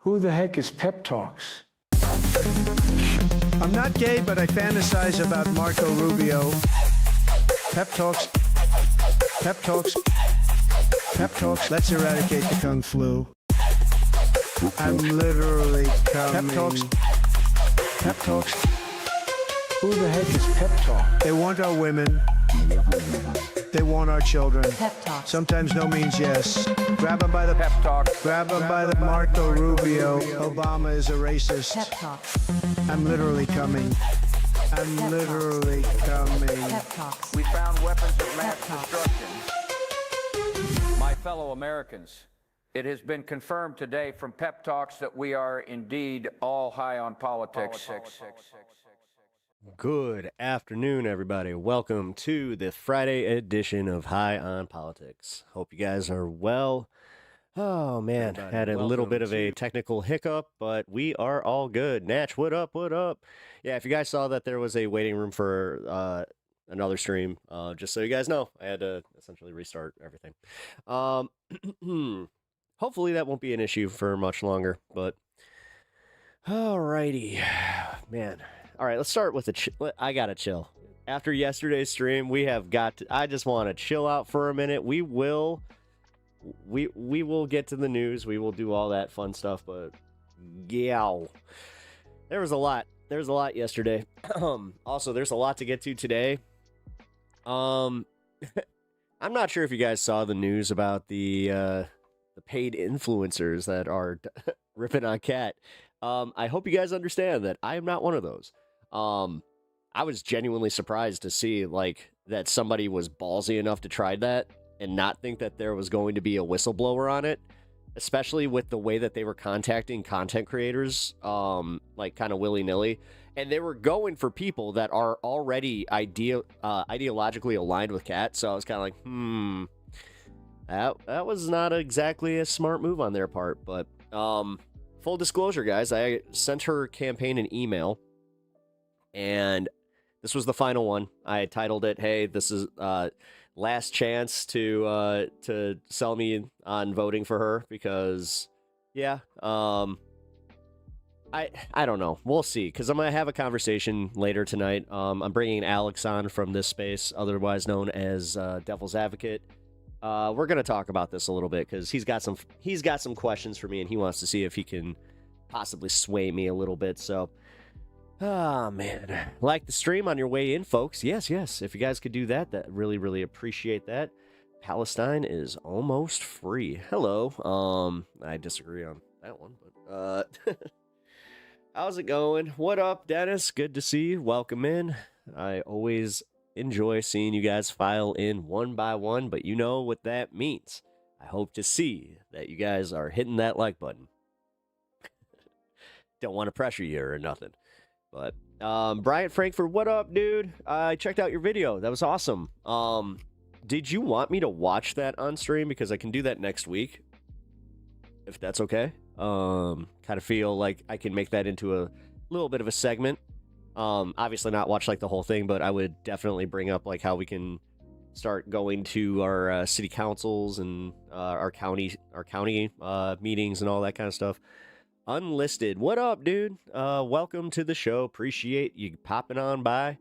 Who the heck is Pep Talks? I'm not gay, but I fantasize about Marco Rubio. Pep talks. Pep talks. Pep talks. Let's eradicate the Kung flu. I'm literally coming. Pep talks. Pep talks. Who the heck is Pep Talk? They want our women. They want our children. Pep talk. Sometimes no means yes. Grab them by the Pep talk. Grab them by the Marco Rubio. Obama is a racist. Pep talk. I'm literally coming. I'm Pep literally coming. Pep talks. We found weapons of mass Pep talk. destruction. My fellow Americans, it has been confirmed today from Pep Talks that we are indeed all high on politics. Good afternoon, everybody. Welcome to the Friday edition of High on Politics. Hope you guys are well. Oh, man, had a little bit of a technical hiccup, but we are all good. Natch, what up, what up? Yeah, if you guys saw that there was a waiting room for another stream, just so you guys know, I had to essentially restart everything. Hopefully that won't be an issue for much longer, but alrighty, man. All right, let's start with I gotta chill. After yesterday's stream, we have got to, I just want to chill out for a minute. We will get to the news. We will do all that fun stuff, but yeah, there was a lot. There's a lot yesterday. Also, there's a lot to get to today. I'm not sure if you guys saw the news about the paid influencers that are ripping on Cat. I hope you guys understand that I am not one of those. I was genuinely surprised to see that somebody was ballsy enough to try that and not think that there was going to be a whistleblower on it, especially with the way that they were contacting content creators, kind of willy-nilly. And they were going for people that are already ideologically aligned with Kat. So I was kind of like, that was not exactly a smart move on their part. But full disclosure, guys, I sent her campaign an email, and this was the final one. I titled it, "Hey, this is last chance to sell me on voting for her," because I don't know. We'll see, because I'm gonna have a conversation later tonight. I'm bringing Alex on from this space, otherwise known as Devil's Advocate. We're gonna talk about this a little bit because he's got some questions for me, and he wants to see if he can possibly sway me a little bit. So, man, like the stream on your way in, folks. Yes. If you guys could do that, that really appreciate that. Palestine is almost free. Hello. I disagree on that one, but how's it going? What up, Dennis? Good to see you. Welcome in. I always enjoy seeing you guys file in one by one, but you know what that means. I hope to see that you guys are hitting that like button. Don't want to pressure you or nothing. But Bryant Frankfurt, what up, dude? I checked out your video. That was awesome. Did you want me to watch that on stream? Because I can do that next week, if that's okay. Kind of feel like I can make that into a little bit of a segment. Obviously not watch the whole thing, but I would definitely bring up how we can start going to our city councils and our county meetings and all that kind of stuff. Unlisted, what up, dude? Welcome to the show. Appreciate you popping on by.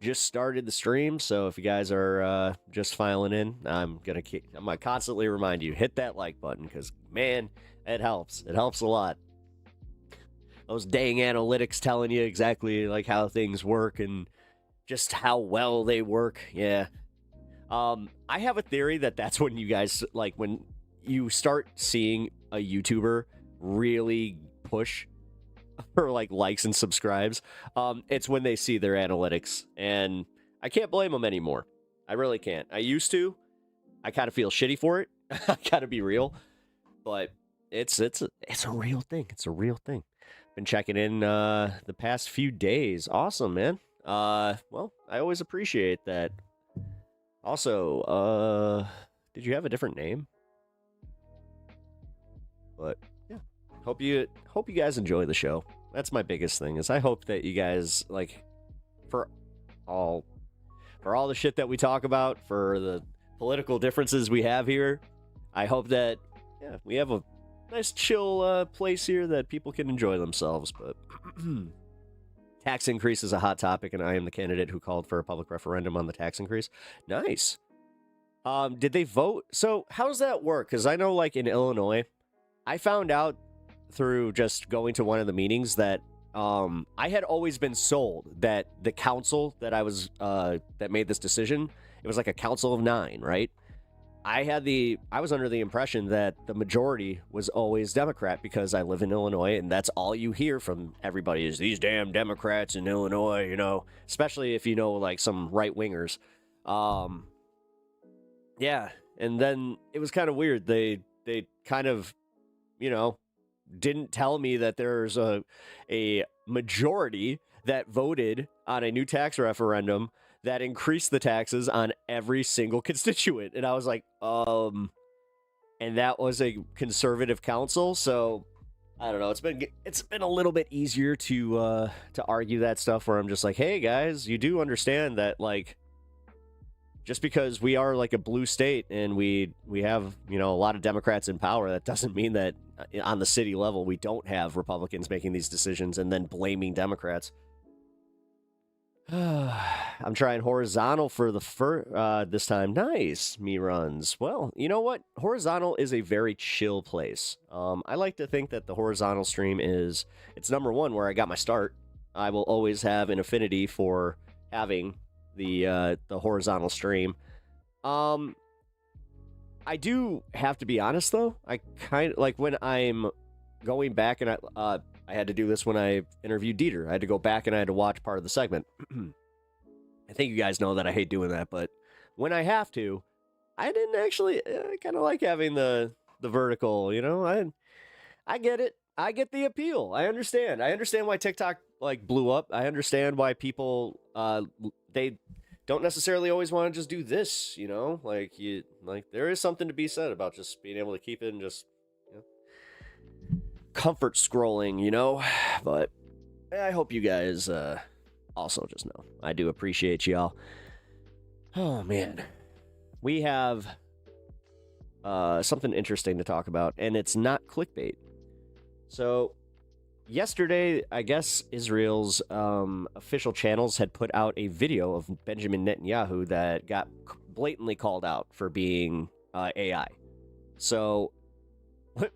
Just started the stream, so if you guys are just filing in, I'm gonna constantly remind you, hit that like button, because man, it helps. It helps a lot. Those dang analytics telling you exactly how things work and just how well they work. Yeah. I have a theory that that's when you guys, when you start seeing a YouTuber really push for likes and subscribes, it's when they see their analytics, and I can't blame them anymore. I really can't. I used to. I kind of feel shitty for it. I gotta be real, but it's a real thing. It's a real thing. Been checking in the past few days. Awesome, man. Well, I always appreciate that. Also, did you have a different name? But yeah, hope you guys enjoy the show. That's my biggest thing, is I hope that you guys, for all the shit that we talk about, for the political differences we have here, I hope that we have a nice chill place here that people can enjoy themselves. But tax increase is a hot topic, and I am the candidate who called for a public referendum on the tax increase. Nice. Did they vote? So how does that work? Because I know, like in Illinois, I found out through just going to one of the meetings that I had always been sold that the council that I was that made this decision, it was like a council of 9, right? I was under the impression that the majority was always Democrat because I live in Illinois, and that's all you hear from everybody is these damn Democrats in Illinois, you know, especially if you know like some right wingers. Yeah, and then it was kind of weird. They kind of, you know, didn't tell me that there's a majority that voted on a new tax referendum that increased the taxes on every single constituent. And I was like, and that was a conservative council. So I don't know. It's been a little bit easier to argue that stuff where I'm just like, hey guys, you do understand that like just because we are like a blue state and we have, you know, a lot of Democrats in power, that doesn't mean that on the city level we don't have Republicans making these decisions and then blaming Democrats. I'm trying horizontal for this time. Nice, me runs. Well, you know what? Horizontal is a very chill place. I like to think that the horizontal stream it's number one where I got my start. I will always have an affinity for having the horizontal stream. I do have to be honest though. I kind of like when I'm going back and I had to do this when I interviewed Dieter. I had to go back and I had to watch part of the segment. I think you guys know that I hate doing that, but when I have to, I didn't actually. I kind of like having the vertical. You know, I get it. I get the appeal. I understand. I understand why TikTok like blew up. I understand why people they don't necessarily always want to just do this. You know, like there is something to be said about just being able to keep it and just comfort scrolling, you know. But I hope you guys also just know I do appreciate y'all. Oh man, we have something interesting to talk about, and it's not clickbait. So yesterday, I guess Israel's official channels had put out a video of Benjamin Netanyahu that got blatantly called out for being AI. So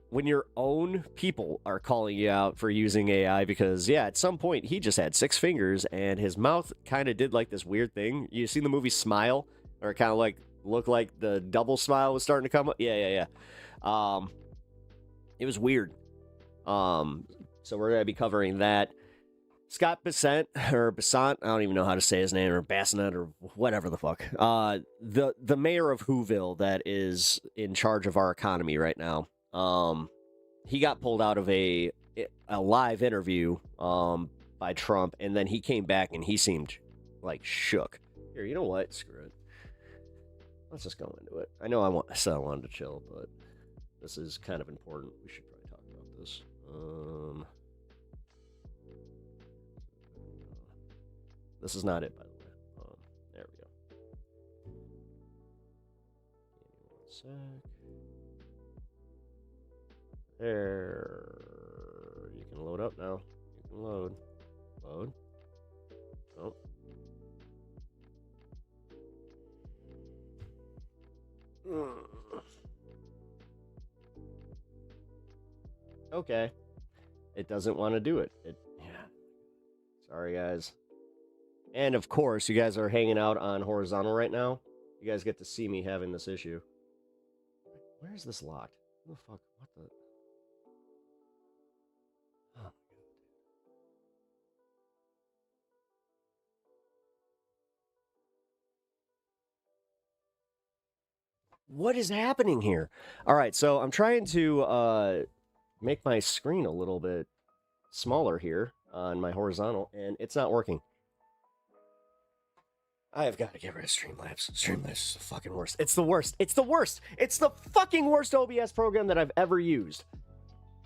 when your own people are calling you out for using AI, because yeah, at some point he just had 6 fingers and his mouth kind of did like this weird thing. You seen the movie Smile, or kind of like looked like the double smile was starting to come up? Yeah. It was weird. So we're gonna be covering that. Scott Bessent, or Bessant, I don't even know how to say his name, or Bassinet, or whatever the fuck. The mayor of Whoville that is in charge of our economy right now. He got pulled out of a live interview by Trump, and then he came back and he seemed like shook. Here, you know what? Screw it. Let's just go into it. I know I said I wanted to chill, but this is kind of important. We should probably talk about this. This is not it, by the way. There we go. Give me 1 sec. There. You can load up now. You can load. Load. Oh. Okay. It doesn't want to do it. Yeah. Sorry, guys. And of course, you guys are hanging out on horizontal right now. You guys get to see me having this issue. Where is this locked? What the fuck? What the? Oh my god. What is happening here? All right, so I'm trying to make my screen a little bit smaller here on my horizontal, and it's not working. I have got to get rid of Streamlabs. Streamlabs is the fucking worst. It's the worst. It's the worst. It's the fucking worst OBS program that I've ever used.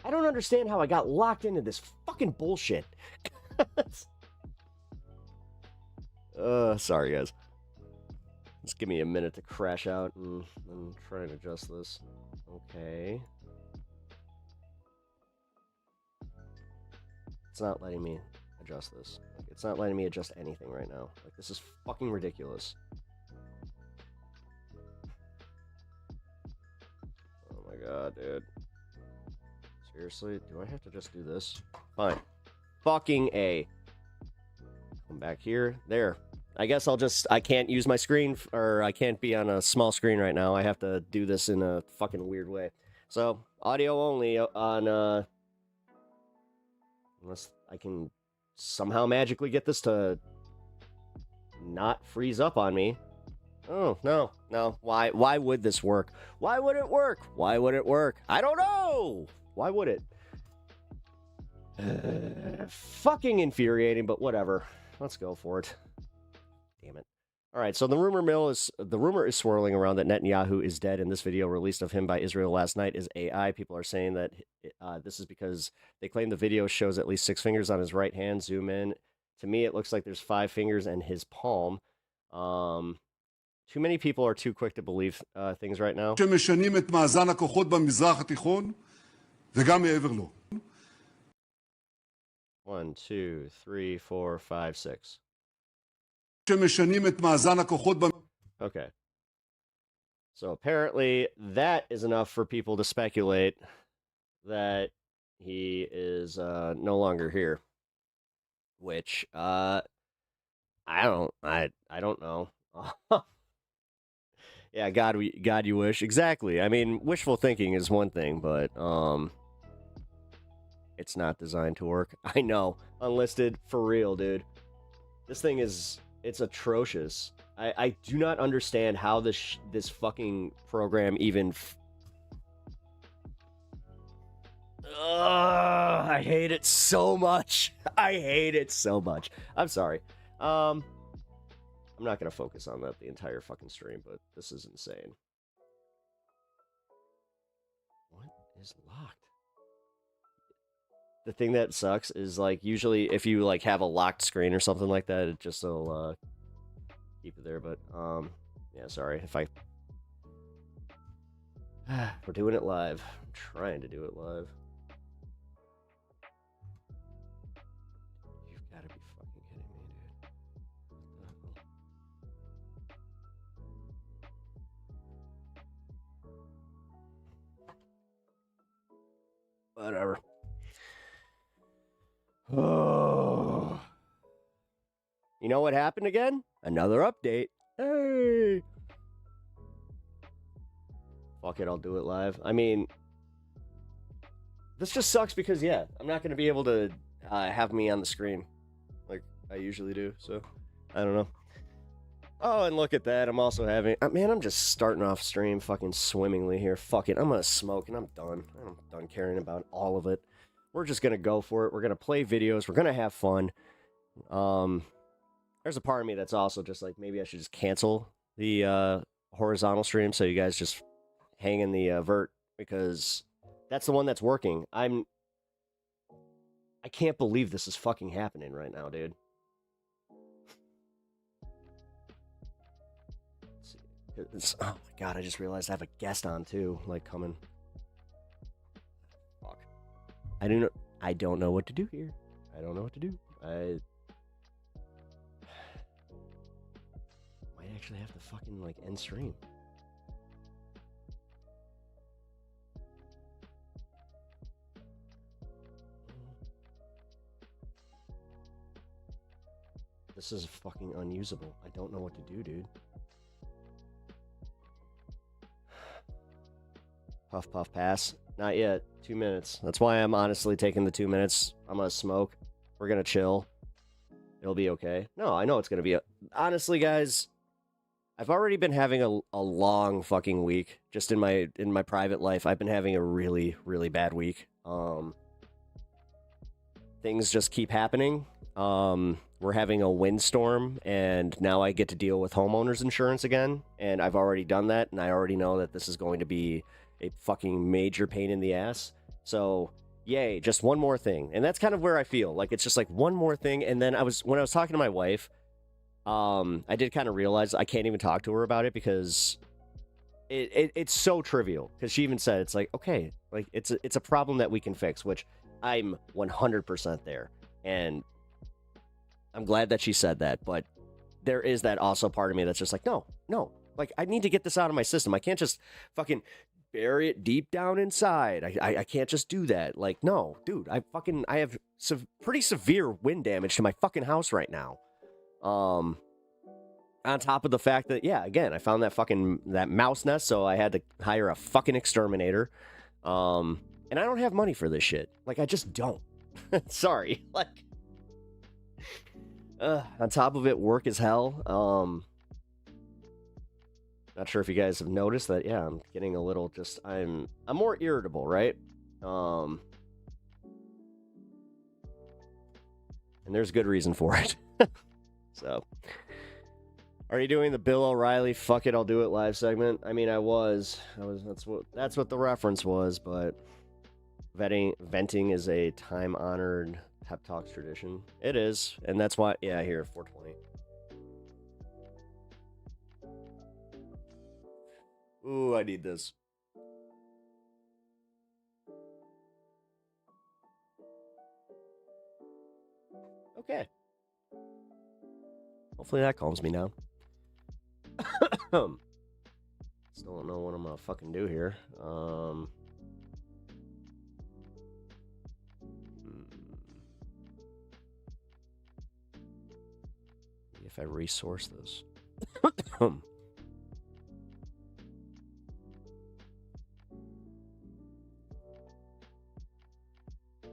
I don't understand how I got locked into this fucking bullshit. Sorry, guys. Just give me a minute to crash out and try and adjust this. Okay. it's not letting me adjust this. Like, it's not letting me adjust anything right now. Like, this is fucking ridiculous. Oh my god, dude. Seriously? Do I have to just do this? Fine. Fucking A. Come back here. There. I guess I can't use my screen, or I can't be on a small screen right now. I have to do this in a fucking weird way. So, audio only on, unless I can somehow magically get this to not freeze up on me. Oh, no. Why would this work? Why would it work? Why would it work? I don't know! Why would it? Fucking infuriating, but whatever. Let's go for it. Damn it. All right, so the rumor is swirling around that Netanyahu is dead, and this video released of him by Israel last night is AI. People are saying that this is because they claim the video shows at least 6 fingers on his right hand. Zoom in. To me, it looks like there's 5 fingers and his palm. Too many people are too quick to believe things right now. שמשנים את מאזן הכוחות במזרח התיכון וגם מעבר לו. 1, 2, 3, 4, 5, 6. שמשנים את מאזן הכוחות Okay. So apparently that is enough for people to speculate that he is no longer here. Which I don't know. Yeah, God you wish. Exactly. I mean, wishful thinking is one thing, but it's not designed to work. I know. Unlisted for real, dude. This thing it's atrocious. I do not understand how this fucking program even I hate it so much. I hate it so much. I'm sorry. I'm not gonna focus on that the entire fucking stream, but this is insane. What is locked? The thing that sucks is, like, usually if you, like, have a locked screen or something like that, it just will keep it there, but yeah, sorry if I we're doing it live. I'm trying to do it live. You've got to be fucking kidding me, dude. Whatever. Oh. You know what happened again? Another update. Hey. Fuck it, I'll do it live. I mean, this just sucks because, yeah, I'm not going to be able to have me on the screen like I usually do, so I don't know. Oh, and look at that. I'm also having... man, I'm just starting off stream fucking swimmingly here. Fuck it. I'm going to smoke and I'm done. I'm done caring about all of it. We're just going to go for it. We're going to play videos. We're going to have fun. There's a part of me that's also just like, maybe I should just cancel the horizontal stream so you guys just hang in the vert, because that's the one that's working. I can't believe this is fucking happening right now, dude. Let's see. Oh my god, I just realized I have a guest on too, like, coming. Fuck. I don't know what to do here. I don't know what to do. I might actually have to fucking, like, end stream. This is fucking unusable. I don't know what to do, dude. Puff, puff, pass. Not yet. 2 minutes. That's why I'm honestly taking the 2 minutes. I'm gonna smoke. We're gonna chill. It'll be okay. No, I know it's gonna be... Honestly, guys, I've already been having a long fucking week. Just in my private life, I've been having a really, really bad week. Things just keep happening. We're having a windstorm, and now I get to deal with homeowners insurance again, and I've already done that, and I already know that this is going to be a fucking major pain in the ass. So, yay, just one more thing. And that's kind of where I feel. Like, it's just like one more thing, and then when I was talking to my wife, I did kind of realize I can't even talk to her about it because it's so trivial. Because she even said, it's like, okay, like, it's a problem that we can fix, which I'm 100% there. And I'm glad that she said that, but there is that also part of me that's just like, no, like I need to get this out of my system. I can't just fucking bury it deep down inside. I can't just do that. Like, no, dude, I have pretty severe wind damage to my fucking house right now. On top of the fact that, yeah, again, I found that mouse nest, so I had to hire a fucking exterminator. And I don't have money for this shit. Like, I just don't. Sorry. Like, on top of it, work as hell. Not sure if you guys have noticed that. Yeah, I'm getting a little I'm more irritable, right? And there's good reason for it. So, are you doing the Bill O'Reilly "fuck it, I'll do it" live segment? I mean, I was. That's what the reference was. But venting is a time-honored pep talks tradition. It is, and that's why. Yeah, here 420. Ooh, I need this. Okay. Hopefully that calms me down. Still don't know what I'm gonna fucking do here. If I resource this.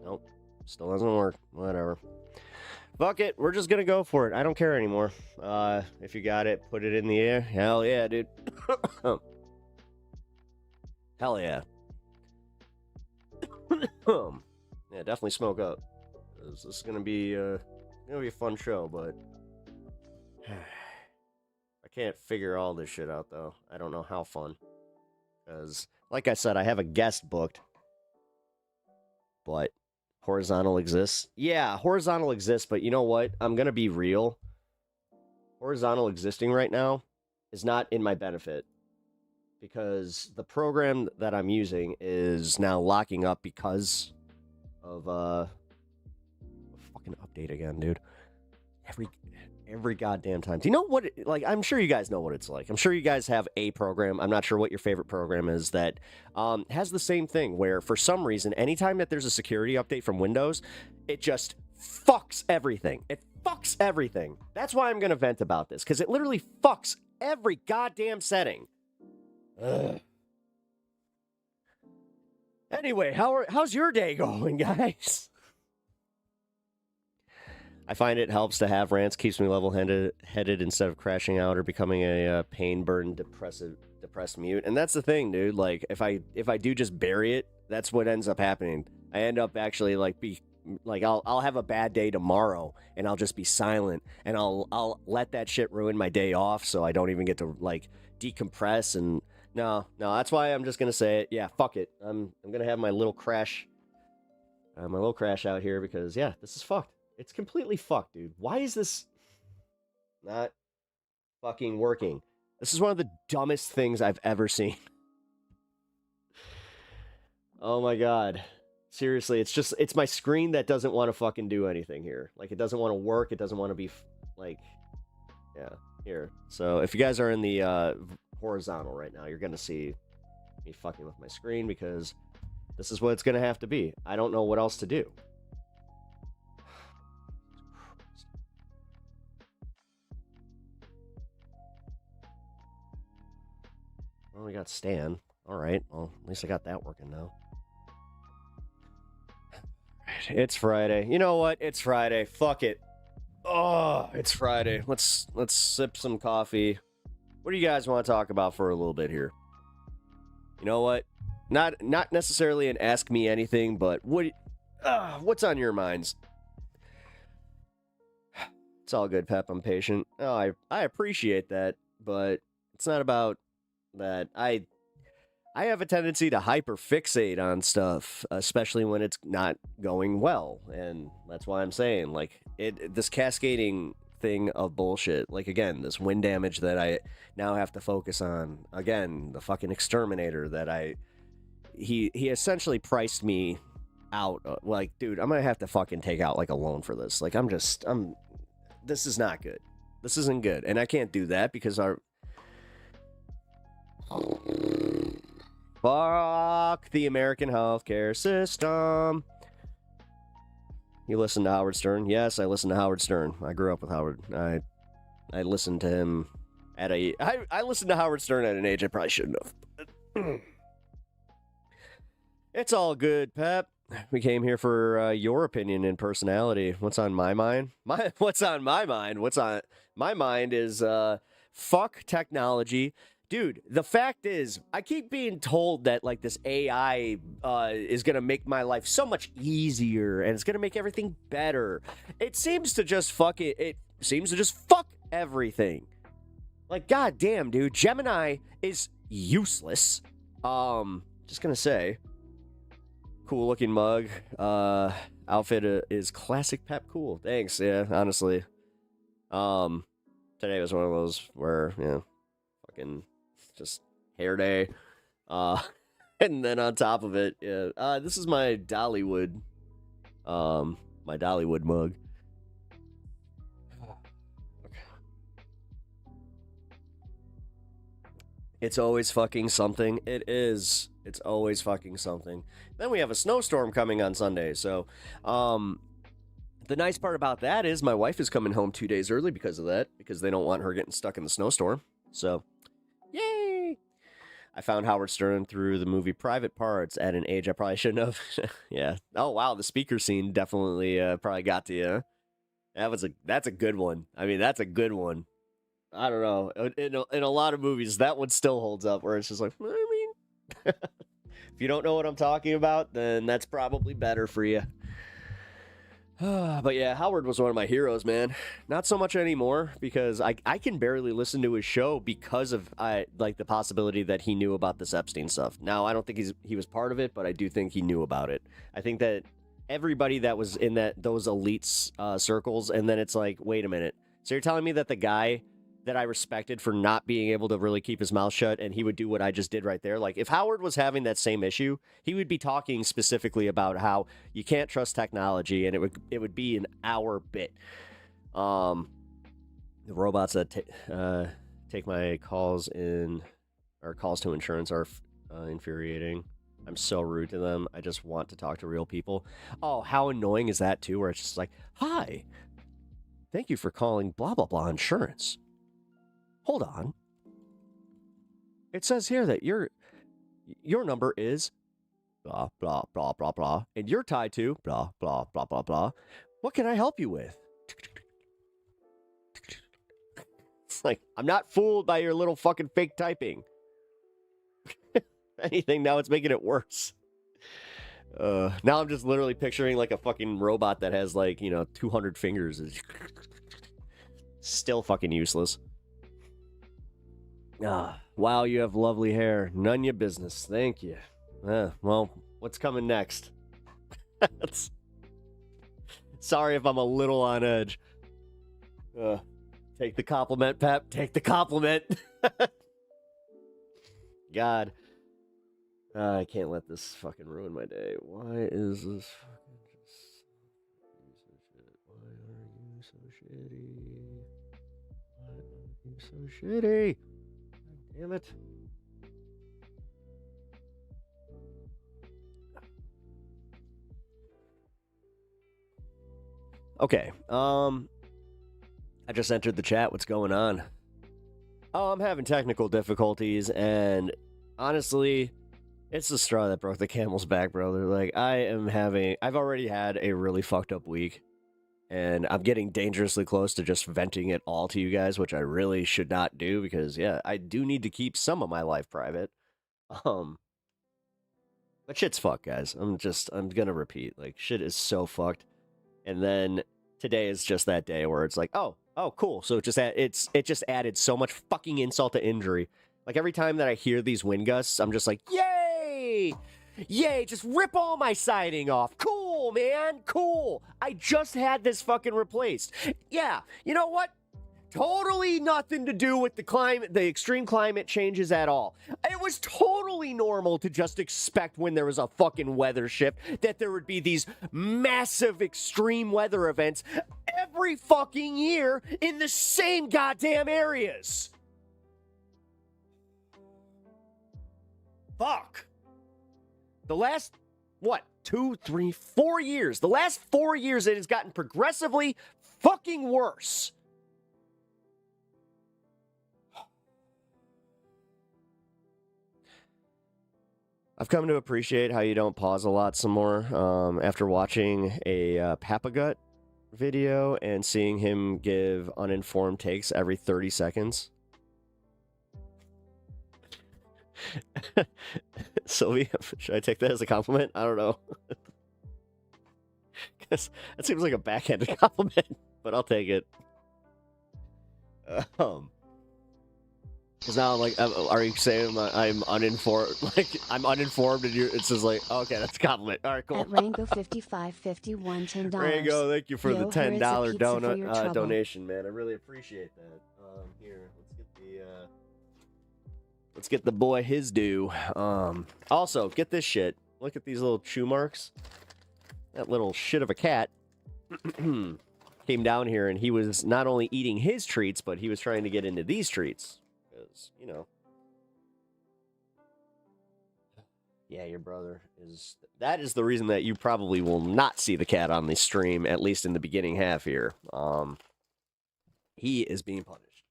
Nope. Still doesn't work. Whatever. Fuck it. We're just gonna go for it. I don't care anymore. If you got it, put it in the air. Hell yeah, dude. Hell yeah. Yeah, definitely smoke up. This is gonna be a fun show, but I can't figure all this shit out though. I don't know how fun. Because, like I said, I have a guest booked. But horizontal exists. Yeah, horizontal exists, but you know what? I'm going to be real. Horizontal existing right now is not in my benefit. Because the program that I'm using is now locking up because of a fucking update again, dude. Every goddamn time. Do you know what I'm sure you guys know what it's like. I'm sure you guys have a program. I'm not sure what your favorite program is that has the same thing where for some reason, anytime that there's a security update from Windows, it just fucks everything. It fucks everything. That's why I'm going to vent about this, because it literally fucks every goddamn setting. Ugh. Anyway, how's your day going, guys? I find it helps to have rants, keeps me level-headed instead of crashing out or becoming a pain-burdened, depressed mute. And that's the thing, dude. Like, if I do just bury it, that's what ends up happening. I end up actually I'll have a bad day tomorrow, and I'll just be silent, and I'll let that shit ruin my day off, so I don't even get to decompress. And no, that's why I'm just gonna say it. Yeah, fuck it. I'm gonna have my little crash out here because yeah, this is fucked. It's completely fucked, dude. Why is this not fucking working? This is one of the dumbest things I've ever seen. Oh my god. Seriously, it's my screen that doesn't want to fucking do anything here. Like, it doesn't want to work. It doesn't want to be, yeah, here. So, if you guys are in the horizontal right now, you're going to see me fucking with my screen because this is what it's going to have to be. I don't know what else to do. Well, we got Stan. All right. Well, at least I got that working now. It's Friday. You know what? It's Friday. Fuck it. Oh, it's Friday. Let's sip some coffee. What do you guys want to talk about for a little bit here? You know what? Not necessarily an ask me anything, but what's on your minds? It's all good, Pep. I'm patient. Oh, I appreciate that, but it's not about that. I have a tendency to hyperfixate on stuff, especially when it's not going well, and that's why I'm saying, this cascading thing of bullshit. Again, this wind damage that I now have to focus on. Again, the fucking exterminator that he essentially priced me out. Like, dude, I'm gonna have to fucking take out like a loan for this. Like, this is not good. This isn't good, and I can't do that because fuck the American healthcare system. You listen to Howard Stern? Yes, I listen to Howard Stern. I grew up with Howard. I listened to him I listened to Howard Stern at an age I probably shouldn't have. It's all good, Pep. We came here for your opinion and personality. What's on my mind? What's on my mind? What's on my mind is fuck technology. Dude, the fact is, I keep being told that like this AI is gonna make my life so much easier and it's gonna make everything better. It seems to just fuck it. It seems to just fuck everything. Like, goddamn, dude, Gemini is useless. Just gonna say, cool looking mug. Outfit is classic Pep cool. Thanks. Yeah, honestly. Today was one of those where, fucking just hair day. And then on top of it, this is my Dollywood, mug. It's always fucking something. It is. It's always fucking something. Then we have a snowstorm coming on Sunday. So, the nice part about that is my wife is coming home 2 days early because of that, because they don't want her getting stuck in the snowstorm. So, yay! I found Howard Stern through the movie Private Parts at an age I probably shouldn't have. Yeah. Oh, wow. The speaker scene definitely probably got to you. That's a good one. I mean, that's a good one. I don't know. In a lot of movies, that one still holds up, where it's just like, I mean, if you don't know what I'm talking about, then that's probably better for you. But yeah, Howard was one of my heroes, man. Not so much anymore, because I can barely listen to his show because of the possibility that he knew about this Epstein stuff. Now, I don't think he was part of it, but I do think he knew about it. I think that everybody that was in those elites circles, and then it's like, wait a minute. So you're telling me that the guy that I respected for not being able to really keep his mouth shut, and he would do what I just did right there. Like, if Howard was having that same issue, he would be talking specifically about how you can't trust technology, and it would be an hour bit. The robots that take my calls to insurance are infuriating. I'm so rude to them. I just want to talk to real people. Oh, how annoying is that too? Where it's just like, hi, thank you for calling blah blah blah insurance. Hold on. It says here that your number is blah, blah, blah, blah, blah, and you're tied to blah, blah, blah, blah, blah. What can I help you with? It's like, I'm not fooled by your little fucking fake typing. Anything, now it's making it worse. Now I'm just literally picturing like a fucking robot that has like, 200 fingers. Still fucking useless. Wow, you have lovely hair. None your business. Thank you. Well, what's coming next? Sorry if I'm a little on edge. Take the compliment, Pep. Take the compliment. God. I can't let this fucking ruin my day. Why is this fucking just Why are you so shitty? Why are you so shitty? Damn it. Okay. I just entered the chat. What's going on? Oh, I'm having technical difficulties, and honestly, it's the straw that broke the camel's back, brother. Like, I've already had a really fucked up week, and I'm getting dangerously close to just venting it all to you guys, which I really should not do, because, yeah, I do need to keep some of my life private. But shit's fucked, guys. I'm gonna repeat. Like, shit is so fucked. And then today is just that day where it's like, oh, cool. So it just added so much fucking insult to injury. Like, every time that I hear these wind gusts, I'm just like, yay! Yay, just rip all my siding off. Cool, man, cool. I just had this fucking replaced. Yeah, you know what? Totally nothing to do with the climate, the extreme climate changes at all. It was totally normal to just expect when there was a fucking weather shift that there would be these massive extreme weather events every fucking year in the same goddamn areas. Fuck. The last, 2, 3, 4 years. The last 4 years, it has gotten progressively fucking worse. I've come to appreciate how you don't pause a lot some more after watching a Papagut video and seeing him give uninformed takes every 30 seconds. Sylvia, should I take that as a compliment? I don't know. Because that seems like a backhanded compliment, but I'll take it. Because now I'm like, are you saying I'm uninformed? Like, I'm uninformed and it's just like, okay, that's a compliment. All right, cool. At Rango5551, $10. Rango, thank you for the Yo, here is a $10 pizza for your trouble. donation, man. I really appreciate that. Here, let's get the boy his due. Also, get this shit. Look at these little chew marks. That little shit of a cat came down here and he was not only eating his treats, but he was trying to get into these treats. Because, you know. Yeah, your brother is... That is the reason that you probably will not see the cat on the stream, at least in the beginning half here. He is being punished.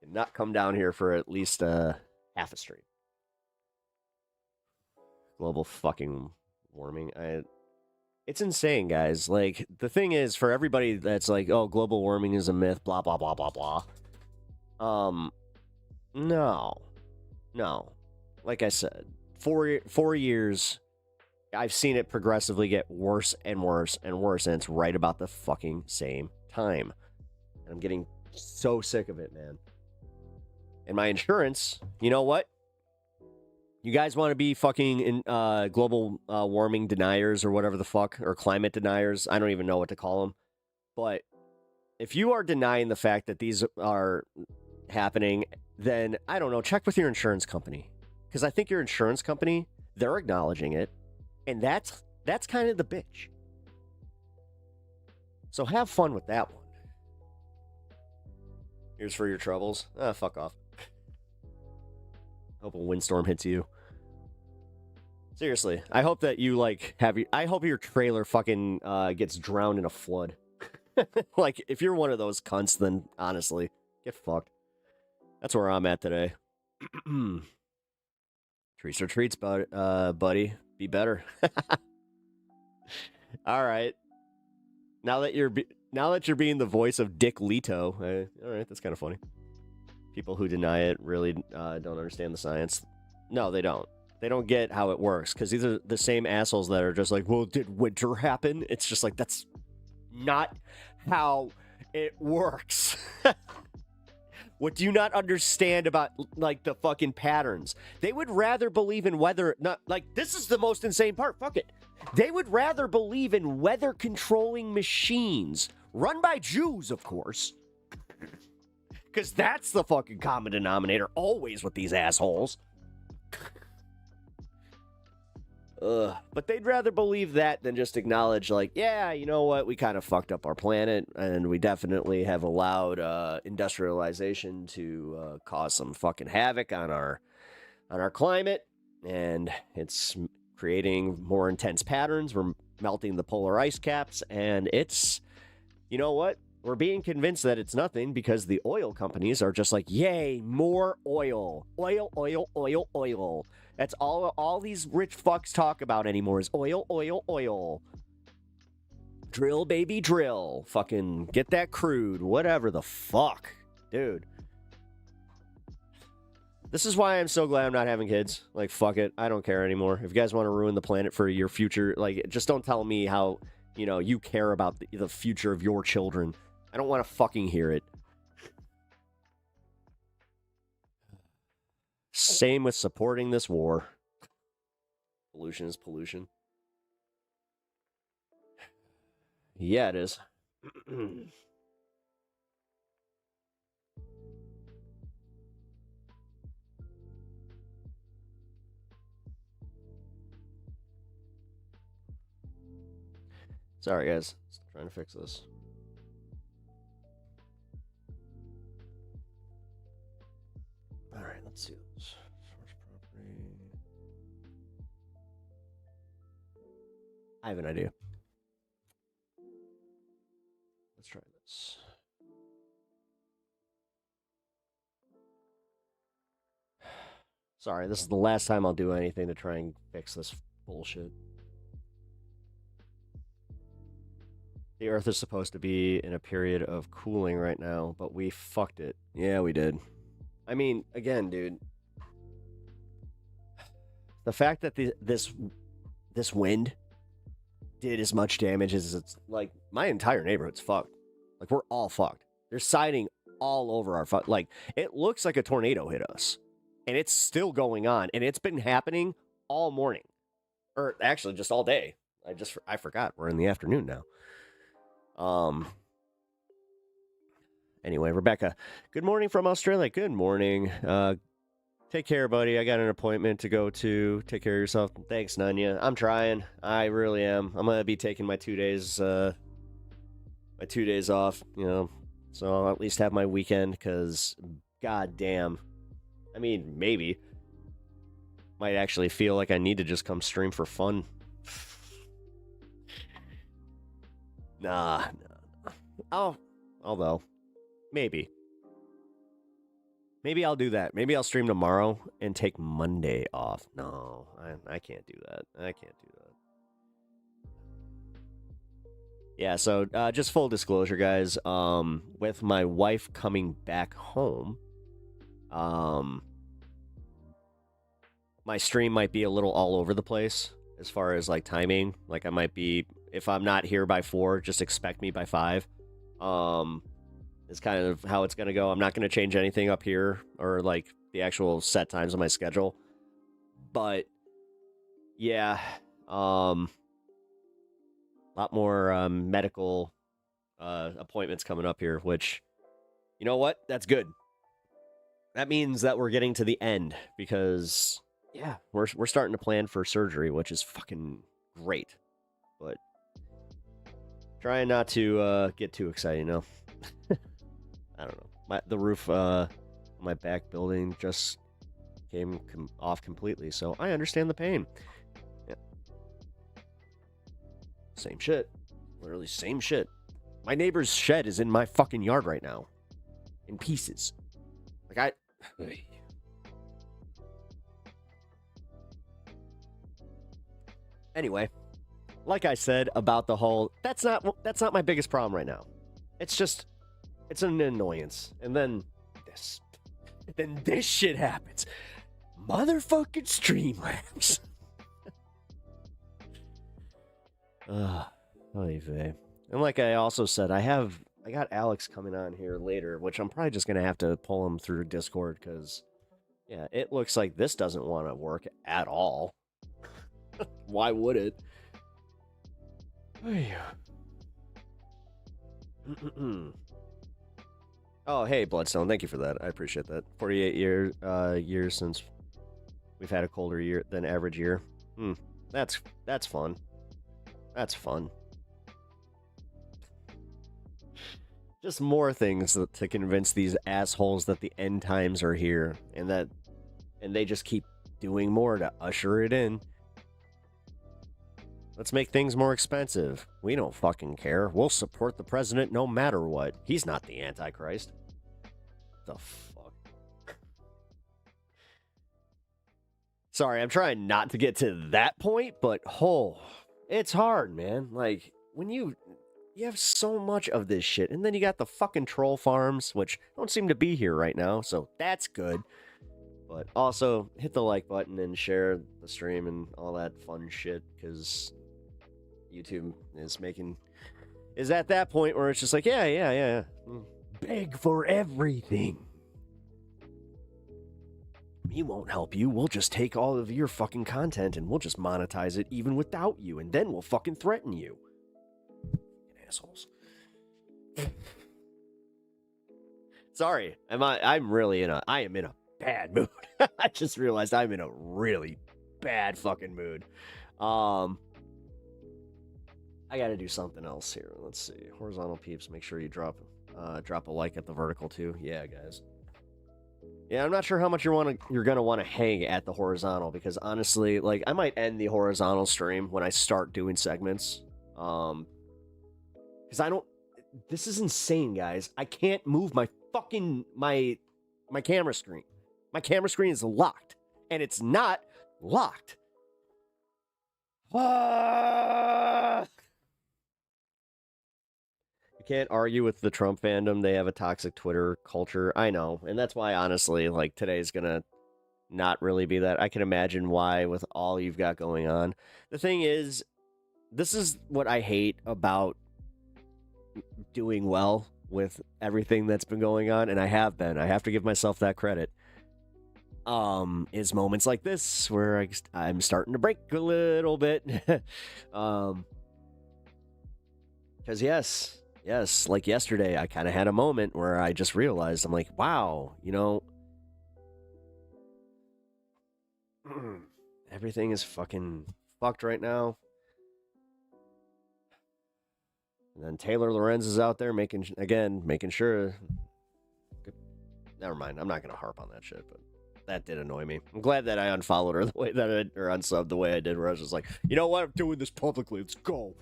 Did not come down here for at least half a stream. Global fucking warming. It's insane, guys. Like, the thing is, for everybody that's like, oh, global warming is a myth, blah, blah, blah, blah, blah. No. Like I said, 4 years, I've seen it progressively get worse and worse and worse, and it's right about the fucking same time. And I'm getting so sick of it, man. And my insurance, you know what? You guys want to be fucking in, global warming deniers or whatever the fuck, or climate deniers? I don't even know what to call them. But if you are denying the fact that these are happening, then, I don't know, check with your insurance company. Because I think your insurance company, they're acknowledging it. And that's kind of the bitch. So have fun with that one. Here's for your troubles. Fuck off. Hope a windstorm hits you. Seriously, I hope that you, like, I hope your trailer fucking gets drowned in a flood. Like, if you're one of those cunts, then, honestly, get fucked. That's where I'm at today. Treats are treats, buddy. Be better. All right. Now that you're being the voice of Dick Leto, all right, that's kind of funny. People who deny it really don't understand the science. No, they don't. They don't get how it works, because these are the same assholes that are just like, well, did winter happen? It's just like, that's not how it works. What do you not understand about, like, the fucking patterns? They would rather believe in weather, not, like, this is the most insane part, fuck it. They would rather believe in weather-controlling machines, run by Jews, of course. Because that's the fucking common denominator, always with these assholes. But they'd rather believe that than just acknowledge, like, yeah, you know what, we kind of fucked up our planet, and we definitely have allowed industrialization to cause some fucking havoc on our climate, and it's creating more intense patterns. We're melting the polar ice caps, and it's, you know what, we're being convinced that it's nothing because the oil companies are just like, yay, more oil. Oil, oil, oil, oil. That's all these rich fucks talk about anymore is oil, oil, oil. Drill, baby, drill. Fucking get that crude. Whatever the fuck. Dude. This is why I'm so glad I'm not having kids. Like, fuck it. I don't care anymore. If you guys want to ruin the planet for your future, like, just don't tell me how, you know, you care about the future of your children. I don't want to fucking hear it. Same with supporting this war. Pollution is pollution. Yeah, it is. Sorry, guys. Just trying to fix this. All right, let's see this. Source property. I have an idea. Let's try this. Sorry, this is the last time I'll do anything to try and fix this bullshit. The Earth is supposed to be in a period of cooling right now, but we fucked it. Yeah, we did. I mean, again, dude. The fact that this wind did as much damage as it's like my entire neighborhood's fucked. Like we're all fucked. There's siding all over our like it looks like a tornado hit us. And it's still going on, and it's been happening all morning. Or actually just all day. I forgot. We're in the afternoon now. Anyway, Rebecca, good morning from Australia. Good morning. Take care, buddy. I got an appointment to go to. Take care of yourself. Thanks, Nanya. I'm trying. I really am. I'm gonna be taking my 2 days off, you know. So I'll at least have my weekend, because god damn. I mean, maybe. Might actually feel like I need to just come stream for fun. Nah. Although, maybe. Maybe I'll do that. Maybe I'll stream tomorrow and take Monday off. No, I can't do that. I can't do that. Yeah, so just full disclosure, guys. With my wife coming back home, my stream might be a little all over the place as far as like timing. Like I might be, if I'm not here by 4, just expect me by 5. Is kind of how it's gonna go. I'm not gonna change anything up here or like the actual set times on my schedule. But yeah, a lot more medical appointments coming up here, which, you know what? That's good. That means that we're getting to the end, because yeah, we're starting to plan for surgery, which is fucking great. But trying not to get too excited, you know. I don't know. The roof on my back building just came off completely, so I understand the pain. Yeah. Same shit. Literally same shit. My neighbor's shed is in my fucking yard right now. In pieces. Like Anyway, like I said about the whole, that's not my biggest problem right now. It's just, it's an annoyance. And then this shit happens. Motherfucking Streamlabs. And like I also said, I got Alex coming on here later, which I'm probably just gonna have to pull him through Discord, because yeah, it looks like this doesn't want to work at all. Why would it? Oh, hey, Bloodstone, thank you for that. I appreciate that. 48 years since we've had a colder year than average year. That's fun. That's fun. Just more things to convince these assholes that the end times are here, and they just keep doing more to usher it in. Let's make things more expensive. We don't fucking care. We'll support the president no matter what. He's not the Antichrist. The fuck? Sorry, I'm trying not to get to that point, but it's hard, man. Like, when you have so much of this shit, and then you got the fucking troll farms, which don't seem to be here right now, so that's good. But also, hit the like button and share the stream and all that fun shit, because YouTube is at that point where it's just like, yeah. Beg for everything. We won't help you. We'll just take all of your fucking content and we'll just monetize it even without you, and then we'll fucking threaten you. Assholes. Sorry, I am in a bad mood. I just realized I'm in a really bad fucking mood. I gotta do something else here. Let's see. Horizontal peeps, make sure you drop a like at the vertical too. Yeah, guys. Yeah, I'm not sure how much you're gonna want to hang at the horizontal, because honestly, like, I might end the horizontal stream when I start doing segments. Because I don't. This is insane, guys. I can't move my fucking my camera screen. My camera screen is locked, and it's not locked. You can't argue with the Trump fandom. They have a toxic Twitter culture. I know. And that's why, honestly, like, today's gonna not really be that. I can imagine why with all you've got going on. The thing is, this is what I hate about doing well with everything that's been going on, and I have been. I have to give myself that credit. Is moments like this where I'm starting to break a little bit. Because yes, like yesterday, I kind of had a moment where I just realized, I'm like, wow, you know, everything is fucking fucked right now. And then Taylor Lorenz is out there making sure. Never mind, I'm not gonna harp on that shit, but that did annoy me. I'm glad that I unfollowed her the way that or unsubbed the way I did, where I was just like, you know what, I'm doing this publicly. Let's go.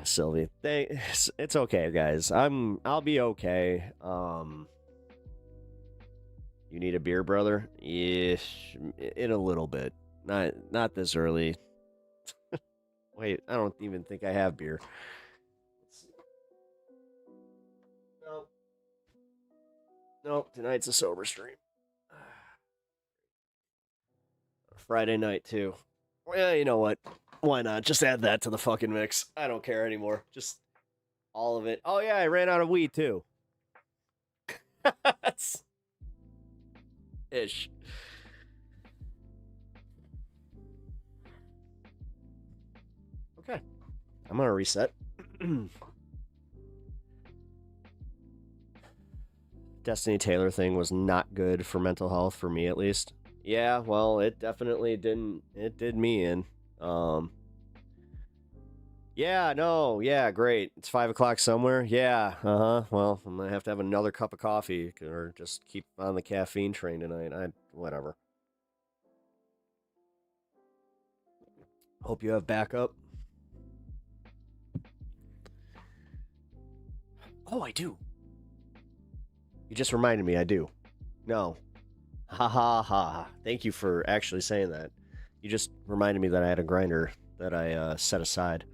Sylvie, it's okay, guys. I'll be okay. You need a beer, brother? Ish, in a little bit. Not this early. Wait, I don't even think I have beer. Nope, tonight's a sober stream. Friday night, too. Well, you know what? Why not? Just add that to the fucking mix. I don't care anymore. Just all of it. Oh, yeah, I ran out of weed, too. Ish. Okay. I'm gonna reset. Destiny Taylor thing was not good for mental health, for me at least. Yeah, well, it definitely didn't. It did me in. Yeah, no, yeah, great. It's 5 o'clock somewhere. Yeah, well, I'm gonna have to have another cup of coffee, or just keep on the caffeine train tonight. Whatever. Hope you have backup. Oh, I do. You just reminded me I do. No. Ha ha ha. Thank you for actually saying that. You just reminded me that I had a grinder that I set aside.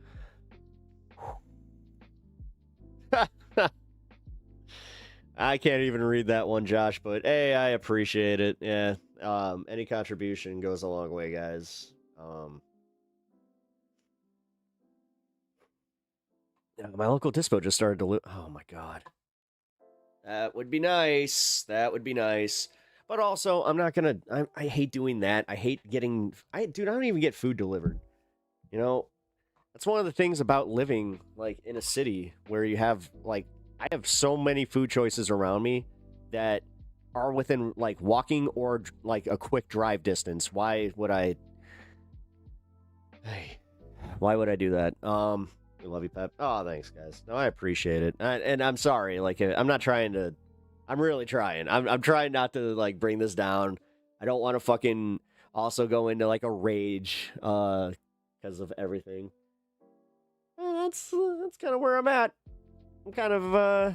I can't even read that one, Josh, but hey, I appreciate it. Yeah. Any contribution goes a long way, guys. Yeah, my local dispo just started to oh my god. That would be nice. That would be nice. But also, I'm not gonna. I hate doing that. I hate getting. Dude, I don't even get food delivered. You know, that's one of the things about living like in a city where you have like I have so many food choices around me that are within like walking or like a quick drive distance. Why would I? Hey, why would I do that? We love you, Pep. Oh, thanks, guys. No, I appreciate it. And I'm sorry. Like, I'm not trying to. I'm really trying. I'm trying not to like bring this down. I don't want to fucking also go into like a rage because of everything. That's kind of where I'm at. I'm kind of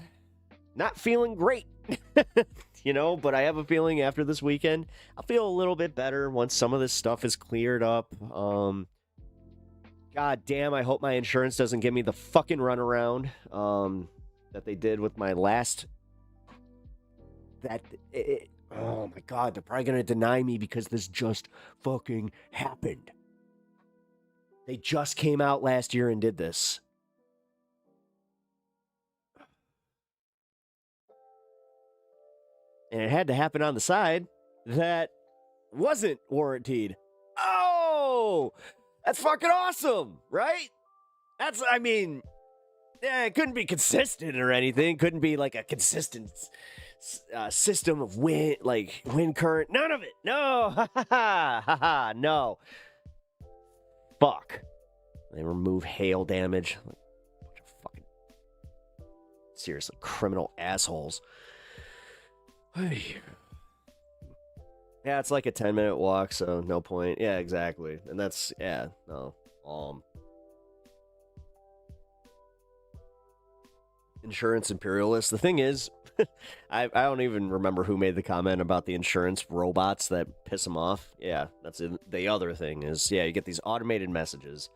not feeling great, you know. But I have a feeling after this weekend, I'll feel a little bit better once some of this stuff is cleared up. God damn, I hope my insurance doesn't give me the fucking runaround that they did with my last. Oh my god, they're probably going to deny me because this just fucking happened. They just came out last year and did this. And it had to happen on the side that wasn't warranted. Oh! That's fucking awesome, right? I mean, yeah, it couldn't be consistent or anything. Couldn't be like a consistent system of wind current. None of it. No, no. fuck. They remove hail damage. Like, bunch of fucking seriously criminal assholes. Hey. Yeah, it's like a 10-minute walk, so no point. Yeah, exactly. And that's, yeah, no. Insurance imperialist. The thing is, I don't even remember who made the comment about the insurance robots that piss them off. Yeah, that's it. The other thing is, yeah, you get these automated messages.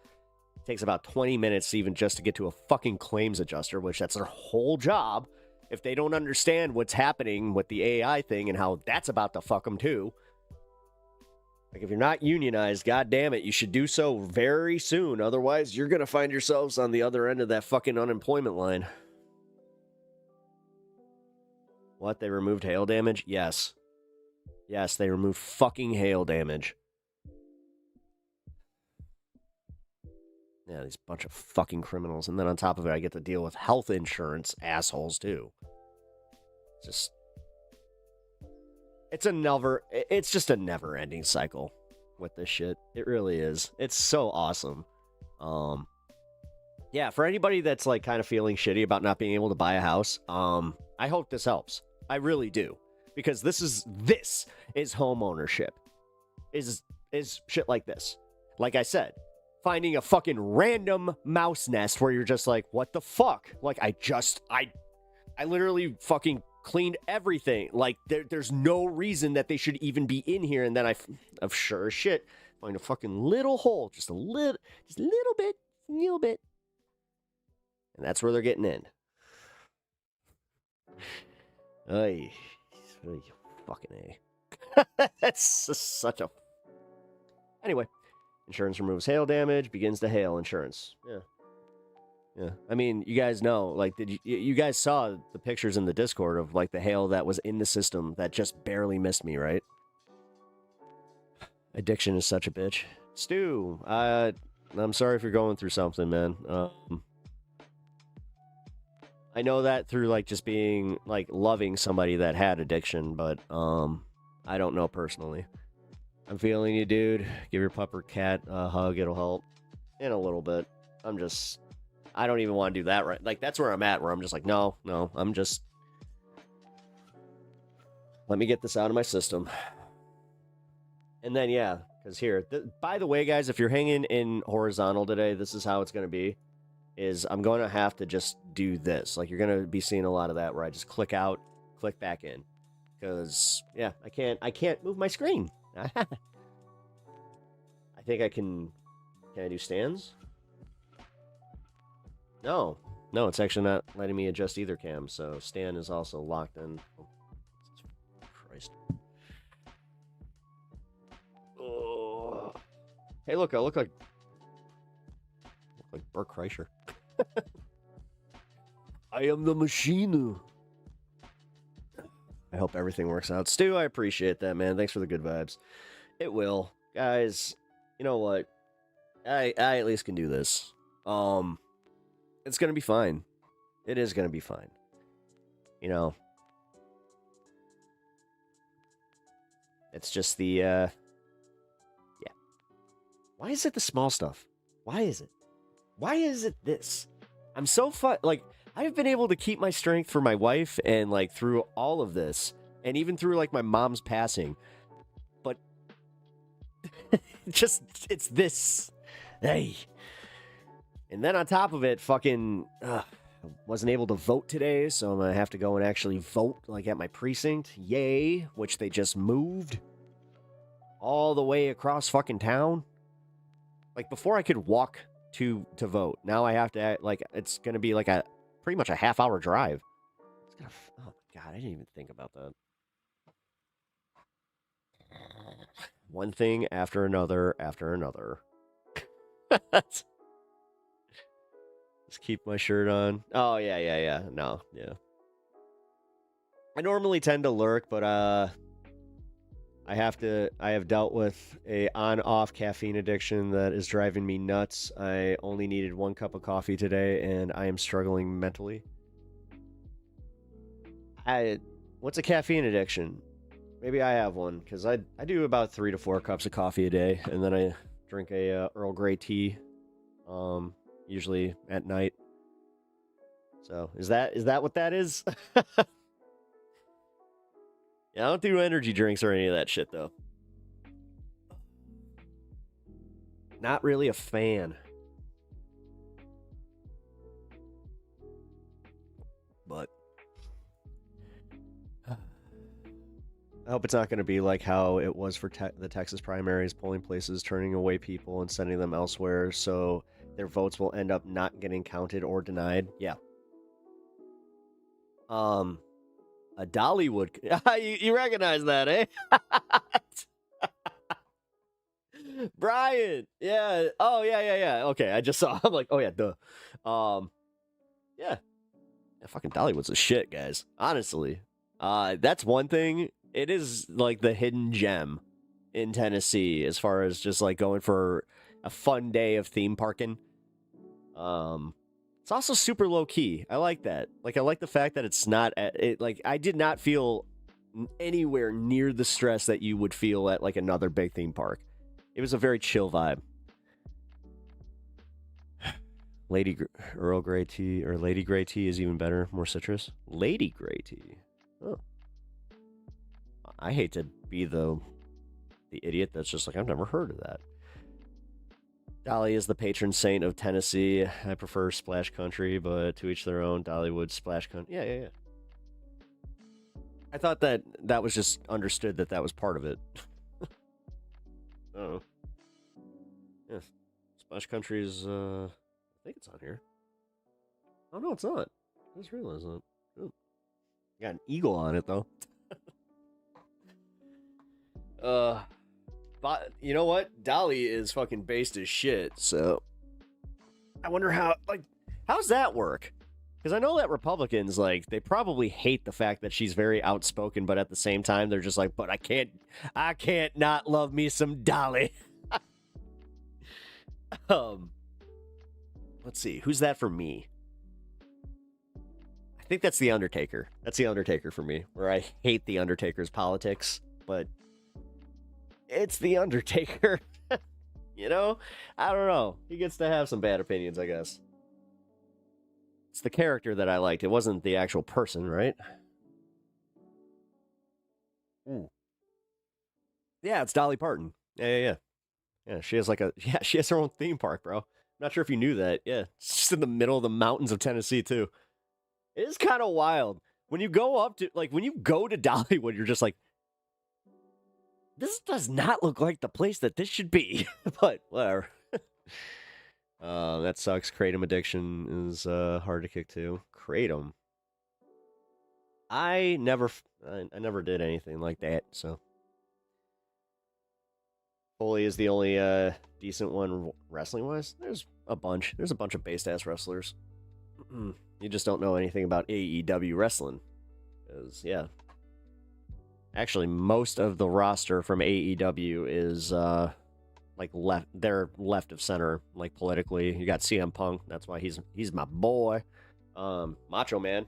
It takes about 20 minutes even just to get to a fucking claims adjuster, which that's their whole job. If they don't understand what's happening with the AI thing and how that's about to fuck them too. Like, if you're not unionized, god damn it, you should do so very soon. Otherwise, you're going to find yourselves on the other end of that fucking unemployment line. What? They removed hail damage? Yes. Yes, they removed fucking hail damage. Yeah, these bunch of fucking criminals. And then on top of it, I get to deal with health insurance assholes, too. Just... It's just a never-ending cycle with this shit. It really is. It's so awesome. Yeah, for anybody that's, like, kind of feeling shitty about not being able to buy a house, I hope this helps. I really do. Because this is home ownership. Is shit like this. Like I said, finding a fucking random mouse nest where you're just like, what the fuck? Like, I literally fucking cleaned everything. Like, there's no reason that they should even be in here. And then I'm sure as shit, find a fucking little hole, just a little bit. And that's where they're getting in. Ay, fucking A. That's just such a... Anyway, insurance removes hail damage, begins to hail insurance. Yeah. I mean, you guys know, like, you guys saw the pictures in the Discord of, like, the hail that was in the system that just barely missed me, right? Addiction is such a bitch. Stu, I'm sorry if you're going through something, man. I know that through, like, just being, like, loving somebody that had addiction, but, I don't know personally. I'm feeling you, dude. Give your pup or cat a hug. It'll help. In a little bit. I don't even want to do that right. Like, that's where I'm at, where I'm just like, no, I'm just... Let me get this out of my system. And then, yeah, because here... by the way, guys, if you're hanging in horizontal today, this is how it's going to be. Is I'm going to have to just do this. Like, you're going to be seeing a lot of that where I just click out, click back in. Because, yeah, I can't move my screen. I think I can I do stands? No, it's actually not letting me adjust either cam, so stand is also locked in. Oh, Christ. Oh. Hey, look, I look like Bert Kreischer. I am the machine. I hope everything works out. Stu, I appreciate that, man. Thanks for the good vibes. It will. Guys, you know what? I at least can do this. It's gonna be fine. It is gonna be fine. You know. It's just the, yeah. Why is it the small stuff? Why is it? Why is it this? I'm so like, I've been able to keep my strength for my wife and, like, through all of this. And even through, like, my mom's passing. But, it's this. Hey. And then on top of it, fucking, I wasn't able to vote today, so I'm going to have to go and actually vote, like, at my precinct. Yay. Which they just moved all the way across fucking town. Like, before I could walk to vote. Now I have to, like, it's going to be like pretty much a half-hour drive. It's gonna, oh my god, I didn't even think about that. One thing after another, Just keep my shirt on. Oh, yeah. No, yeah. I normally tend to lurk, but, I have dealt with a on-off caffeine addiction that is driving me nuts. I only needed 1 cup of coffee today, and I am struggling mentally. What's a caffeine addiction? Maybe I have one, because I do about 3 to 4 cups of coffee a day, and then I drink a Earl Grey tea, usually at night. So is that what that is? Yeah, I don't do energy drinks or any of that shit though. Not really a fan. But I hope it's not going to be like how it was for the Texas primaries, polling places turning away people and sending them elsewhere, so their votes will end up not getting counted or denied. Yeah. A Dollywood. You recognize that, eh? Brian. Yeah. Oh, yeah. Okay, I just saw. I'm like, oh yeah, duh. Yeah. Fucking Dollywood's a shit, guys. Honestly. That's one thing. It is like the hidden gem in Tennessee as far as just like going for a fun day of theme parking. It's also super low key. I like that. Like, I like the fact that it's not like I did not feel anywhere near the stress that you would feel at like another big theme park. It was a very chill vibe. Earl Grey tea or Lady Grey tea is even better, more citrus. Lady Grey tea. Oh. I hate to be the idiot that's just like, I've never heard of that. Dolly is the patron saint of Tennessee. I prefer Splash Country, but to each their own. Dollywood, Splash Country. Yeah. I thought that was just understood that was part of it. Oh. Yeah. Splash Country is, I think it's on here. Oh, no, it's not. I just realized that. Oh. Got an eagle on it, though. But you know what? Dolly is fucking based as shit, so I wonder how's that work? Because I know that Republicans, like, they probably hate the fact that she's very outspoken, but at the same time, they're just like, but I can't not love me some Dolly. Let's see, who's that for me? I think that's The Undertaker. That's The Undertaker for me, where I hate The Undertaker's politics, but it's The Undertaker. You know? I don't know. He gets to have some bad opinions, I guess. It's the character that I liked. It wasn't the actual person, right? Yeah, it's Dolly Parton. Yeah. Yeah, she has she has her own theme park, bro. Not sure if you knew that. Yeah, it's just in the middle of the mountains of Tennessee, too. It is kind of wild. When you go to Dollywood, you're just like, this does not look like the place that this should be. But whatever. That sucks. Kratom addiction is hard to kick too. Kratom. I never did anything like that. So Foley is the only decent one wrestling wise. There's a bunch. There's a bunch of based ass wrestlers. You just don't know anything about AEW wrestling. Because yeah. Actually, most of the roster from AEW is like left. They're left of center, like politically. You got CM Punk. That's why he's my boy. Macho Man.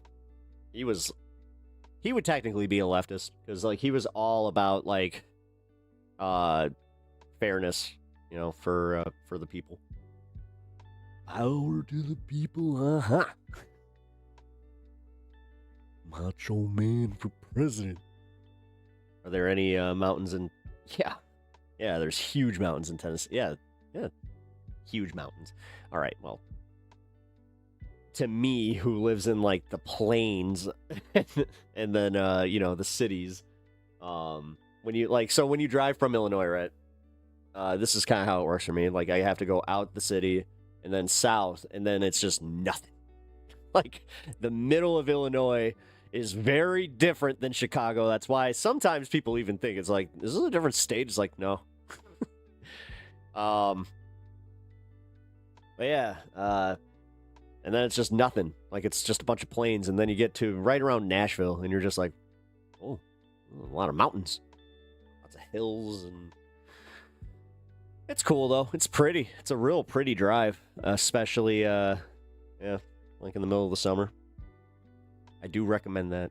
He would technically be a leftist because like he was all about like fairness, you know, for the people. Power to the people, Macho Man for president. Are there any mountains in... Yeah, there's huge mountains in Tennessee. Yeah, huge mountains. All right, well, to me, who lives in, like, the plains, and then, the cities, when you drive from Illinois, right, this is kind of how it works for me. Like, I have to go out the city, and then south, and then it's just nothing. Like, the middle of Illinois is very different than Chicago. That's why sometimes people even think it's like, is this a different state? It's like, no. But yeah, and then it's just nothing. Like, it's just a bunch of plains, and then you get to right around Nashville, and you're just like, oh, a lot of mountains. Lots of hills, and it's cool, though. It's pretty. It's a real pretty drive, especially, like in the middle of the summer. I do recommend that.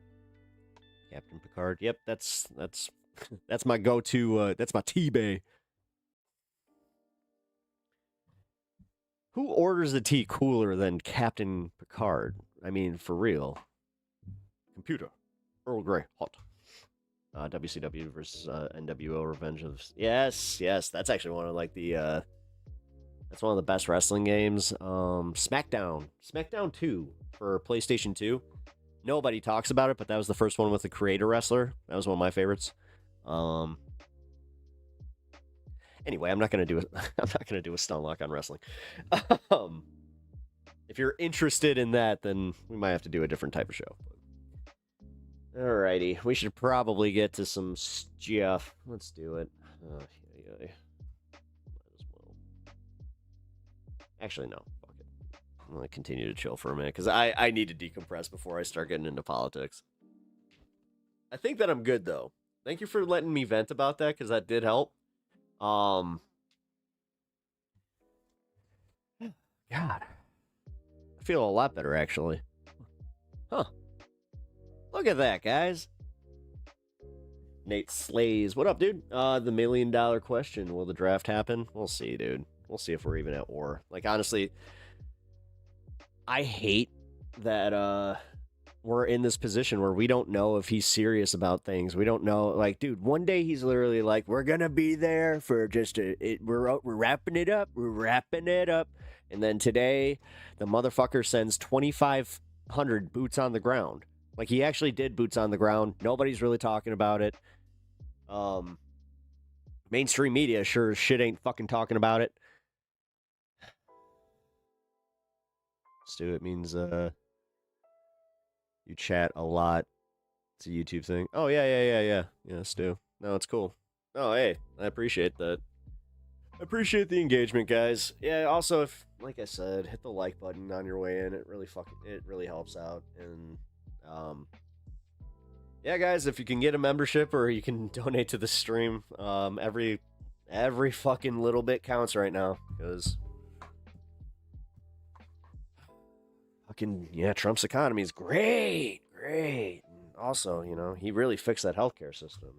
Captain Picard. Yep, that's my go-to. That's my T-Bay. Who orders a tea cooler than Captain Picard? I mean, for real. Computer. Earl Grey. Hot. WCW versus NWO Revenge of... Yes, yes. That's actually one of, like, the... That's one of the best wrestling games. SmackDown. SmackDown 2 for PlayStation 2. Nobody talks about it, but that was the first one with the creator wrestler. That was one of my favorites. Anyway, I'm not gonna do it. I'm not gonna do a stun lock on wrestling. If you're interested in that, then we might have to do a different type of show. Alrighty, we should probably get to some stuff. Let's do it. Oh, yeah. Might as well. Actually, no. Fuck it. I'm gonna continue to chill for a minute because I need to decompress before I start getting into politics. I think that I'm good though. Thank you for letting me vent about that because that did help. God. I feel a lot better, actually. Huh. Look at that, guys. Nate Slays. What up, dude? The $1 million question. Will the draft happen? We'll see, dude. We'll see if we're even at war. Like, honestly, I hate that, we're in this position where we don't know if he's serious about things. We don't know, like, dude, one day he's literally like, we're gonna be there for just we're wrapping it up. We're wrapping it up. And then today, the motherfucker sends 2,500 boots on the ground. Like, he actually did boots on the ground. Nobody's really talking about it. Mainstream media sure as shit ain't fucking talking about it. Stu, it means, you chat a lot. It's a YouTube thing. Oh, yeah. Yeah, Stu. No, it's cool. Oh, hey, I appreciate that. I appreciate the engagement, guys. Yeah, also, if, like I said, hit the like button on your way in. It really helps out. And, yeah, guys, if you can get a membership or you can donate to the stream, every fucking little bit counts right now, because fucking, yeah, Trump's economy is great. And also, you know, he really fixed that healthcare system.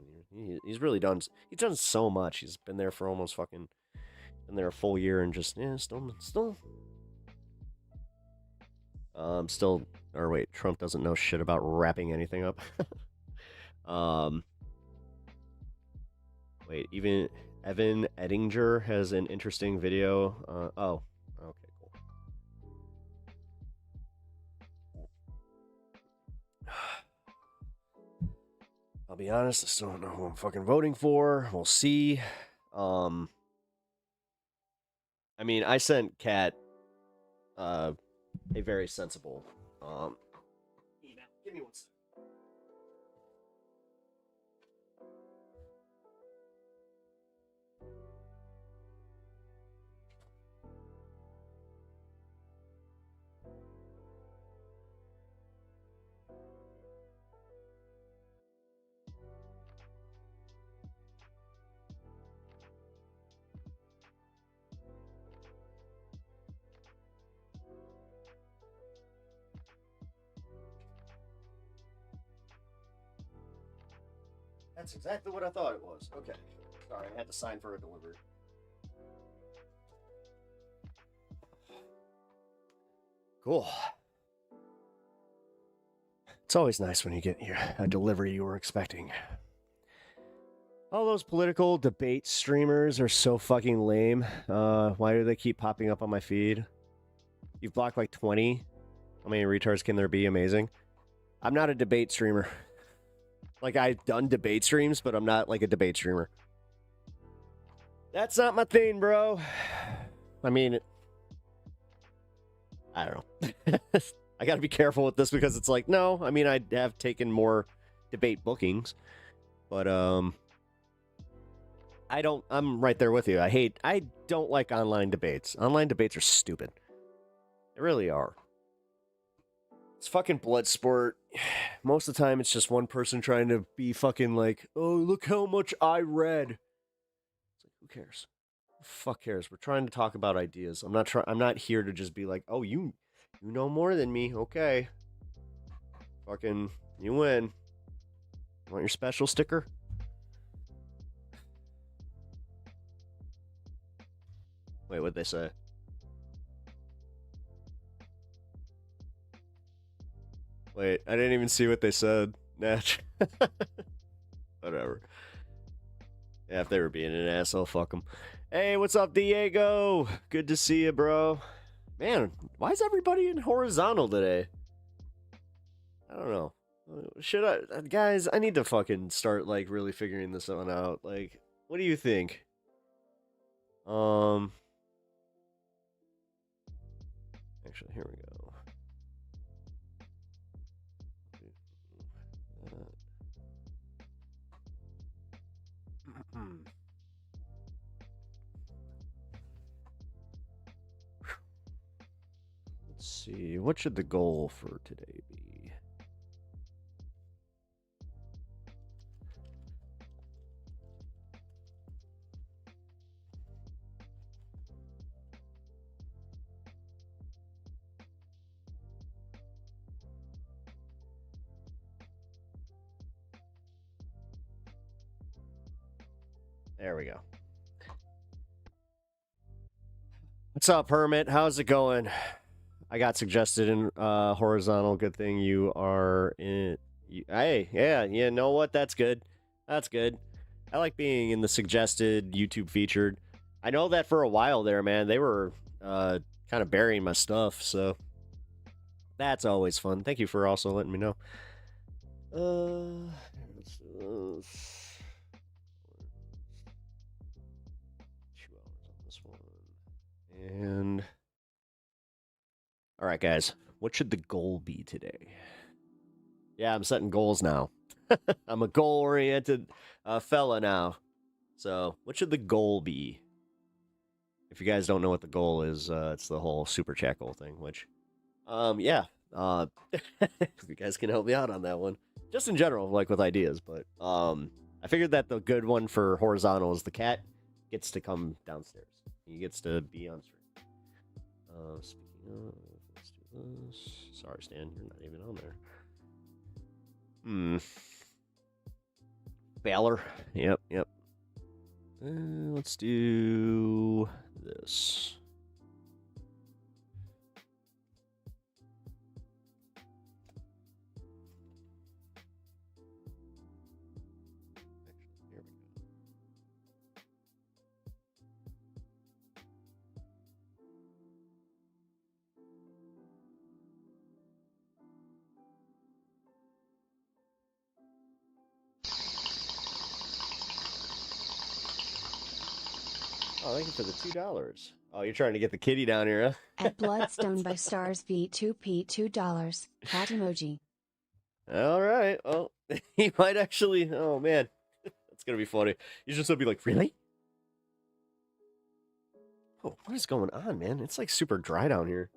He's really done. He's done so much. He's been there for almost fucking, been there a full year and just, yeah, still. Or wait, Trump doesn't know shit about wrapping anything up. Wait, even Evan Edinger has an interesting video. Oh, okay, cool. I'll be honest, I still don't know who I'm fucking voting for. We'll see. I mean, I sent Kat a very sensible email. Give me one second. That's exactly what I thought it was. Okay. Sorry, I had to sign for a delivery. Cool. It's always nice when you get a delivery you were expecting. All those political debate streamers are so fucking lame. Why do they keep popping up on my feed? You've blocked like 20. How many retards can there be? Amazing. I'm not a debate streamer. Like, I've done debate streams, but I'm not like a debate streamer. That's not my thing, bro. I mean, I don't know. I gotta be careful with this because it's like, no, I mean, I have taken more debate bookings, but, I'm right there with you. I don't like online debates. Online debates are stupid. They really are. It's fucking blood sport. Most of the time, it's just one person trying to be fucking like, oh, look how much I read. It's like, who cares? Who the fuck cares? We're trying to talk about ideas. I'm not here to just be like, oh, you know more than me. Okay. Fucking, you win. Want your special sticker? Wait, what'd they say? Wait, I didn't even see what they said. Natch. Whatever. Yeah, if they were being an asshole, fuck them. Hey, what's up, Diego? Good to see you, bro. Man, why is everybody in horizontal today? I don't know. Should I, guys? I need to fucking start like really figuring this one out. Like, what do you think? Actually, here we go. Let's see. What should the goal for today be? There we go. What's up, Hermit? How's it going? I got suggested in horizontal. Good thing you are in. Hey, yeah, you know what? That's good. That's good. I like being in the suggested YouTube featured. I know that for a while there, man, they were kind of burying my stuff, so that's always fun. Thank you for also letting me know. Let's do this. 2 hours on this one. And all right, guys, what should the goal be today? Yeah, I'm setting goals now. I'm a goal-oriented fella now. So, what should the goal be? If you guys don't know what the goal is, it's the whole super chat goal thing, which, yeah. If you guys can help me out on that one. Just in general, like with ideas, but I figured that the good one for horizontal is the cat gets to come downstairs. He gets to be on stream. Speaking of, let's do this. Sorry, Stan, you're not even on there. Valor. Yep. Let's do this. Here we go. Oh, thank you for the $2. Oh, you're trying to get the kitty down here, huh? At Bloodstone by Stars V2P $2. Cat emoji. All right. Well, he might actually. Oh man, that's gonna be funny. He's just gonna be like, really? Oh, what is going on, man? It's like super dry down here.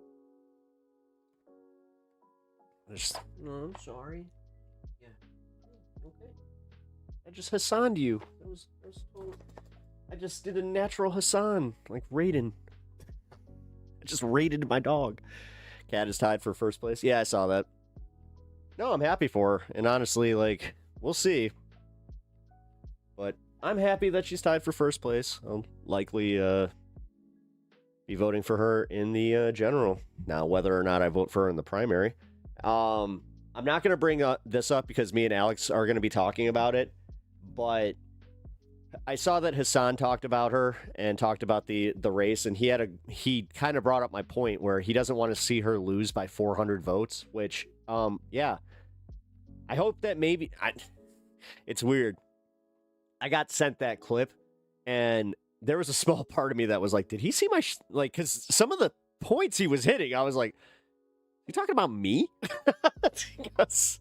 No, I'm sorry. Yeah. Okay. I just Hassaned you. That was total. I just did a natural Hassan, like Raiden. I just raided my dog. Cat is tied for first place. Yeah, I saw that. No, I'm happy for her. And honestly, like, we'll see. But I'm happy that she's tied for first place. I'll likely be voting for her in the general. Now, whether or not I vote for her in the primary. I'm not going to bring this up because me and Alex are going to be talking about it. But I saw that Hassan talked about her and talked about the race, and he kind of brought up my point where he doesn't want to see her lose by 400 votes, which, yeah. I hope that maybe... it's weird. I got sent that clip, and there was a small part of me that was like, did he see my... like, because some of the points he was hitting, I was like, you talking about me? Because...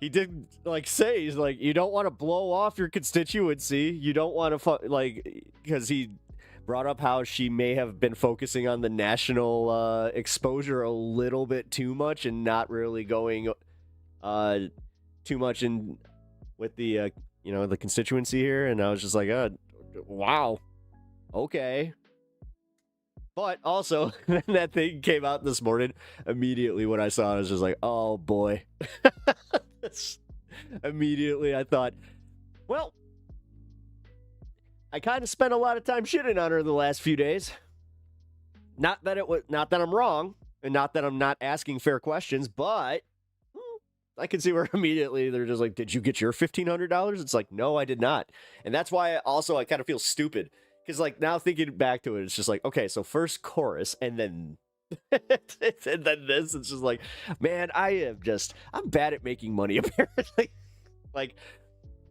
he did like say, he's like, you don't want to blow off your constituency. You don't want to because he brought up how she may have been focusing on the national exposure a little bit too much and not really going too much in with the the constituency here. And I was just like, wow, okay. But also, when that thing came out this morning, immediately when I saw it, I was just like, oh boy. Immediately I thought, well, I kind of spent a lot of time shitting on her the last few days. Not that I'm wrong. And not that I'm not asking fair questions, but I can see where immediately they're just like, did you get your $1,500? It's like, no, I did not. And that's why I kind of feel stupid. Because like now thinking back to it, it's just like, okay, so first chorus and then and then this. It's just like, man, I'm bad at making money apparently. Like,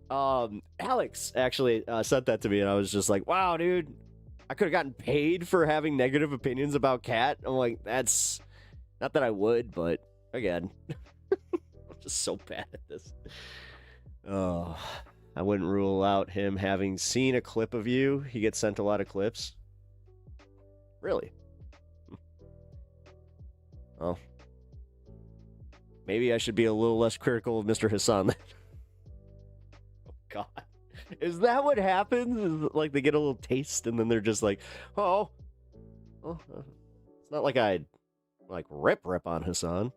Alex actually sent that to me and I was just like, wow, dude, I could have gotten paid for having negative opinions about Cat. I'm like, that's not that I would, but again, I'm just so bad at this. Oh, I wouldn't rule out him having seen a clip of you. He gets sent a lot of clips. Really? Well, maybe I should be a little less critical of Mr. Hassan. Oh, God. Is that what happens? Is like they get a little taste and then they're just like, oh. It's not like I like rip on Hassan.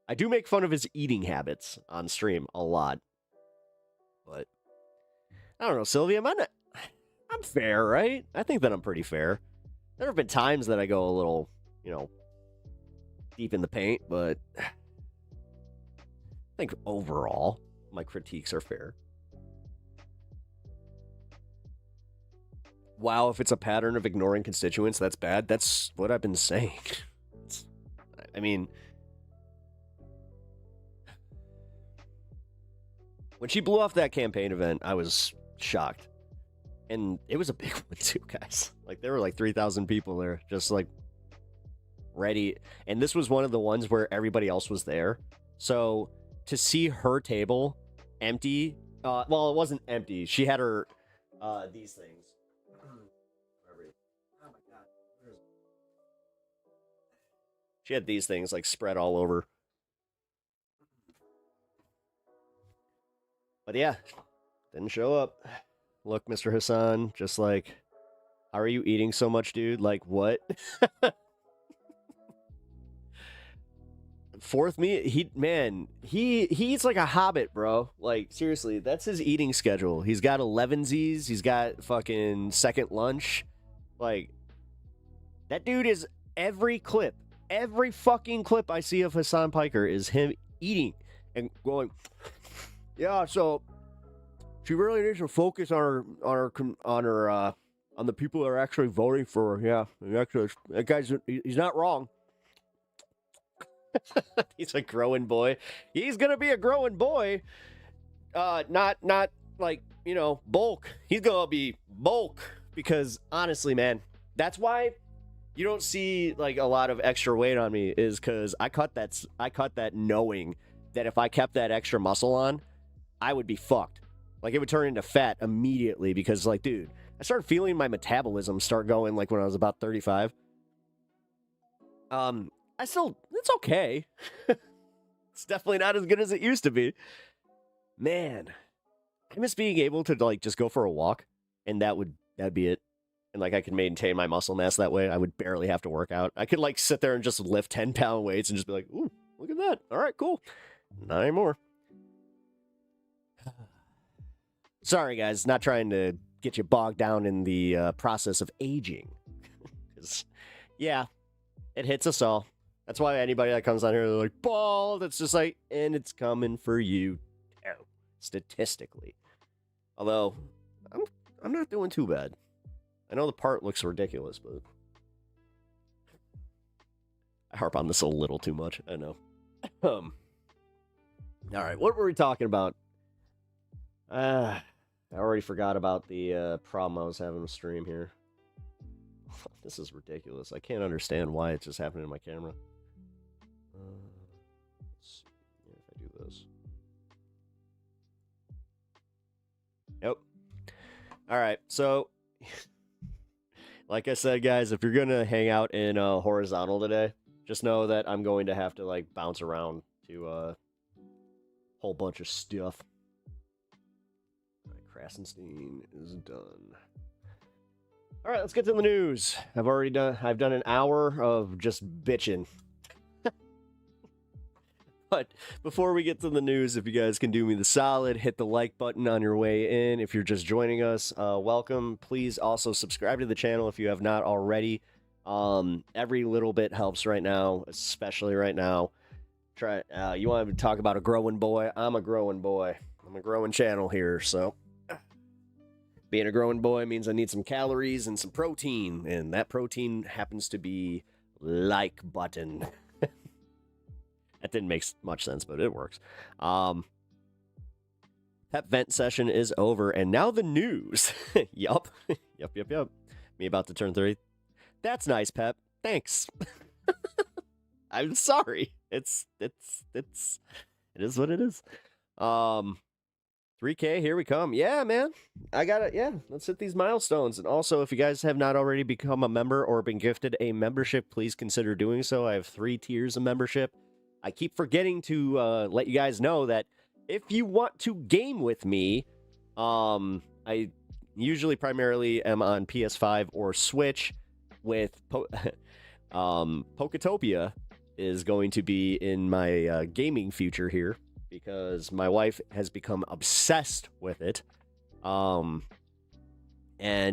I do make fun of his eating habits on stream a lot. But I don't know, Sylvia, I'm fair, right? I think that I'm pretty fair. There have been times that I go a little, deep in the paint, but I think overall my critiques are fair. Wow, if it's a pattern of ignoring constituents, that's bad. That's what I've been saying. I mean, when she blew off that campaign event, I was shocked. And it was a big one too, guys. Like, there were like 3,000 people there, just like ready. And this was one of the ones where everybody else was there. So to see her table empty, well, it wasn't empty. She had her, these things. Oh my God. She had these things like spread all over. But yeah, didn't show up. Look, Mr. Hassan, just like, how are you eating so much, dude? Like, what? Fourth meat, he eats like a hobbit, bro. Like, seriously, that's his eating schedule. He's got 11sies. He's got fucking second lunch. Like, that dude is every fucking clip I see of Hassan Piker is him eating and going, yeah, so she really needs to focus on the people that are actually voting for her. Yeah, actually, that guy's, he's not wrong. He's a growing boy. He's gonna be a growing boy. Not like, bulk. He's gonna be bulk because honestly, man, that's why you don't see like a lot of extra weight on me, is because I cut that knowing that if I kept that extra muscle on, I would be fucked. Like, it would turn into fat immediately because, like, dude, I started feeling my metabolism start going like when I was about 35. It's okay. It's definitely not as good as it used to be. Man, I miss being able to like just go for a walk and that'd be it. And like I could maintain my muscle mass that way. I would barely have to work out. I could like sit there and just lift 10-pound weights and just be like, ooh, look at that. All right, cool. Not anymore. Sorry, guys, not trying to get you bogged down in the process of aging. Because, yeah, it hits us all. That's why anybody that comes on here, they're like, bald. It's just like, and it's coming for you too, statistically. Although, I'm not doing too bad. I know the part looks ridiculous, but I harp on this a little too much. I know. All right, what were we talking about? I already forgot about the problem I was having with stream here. This is ridiculous. I can't understand why it's just happening to my camera. Let's see if I do this. Yep. All right, so like I said, guys, if you're gonna hang out in horizontal today, just know that I'm going to have to like bounce around to a whole bunch of stuff. All right, Krasenstein is done. All right, let's get to the news. I've done an hour of just bitching. But before we get to the news, if you guys can do me the solid, hit the like button on your way in. If you're just joining us, welcome. Please also subscribe to the channel if you have not already. Every little bit helps right now, especially right now. You want to talk about a growing boy? I'm a growing boy. I'm a growing channel here, so being a growing boy means I need some calories and some protein, and that protein happens to be like button. That didn't make much sense, but it works. That vent session is over, and now the news. Yup. Yup. Me about to turn 30. That's nice, Pep. Thanks. I'm sorry. It is what it is. 3K, here we come. Yeah, man. I got it. Yeah, let's hit these milestones. And also, if you guys have not already become a member or been gifted a membership, please consider doing so. I have 3 tiers of membership. I keep forgetting to let you guys know that if you want to game with me, I usually primarily am on PS5 or Switch with Poketopia is going to be in my gaming future here because my wife has become obsessed with it. And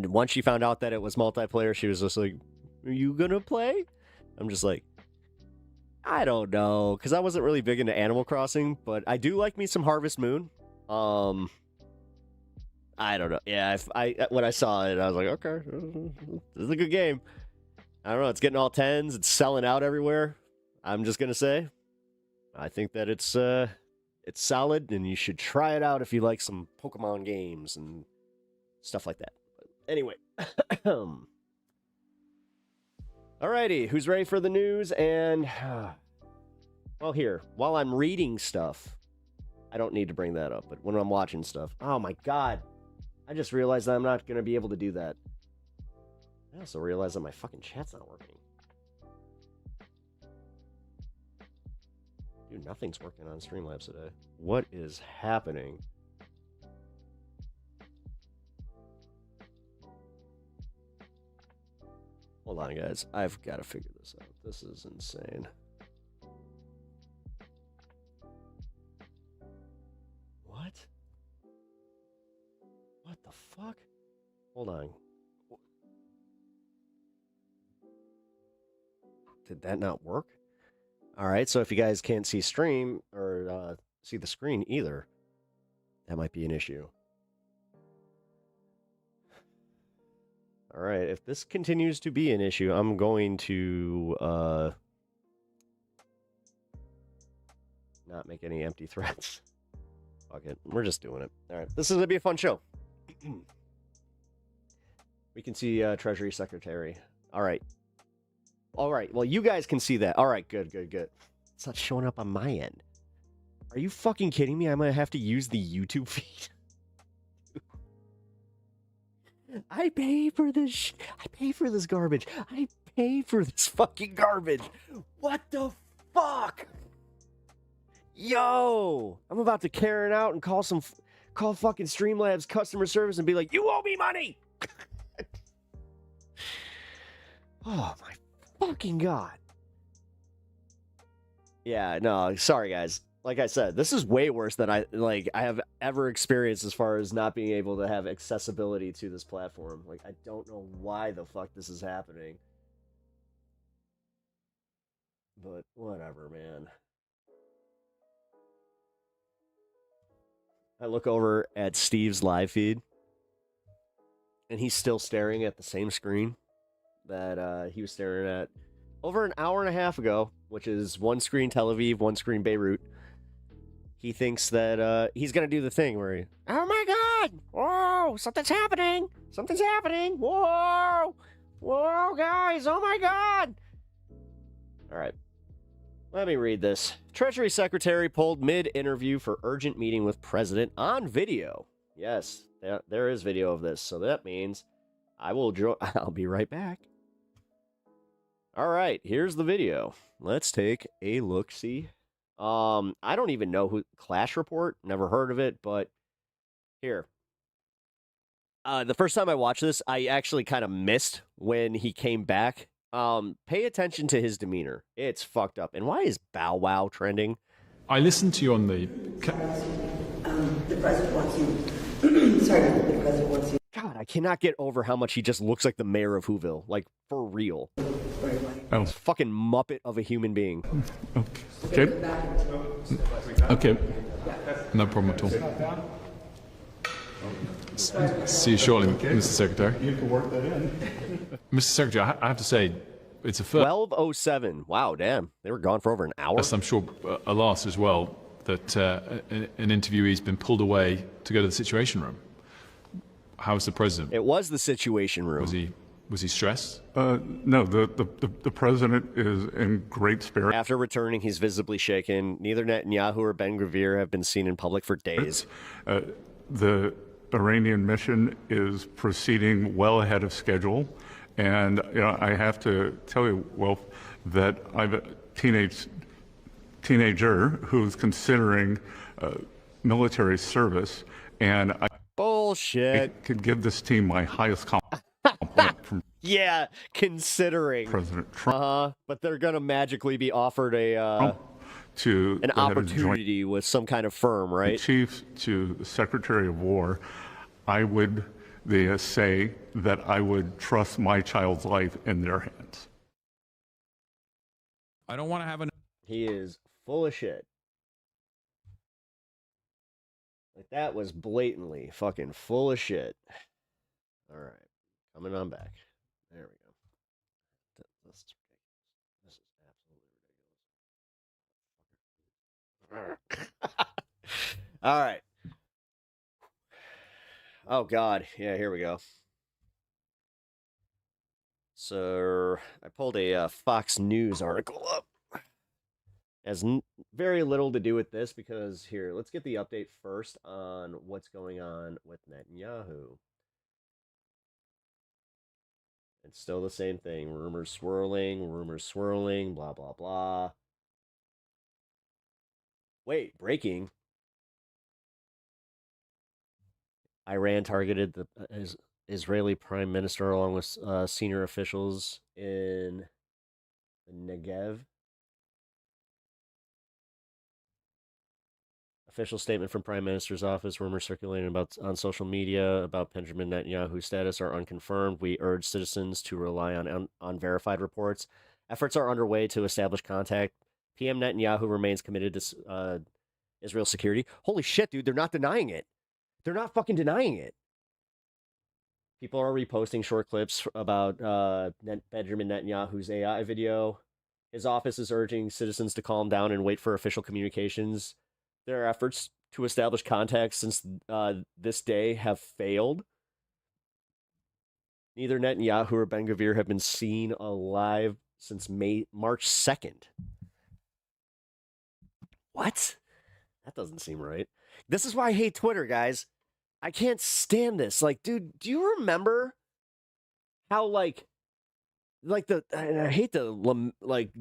once she found out that it was multiplayer, she was just like, "Are you gonna play?" I'm just like, I don't know, because I wasn't really big into Animal Crossing, but I do like me some Harvest Moon. I don't know. Yeah, when I saw it, I was like, okay, this is a good game. I don't know, it's getting all 10s, it's selling out everywhere. I'm just gonna say, I think that it's solid, and you should try it out if you like some Pokemon games and stuff like that. But anyway, alrighty, who's ready for the news? And well, here, while I'm reading stuff, I don't need to bring that up, but when I'm watching stuff, oh my god, I just realized that I'm not gonna be able to do that. I also realized that my fucking chat's not working. Dude, nothing's working on Streamlabs today. What is happening? Hold on, guys. I've got to figure this out. This is insane. What? What the fuck? Hold on. Did that not work? All right, so if you guys can't see stream or see the screen either, that might be an issue. All right, if this continues to be an issue, I'm going to not make any empty threats. Fuck it, we're just doing it. All right, this is going to be a fun show. We can see Treasury Secretary. All right. All right, well, you guys can see that. All right, good. It's not showing up on my end. Are you fucking kidding me? I'm going to have to use the YouTube feed. I pay for this. I pay for this garbage. I pay for this fucking garbage. What the fuck? Yo, I'm about to Karen out and call fucking Streamlabs customer service and be like, "You owe me money." Oh my fucking god. Yeah, no, sorry guys. Like I said, this is way worse than I have ever experienced as far as not being able to have accessibility to this platform. Like, I don't know why the fuck this is happening. But whatever, man. I look over at Steve's live feed, and he's still staring at the same screen that he was staring at over an hour and a half ago, which is one screen Tel Aviv, one screen Beirut. He thinks that he's going to do the thing where he, oh my god, whoa, something's happening, whoa, guys, oh my god. All right, let me read this. Treasury Secretary pulled mid-interview for urgent meeting with President on video. Yes, there is video of this, so that means I'll be right back. All right, here's the video. Let's take a look-see. I don't even know who Clash Report, never heard of it, but here. The first time I watched this, I actually kind of missed when he came back. Pay attention to his demeanor. It's fucked up. And why is Bow Wow trending? I listened to you on the... The president wants you. Sorry, the president wants you. God, I cannot get over how much he just looks like the mayor of Whoville. Like, for real. Oh, Fucking muppet of a human being. okay. Okay. No problem at all. See you shortly, Mr. Secretary. You can work that in. Mr. Secretary, I have to say, it's a first. 12:07. Wow, damn. They were gone for over an hour. I'm sure, alas, as well, that an interviewee's been pulled away to go to the Situation Room. How's the president? It was the Situation Room. Was he stressed? No, the president is in great spirits. After returning, he's visibly shaken. Neither Netanyahu or Ben-Gvir have been seen in public for days. The Iranian mission is proceeding well ahead of schedule. And I have to tell you, Wolf, that I have a teenager who's considering military service, and I Bullshit. could give this team my highest compliment from Yeah, considering. President Trump. But they're gonna magically be offered an To the head of the Joint opportunity with some kind of firm, right? Chiefs, to the Secretary of War, I would say that I would trust my child's life in their hands. I don't want to have an. He is full of shit. Like, that was blatantly fucking full of shit. All right, coming on back. There we go. This is ridiculous. All right. Oh, God. Yeah, here we go. So I pulled a Fox News article up. Has very little to do with this because here, let's get the update first on what's going on with Netanyahu. It's still the same thing. Rumors swirling, blah, blah, blah. Wait, breaking. Iran targeted the Israeli Prime Minister along with senior officials in the Negev. Official statement from Prime Minister's office. Rumors circulating on social media about Benjamin Netanyahu's status are unconfirmed. We urge citizens to rely on unverified reports. Efforts are underway to establish contact. PM Netanyahu remains committed to Israel's security. Holy shit, dude! They're not denying it. They're not fucking denying it. People are reposting short clips about Benjamin Netanyahu's AI video. His office is urging citizens to calm down and wait for official communications. Their efforts to establish contact since this day have failed. Neither Netanyahu or Ben-Gvir have been seen alive since March 2nd. What? That doesn't seem right. This is why I hate Twitter, guys. I can't stand this. Like, dude, do you remember how, like I hate to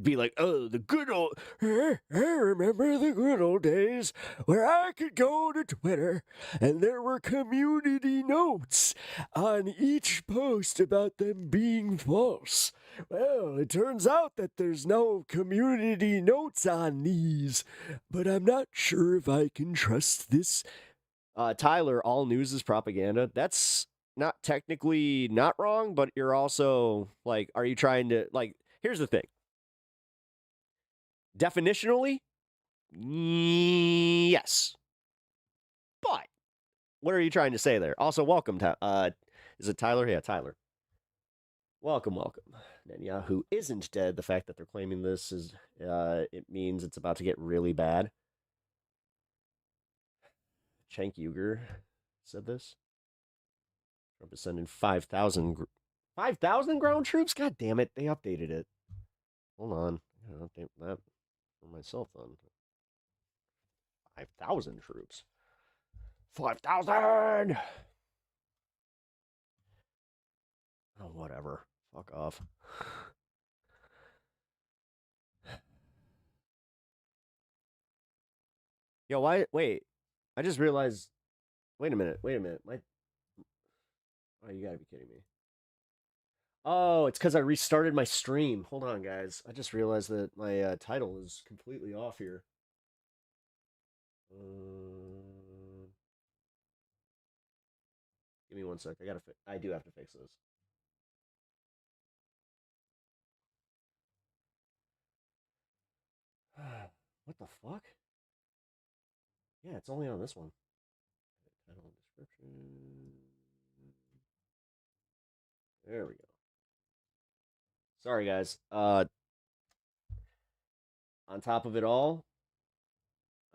be like, oh, the good old, I remember the good old days where I could go to Twitter and there were community notes on each post about them being false. Well, it turns out that there's no community notes on these, but I'm not sure if I can trust this. Tyler, all news is propaganda. That's not technically not wrong, but you're also like, are you trying to, like, here's the thing. Definitionally, yes. But what are you trying to say there? Also, welcome to, is it Tyler? Yeah, Tyler. Welcome. Netanyahu isn't dead. The fact that they're claiming this is, it means it's about to get really bad. Cenk Uygur said this. Trump is sending 5,000 ground troops? God damn it. They updated it. Hold on. I gotta update that for myself then. 5,000 troops. 5,000! Oh, whatever. Fuck off. Yo, why? Wait. I just realized. Wait a minute. Oh, you gotta be kidding me. Oh, it's because I restarted my stream. Hold on, guys. I just realized that my title is completely off here. Give me 1 sec. I do have to fix this. What the fuck? Yeah, it's only on this one. Title and description. There we go. Sorry, guys. On top of it all,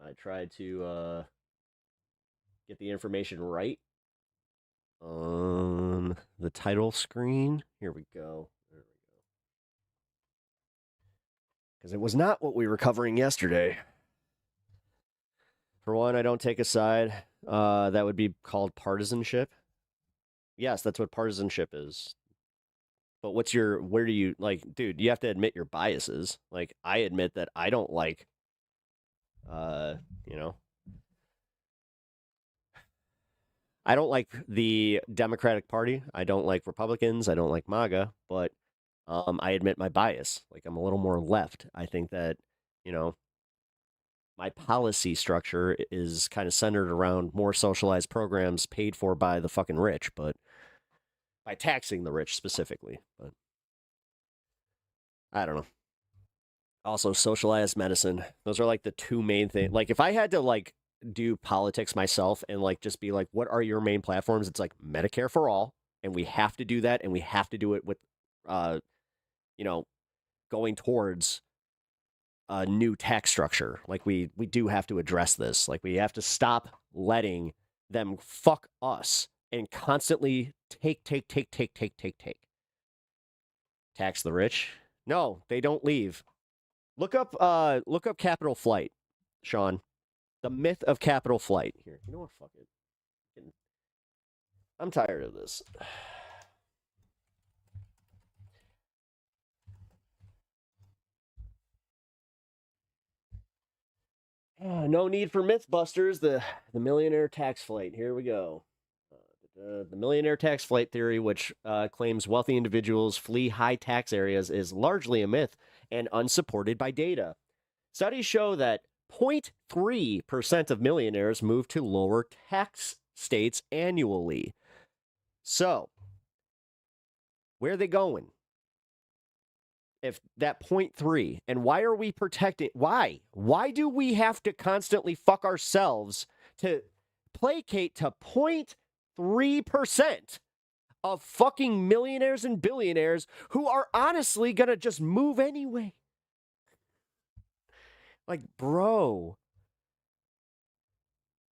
I tried to get the information right on the title screen. Here we go. There we go. Because it was not what we were covering yesterday. For one, I don't take a side. That would be called partisanship. Yes, that's what partisanship is. But where do you, like, dude, you have to admit your biases. Like, I admit that I don't like, you know, I don't like the Democratic Party. I don't like Republicans. I don't like MAGA, but I admit my bias. Like, I'm a little more left. I think that, you know, my policy structure is kind of centered around more socialized programs paid for by the fucking rich, but by taxing the rich specifically. But I don't know. Also, socialized medicine. Those are like the two main things. Like, if I had to like do politics myself and like just be like, what are your main platforms? It's like Medicare for all, and we have to do that, and we have to do it with, you know, going towards a new tax structure. Like, we do have to address this. Like, we have to stop letting them fuck us and constantly take. Tax the rich? No, they don't leave. Look up Capital Flight, Sean. The myth of Capital Flight. Here, you know what? Fuck it. I'm tired of this. No need for Mythbusters. The millionaire tax flight. Here we go. The millionaire tax flight theory, which claims wealthy individuals flee high tax areas, is largely a myth and unsupported by data. Studies show that 0.3% of millionaires move to lower tax states annually. So, where are they going? If that 0.3, and why are we protecting? Why do we have to constantly fuck ourselves to placate to 0.3% of fucking millionaires and billionaires who are honestly gonna just move anyway? Like, bro.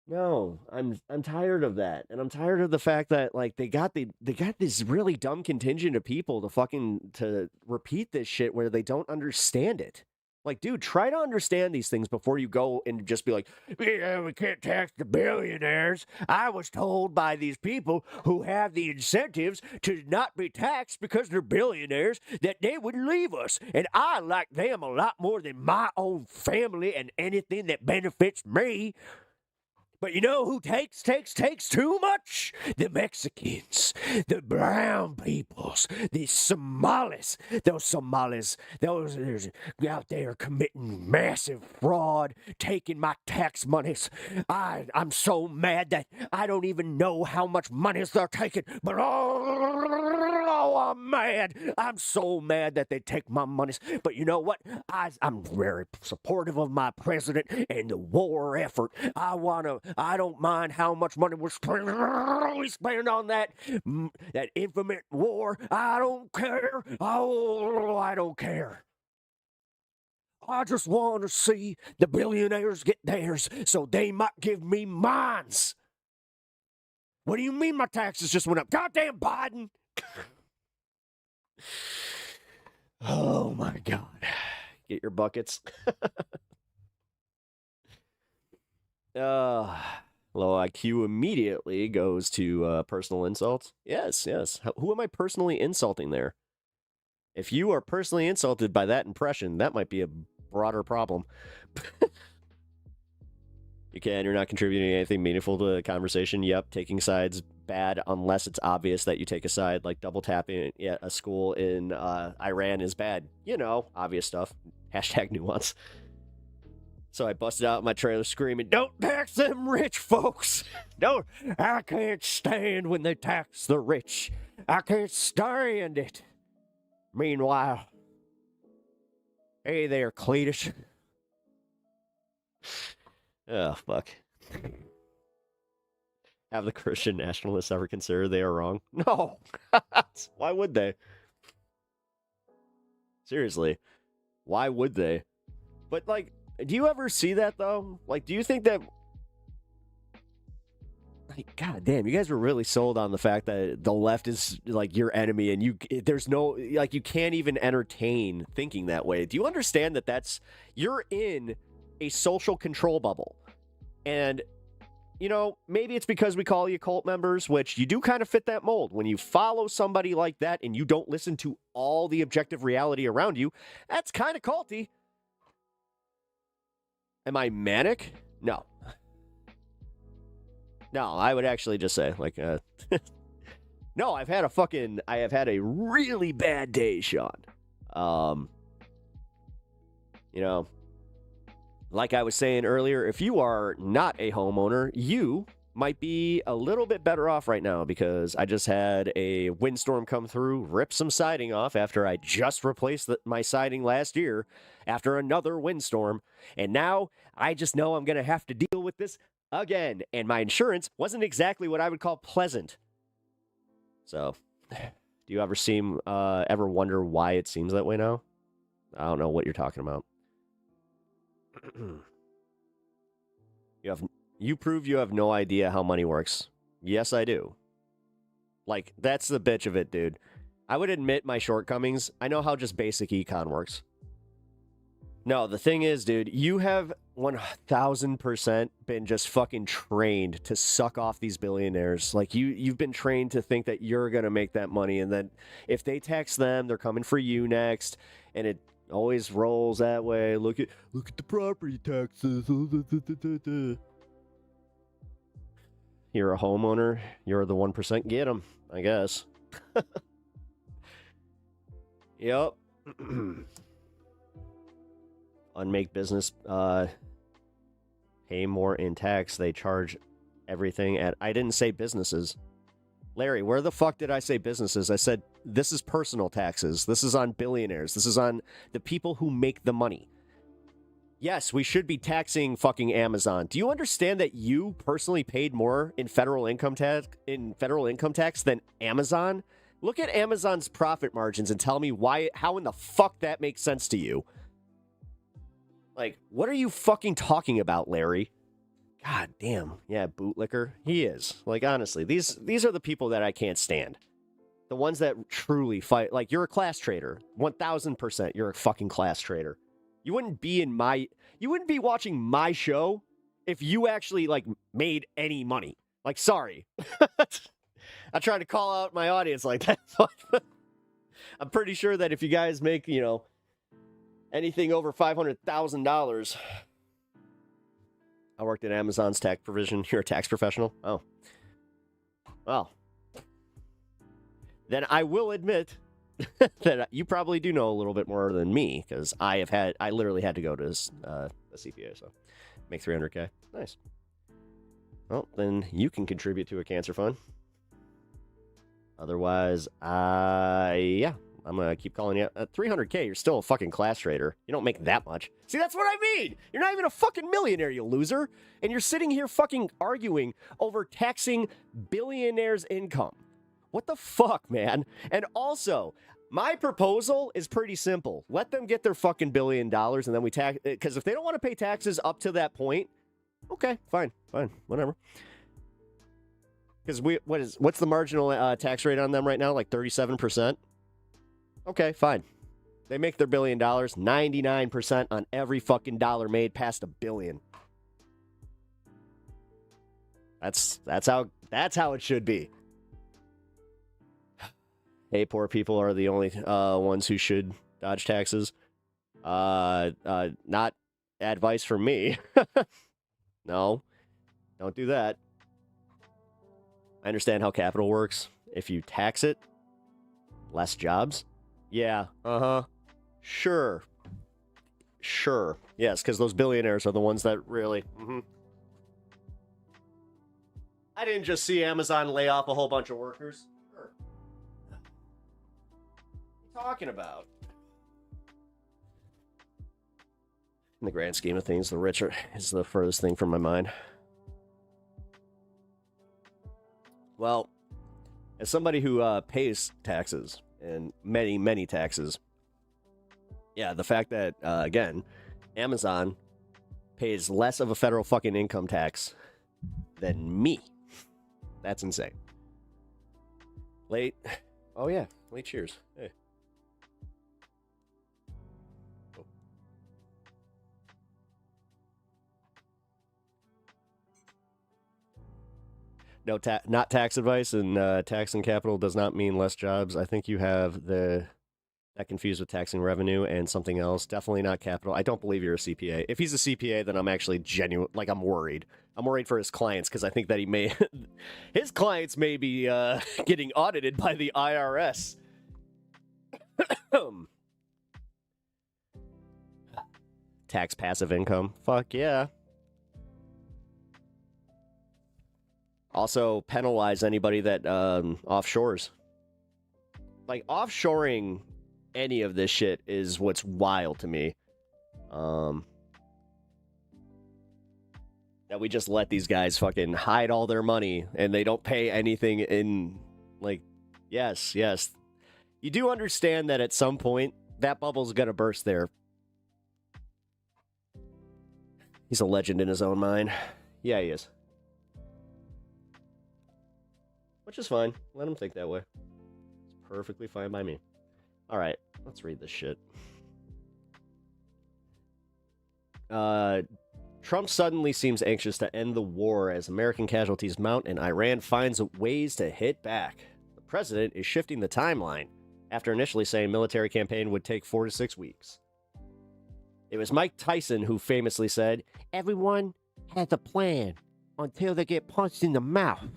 No, I'm tired of that. And I'm tired of the fact that, like, they got this really dumb contingent of people to repeat this shit where they don't understand it. Like, dude, try to understand these things before you go and just be like, yeah, we can't tax the billionaires. I was told by these people who have the incentives to not be taxed because they're billionaires that they would leave us. And I like them a lot more than my own family and anything that benefits me. But you know who takes too much? The Mexicans, the brown peoples, the Somalis. Those are out there committing massive fraud, taking my tax monies. I'm so mad that I don't even know how much monies they're taking. But oh, I'm mad. I'm so mad that they take my monies. But you know what? I'm very supportive of my president and the war effort. I don't mind how much money we spend on that infamous war. I don't care. Oh, I don't care. I just want to see the billionaires get theirs so they might give me mines. What do you mean my taxes just went up? Goddamn Biden. Oh my God. Get your buckets. Low IQ immediately goes to personal insults. Yes. Who am I personally insulting there? If you are personally insulted by that impression, that might be a broader problem. You're not contributing anything meaningful to the conversation. Yep, taking sides bad unless it's obvious that you take a side, like double tapping at a school in Iran is bad. You know, obvious stuff. Hashtag nuance. So I busted out my trailer screaming, "Don't tax them rich folks! Don't! I can't stand when they tax the rich. I can't stand it." Meanwhile, hey there, Cletus. Oh, fuck. Have the Christian nationalists ever considered they are wrong? No. Why would they? Seriously. Why would they? But, like, do you ever see that, though? Like, do you think that... Like, God damn, you guys were really sold on the fact that the left is, like, your enemy, and there's no... Like, you can't even entertain thinking that way. Do you understand that that's... You're in a social control bubble. And, you know, maybe it's because we call you cult members, which you do kind of fit that mold. When you follow somebody like that and you don't listen to all the objective reality around you, that's kind of culty. Am I manic? No. No, I would actually just say, like, no, I have had a really bad day, Sean. You know, like I was saying earlier, if you are not a homeowner, you might be a little bit better off right now, because I just had a windstorm come through, rip some siding off after I just replaced my siding last year after another windstorm. And now I just know I'm going to have to deal with this again. And my insurance wasn't exactly what I would call pleasant. So, do you ever wonder why it seems that way now? I don't know what you're talking about. You prove you have no idea how money works. Yes, I do. Like, that's the bitch of it, dude. I would admit my shortcomings. I know how just basic econ works. No, the thing is, dude, you have 1000% been just fucking trained to suck off these billionaires. Like, you've been trained to think that you're going to make that money, and then if they tax them, they're coming for you next, and it always rolls that way. Look at the property taxes. You're a homeowner. You're the 1%. Get them, I guess. Yep. Unmake business pay more in tax. They charge everything at... I didn't say businesses. Larry, where the fuck did I say businesses? I said this is personal taxes. This is on billionaires. This is on the people who make the money. Yes, we should be taxing fucking Amazon. Do you understand that you personally paid more in federal income tax than Amazon? Look at Amazon's profit margins and tell me how in the fuck that makes sense to you. Like, what are you fucking talking about, Larry? God damn. Yeah, bootlicker. He is. Like, honestly, these are the people that I can't stand. The ones that truly fight. Like, you're a class traitor. 1000% you're a fucking class traitor. You wouldn't be watching my show if you actually, like, made any money. Like, sorry. I tried to call out my audience like that. I'm pretty sure that if you guys make, you know, anything over $500,000. I worked at Amazon's tax provision. You're a tax professional? Oh. Well. Then I will admit that you probably do know a little bit more than me, because I literally had to go to a CPA, so make $300K. Nice. Well, then you can contribute to a cancer fund. Otherwise, yeah. I'm going to keep calling you. At $300K, you're still a fucking class trader. You don't make that much. See, that's what I mean. You're not even a fucking millionaire, you loser. And you're sitting here fucking arguing over taxing billionaires' income. What the fuck, man? And also, my proposal is pretty simple. Let them get their fucking $1 billion and then we tax... Because if they don't want to pay taxes up to that point, okay, fine, whatever. Because what's the marginal tax rate on them right now? Like 37%? Okay, fine. They make their $1 billion, 99% on every fucking dollar made past $1 billion. That's how it should be. Hey, poor people are the only ones who should dodge taxes. Not advice from me. No, don't do that. I understand how capital works. If you tax it, less jobs. Yeah, sure. Sure. Yes, because those billionaires are the ones that really... I didn't just see Amazon lay off a whole bunch of workers. Sure. What are you talking about? In the grand scheme of things, the rich is the furthest thing from my mind. Well, as somebody who pays taxes, and many, many taxes, yeah, the fact that, again, Amazon pays less of a federal fucking income tax than me. That's insane. Late. Oh, yeah. Late cheers. Hey. Oh. No, not tax advice, and taxing capital does not mean less jobs. I think you have that confused with taxing revenue and something else. Definitely not capital. I don't believe you're a CPA. If he's a CPA, then I'm actually genuine. Like, I'm worried. I'm worried for his clients because I think that his clients may be getting audited by the IRS. Tax passive income. Fuck yeah. Also, penalize anybody that offshores. Like, offshoring any of this shit is what's wild to me. That we just let these guys fucking hide all their money and they don't pay anything in, like, yes. You do understand that at some point, that bubble's gonna burst there. He's a legend in his own mind. Yeah, he is. Which is fine. Let him think that way. It's perfectly fine by me. Alright, let's read this shit. Trump suddenly seems anxious to end the war as American casualties mount and Iran finds ways to hit back. The president is shifting the timeline after initially saying military campaign would take 4 to 6 weeks. It was Mike Tyson who famously said, "Everyone has a plan until they get punched in the mouth."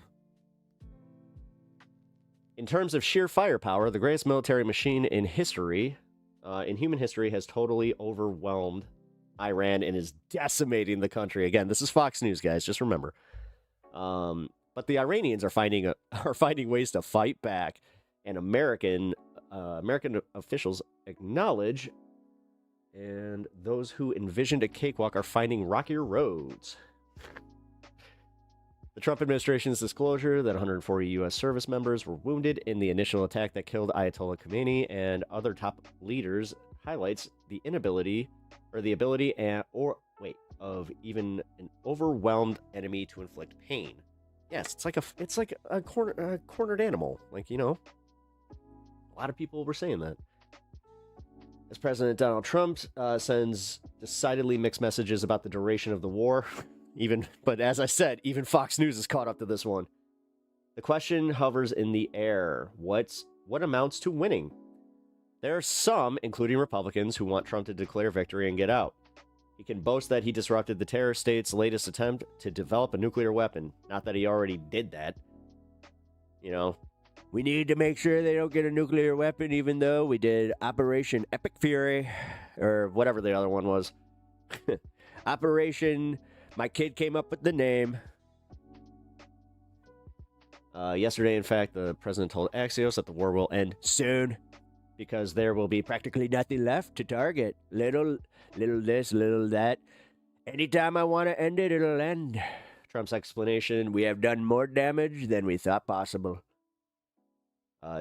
In terms of sheer firepower, the greatest military machine in history, in human history, has totally overwhelmed Iran and is decimating the country. Again, this is Fox News, guys. Just remember. But the Iranians are finding ways to fight back, and American officials acknowledge, and those who envisioned a cakewalk are finding rockier roads. The Trump administration's disclosure that 140 U.S. service members were wounded in the initial attack that killed Ayatollah Khomeini and other top leaders highlights the ability of even an overwhelmed enemy to inflict pain. Yes, it's like a cornered animal. Like, you know, a lot of people were saying that. As President Donald Trump sends decidedly mixed messages about the duration of the war. But as I said, even Fox News is caught up to this one. The question hovers in the air. What amounts to winning? There are some, including Republicans, who want Trump to declare victory and get out. He can boast that he disrupted the terror state's latest attempt to develop a nuclear weapon. Not that he already did that. You know, we need to make sure they don't get a nuclear weapon, even though we did Operation Epic Fury, or whatever the other one was. Operation... My kid came up with the name. Yesterday, in fact, the president told Axios that the war will end soon because there will be practically nothing left to target. Little this, little that. Anytime I want to end it, it'll end. Trump's explanation, we have done more damage than we thought possible.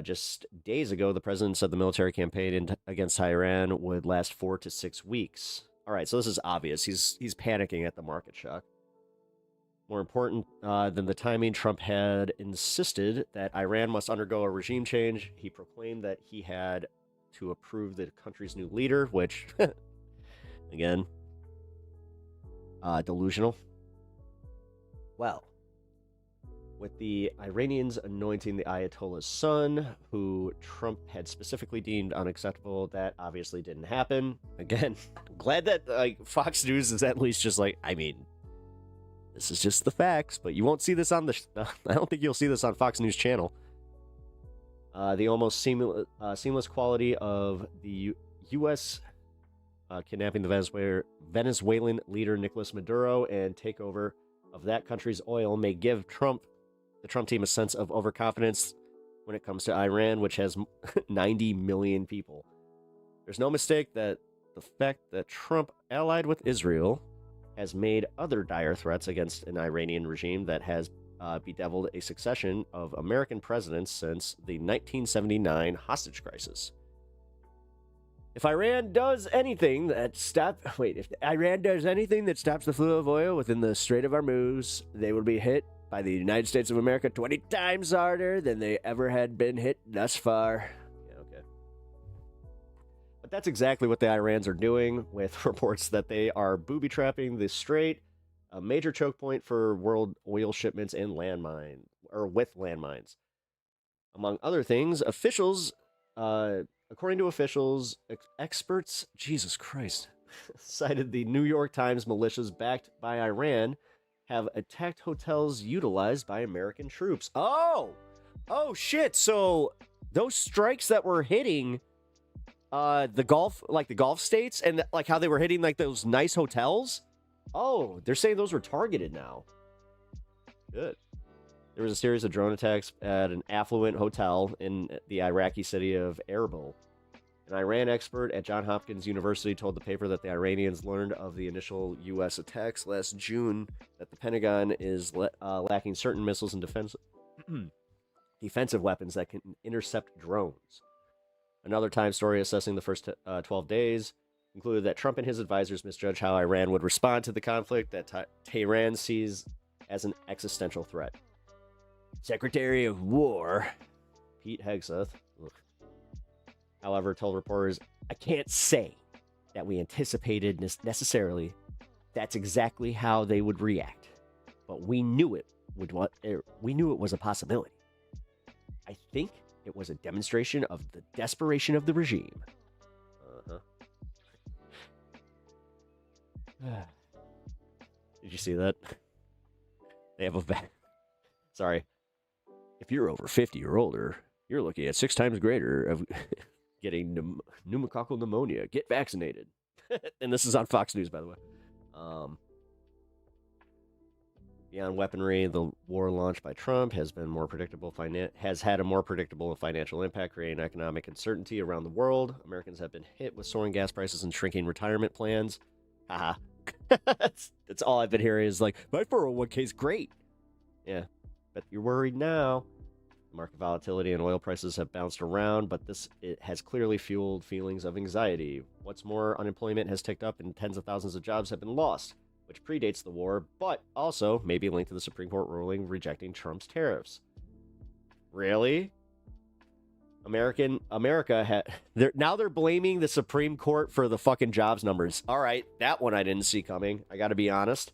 Just days ago, the president said the military campaign against Iran would last 4 to 6 weeks. All right, so this is obvious. He's panicking at the market shock. More important than the timing, Trump had insisted that Iran must undergo a regime change. He proclaimed that he had to approve the country's new leader, which, again, delusional. Well, with the Iranians anointing the Ayatollah's son, who Trump had specifically deemed unacceptable, that obviously didn't happen. Again, I'm glad that Fox News is at least just like, I mean, this is just the facts, but you won't see this on the... I don't think you'll see this on Fox News channel. The almost seamless quality of the U.S. kidnapping the Venezuelan leader Nicolas Maduro and takeover of that country's oil may give the Trump team a sense of overconfidence when it comes to Iran, which has 90 million people. There's no mistake that the fact that Trump allied with Israel has made other dire threats against an Iranian regime that has bedeviled a succession of American presidents since the 1979 hostage crisis. If Iran does anything that stops the flow of oil within the Strait of Hormuz, they will be hit by the United States of America 20 times harder than they ever had been hit thus far. Yeah, okay. But that's exactly what the Irans are doing, with reports that they are booby-trapping the Strait, a major choke point for world oil shipments and with landmines. Among other things, according to officials, experts, Jesus Christ, cited the New York Times militias backed by Iran have attacked hotels utilized by American troops. Oh shit! So those strikes that were hitting the Gulf states, and like how they were hitting like those nice hotels. Oh, they're saying those were targeted now. Good. There was a series of drone attacks at an affluent hotel in the Iraqi city of Erbil. An Iran expert at Johns Hopkins University told the paper that the Iranians learned of the initial U.S. attacks last June, that the Pentagon is lacking certain missiles and defensive weapons that can intercept drones. Another Times story assessing the first 12 days concluded that Trump and his advisors misjudged how Iran would respond to the conflict that Tehran sees as an existential threat. Secretary of War Pete Hegseth, however, told reporters, "I can't say that we anticipated necessarily that's exactly how they would react, but we knew it was a possibility. I think it was a demonstration of the desperation of the regime." Did you see that? They have sorry. If you're over 50 or older, you're looking at 6 times greater of getting pneumococcal pneumonia. Get vaccinated. And this is on Fox News, by the way. Beyond weaponry, the war launched by Trump has had a more predictable financial impact, creating economic uncertainty around the world. Americans have been hit with soaring gas prices and shrinking retirement plans. Haha. That's all I've been hearing is like, my 401k is great. Yeah, but you're worried now. Market volatility and oil prices have bounced around, but it has clearly fueled feelings of anxiety. What's more, unemployment has ticked up and tens of thousands of jobs have been lost, which predates the war, but also may be linked to the Supreme Court ruling rejecting Trump's tariffs. Really? Now they're blaming the Supreme Court for the fucking jobs numbers. All right, that one I didn't see coming. I got to be honest.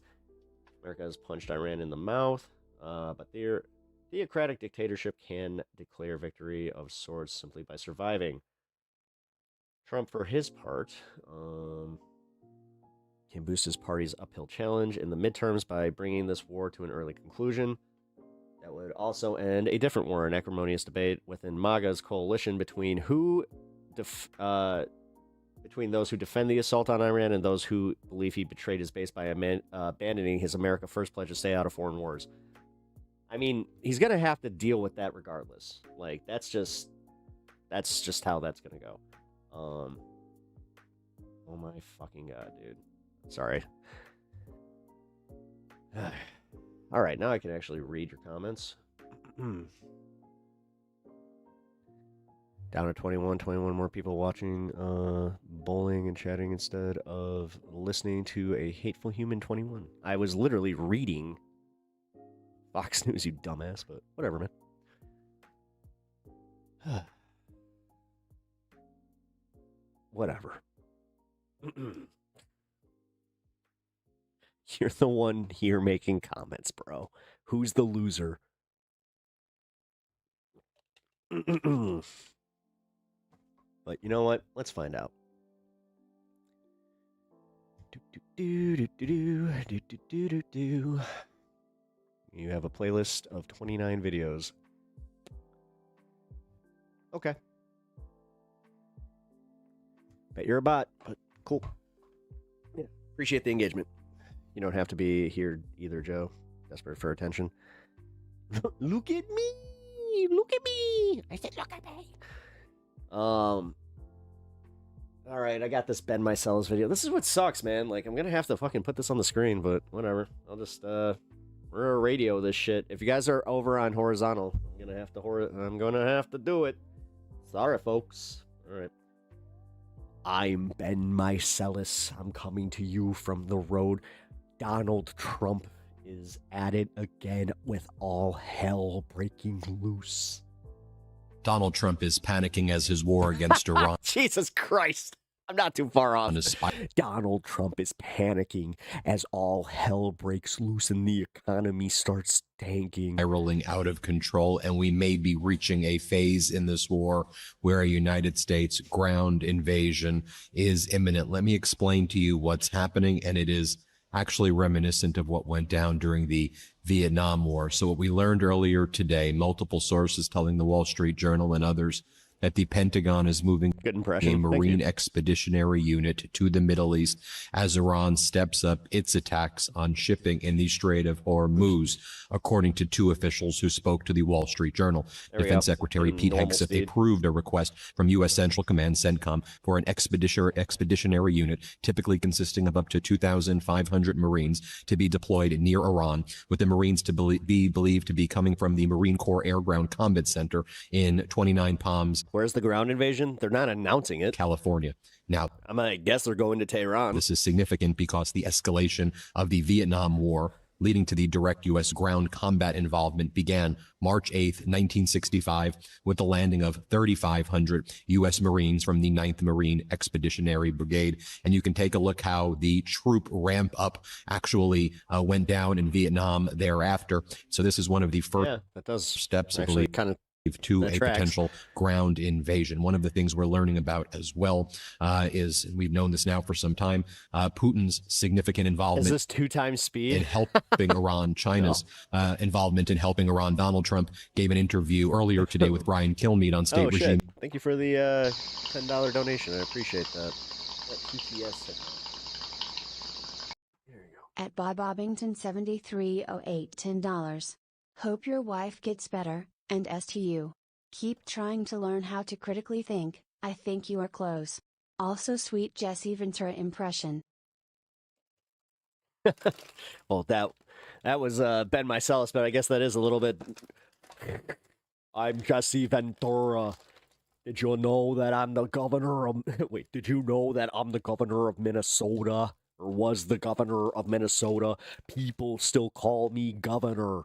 America has punched Iran in the mouth, but their theocratic dictatorship can declare victory of sorts simply by surviving. Trump, for his part, can boost his party's uphill challenge in the midterms by bringing this war to an early conclusion. That would also end a different war, an acrimonious debate within MAGA's coalition between those who defend the assault on Iran and those who believe he betrayed his base by abandoning his America First pledge to stay out of foreign wars. I mean, he's going to have to deal with that regardless. Like, that's just how that's going to go. Oh my fucking God, dude. Sorry. All right, now I can actually read your comments. Down to 21 more people watching bowling and chatting instead of listening to a hateful human 21. I was literally reading Fox News, you dumbass, but whatever, man. Whatever. You're the one here making comments, bro. Who's the loser? But you know what? Let's find out. You have a playlist of 29 videos. Okay. Bet you're a bot, but cool. Appreciate the engagement. You don't have to be here either, Joe. Desperate for attention. Look at me! Look at me! I said, look at me! All right, I got this Ben Mycelis video. This is what sucks, man. Like, I'm gonna have to fucking put this on the screen, but whatever. I'll just we're gonna radio this shit. If you guys are over on horizontal, I'm gonna have to do it. Sorry, folks. All right. I'm Ben Mycelis. I'm coming to you from the road. Donald Trump is at it again with all hell breaking loose. Donald Trump is panicking as his war against Iran. Jesus Christ. I'm not too far off. Is Donald Trump is panicking as all hell breaks loose and the economy starts tanking. spiraling out of control, and we may be reaching a phase in this war where a United States ground invasion is imminent. Let me explain to you what's happening, and it is actually reminiscent of what went down during the Vietnam War. So what we learned earlier today, multiple sources telling the Wall Street Journal and others, that the Pentagon is moving Good impression. a Marine Expeditionary Unit to the Middle East as Iran steps up its attacks on shipping in the Strait of Hormuz, according to two officials who spoke to the Wall Street Journal. Defense Secretary Pete Hegseth approved a request from U.S. Central Command CENTCOM for an expeditionary unit, typically consisting of up to 2,500 Marines, to be deployed near Iran, with the Marines to be believed to be coming from the Marine Corps Air Ground Combat Center in 29 Palms. Where's the ground invasion? They're not announcing it. California. Now, I guess they're going to Tehran. This is significant because the escalation of the Vietnam War, leading to the direct U.S. ground combat involvement, began March 8th, 1965, with the landing of 3,500 U.S. Marines from the 9th Marine Expeditionary Brigade. And you can take a look how the troop ramp up actually went down in Vietnam thereafter. So this is one of the first steps, I believe, kind of to a potential ground invasion. One of the things we're learning about as well is, and we've known this now for some time, Putin's significant involvement. Is this 2 times speed? In helping Iran, China's involvement in helping Iran. Donald Trump gave an interview earlier today with Brian Kilmeade on State Regime. Shit. Thank you for the $10 donation. I appreciate that. That PTS. There you go. At Bob Bobbington 7308 $10. Hope your wife gets better. And as to you, keep trying to learn how to critically think. I think you are close. Also, sweet Jesse Ventura impression. Well, that was Ben Mycelis, but I guess that is a little bit. I'm Jesse Ventura. Did you know that I'm the governor of? Wait, did you know that I'm the governor of Minnesota, or was the governor of Minnesota? People still call me governor.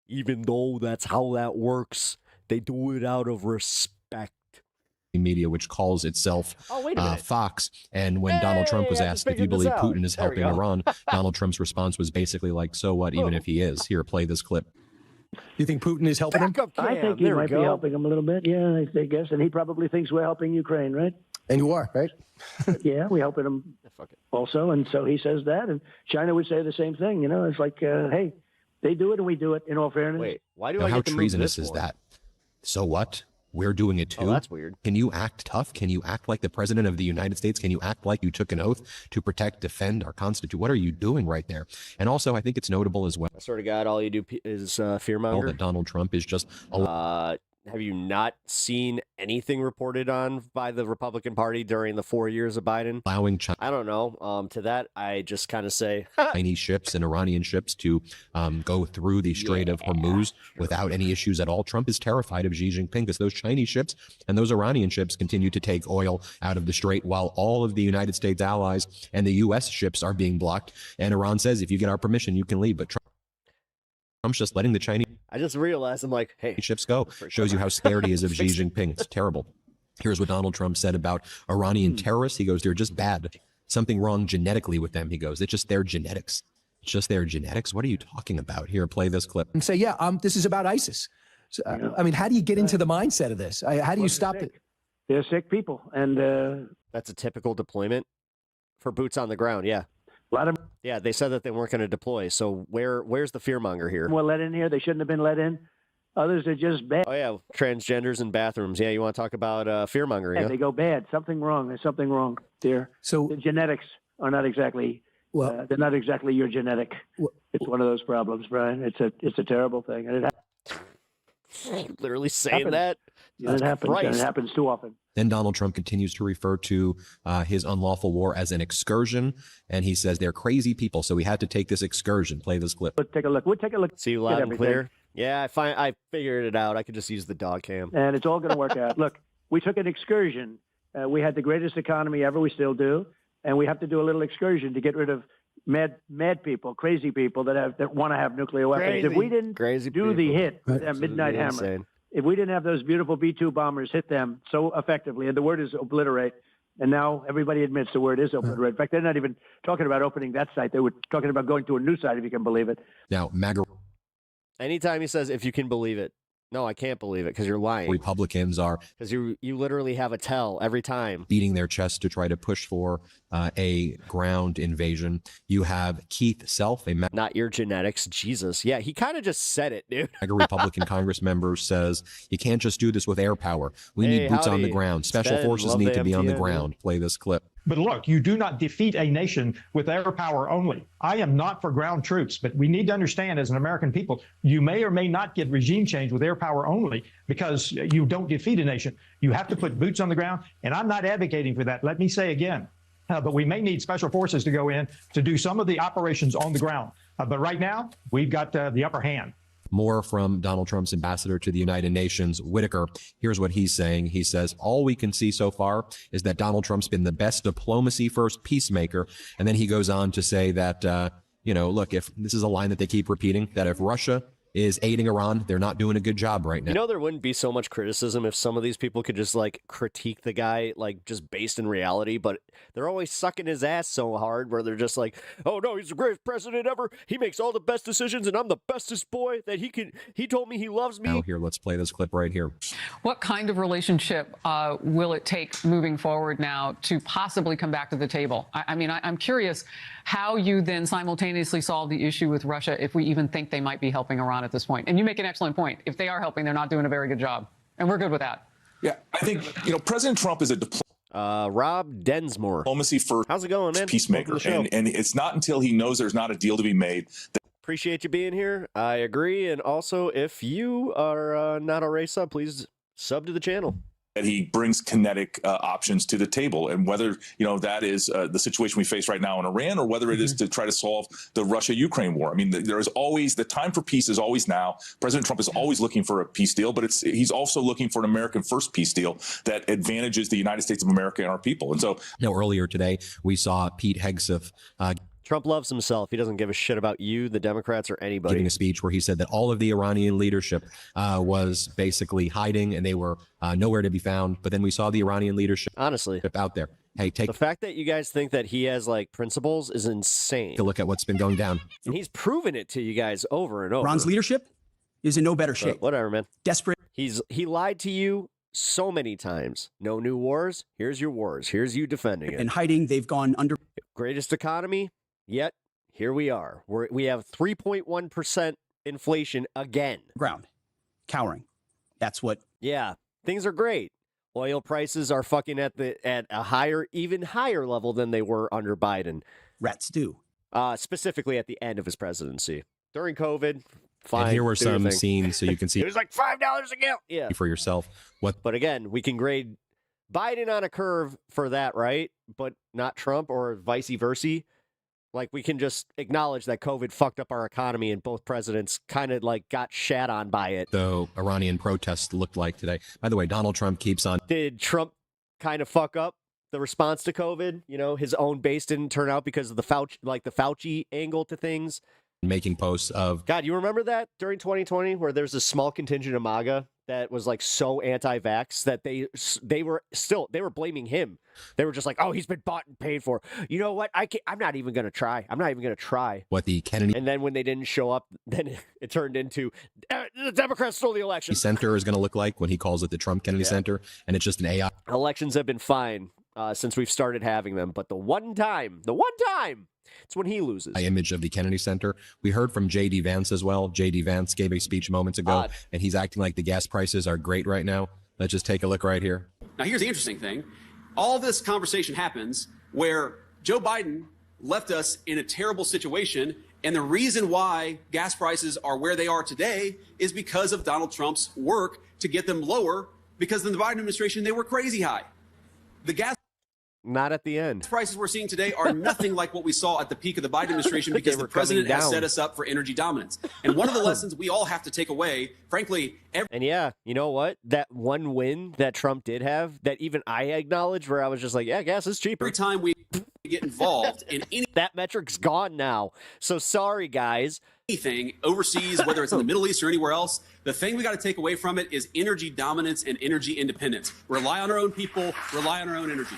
Even though that's how that works, they do it out of respect. Media, which calls itself Fox. And when Donald Trump was asked if you believe Putin is helping Iran, Donald Trump's response was basically like, so what, even if he is? Here, play this clip. You think Putin is helping him? I think he might be helping him a little bit. Yeah, I guess. And he probably thinks we're helping Ukraine, right? And you are, right? Yeah, we're helping him also. And so he says that. And China would say the same thing. You know, it's like, hey, they do it and we do it, in all fairness. Wait, why do Now, I how get to move treasonous this is for? that? So what? We're doing it too. Oh, that's weird. Can you act tough? Can you act like the president of the United States? Can you act like you took an oath to protect, defend our Constitution? What are you doing right there? And also, I think it's notable as well. I swear to God, all you do is fearmonger. That Donald Trump is just Have you not seen anything reported on by the Republican Party during the 4 years of Biden? allowing China. I don't know. To that, I just kind of say, Chinese ships and Iranian ships to go through the Strait of Hormuz without any issues at all. Trump is terrified of Xi Jinping because those Chinese ships and those Iranian ships continue to take oil out of the strait while all of the United States allies and the U.S. ships are being blocked. And Iran says, if you get our permission, you can leave. But Trump's just letting the Chinese I just realized, I'm like, hey, ships go. Shows you how scared he is of Xi Jinping. It's terrible. Here's what Donald Trump said about Iranian terrorists. He goes, they're just bad. Something wrong genetically with them. He goes, it's just their genetics. It's just their genetics. What are you talking about? Here, play this clip. And say, yeah, this is about ISIS. So, I mean, how do you get into the mindset of this? How do you stop it? They're sick people. And that's a typical deployment for boots on the ground. Yeah. a lot of They said that they weren't going to deploy. So where's the fearmonger here? them were let in here. They shouldn't have been let in. Others are just bad. Oh yeah, transgenders in bathrooms. Yeah, you want to talk about fear mongering? And they go bad. Something wrong. There's something wrong there. So the genetics are not exactly. Well, they're not exactly your genetic. It's one of those problems, Brian. It's a terrible thing, and it literally saying happens. that. It happens. And it happens too often. Then Donald Trump continues to refer to his unlawful war as an excursion, and he says they're crazy people, so we had to take this excursion. Play this clip. Let's take a look. We'll take a look. See you loud and clear. Yeah, I figured it out. I could just use the dog cam. And it's all going to work out. Look, we took an excursion. We had the greatest economy ever. We still do. And we have to do a little excursion to get rid of mad people, crazy people that want to have nuclear weapons. Crazy. If we didn't do the hit, Right. that midnight hammer, Insane. if we didn't have those beautiful B-2 bombers hit them so effectively, and the word is obliterate, and now everybody admits the word is obliterate. In fact, they're not even talking about opening that site. They were talking about going to a new site, if you can believe it. Now, MAGA Anytime he says, if you can believe it. No, I can't believe it because you're lying. Republicans are Because you literally have a tell every time. beating their chest to try to push for a ground invasion. You have Keith Self, a Not your genetics. Jesus. Yeah, he kind of just said it, dude. MAGA Republican Congress member, says you can't just do this with air power. We Hey, need boots on the howdy. ground. It's Special Ben. forces Love need the to be on the MTN, ground. Play this clip. But look, you do not defeat a nation with air power only. I am not for ground troops, but we need to understand as an American people, you may or may not get regime change with air power only because you don't defeat a nation. You have to put boots on the ground, and I'm not advocating for that. Let me say again, but we may need special forces to go in to do some of the operations on the ground. But right now, we've got the upper hand. More from Donald Trump's ambassador to the United Nations, Whitaker. Here's what he's saying. He says, all we can see so far is that Donald Trump's been the best diplomacy first peacemaker. And then he goes on to say that, look, if this is a line that they keep repeating, that if Russia is aiding Iran, they're not doing a good job right now. You know, there wouldn't be so much criticism if some of these people could just like critique the guy, like just based in reality, but they're always sucking his ass so hard where they're just like, oh no, he's the greatest president ever. He makes all the best decisions and I'm the bestest boy that he told me he loves me. Now here, let's play this clip right here. What kind of relationship will it take moving forward now to possibly come back to the table? I'm curious how you then simultaneously solve the issue with Russia if we even think they might be helping Iran at this point. And you make an excellent point. If they are helping, they're not doing a very good job. And we're good with that. Yeah, I think, President Trump is a Rob Densmore. diplomacy first. How's it going, man? Peacemaker. Welcome to the show. And it's not until he knows there's not a deal to be made that Appreciate you being here. I agree. And also, if you are not already sub, please sub to the channel. he brings kinetic options to the table. And whether, that is the situation we face right now in Iran, or whether it is to try to solve the Russia-Ukraine war. I mean, there is always, the time for peace is always now. President Trump is always looking for a peace deal, but he's also looking for an American first peace deal that advantages the United States of America and our people. And so, earlier today, we saw Pete Hegseth Trump loves himself. He doesn't give a shit about you, the Democrats, or anybody. giving a speech where he said that all of the Iranian leadership was basically hiding and they were nowhere to be found. But then we saw the Iranian leadership honestly out there. Hey, take the fact that you guys think that he has like principles is insane. a look at what's been going down. And he's proven it to you guys over and over. Iran's leadership is in no better shape. But whatever, man. Desperate. He lied to you so many times. No new wars. Here's your wars. Here's you defending it. And hiding, they've gone under. Greatest economy. Yet here we are. We have 3.1% inflation again. Ground. Cowering. That's what. Yeah, things are great. Oil prices are fucking at a higher, even higher level than they were under Biden. Rats do. Specifically at the end of his presidency. During COVID, fine. And here were do your some thing. scenes so you can see It was like $5 a gallon. Yeah. for yourself what. But again, we can grade Biden on a curve for that, right? But not Trump or vice versa. Like, we can just acknowledge that COVID fucked up our economy and both presidents kind of like got shat on by it. The Iranian protests looked like today. By the way, Donald Trump keeps on. Did Trump kind of fuck up the response to COVID? You know, his own base didn't turn out because of the Fauci angle to things. Making posts of. God, you remember that during 2020 where there's a small contingent of MAGA that was like so anti-vax that they were blaming him. They were just like, oh, he's been bought and paid for. You know what? I'm not even going to try. I'm not even going to try. What the Kennedy. And then when they didn't show up, then it turned into the Democrats stole the election. Center is going to look like when he calls it the Trump Kennedy Center, and it's just an AI. Elections have been fine since we've started having them. But the one time, it's when he loses. Image of the Kennedy Center. We heard from J.D. Vance as well. J.D. Vance gave a speech moments ago, and he's acting like the gas prices are great right now. Let's just take a look right here. Now, here's the interesting thing. All this conversation happens where Joe Biden left us in a terrible situation, and the reason why gas prices are where they are today is because of Donald Trump's work to get them lower, because in the Biden administration, they were crazy high. The gas Not at the end. prices we're seeing today are nothing like what we saw at the peak of the Biden administration because the president has set us up for energy dominance. And one of the lessons we all have to take away, frankly, and yeah, you know what? That one win that Trump did have, that even I acknowledged, where I was just like, yeah, gas is cheaper. every time we get involved in That metric's gone now. So sorry, guys. anything overseas, whether it's in the Middle East or anywhere else, the thing we got to take away from it is energy dominance and energy independence. Rely on our own people, rely on our own energy.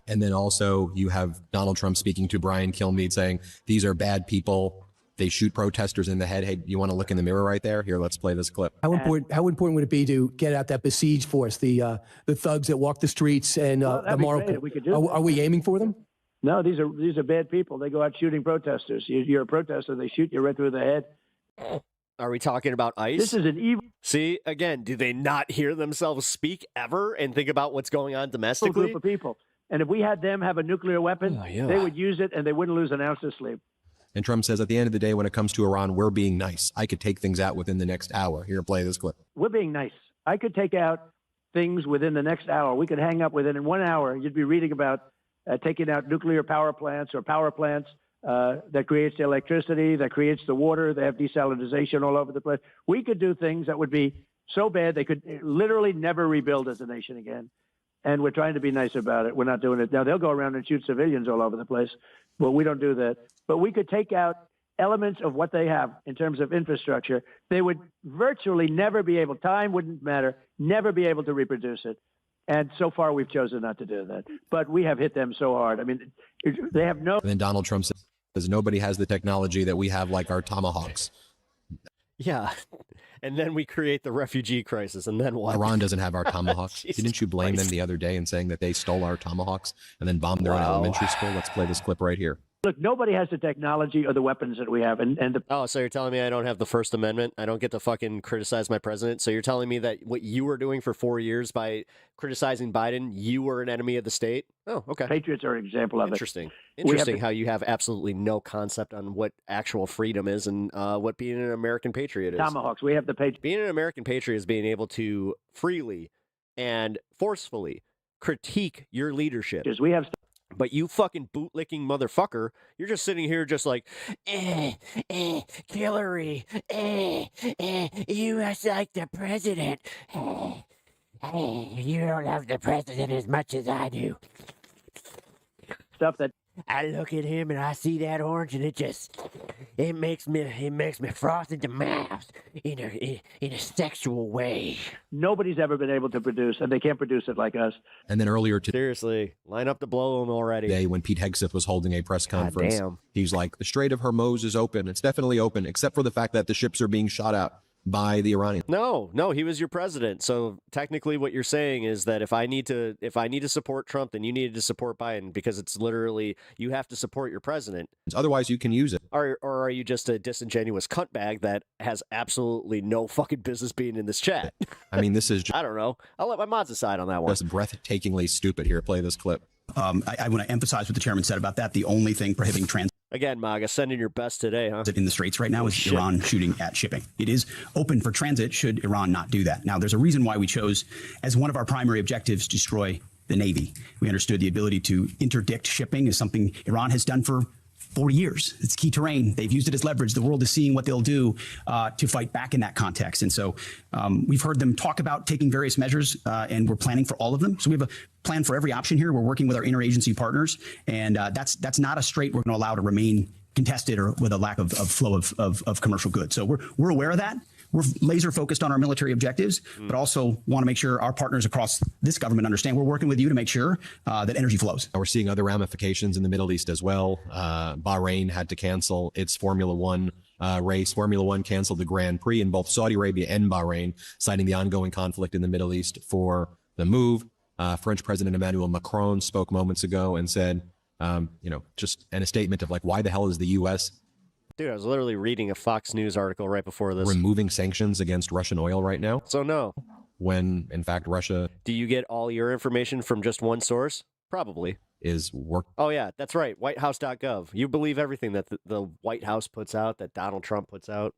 And then also you have Donald Trump speaking to Brian Kilmeade saying, these are bad people. They shoot protesters in the head. Hey, you want to look in the mirror right there? Here, let's play this clip. How important would it be to get out that besieged force, the thugs that walk the streets and the moral? We could do Are we aiming for them? No, these are bad people. They go out shooting protesters. You're a protester, they shoot you right through the head. Are we talking about ICE? This is an evil See, again, do they not hear themselves speak ever and think about what's going on domestically? group of people. And if we had them have a nuclear weapon, they would use it and they wouldn't lose an ounce of sleep. And Trump says at the end of the day, when it comes to Iran, we're being nice. I could take things out within the next hour. Here, play this clip. We're being nice. I could take out things within the next hour. We could hang up within 1 hour. You'd be reading about taking out nuclear power plants or power plants that creates the electricity, that creates the water. They have desalinization all over the place. We could do things that would be so bad they could literally never rebuild as a nation again. And we're trying to be nice about it. We're not doing it. Now, they'll go around and shoot civilians all over the place, but we don't do that. But we could take out elements of what they have in terms of infrastructure. They would virtually never be able, time wouldn't matter, never be able to reproduce it. And so far, we've chosen not to do that. But we have hit them so hard. I mean, they have no... And then Donald Trump says nobody has the technology that we have, like our tomahawks. Yeah. And then we create the refugee crisis, and then what? Iran doesn't have our tomahawks. Didn't you blame them the other day in saying that they stole our tomahawks and then bombed their own elementary school? Let's play this clip right here. Look, nobody has the technology or the weapons that we have. Oh, so you're telling me I don't have the First Amendment? I don't get to fucking criticize my president? So you're telling me that what you were doing for 4 years by criticizing Biden, you were an enemy of the state? Oh, okay. Patriots are an example of Interesting. it. Interesting how you have absolutely no concept on what actual freedom is and what being an American patriot is. Tomahawks. We have the Patriots. Being an American patriot is being able to freely and forcefully critique your leadership. We have... But you fucking bootlicking motherfucker, you're just sitting here just like, Hillary, you must like the president. You don't love the president as much as I do. Stuff that I look at him and I see that orange and it makes me froth at the mouth in a sexual way. Nobody's ever been able to produce, and they can't produce it like us. And then earlier today, seriously, line up to blow them already. Today, when Pete Hegseth was holding a press conference, damn. He's like, the Strait of Hormuz is open. It's definitely open, except for the fact that the ships are being shot out by the Iranians. No, he was your president. So technically what you're saying is that if I need to support Trump, then you needed to support Biden, because it's literally, you have to support your president. Otherwise you can use it. Or are you just a disingenuous cuntbag that has absolutely no fucking business being in this chat? I mean, this is just, I don't know. I'll let my mods decide on that one. Just breathtakingly stupid. Here, play this clip. I want to emphasize what the chairman said about that. The only thing prohibiting transit Again, MAGA, send in your best today, huh? in the Straits right now is Iran shooting at shipping. It is open for transit should Iran not do that. Now, there's a reason why we chose as one of our primary objectives to destroy the Navy. We understood the ability to interdict shipping is something Iran has done for 40 years. It's key terrain. They've used it as leverage. The world is seeing what they'll do to fight back in that context. And so we've heard them talk about taking various measures, and we're planning for all of them. So we have a plan for every option here. We're working with our interagency partners, and that's not a strait we're going to allow to remain contested or with a lack of flow of commercial goods. So we're aware of that. We're laser focused on our military objectives, but also want to make sure our partners across this government understand we're working with you to make sure that energy flows. We're seeing other ramifications in the Middle East as well. Bahrain had to cancel its Formula One race. Formula One canceled the Grand Prix in both Saudi Arabia and Bahrain, citing the ongoing conflict in the Middle East for the move. French President Emmanuel Macron spoke moments ago and said, just in a statement of like, why the hell is the U.S. Dude, I was literally reading a Fox News article right before this. removing sanctions against Russian oil right now? So no. When, in fact, Russia... Do you get all your information from just one source? Probably. Is work... Oh, yeah, that's right. WhiteHouse.gov. You believe everything that the White House puts out, that Donald Trump puts out.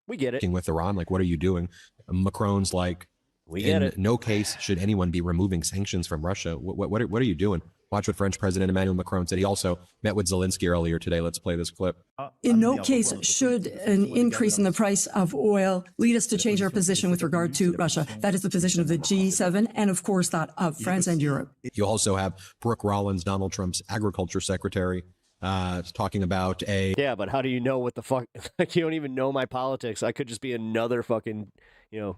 We get it. With Iran, like, what are you doing? Macron's like, we get it. In no case should anyone be removing sanctions from Russia. What are you doing? Watch what French President Emmanuel Macron said. He also met with Zelensky earlier today. Let's play this clip. In no case should an increase in the price of oil lead us to change our position with regard to Russia. That is the position of the G7 and, of course, that of France and Europe. You also have Brooke Rollins, Donald Trump's agriculture secretary, talking about a... Yeah, but how do you know what the fuck? Like, you don't even know my politics. I could just be another fucking, new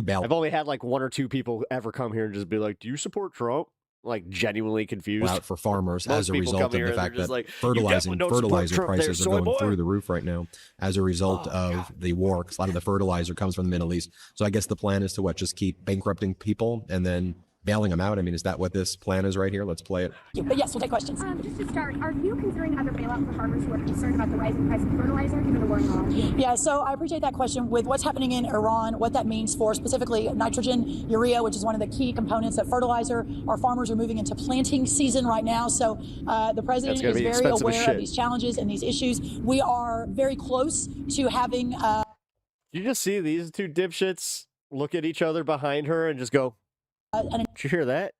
ballot. I've only had like one or two people ever come here and just be like, do you support Trump? Like, genuinely confused. Out for farmers Most as a people result come of here the and fact they're that just like, fertilizer prices are soy going boy. through the roof right now as a result of the war. A lot of the fertilizer comes from the Middle East. So I guess the plan is to just keep bankrupting people and then bailing them out. I mean, is that what this plan is right here? Let's play it. But yes, we'll take questions. Just to start, are you considering other bailout for farmers who are concerned about the rising price of fertilizer given the war in Iran? Yeah, so I appreciate that question. With what's happening in Iran, what that means for specifically nitrogen, urea, which is one of the key components of fertilizer. Our farmers are moving into planting season right now. So the president is very aware of these challenges and these issues. We are very close to having... You just see these two dipshits look at each other behind her and just go, did you hear that?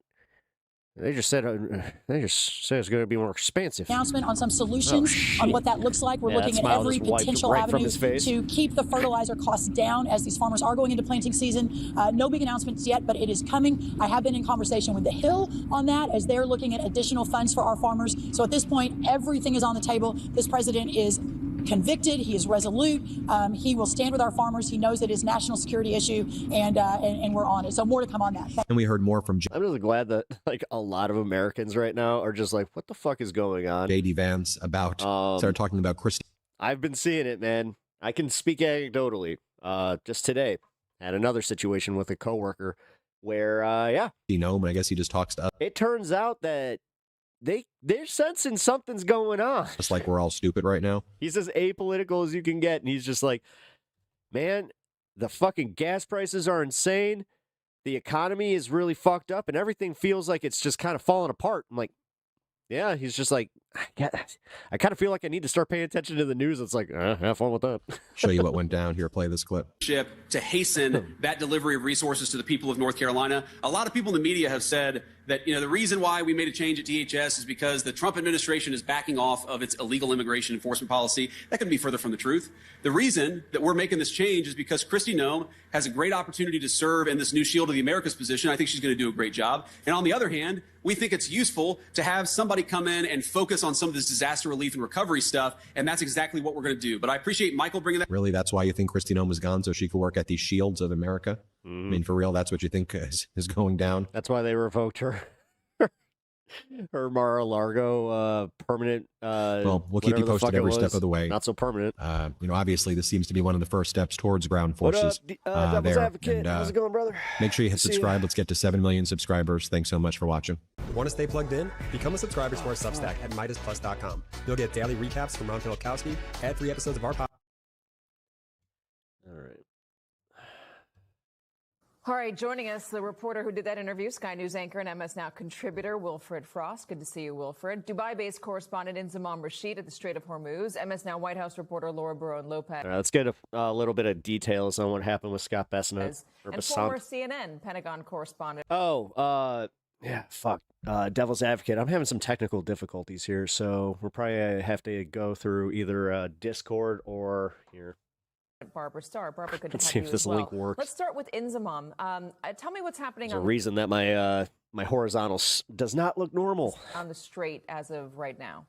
They just said it's going to be more expensive. Announcement on some solutions on what that looks like. We're looking at every potential avenue to keep the fertilizer costs down as these farmers are going into planting season. No big announcements yet, but it is coming. I have been in conversation with the Hill on that as they're looking at additional funds for our farmers. So at this point, everything is on the table. This president is convicted. He is resolute. He will stand with our farmers. He knows that it's a national security issue, and we're on it. So more to come on that. And we heard more from... I'm really glad that like a lot of Americans right now are just like, what the fuck is going on? J.D. Vance about started talking about Christie. I've been seeing it, man. I can speak anecdotally. Just today, had another situation with a coworker where, but I guess he just talks to us. It turns out that they're sensing something's going on. Just like we're all stupid right now. He's as apolitical as you can get, and he's just like, man, the fucking gas prices are insane. The economy is really fucked up, and everything feels like it's just kind of falling apart. I'm like, yeah, he's just like, I kind of feel like I need to start paying attention to the news. It's like, have fun with that. Show you what went down here. Play this clip. To hasten that delivery of resources to the people of North Carolina. A lot of people in the media have said that, the reason why we made a change at DHS is because the Trump administration is backing off of its illegal immigration enforcement policy. That couldn't be further from the truth. The reason that we're making this change is because Kristi Noem has a great opportunity to serve in this new Shield of the Americas position. I think she's going to do a great job. And on the other hand, we think it's useful to have somebody come in and focus on some of this disaster relief and recovery stuff, and that's exactly what we're going to do. But I appreciate Michael bringing that. Really, that's why you think Kristi Noem was gone, so she could work at these Shields of America? I mean, for real, that's what you think is going down? That's why they revoked her. Her Mar-a-Lago permanent. Well, we'll keep you posted every step of the way. Not so permanent. Obviously, this seems to be one of the first steps towards ground forces. What up, Devil's Advocate? How's it going, brother? Make sure you hit subscribe. Let's get to 7 million subscribers. Thanks so much for watching. Want to stay plugged in? Become a subscriber to our Substack at MidasPlus.com. You'll get daily recaps from Ron Pilkowski, ad-free episodes of our podcast. All right. All right, joining us, the reporter who did that interview, Sky News anchor and MS Now contributor, Wilfred Frost. Good to see you, Wilfred. Dubai-based correspondent Inzamam Rashid at the Strait of Hormuz. MS Now White House reporter Laura Barone-Lopez. All right, let's get a little bit of details on what happened with Scott Bessent. And former CNN Pentagon correspondent. Yeah, fuck. Devil's Advocate. I'm having some technical difficulties here, so we'll probably have to go through either Discord or here. Barbara Starr. Barbara, good to Let's have see you if this as well. link works. Let's start with Inzamam. Tell me what's happening There's a reason that my horizontal does not look normal on the strait as of right now.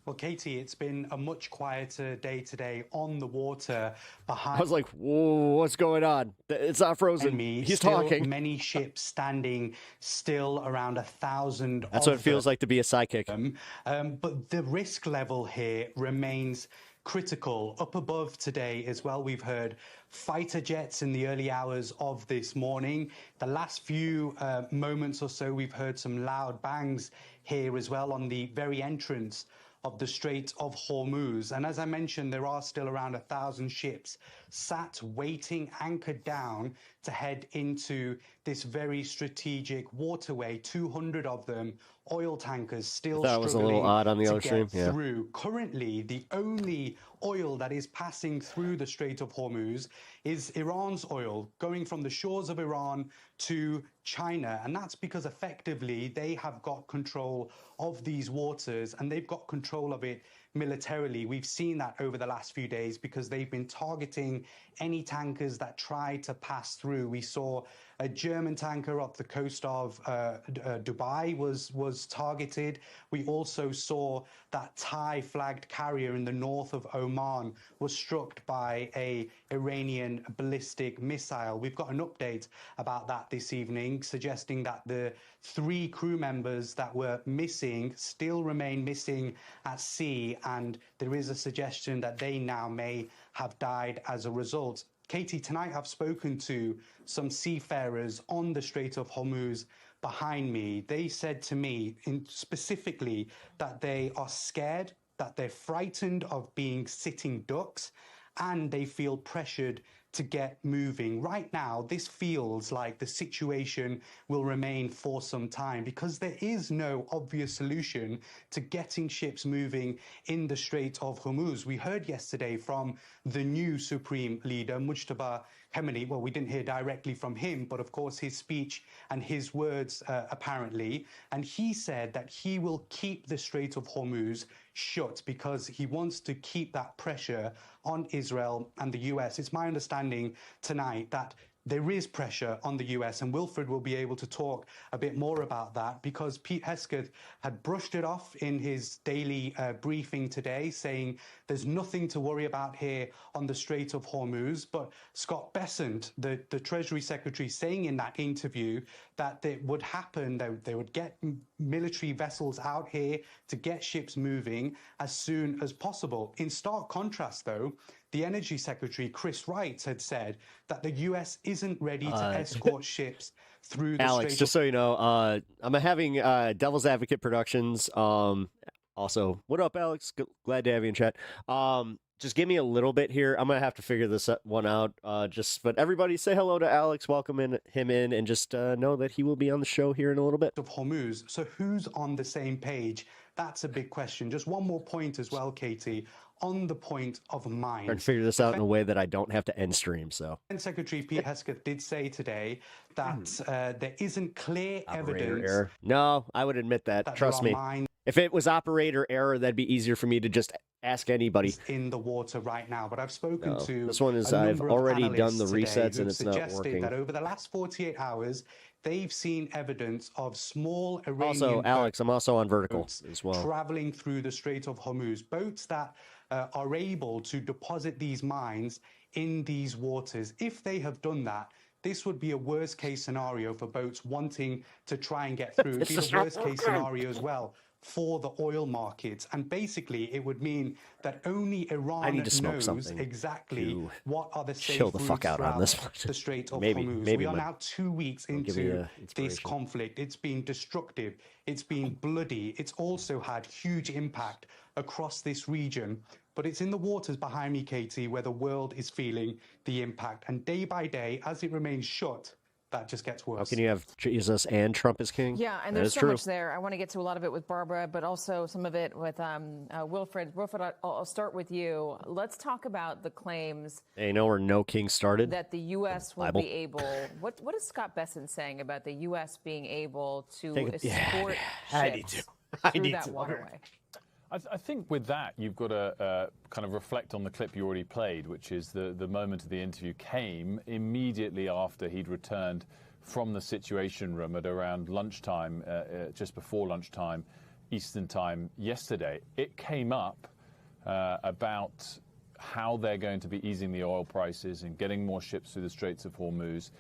Well, Katie, it's been a much quieter day today on the water behind. I was like, whoa, what's going on? It's not frozen. He's still talking. Many ships standing still, around 1,000. That's what it feels like to be a sidekick. But the risk level here remains critical. Up above today as well, we've heard fighter jets in the early hours of this morning. The last few moments or so, we've heard some loud bangs here as well on the very entrance of the Strait of Hormuz. And as I mentioned, there are still around 1,000 ships sat waiting, anchored down to head into this very strategic waterway. 200 of them, oil tankers, still that was a little odd on the other stream. Yeah. Through. Currently, the only oil that is passing through the Strait of Hormuz is Iran's oil, going from the shores of Iran to China. And that's because effectively they have got control of these waters and they've got control of it militarily. We've seen that over the last few days because they've been targeting any tankers that try to pass through. We saw a German tanker off the coast of Dubai was targeted. We also saw that Thai flagged carrier in the north of Oman was struck by a Iranian ballistic missile. We've got an update about that this evening, suggesting that the 3 crew members that were missing still remain missing at sea, and there is a suggestion that they now may have died as a result. Katie, tonight I've spoken to some seafarers on the Strait of Hormuz behind me. They said to me specifically that they are scared, that they're frightened of being sitting ducks, and they feel pressured to get moving. Right now, this feels like the situation will remain for some time because there is no obvious solution to getting ships moving in the Strait of Hormuz. We heard yesterday from the new Supreme Leader, Mujtaba Khamenei. Well, we didn't hear directly from him, but of course his speech and his words apparently. And he said that he will keep the Strait of Hormuz shut because he wants to keep that pressure on Israel and the US. It's my understanding tonight that there is pressure on the US, and Wilfred will be able to talk a bit more about that because Pete Hegseth had brushed it off in his daily briefing today, saying there's nothing to worry about here on the Strait of Hormuz. But Scott Bessent, the Treasury Secretary, saying in that interview that it would happen, they would get military vessels out here to get ships moving as soon as possible. In stark contrast, though, the Energy Secretary, Chris Wright, had said that the U.S. isn't ready to escort ships through the Alex, just so you know, I'm having Devil's Advocate Productions. Also, what up, Alex? Glad to have you in chat. Just give me a little bit here. I'm going to have to figure this one out. But everybody say hello to Alex, welcome him in, and just know that he will be on the show here in a little bit. Of Hormuz. So who's on the same page? That's a big question. Just one more point as well, Katie, on the point of mines. Trying to figure this out in a way that I don't have to end stream. So, Secretary Pete Hegseth did say today that there isn't clear evidence. Error. No, I would admit that. Trust me. If it was operator error, that'd be easier for me to just ask anybody. In the water right now, but I've spoken to this one is I've already done the resets and it's not working. That over the last 48 hours, they've seen evidence of small Iranian also, Alex, I'm also on vertical as well. Traveling through the Strait of Hormuz, boats that are able to deposit these mines in these waters. If they have done that, this would be a worst-case scenario for boats wanting to try and get through. It would be a worst-case scenario as well for the oil markets. And basically, it would mean that only Iran knows exactly what are the safe routes throughout the Strait of Hormuz. We are now 2 weeks into this conflict. It's been destructive. It's been bloody. It's also had huge impact across this region. But it's in the waters behind me, Katie, where the world is feeling the impact. And day by day, as it remains shut, that just gets worse. How can you have Jesus and Trump as king? Yeah, and there's so much there. I want to get to a lot of it with Barbara, but also some of it with Wilfred. Wilfred, I'll start with you. Let's talk about the claims. Hey, you know where no king started? That the U.S. will be able. What is Scott Bessent saying about the U.S. being able to escort ships through that waterway? I think with that, you've got to kind of reflect on the clip you already played, which is the moment of the interview came immediately after he'd returned from the Situation Room at around lunchtime, just before lunchtime, Eastern time yesterday. It came up about how they're going to be easing the oil prices and getting more ships through the Straits of Hormuz,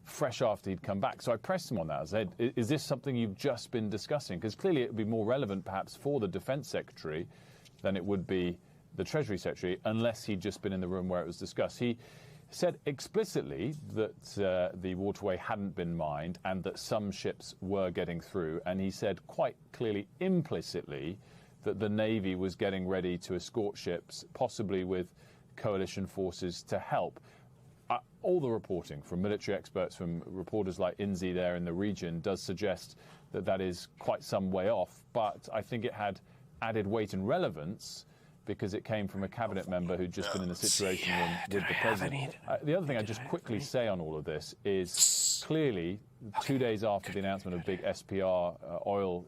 fresh after he'd come back. So I pressed him on that. I said, is this something you've just been discussing? Because clearly it would be more relevant perhaps for the Defense Secretary than it would be the Treasury Secretary unless he'd just been in the room where it was discussed. He said explicitly that the waterway hadn't been mined and that some ships were getting through. And he said quite clearly, implicitly, that the Navy was getting ready to escort ships, possibly with coalition forces to help. All the reporting from military experts, from reporters like Inzi there in the region, does suggest that that is quite some way off. But I think it had added weight and relevance because it came from a cabinet member who'd just been in the Situation Room with the president. The other thing I'd just quickly say on all of this is clearly 2 days after the announcement of big SPR oil,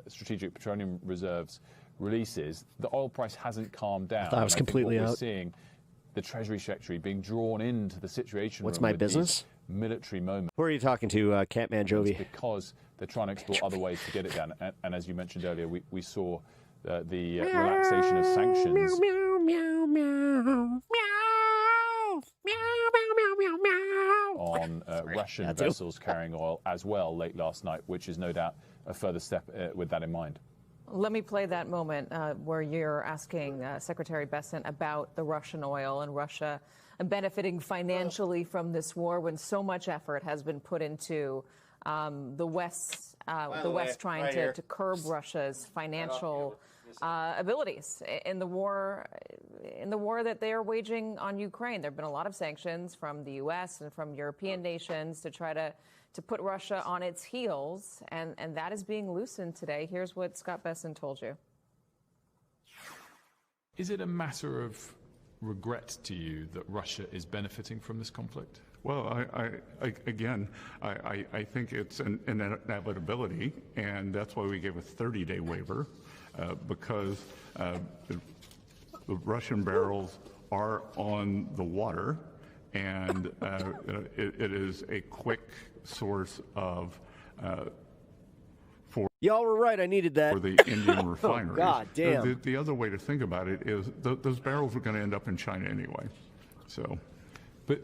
Strategic Petroleum Reserves releases, the oil price hasn't calmed down. I thought I was completely out. We're seeing the Treasury Secretary being drawn into the Situation What's Room my with business? these military moments. Who are you talking to, Catman Jovi? Because they're trying to explore other ways to get it down. And as you mentioned earlier, we saw the relaxation of sanctions. On Russian vessels carrying oil as well late last night, which is no doubt a further step with that in mind. Let me play that moment where you're asking Secretary Bessent about the Russian oil and Russia benefiting financially from this war when so much effort has been put into the West trying to curb Russia's financial abilities in the war that they are waging on Ukraine. There have been a lot of sanctions from the U.S. and from European nations to try to put Russia on its heels, and that is being loosened today. Here's what Scott Bessent told you. Is it a matter of regret to you that Russia is benefiting from this conflict? Well, I think it's an inevitability, and that's why we gave a 30-day waiver, because the Russian barrels are on the water, and it is a quick source of Y'all were right. I needed that. For the Indian refineries. Oh, God damn. The other way to think about it is those barrels are going to end up in China anyway. But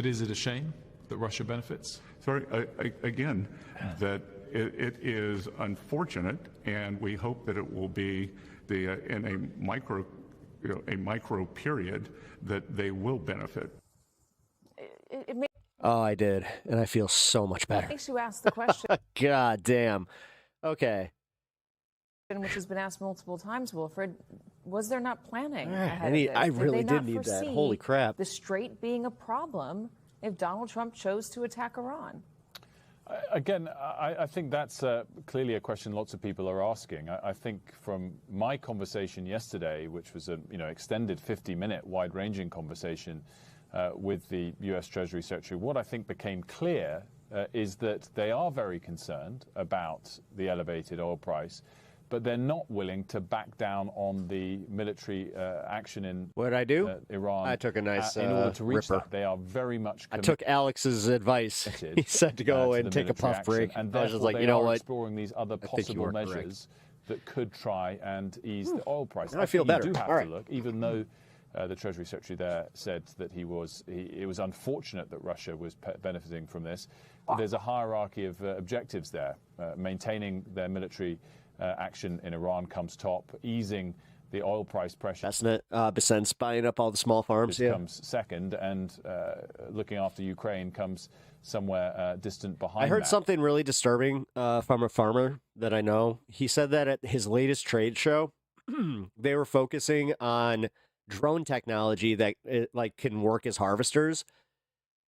is it a shame that Russia benefits? Sorry, again, that it is unfortunate, and we hope that it will be in a micro period that they will benefit. Oh, I did, and I feel so much better. Makes you ask the question. God damn. Okay. Which has been asked multiple times, Wilfred. Was there not planning? I really did need that. Holy crap. The Strait being a problem if Donald Trump chose to attack Iran. Again, I think that's clearly a question lots of people are asking. I think from my conversation yesterday, which was an extended 50-minute, wide-ranging conversation with the U.S. Treasury Secretary, what I think became clear is that they are very concerned about the elevated oil price, but they're not willing to back down on the military action in what did I do? Iran. I took a nice in order to reach ripper. that. They are very much I took Alex's advice. He said to go and take a puff break. And I was just like, they you know are what? exploring these other possible measures that could try and ease the oil price. I feel better. You do have All right. to look, even though the Treasury Secretary there said that it was unfortunate that Russia was benefiting from this. There's a hierarchy of objectives there. Maintaining their military action in Iran comes top. Easing the oil price pressure. That's it. Bessent's buying up all the small farms. Comes second, and looking after Ukraine comes somewhere distant behind. I heard that. something really disturbing from a farmer that I know. He said that at his latest trade show, they were focusing on drone technology that can work as harvesters.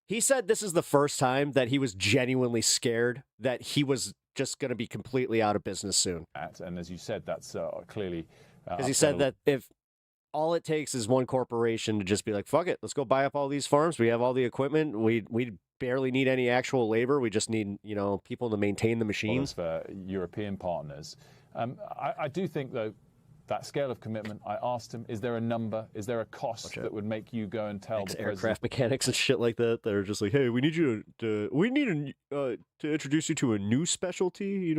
He said this is the first time that he was genuinely scared that he was just going to be completely out of business soon. And as you said, that's clearly because he said that if all it takes is one corporation to just be like, fuck it, let's go buy up all these farms. We have all the equipment. We barely need any actual labor. We just need people to maintain the machines. For European partners, I do think though. That scale of commitment, I asked him, is there a number, is there a cost that would make you go and tell the president? Aircraft mechanics and shit like that, they're just like, hey, we need you to introduce you to a new specialty,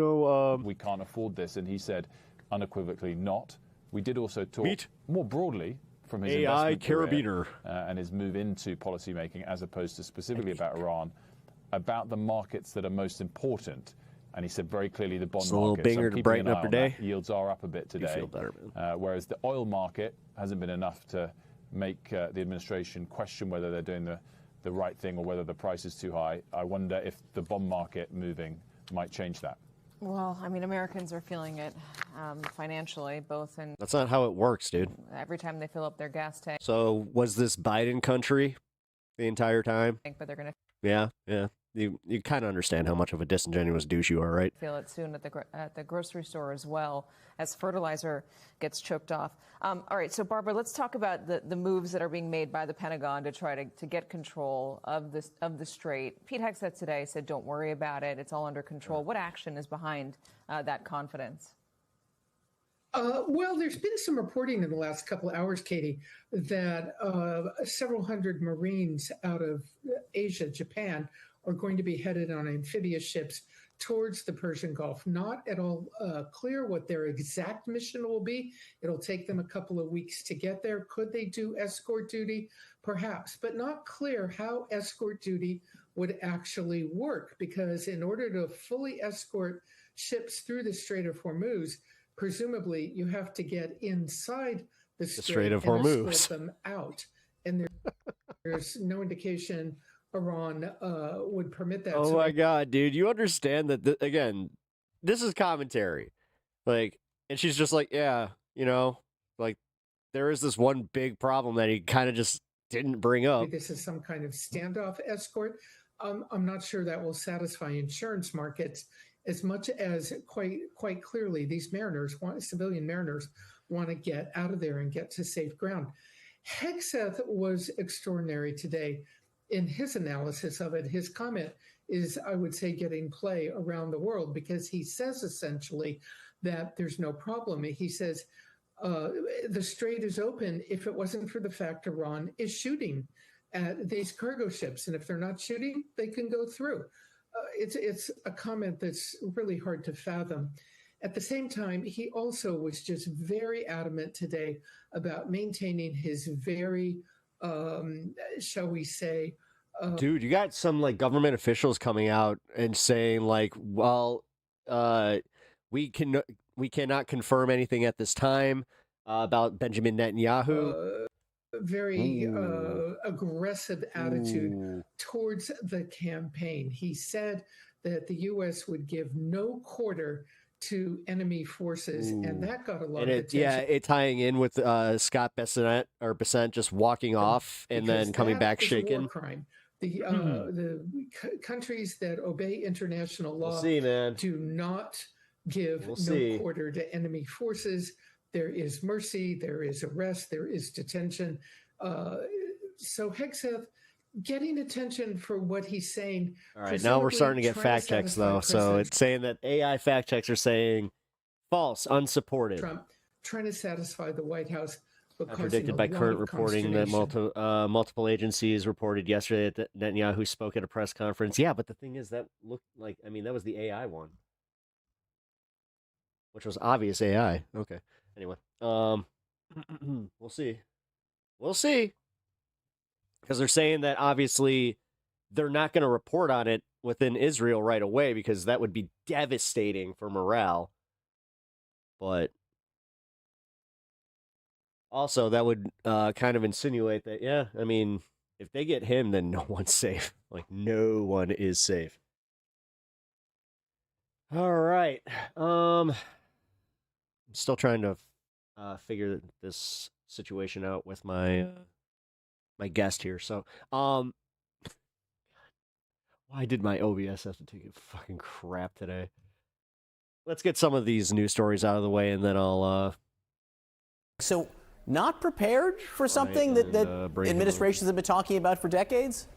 We can't afford this, and he said, unequivocally not. We did also talk more broadly from his AI investment carabiner career, and his move into policymaking, as opposed to specifically about Iran, about the markets that are most important And he said very clearly the bond Just a little market. binger to brighten up your day. Yields are up a bit today. You feel better, man. Whereas the oil market hasn't been enough to make the administration question whether they're doing the right thing or whether the price is too high. I wonder if the bond market moving might change that. Well, I mean, Americans are feeling it financially, both in... That's not how it works, dude. Every time they fill up their gas tank. So was this Biden country the entire time? But they're going to... Yeah. You kind of understand how much of a disingenuous douche you are, right? Feel it soon at the grocery store as well as fertilizer gets choked off. All right, so Barbara, let's talk about the moves that are being made by the Pentagon to try to get control of the Strait. Pete Hegseth today said, "Don't worry about it; it's all under control." What action is behind that confidence? Well, there's been some reporting in the last couple of hours, Katie, that several hundred Marines out of Asia, Japan, are going to be headed on amphibious ships towards the Persian Gulf. Not at all clear what their exact mission will be. It'll take them a couple of weeks to get there. Could they do escort duty? Perhaps, but not clear how escort duty would actually work, because in order to fully escort ships through the Strait of Hormuz, presumably you have to get inside the Strait of and Hormuz, escort them out. And there's no indication Iran would permit that. Oh my God, dude. You understand that, again, this is commentary. Like, and she's just like, yeah, like there is this one big problem that he kind of just didn't bring up. This is some kind of standoff escort. I'm not sure that will satisfy insurance markets as much as quite clearly these civilian mariners want to get out of there and get to safe ground. Hegseth was extraordinary today in his analysis of it. His comment is, I would say, getting play around the world, because he says essentially that there's no problem. He says the Strait is open if it wasn't for the fact Iran is shooting at these cargo ships. And if they're not shooting, they can go through. It's a comment that's really hard to fathom. At the same time, he also was just very adamant today about maintaining his very, shall we say... Dude, you got some like government officials coming out and saying like, well, we cannot confirm anything at this time about Benjamin Netanyahu. Very aggressive attitude towards the campaign. He said that the U.S. would give no quarter to enemy forces, and that got a lot of attention. Yeah, it tying in with Scott Bessent just walking off and then coming back shaken. War crime. The countries that obey international law do not give no quarter to enemy forces. There is mercy, there is arrest, there is detention. So Hegseth getting attention for what he's saying. All right, now we're starting to get fact checks, though. So it's saying that AI fact checks are saying false, unsupported. Trump trying to satisfy the White House. Predicted by current reporting that multiple agencies reported yesterday that Netanyahu spoke at a press conference. Yeah, but the thing is, that looked like, that was the AI one, which was obvious AI. Okay. Anyway, we'll see. We'll see. Because they're saying that obviously they're not going to report on it within Israel right away because that would be devastating for morale. But also that would kind of insinuate that, yeah, if they get him, then no one's safe. Like, no one is safe. All right. I'm still trying to figure this situation out with my my guest here. So, why did my OBS have to take a fucking crap today? Let's get some of these news stories out of the way, and then I'll. So, not prepared for something that administrations have been talking about for decades?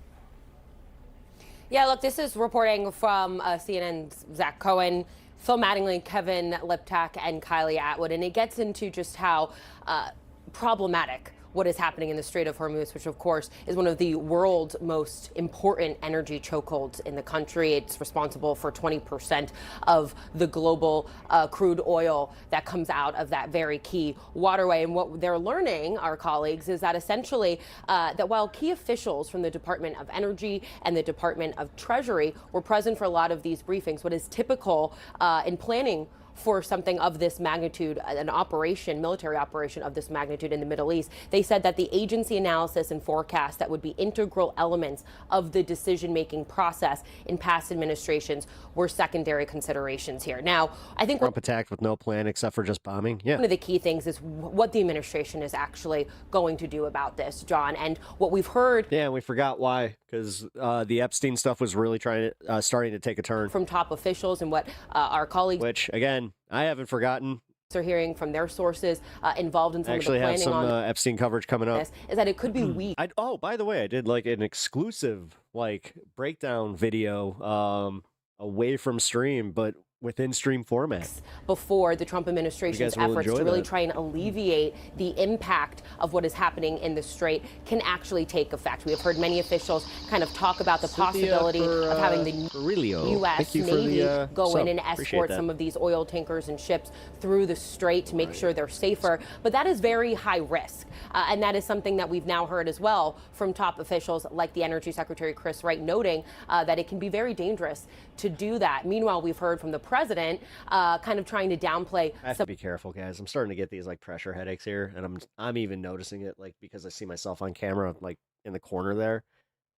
Yeah, look, this is reporting from CNN's Zach Cohen, Phil Mattingly, Kevin Liptak, and Kylie Atwood, and it gets into just how problematic what is happening in the Strait of Hormuz, which of course is one of the world's most important energy chokeholds in the country. It's responsible for 20% of the global crude oil that comes out of that very key waterway. And what they're learning, our colleagues, is that essentially that while key officials from the Department of Energy and the Department of Treasury were present for a lot of these briefings, what is typical in planning for something of this magnitude, an operation, military operation of this magnitude in the Middle East, they said that the agency analysis and forecast that would be integral elements of the decision-making process in past administrations were secondary considerations here. Now, I think Trump attacked with no plan except for just bombing. Yeah. One of the key things is what the administration is actually going to do about this, John, and what we've heard. Yeah, we forgot why, because the Epstein stuff was really starting to take a turn From top officials and what our colleagues. Which, again, I haven't forgotten. Are hearing from their sources involved in some of the planning have some on Epstein coverage coming up. This, is that it could be weak. Oh, by the way, I did like an exclusive breakdown video away from stream, but within stream format. Before the Trump administration's efforts to really try and alleviate the impact of what is happening in the Strait can actually take effect. We have heard many officials kind of talk about the possibility of having the U.S. Navy go in and escort some of these oil tankers and ships through the Strait to make sure they're safer. But that is very high risk. And that is something that we've now heard as well from top officials like the Energy Secretary Chris Wright noting that it can be very dangerous to do that. Meanwhile, we've heard from the president kind of trying to downplay. I have to be careful, guys. I'm starting to get these pressure headaches here, and I'm even noticing it because I see myself on camera in the corner there.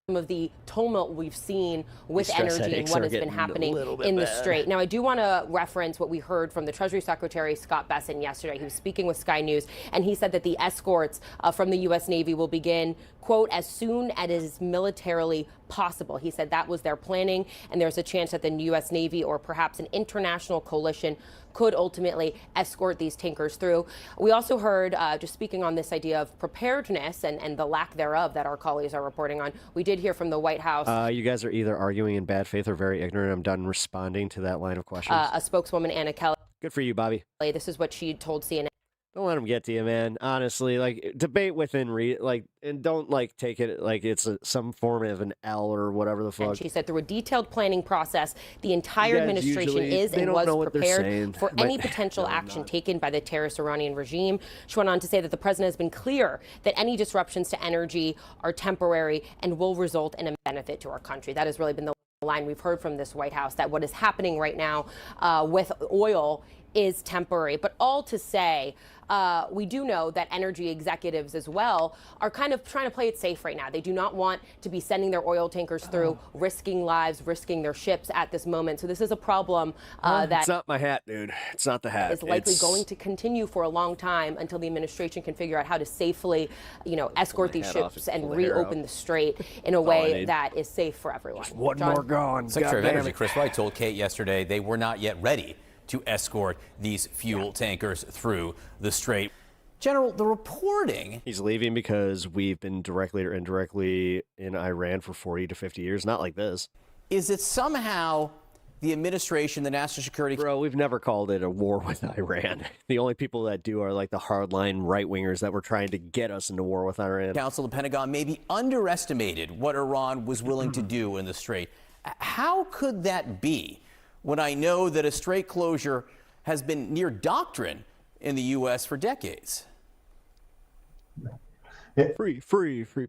Some of the tumult we've seen with energy and what has been happening in the Strait. Now, I do want to reference what we heard from the Treasury Secretary, Scott Bessent, yesterday. He was speaking with Sky News, and he said that the escorts from the U.S. Navy will begin, quote, as soon as it is militarily possible. He said that was their planning, and there's a chance that the U.S. Navy or perhaps an international coalition could ultimately escort these tankers through. We also heard, just speaking on this idea of preparedness and the lack thereof that our colleagues are reporting on, we did hear from the White House. You guys are either arguing in bad faith or very ignorant. I'm done responding to that line of questions. A spokeswoman, Anna Kelly. Good for you, Bobby. This is what she told CNN. Don't let them get to you, man. Honestly, debate within and don't take it like it's some form of an L or whatever the fuck. And she said through a detailed planning process, the entire administration is and was prepared for any potential action taken by the terrorist Iranian regime. She went on to say that the president has been clear that any disruptions to energy are temporary and will result in a benefit to our country. That has really been the line we've heard from this White House, that what is happening right now with oil is temporary. But all to say, we do know that energy executives as well are kind of trying to play it safe right now. They do not want to be sending their oil tankers through, risking lives, risking their ships at this moment. So this is a problem that it's not my hat, dude. It's not the hat. Is likely going to continue for a long time until the administration can figure out how to safely, escort these ships and reopen the Strait in a way that is safe for everyone. Just one more gone. Secretary of Energy Chris Wright told Kate yesterday they were not yet ready to escort these fuel tankers through the Strait. General, the reporting... He's leaving because we've been directly or indirectly in Iran for 40 to 50 years. Not like this. Is it somehow the administration, the national security... Bro, we've never called it a war with Iran. The only people that do are the hardline right-wingers that were trying to get us into war with Iran. Council of the Pentagon maybe underestimated what Iran was willing to do in the Strait. How could that be? When I know that a Strait closure has been near doctrine in the U.S. for decades. Free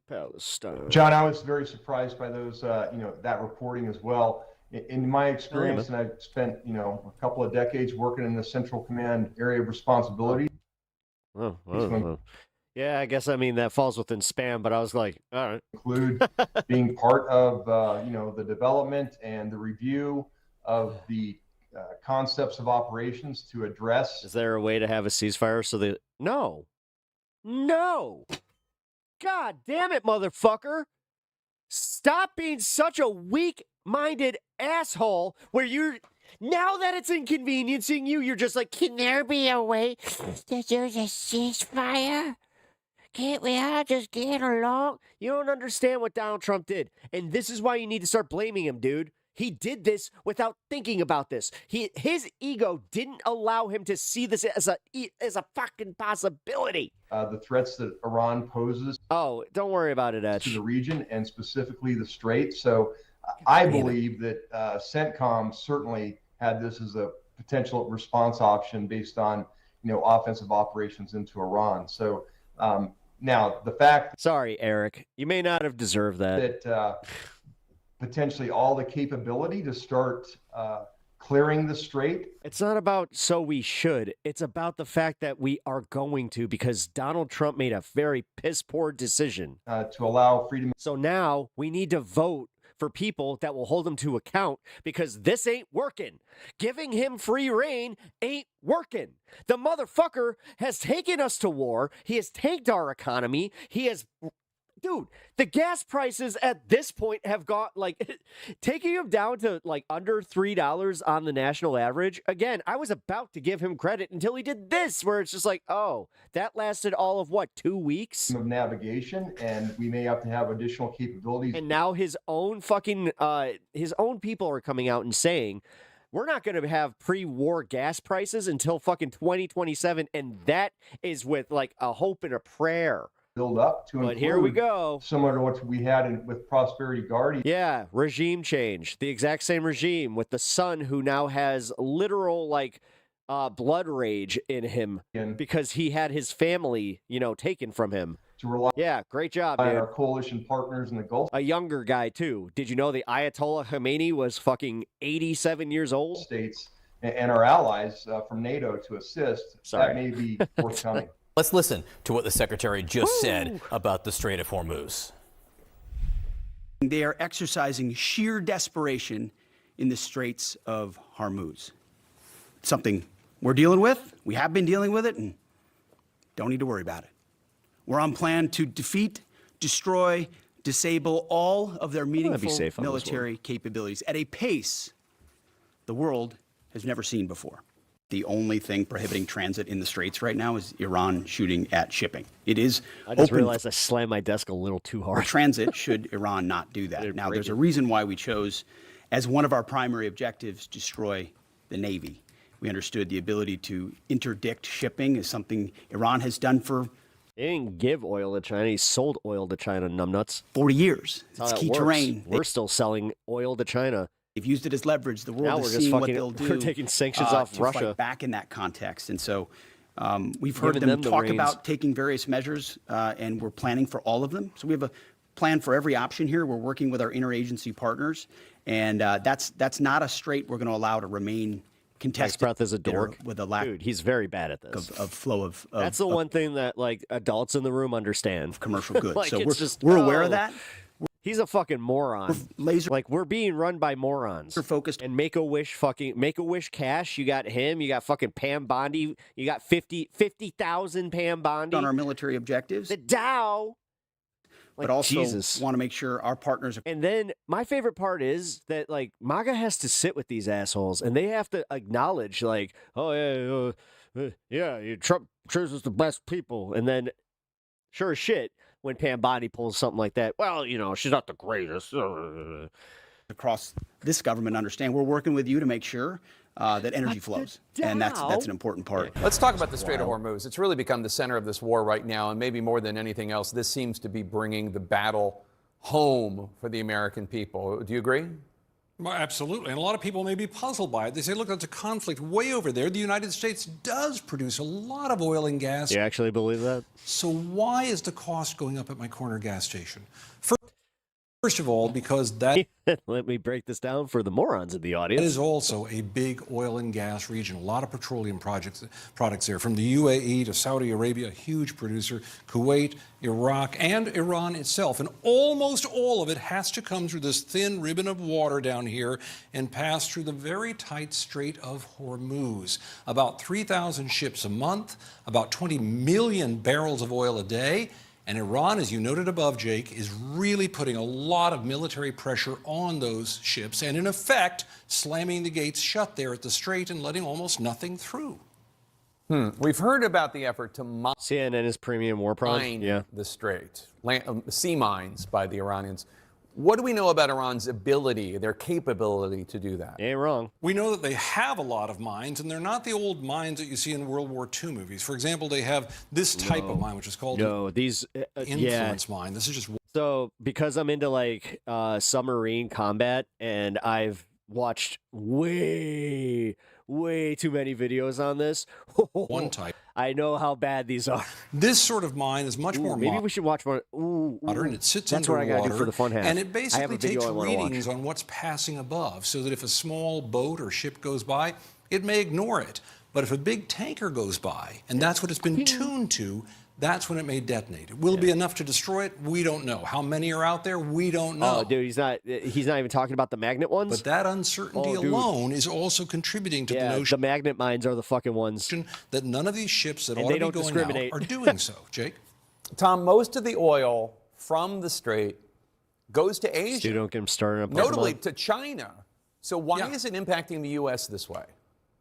Palestine. John, I was very surprised by those, that reporting as well. In my experience, and I've spent, a couple of decades working in the Central Command area of responsibility. Yeah, I guess, that falls within spam, but I was like, all right. Include being part of, the development and the review of the concepts of operations to address. Is there a way to have a ceasefire so that... No. God damn it, motherfucker. Stop being such a weak-minded asshole where you're... Now that it's inconveniencing you, you're just like, can there be a way to do the ceasefire? Can't we all just get along? You don't understand what Donald Trump did. And this is why you need to start blaming him, dude. he did this without thinking about this. His ego didn't allow him to see this as a fucking possibility. The threats that Iran poses. Oh, don't worry about it, to the region and specifically the Strait. So I believe that CENTCOM certainly had this as a potential response option based on, offensive operations into Iran. So now the fact. Sorry, Eric, you may not have deserved that. That potentially all the capability to start clearing the Strait. It's not about so we should. It's about the fact that we are going to, because Donald Trump made a very piss poor decision to allow freedom. So now we need to vote for people that will hold him to account, because this ain't working. Giving him free reign ain't working. The motherfucker has taken us to war. He has tanked our economy. He has... Dude, the gas prices at this point have got taking him down to under $3 on the national average. Again, I was about to give him credit until he did this, where it's just oh, that lasted all of 2 weeks of navigation, and we may have to have additional capabilities. And now his own people are coming out and saying, we're not going to have pre-war gas prices until fucking 2027, and that is with a hope and a prayer. Build up to, but here we go, similar to what we had with Prosperity Guardian. Yeah, regime change, the exact same regime with the son who now has literal blood rage in him because he had his family, taken from him. To rely, yeah, great job, dude. Our coalition partners in the Gulf. A younger guy too. Did you know the Ayatollah Khomeini was fucking 87 years old? States and our allies from NATO to assist. Sorry. That may be forthcoming. Let's listen to what the secretary just said about the Strait of Hormuz. They are exercising sheer desperation in the Straits of Hormuz. Something we're dealing with. We have been dealing with it, and don't need to worry about it. We're on plan to defeat, destroy, disable all of their meaningful military capabilities at a pace the world has never seen before. The only thing prohibiting transit in the Straits right now is Iran shooting at shipping. It is I just realized I slammed my desk a little too hard. Transit should Iran not do that. Now, there's a reason why we chose, as one of our primary objectives, destroy the Navy. We understood the ability to interdict shipping is something Iran has done for... They didn't give oil to China. He sold oil to China, numbnuts. 40 years. It's key terrain. We're still selling oil to China. They've used it as leverage. The world is seeing what they'll do. We're taking sanctions off to Russia. Fight back in that context. And so we've heard them talk about taking various measures, and we're planning for all of them. So we have a plan for every option here. We're working with our interagency partners, and that's not a strait we're going to allow to remain contested. Breath is a dork. With a lack, dude, he's very bad at this. Of flow of that's the one thing that adults in the room understand. Commercial goods. So we're aware of that. He's a fucking moron. We're being run by morons. We're focused and Make-A-Wish cash. You got him. You got fucking Pam Bondi. You got 50,000 Pam Bondi on our military objectives. The Dow. But also want to make sure our partners are. And then my favorite part is that MAGA has to sit with these assholes, and they have to acknowledge Trump chooses the best people, and then sure as shit. When Pam Bondi pulls something like that, well, she's not the greatest. Across this government, understand we're working with you to make sure that energy flows, and that's an important part. Let's talk about the Strait of Hormuz. It's really become the center of this war right now, and maybe more than anything else, this seems to be bringing the battle home for the American people. Do you agree? Well, absolutely. And a lot of people may be puzzled by it. They say, look, there's a conflict way over there. The United States does produce a lot of oil and gas. You actually believe that? So why is the cost going up at my corner gas station? First of all, because that... Let me break this down for the morons in the audience. It is also a big oil and gas region. A lot of petroleum products there, from the UAE to Saudi Arabia, a huge producer, Kuwait, Iraq, and Iran itself. And almost all of it has to come through this thin ribbon of water down here and pass through the very tight Strait of Hormuz. About 3,000 ships a month, about 20 million barrels of oil a day. And Iran, as you noted above, Jake, is really putting a lot of military pressure on those ships and, in effect, slamming the gates shut there at the Strait and letting almost nothing through. We've heard about the effort to CNN is premium war prime. mine the Strait, sea mines by the Iranians. What do we know about Iran's ability, their capability to do that? Ain't wrong. We know that they have a lot of mines, and they're not the old mines that you see in World War II movies. For example, they have this type of mine, which is called these influence mine. This is just so because I'm into like submarine combat, and I've watched way too many videos on this. one type. I know how bad these are. This sort of mine is much more Maybe we should watch one. modern. It sits That's what I underwater, gotta do for the fun hat. and it I have basically a video takes I wanna watch. readings on what's passing above, so that if a small boat or ship goes by, it may ignore it. But if a big tanker goes by, and that's what it's been tuned to, that's when it may detonate. Will it be enough to destroy it? We don't know. How many are out there? We don't know. Oh, dude, he's not even talking about the magnet ones. But that uncertainty alone is also contributing to the notion the magnet mines are the fucking ones that none of these ships that And ought they to be don't going discriminate. out are doing so. Jake? Tom, most of the oil from the Strait goes to Asia. Dude, don't get him started on Notably Pokemon. to China. So why is it impacting the U.S. this way?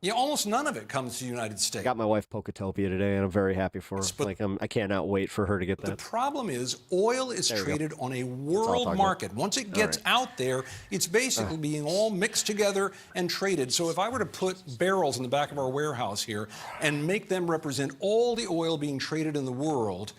Yeah, almost none of it comes to the United States. I got my wife Poketopia today, and I'm very happy for her. I cannot wait for her to get that. The problem is oil is There you go. traded on a all world talking market. Once it gets out there, it's basically being all mixed together and traded. So if I were to put barrels in the back of our warehouse here and make them represent all the oil being traded in the world,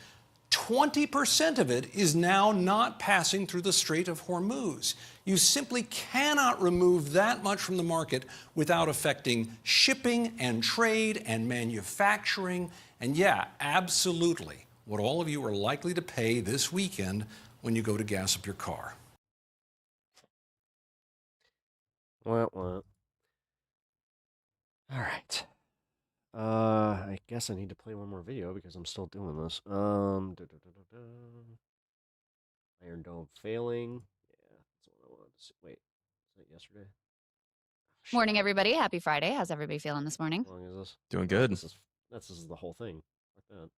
20% of it is now not passing through the Strait of Hormuz. You simply cannot remove that much from the market without affecting shipping and trade and manufacturing. And yeah, absolutely, what all of you are likely to pay this weekend when you go to gas up your car. All right. I guess I need to play one more video because I'm still doing this. Iron Dome failing. Yeah, that's what I wanted to see. Wait, was that yesterday? Morning, everybody. Happy Friday. How's everybody feeling this morning? How long is this? Doing good. This is the whole thing. Like that.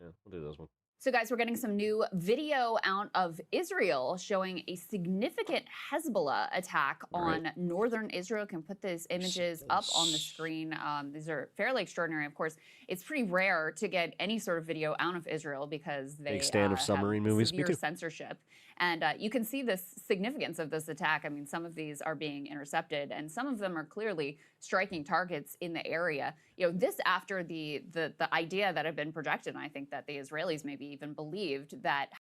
Yeah, we'll do this one. So, guys, we're getting some new video out of Israel showing a significant Hezbollah attack on northern Israel. You can put these images up on the screen. These are fairly extraordinary. Of course, it's pretty rare to get any sort of video out of Israel because they Big stand of submarine have movies. Me severe too. censorship. And you can see the significance of this attack. I mean, some of these are being intercepted, and some of them are clearly striking targets in the area. You know, this after the idea that had been projected, and I think that the Israelis maybe even believed that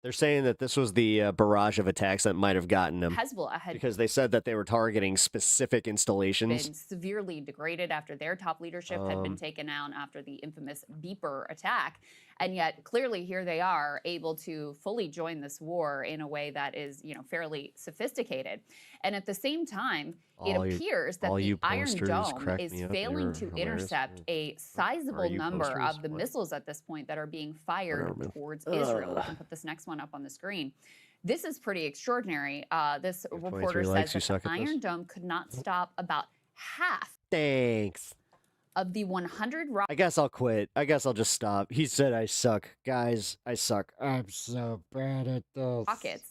They're saying that this was the barrage of attacks that might have gotten them. Hezbollah had because they said that they were targeting specific installations. been severely degraded after their top leadership had been taken out after the infamous beeper attack. And yet, clearly, here they are able to fully join this war in a way that is, you know, fairly sophisticated. And at the same time, it appears that the Iron Dome is failing to intercept a sizable number of the missiles at this point that are being fired towards Israel. We can put this next one up on the screen. This is pretty extraordinary. This reporter says that the Iron Dome could not stop about half of the 100 rockets. I guess I'll quit. I guess I'll just stop. He said I suck. Guys, I suck. I'm so bad at this. Rockets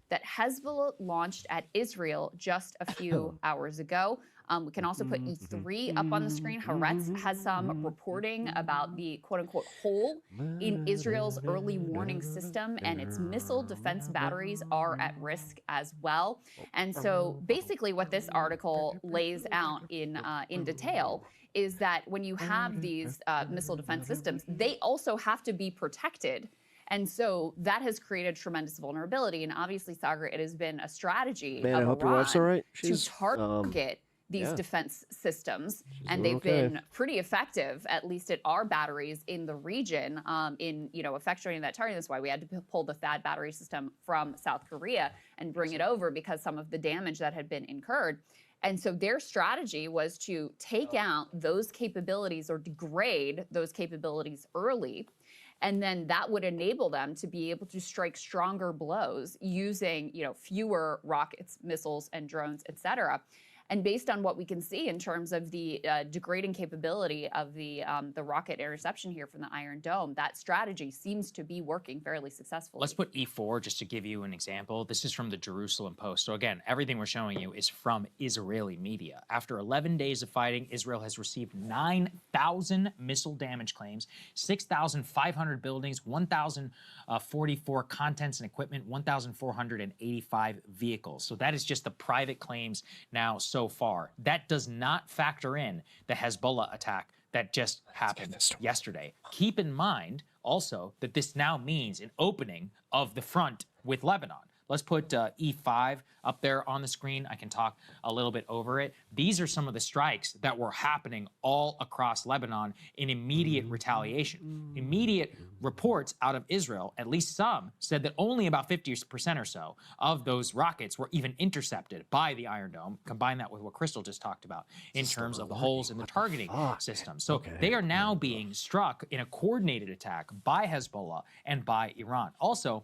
that Hezbollah launched at Israel just a few hours ago. We can also put E3 up on the screen. Haaretz has some reporting about the quote-unquote hole in Israel's early warning system, and its missile defense batteries are at risk as well. And so basically what this article lays out in detail is that when you have these missile defense systems, they also have to be protected. And so that has created tremendous vulnerability. And obviously, Sagar, it has been a strategy of I hope your wife's all Iran right. to target these defense systems. And they've been pretty effective, at least at our batteries in the region, in, you know, effectuating that target. That's why we had to pull the THAAD battery system from South Korea and bring it over because some of the damage that had been incurred. And so their strategy was to take out those capabilities or degrade those capabilities early. And then that would enable them to be able to strike stronger blows using, you know, fewer rockets, missiles, and drones, et cetera. And based on what we can see in terms of the degrading capability of the rocket interception here from the Iron Dome, that strategy seems to be working fairly successfully. Let's put E4 just to give you an example. This is from the Jerusalem Post. So again, everything we're showing you is from Israeli media. After 11 days of fighting, Israel has received 9,000 missile damage claims, 6,500 buildings, 1,044 contents and equipment, 1,485 vehicles. So that is just the private claims now so far. That does not factor in the Hezbollah attack that just happened yesterday. Keep in mind also that this now means an opening of the front with Lebanon. Let's put E5 up there on the screen. I can talk a little bit over it. These are some of the strikes that were happening all across Lebanon in immediate retaliation. Immediate reports out of Israel, at least some, said that only about 50% or so of those rockets were even intercepted by the Iron Dome. Combine that with what Crystal just talked about in terms of the holes in the targeting system. So they are now being struck in a coordinated attack by Hezbollah and by Iran. Also,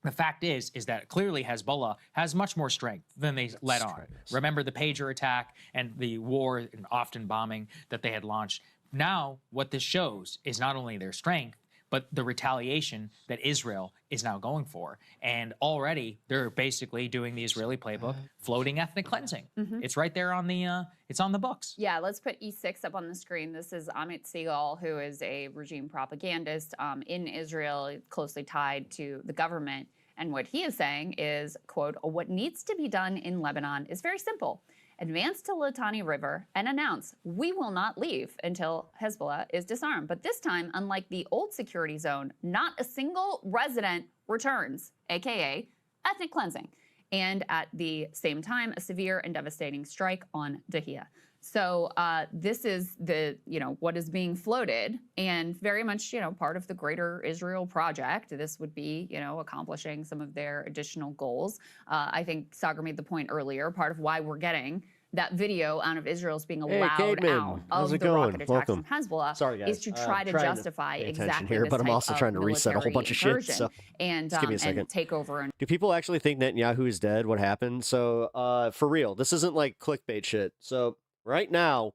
the fact is that clearly Hezbollah has much more strength than they let on. Remember the pager attack and the war and often bombing that they had launched. Now, what this shows is not only their strength, but the retaliation that Israel is now going for. And already they're basically doing the Israeli playbook, floating ethnic cleansing. It's right there on the, it's on the books. Yeah, let's put E6 up on the screen. This is Amit Segal, who is a regime propagandist in Israel, closely tied to the government. And what he is saying is, quote, what needs to be done in Lebanon is very simple. Advance to Litani River and announce we will not leave until Hezbollah is disarmed. But this time, unlike the old security zone, not a single resident returns, aka ethnic cleansing. And at the same time, a severe and devastating strike on Dahia. So this is the, what is being floated and very much, part of the greater Israel project. This would be, accomplishing some of their additional goals. I think Sagar made the point earlier, part of why we're getting that video out of Israel's being allowed out of the rocket attacks from Hezbollah is to try to justify exactly here, this but I'm type also of trying to reset a whole bunch of shit. incursion So and give me a second. take over. And do people actually think Netanyahu is dead? What happened? So for real, this isn't like clickbait shit. So right now,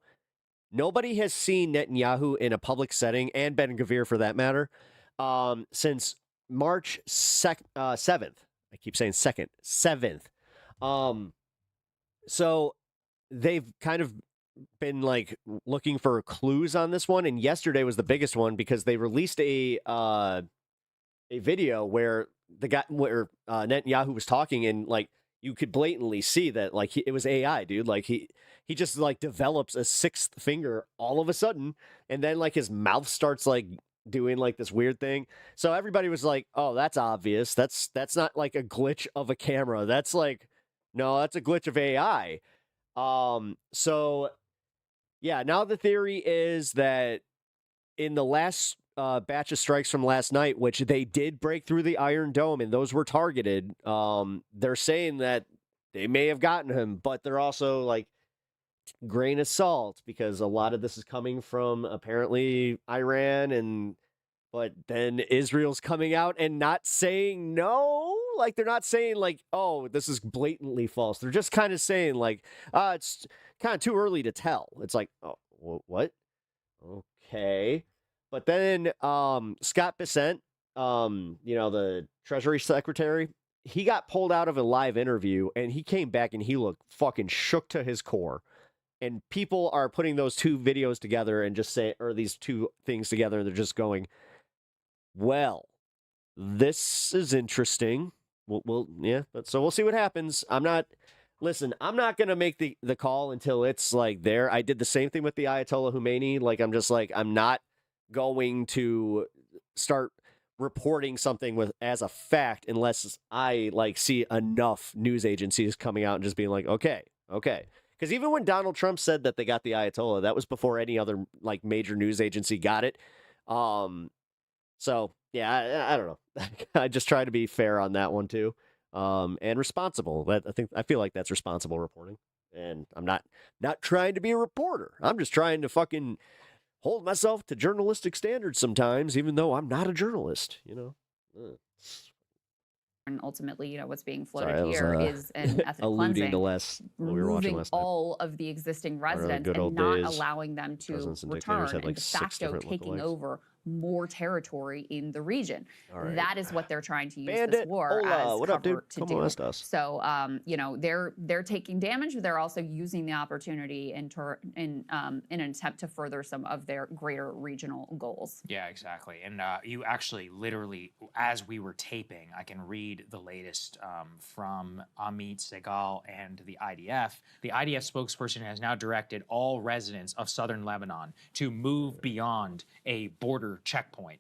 nobody has seen Netanyahu in a public setting, and Ben Gvir for that matter, since March 7th. I keep saying 2nd, 7th. So they've kind of been like looking for clues on this one, and yesterday was the biggest one because they released a video where Netanyahu was talking, and like you could blatantly see that like it was AI, dude. Like he just like develops a sixth finger all of a sudden, and then like his mouth starts like doing like this weird thing. So everybody was like, "Oh, that's obvious. That's not like a glitch of a camera. That's like, no, that's a glitch of AI." So yeah, now the theory is that in the last batch of strikes from last night, which they did break through the Iron Dome and those were targeted, they're saying that they may have gotten him, but they're also like grain of salt because a lot of this is coming from apparently Iran, but then Israel's coming out and not saying no. Like they're not saying like, oh, this is blatantly false. They're just kind of saying like, it's kind of too early to tell. It's like, oh, what? Okay. But then Scott Bessent, the Treasury Secretary, he got pulled out of a live interview and he came back and he looked fucking shook to his core. And people are putting those two videos together and these two things together, and they're just going, well, this is interesting. So we'll see what happens. I'm not going to make the call until it's like there. I did the same thing with the Ayatollah Khomeini. Like, I'm not going to start reporting something as a fact unless I like see enough news agencies coming out and just being like, okay. Because even when Donald Trump said that they got the Ayatollah, that was before any other like major news agency got it. So yeah, I don't know. I just try to be fair on that one too, and responsible. I feel like that's responsible reporting, and I'm not trying to be a reporter. I'm just trying to fucking hold myself to journalistic standards sometimes, even though I'm not a journalist. And ultimately, what's being Sorry, floated I was, here is an ethnic alluding to cleansing, what we were watching removing last night. all of the existing Remember the residents good and old not days? allowing them to Presidents and dictators return had, like, and de 6 facto different taking lookalikes. over more territory in the region. All right. That is what they're trying to use this Bandit, war hola, as what up, cover dude? to Come do. molest us. So, they're taking damage, but they're also using the opportunity in an attempt to further some of their greater regional goals. Yeah, exactly. And you actually literally, as we were taping, I can read the latest from Amit Segal and the IDF. The IDF spokesperson has now directed all residents of southern Lebanon to move beyond a border checkpoint,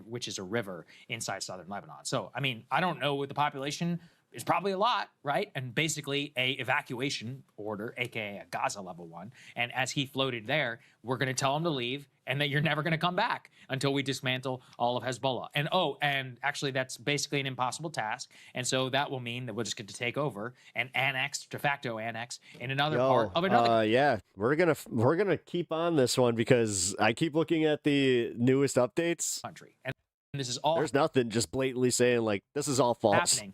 which is a river inside southern Lebanon. So, I mean, I don't know what the population is, probably a lot, right? And basically a evacuation order, aka a Gaza level 1. And as he floated there, we're going to tell him to leave and that you're never going to come back until we dismantle all of Hezbollah. And actually that's basically an impossible task. And so that will mean that we'll just get to take over and annex, de facto annex, in another part of another. Yeah, we're gonna keep on this one because I keep looking at the newest updates. Country. And this is all there's nothing just blatantly saying like this is all false. Happening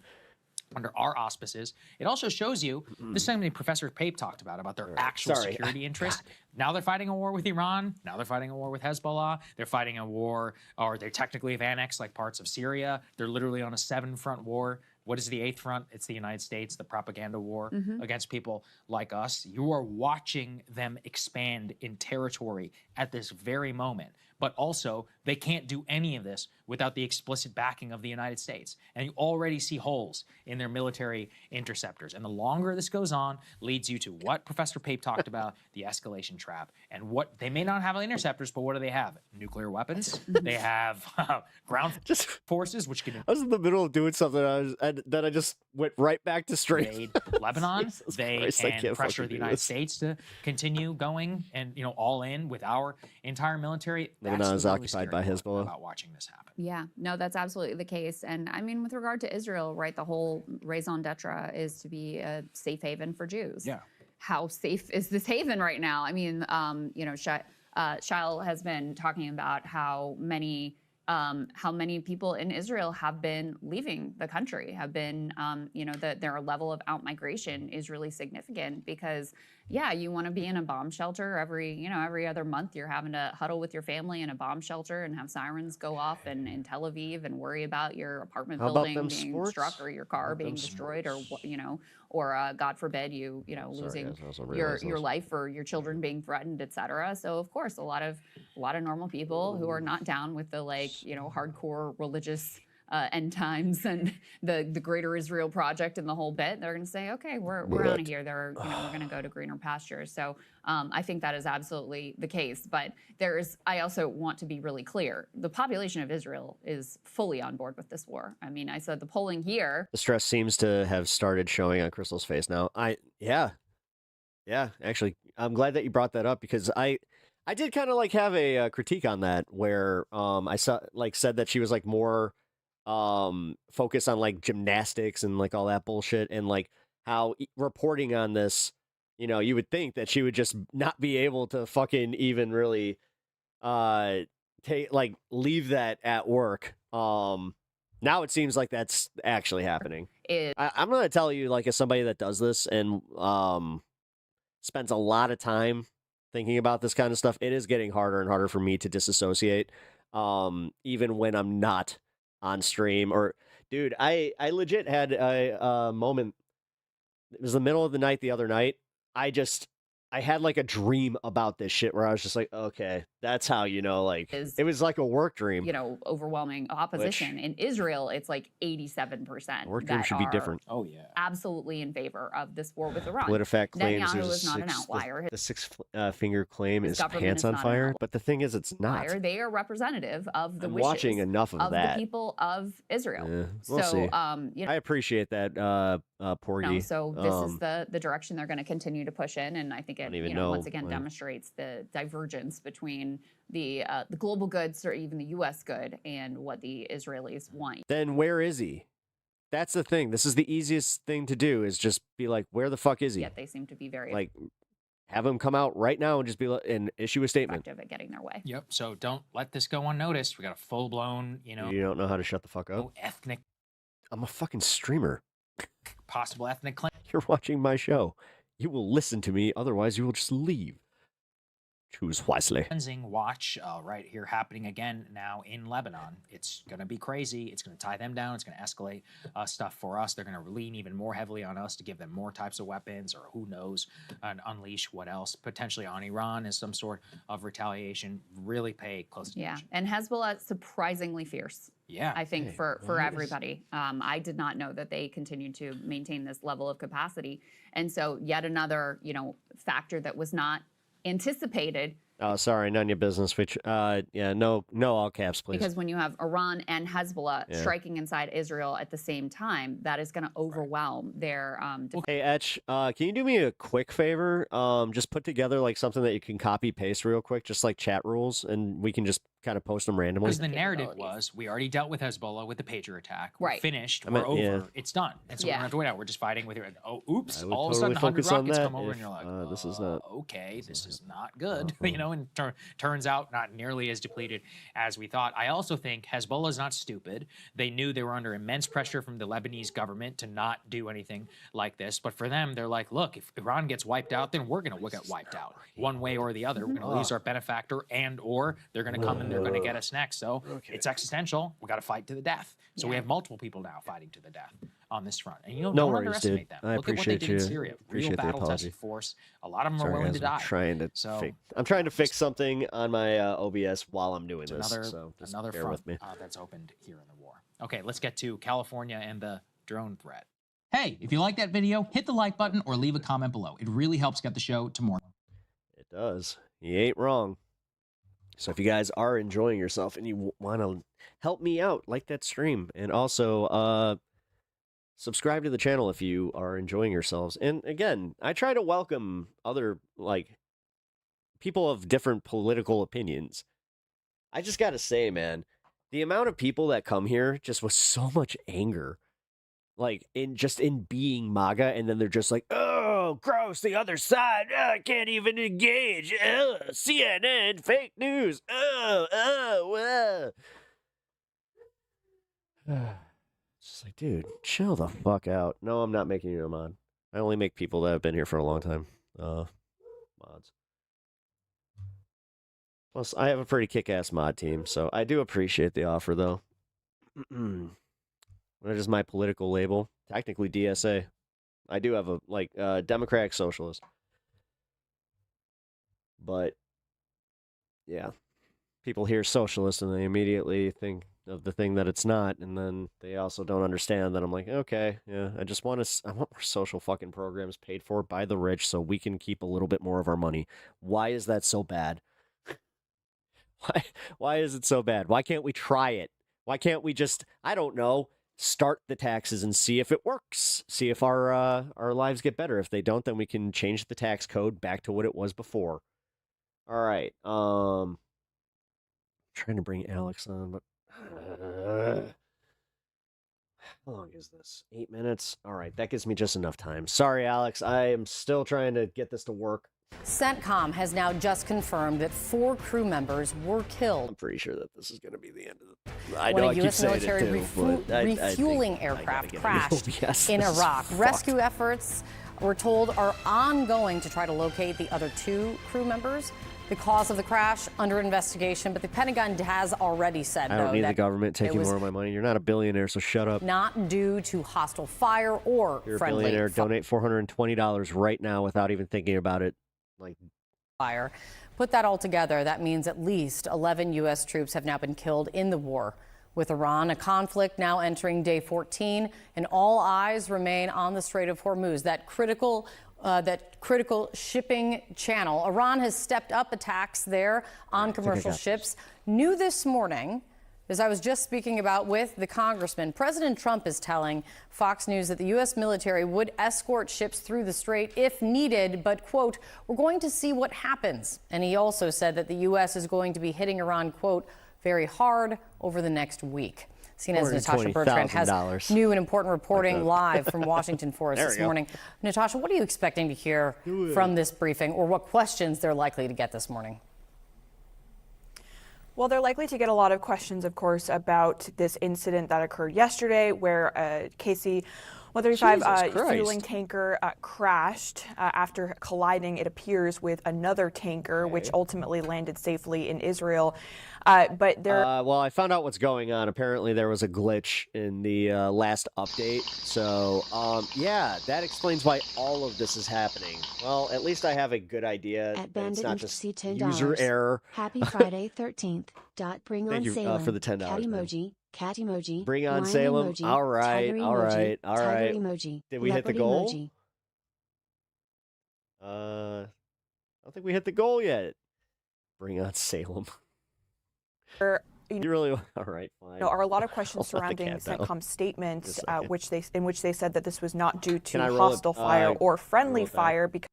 under our auspices. It also shows you, this is something Professor Pape talked about their actual security interests. Now they're fighting a war with Iran. Now they're fighting a war with Hezbollah. They're fighting a war, or they technically have annexed like parts of Syria. They're literally on a 7-front war. What is the 8th front? It's the United States, the propaganda war against people like us. You are watching them expand in territory at this very moment. But also, they can't do any of this without the explicit backing of the United States. And you already see holes in their military interceptors. And the longer this goes on, leads you to what Professor Pape talked about, the escalation trap. And what they may not have interceptors, but what do they have? Nuclear weapons. They have ground forces, which can I was in the middle of doing something, then I just went right back to straight. invade Lebanon. They Christ, I can can't pressure fucking the do United this. States to continue going and all in with our entire military. Lebanon is That's the really occupied by scary part Hezbollah. about watching this happen. Yeah, no, that's absolutely the case. And I mean, with regard to Israel, right, the whole raison d'etre is to be a safe haven for Jews. Yeah. How safe is this haven right now? I mean, Shail has been talking about how many people in Israel have been leaving the country, have been, their level of out-migration is really significant because, yeah, you want to be in a bomb shelter every other month. You're having to huddle with your family in a bomb shelter and have sirens go off in Tel Aviv and worry about your apartment building being struck or your car being destroyed or God forbid losing your life or your children being threatened, etc. So of course, a lot of normal people who are not down with the hardcore religious end times and the greater Israel project and the whole bit, they're going to say, okay, we're out of here. We're going to go to greener pastures. So I think that is absolutely the case. But I also want to be really clear. The population of Israel is fully on board with this war. I mean, I said the polling here. The stress seems to have started showing on Crystal's face now. Yeah, actually, I'm glad that you brought that up because I did kind of have a critique on that where I said that she was more focused on gymnastics and all that bullshit and how reporting on this, you would think that she would just not be able to fucking even really leave that at work. Now it seems like that's actually happening. I'm gonna tell you, as somebody that does this and spends a lot of time thinking about this kind of stuff, it is getting harder and harder for me to disassociate, even when I'm not on stream. Or, dude, I legit had a moment. It was the middle of the night the other night. I had a dream about this shit where I was just okay, that's how it was like a work dream. Overwhelming opposition. In Israel, it's 87%. Work dream should be different. Oh yeah, absolutely in favor of this war with Iran. PolitiFact claims Netanyahu is not an outlier. The six-finger claim His is government pants is on not an fire, outlier. but the thing is, it's not. They are representative of the I'm wishes watching enough of that. the people of Israel. We'll see. I appreciate that, Porgy. No, so this is the direction they're going to continue to push in, and I think it once again demonstrates the divergence between the global goods or even the U.S. good and what the Israelis want. Then where is he? That's the thing. This is the easiest thing to do is just be where the fuck is he? Yet they seem to be very have him come out right now and just be and issue a statement. Effective at getting their way. Yep. So don't let this go unnoticed. We got a full blown, You don't know how to shut the fuck up. Ethnic I'm a fucking streamer. Possible ethnic cleansing. You're watching my show. You will listen to me, otherwise you will just leave. Choose wisely. Cleansing watch right here happening again now in Lebanon. It's going to be crazy. It's going to tie them down. It's going to escalate stuff for us. They're going to lean even more heavily on us to give them more types of weapons, or who knows, and unleash what else, potentially on Iran as some sort of retaliation. Really pay close attention. Yeah, and Hezbollah, surprisingly fierce. Yeah, I think for everybody. I did not know that they continued to maintain this level of capacity. And so yet another, factor that was not anticipated. Oh, sorry, none of your business. Which, no all caps, please. Because when you have Iran and Hezbollah striking inside Israel at the same time, that is going to overwhelm their. Hey, Etch, can you do me a quick favor? Just put together like something that you can copy paste real quick, just like chat rules, and we can just kind of post them randomly. Because the narrative was, we already dealt with Hezbollah with the Patriot attack. We're Right. finished. We're over. It's done. And so we don't have to wait out. We're just fighting with Iran. Oh, oops! All of a sudden, 100 rockets come over, and you're like, this is not okay. This is not good. And turns out not nearly as depleted as we thought. I also think Hezbollah is not stupid. They knew they were under immense pressure from the Lebanese government to not do anything like this. But for them, they're like, look, if Iran gets wiped out, then we're going to get wiped out one way or the other. We're going to lose our benefactor, or they're going to come and they're going to get us next. So it's existential. We got to fight to the death. So we have multiple people now fighting to the death on this front. And no don't worries, underestimate dude. them. I Look at what appreciate they did in Syria. Real battle-tested force. A lot of them are willing to die. I'm trying to fix something on my OBS while I'm doing this. So just another bear front with me. That's opened here in the war. Okay, let's get to California and the drone threat. Hey, if you like that video, hit the like button or leave a comment below. It really helps get the show to more. It does. You ain't wrong. So if you guys are enjoying yourself and you want to help me out, like that stream, and also subscribe to the channel if you are enjoying yourselves. And again, I try to welcome other people of different political opinions. I just got to say, man, the amount of people that come here just with so much anger, in being MAGA, and then they're just like, oh, gross, the other side, I can't even engage, CNN, fake news, It's just like, dude, chill the fuck out. No, I'm not making you a mod. I only make people that have been here for a long time mods. Plus, I have a pretty kick-ass mod team, so I do appreciate the offer, though. What is my political label? Technically DSA. I do have a Democratic Socialist. But yeah, people hear socialist and they immediately think of the thing that it's not, and then they also don't understand that I'm like, okay, yeah, I want more social fucking programs paid for by the rich so we can keep a little bit more of our money. Why is that so bad? Why is it so bad? Why can't we try it? Why can't we just, I don't know, start the taxes and see if it works? See if our lives get better. If they don't, then we can change the tax code back to what it was before. All right. Trying to bring Alex on, but how long is this? 8 minutes? All right, that gives me just enough time. Sorry, Alex. I am still trying to get this to work. CENTCOM has now just confirmed that 4 crew members were killed. I'm pretty sure that this is going to be the end of it. I know I keep saying it too, but refueling aircraft crashed in Iraq. Rescue efforts, we're told, are ongoing to try to locate the other 2 crew members. The cause of the crash under investigation, but the Pentagon has already said, I don't need that the government taking more of my money. You're not a billionaire, so shut up. Not due to hostile fire or You're friendly a billionaire. Donate $420 right now without even thinking about it. Fire. Put that all together, that means at least 11 U.S. troops have now been killed in the war with Iran, a conflict now entering day 14, and all eyes remain on the Strait of Hormuz, that critical shipping channel. Iran has stepped up attacks there on commercial ships. New this morning, as I was just speaking about with the congressman, President Trump is telling Fox News that the U.S. military would escort ships through the strait if needed, but, quote, we're going to see what happens. And he also said that the U.S. is going to be hitting Iran, quote, very hard over the next week. CNN's Natasha Bertrand has new and important reporting live from Washington for us this morning. Natasha, what are you expecting to hear from this briefing, or what questions they're likely to get this morning? Well, they're likely to get a lot of questions, of course, about this incident that occurred yesterday where a KC-135 fueling tanker crashed after colliding, it appears, with another tanker, which ultimately landed safely in Israel. But there. Well, I found out what's going on. Apparently, there was a glitch in the last update. So, yeah, that explains why all of this is happening. Well, at least I have a good idea. At That it's not Bandit just $10. user error. Happy Friday 13th. Bring Thank on you Salem. for the $10. Cat man. emoji. Cat emoji. Bring on lion Salem. Emoji, All right, tiger all emoji, right, all tiger right. Emoji, Did we hit the leopard goal? Emoji. I don't think we hit the goal yet. Bring on Salem. You really all right? Fine. There are a lot of questions I'll let the surrounding cat down. CENTCOM's statement, Just a second. in which they said that this was not due Can I to roll it- hostile fire or friendly roll it back? fire, because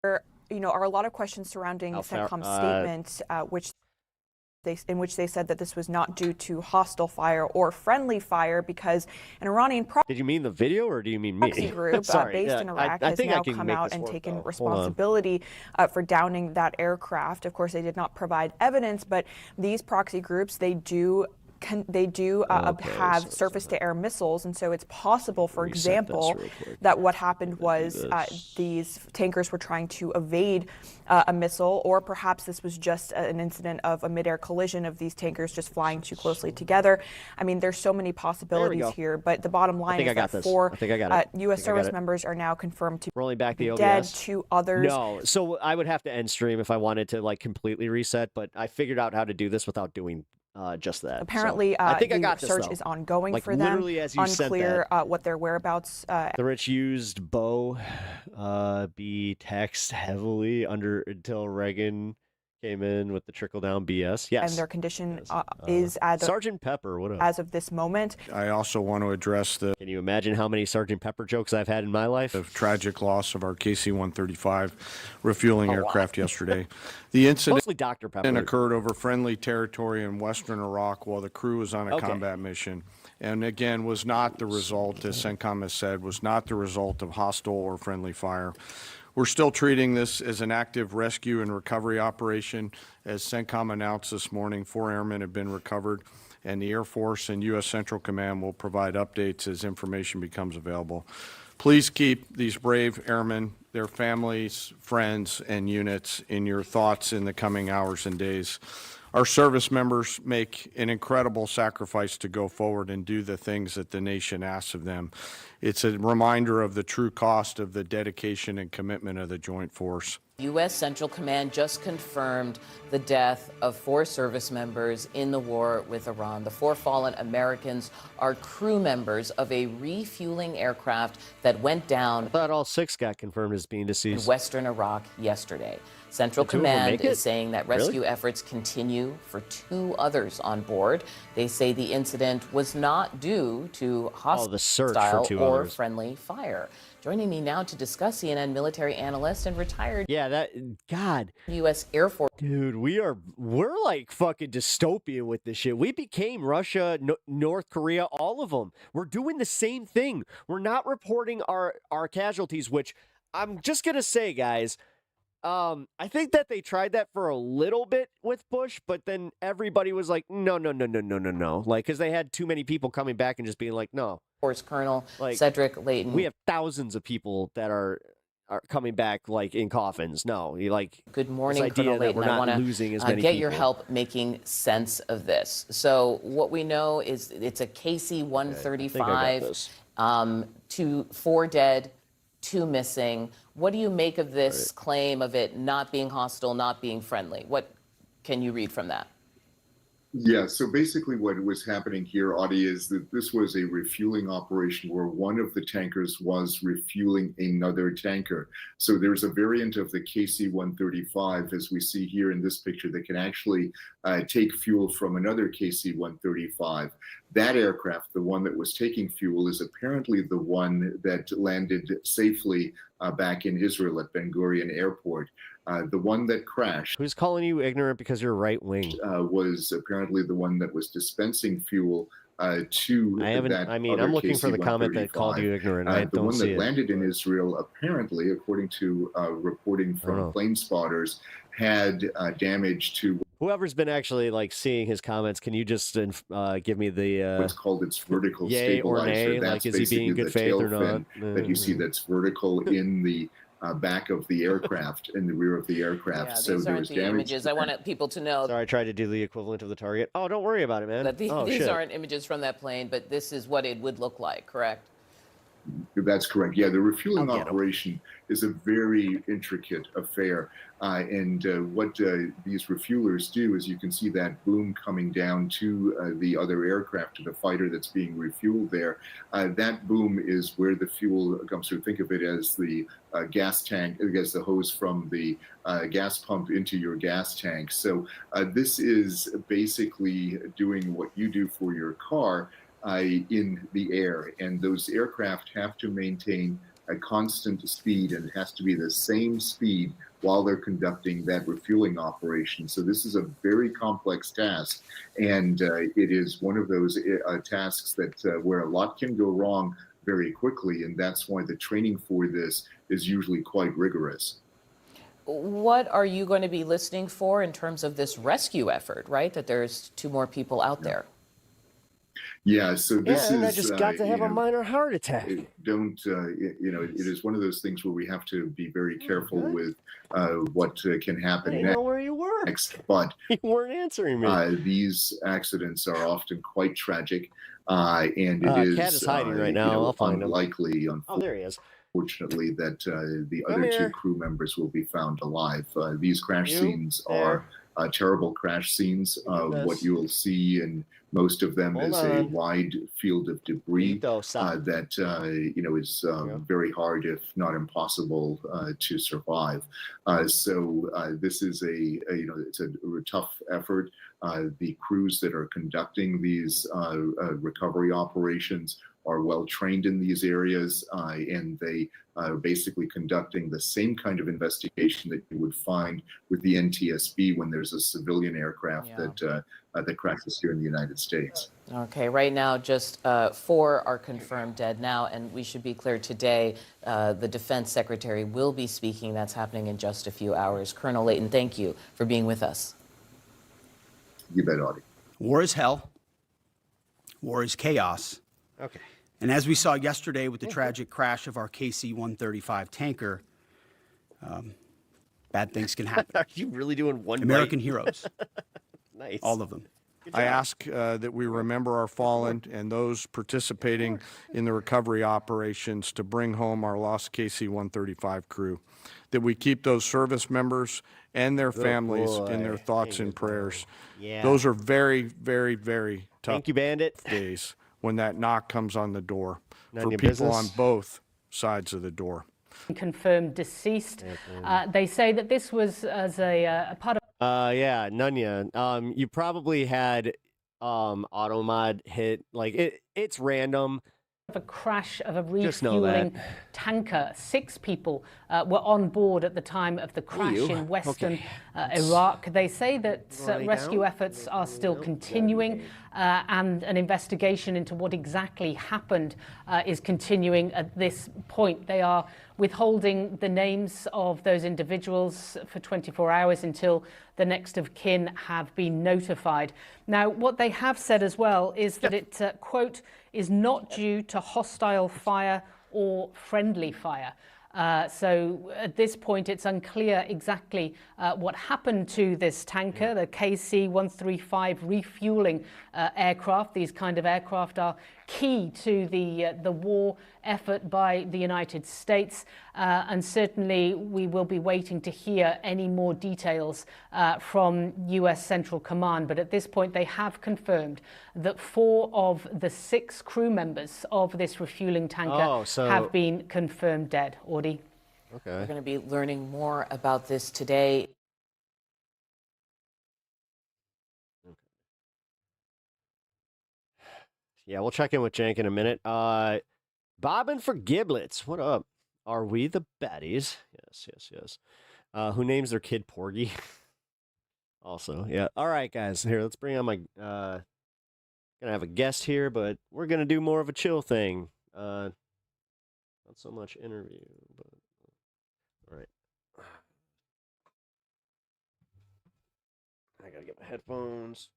there, are a lot of questions surrounding How far- CENTCOM's statement, in which they said that this was not due to hostile fire or friendly fire, because an Iranian Did you mean the video or do you mean me? proxy group Sorry, based yeah, in Iraq I has think now I can come make out this and work, taken though. Hold on. responsibility for downing that aircraft. Of course, they did not provide evidence, but these proxy groups, they do have surface-to-air missiles, and so it's possible, for example, that what happened was these tankers were trying to evade a missile, or perhaps this was just an incident of a mid-air collision of these tankers just flying too closely together. I mean, there's so many possibilities here, but the bottom line is that 4 U.S. service members are now confirmed to rolling back the OBS. dead, 2 others. No, so I would have to end stream if I wanted to like completely reset, but I figured out how to do this without doing just that. Apparently, so I think I the got this, search though. is ongoing Like, for them. literally as you said Unclear that. what their whereabouts. The rich used Bo be taxed heavily until Reagan came in with the trickle down BS. Yes, and their condition is as Sergeant Pepper. What up? As of this moment. I also want to address the. Can you imagine how many Sergeant Pepper jokes I've had in my life? The tragic loss of our KC-135 refueling aircraft yesterday. The incident Mostly Dr. Pepper. occurred over friendly territory in western Iraq while the crew was on a combat mission. And again, was not the result, as CENTCOM has said, was not the result of hostile or friendly fire. We're still treating this as an active rescue and recovery operation. As CENTCOM announced this morning, 4 airmen have been recovered, and the Air Force and U.S. Central Command will provide updates as information becomes available. Please keep these brave airmen, their families, friends, and units in your thoughts in the coming hours and days. Our service members make an incredible sacrifice to go forward and do the things that the nation asks of them. It's a reminder of the true cost of the dedication and commitment of the Joint Force. U.S. Central Command just confirmed the death of 4 service members in the war with Iran. The 4 fallen Americans are crew members of a refueling aircraft that went down. I thought all 6 got confirmed as being deceased. In western Iraq yesterday. Central Did 2 of them Command make it? is saying that Really? rescue efforts continue for 2 others on board. They say the incident was not due to the search for hostile 2 or others. friendly fire. Joining me now to discuss, CNN military analyst and retired U.S. Air Force. Dude, we're like fucking dystopian with this shit. We became Russia, North Korea, all of them. We're doing the same thing. We're not reporting our casualties, which I'm just gonna say, guys. I think that they tried that for a little bit with Bush, but then everybody was like, no. Like, because they had too many people coming back and just being like, no. Force Colonel Cedric Layton. We have thousands of people that are coming back like in coffins. No, you like. Good morning, this idea Colonel that Layton. we're I not want losing as to many get people. your help making sense of this. So what we know is it's a KC-135. 4 dead, 2 missing. What do you make of this claim of it not being hostile, not being friendly? What can you read from that? Yeah, so basically what was happening here, Audie, is that this was a refueling operation where one of the tankers was refueling another tanker. So there's a variant of the KC-135, as we see here in this picture, that can actually take fuel from another KC-135. That aircraft, the one that was taking fuel, is apparently the one that landed safely back in Israel at Ben Gurion Airport. The one that crashed. Who's calling you ignorant because you're right wing? Was apparently the one that was dispensing fuel to I haven't. that I mean, other I'm looking for the comment that called you ignorant. I the don't one see that it. landed in Israel, apparently, according to reporting from plane spotters, had damage to Whoever's been actually like seeing his comments, can you just give me the what's called its vertical yay or stabilizer. nay? That's Like, is he basically being good the faith tail or not? fin that you see that's vertical in the back of the aircraft, in the rear of the aircraft. Yeah, So these there aren't was the damage. images. I want people to know Sorry, I tried to do the equivalent of the target. Oh, don't worry about it, man. that these shit. aren't images from that plane, but this is what it would look like, correct? That's correct. Yeah, the refueling operation is a very intricate affair. And what these refuelers do is you can see that boom coming down to the other aircraft, to the fighter that's being refueled there. That boom is where the fuel comes through. Think of it as the gas tank, as the hose from the gas pump into your gas tank. So this is basically doing what you do for your car in the air, and those aircraft have to maintain a constant speed, and it has to be the same speed while they're conducting that refueling operation. So this is a very complex task, and it is one of those tasks that where a lot can go wrong very quickly, and that's why the training for this is usually quite rigorous. What are you going to be listening for in terms of this rescue effort, right? That there's 2 more people out there. Yeah, so this and is. I just got to have a minor heart attack. It is one of those things where we have to be very careful with what can happen I didn't know where you were. next. But you weren't answering me. These accidents are often quite tragic, and it is Cat is hiding right now. I'll find him. Unlikely, Oh, there he is. Unfortunately, that the Come other here. 2 crew members will be found alive. These crash scenes are terrible crash scenes. What you will see in most of them is a wide field of debris that is very hard, if not impossible, to survive. So this is it's a tough effort. The crews that are conducting these recovery operations are well trained in these areas, and they are basically conducting the same kind of investigation that you would find with the NTSB when there's a civilian aircraft that crashes here in the United States. Okay, right now just 4 are confirmed dead now, and we should be clear today, the Defense Secretary will be speaking. That's happening in just a few hours. Colonel Layton, thank you for being with us. You bet, Audie. War is hell. War is chaos. Okay. And as we saw yesterday with the tragic crash of our KC-135 tanker, bad things can happen. Are you really doing one American bite? heroes. Nice. All of them. I ask that we remember our fallen and those participating in the recovery operations to bring home our lost KC-135 crew, that we keep those service members and their families in their thoughts and prayers. Yeah. Those are very, very, very tough Thank you, Bandit. days when that knock comes on the door None for of your people business. on both sides of the door. Confirmed deceased. They say that this was as a part of. Yeah, Nunya. You probably had automod hit, like it's random. A crash of a Just know that. refueling tanker. 6 people were on board at the time of the crash in western Iraq. They say that rescue efforts are still continuing, and an investigation into what exactly happened is continuing at this point. They are withholding the names of those individuals for 24 hours until the next of kin have been notified. Now, what they have said as well is that it, quote, is not due to hostile fire or friendly fire. So at this point, it's unclear exactly what happened to this tanker, the KC-135 refueling aircraft. These kind of aircraft are key to the war effort by the United States, and certainly we will be waiting to hear any more details from U.S. Central Command. But at this point, they have confirmed that 4 of the 6 crew members of this refueling tanker have been confirmed dead. Audie? Okay. We're going to be learning more about this today. Yeah, we'll check in with Jank in a minute. Bobbin for Giblets. What up? Are we the baddies? Yes. Who names their kid Porgy? Also, yeah. All right, guys. Here, let's bring on my. Gonna have a guest here, but we're gonna do more of a chill thing. Not so much interview, but all right. I gotta get my headphones.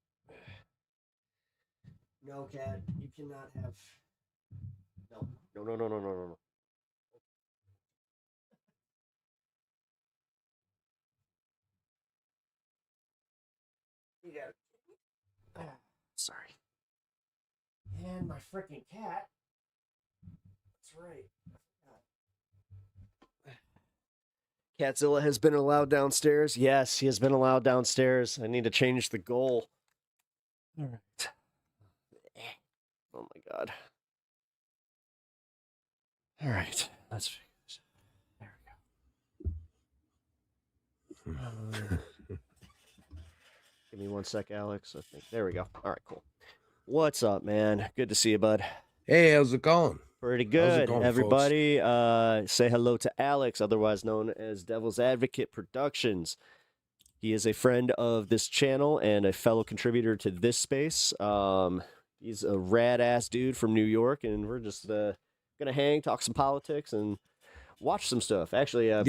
No, Cat, you cannot have. No. You got it. Sorry. And my freaking cat. That's right. Catzilla has been allowed downstairs. Yes, he has been allowed downstairs. I need to change the goal. All right. Oh my god. All right. Let's fix this. There we go. Give me 1 sec, Alex. I think there we go. All right, cool. What's up, man? Good to see you, bud. Hey, how's it going? Pretty How's good. it going, Everybody, say hello to Alex, otherwise known as Devil's Advocate Productions. He is a friend of this channel and a fellow contributor to this space. He's a rad-ass dude from New York, and we're just gonna hang, talk some politics, and watch some stuff. Actually, I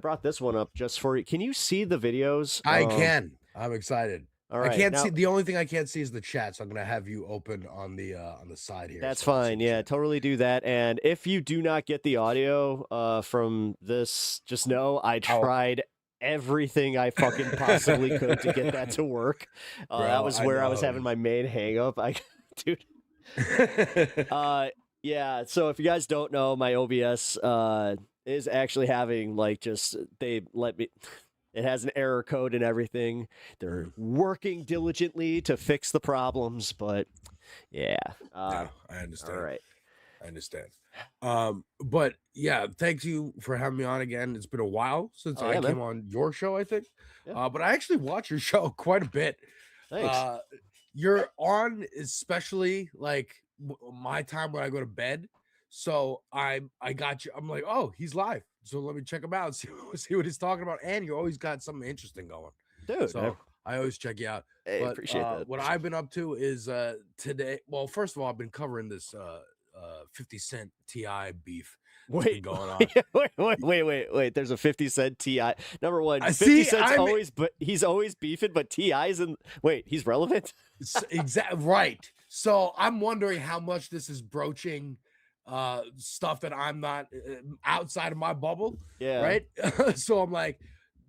brought this one up just for you. Can you see the videos? I can. I'm excited. All right, I can't now- see. The only thing I can't see is the chat, so I'm gonna have you open on the side here. That's so I can see fine. the Yeah, chat. totally do that. And if you do not get the audio from this, just know I tried everything I fucking possibly could to get that to work. Bro, That was where I was know. having my main hang up. Dude. Yeah, so if you guys don't know, my OBS is actually having they let me. It has an error code and everything. They're working diligently to fix the problems, but yeah. No, I understand. All right. I understand. But yeah, thank you for having me on again. It's been a while since I came on your show, I think. But I actually watch your show quite a bit. Thanks. You're on especially like my time when I go to bed. So I got you. I'm like, oh, he's live. So let me check him out, see what he's talking about. And you always got something interesting going. Dude. So I always check you out. Hey, But appreciate that. what I've been up to is today. Well, first of all, I've been covering this 50 Cent T.I. beef that's been Wait, going on. wait. There's a 50 Cent T.I. Number one, 50 see, Cent's always, but he's always beefing, but T.I.'s in. Wait, he's relevant? Exactly right. So I'm wondering how much this is broaching stuff that I'm not outside of my bubble. Yeah. Right. So I'm like,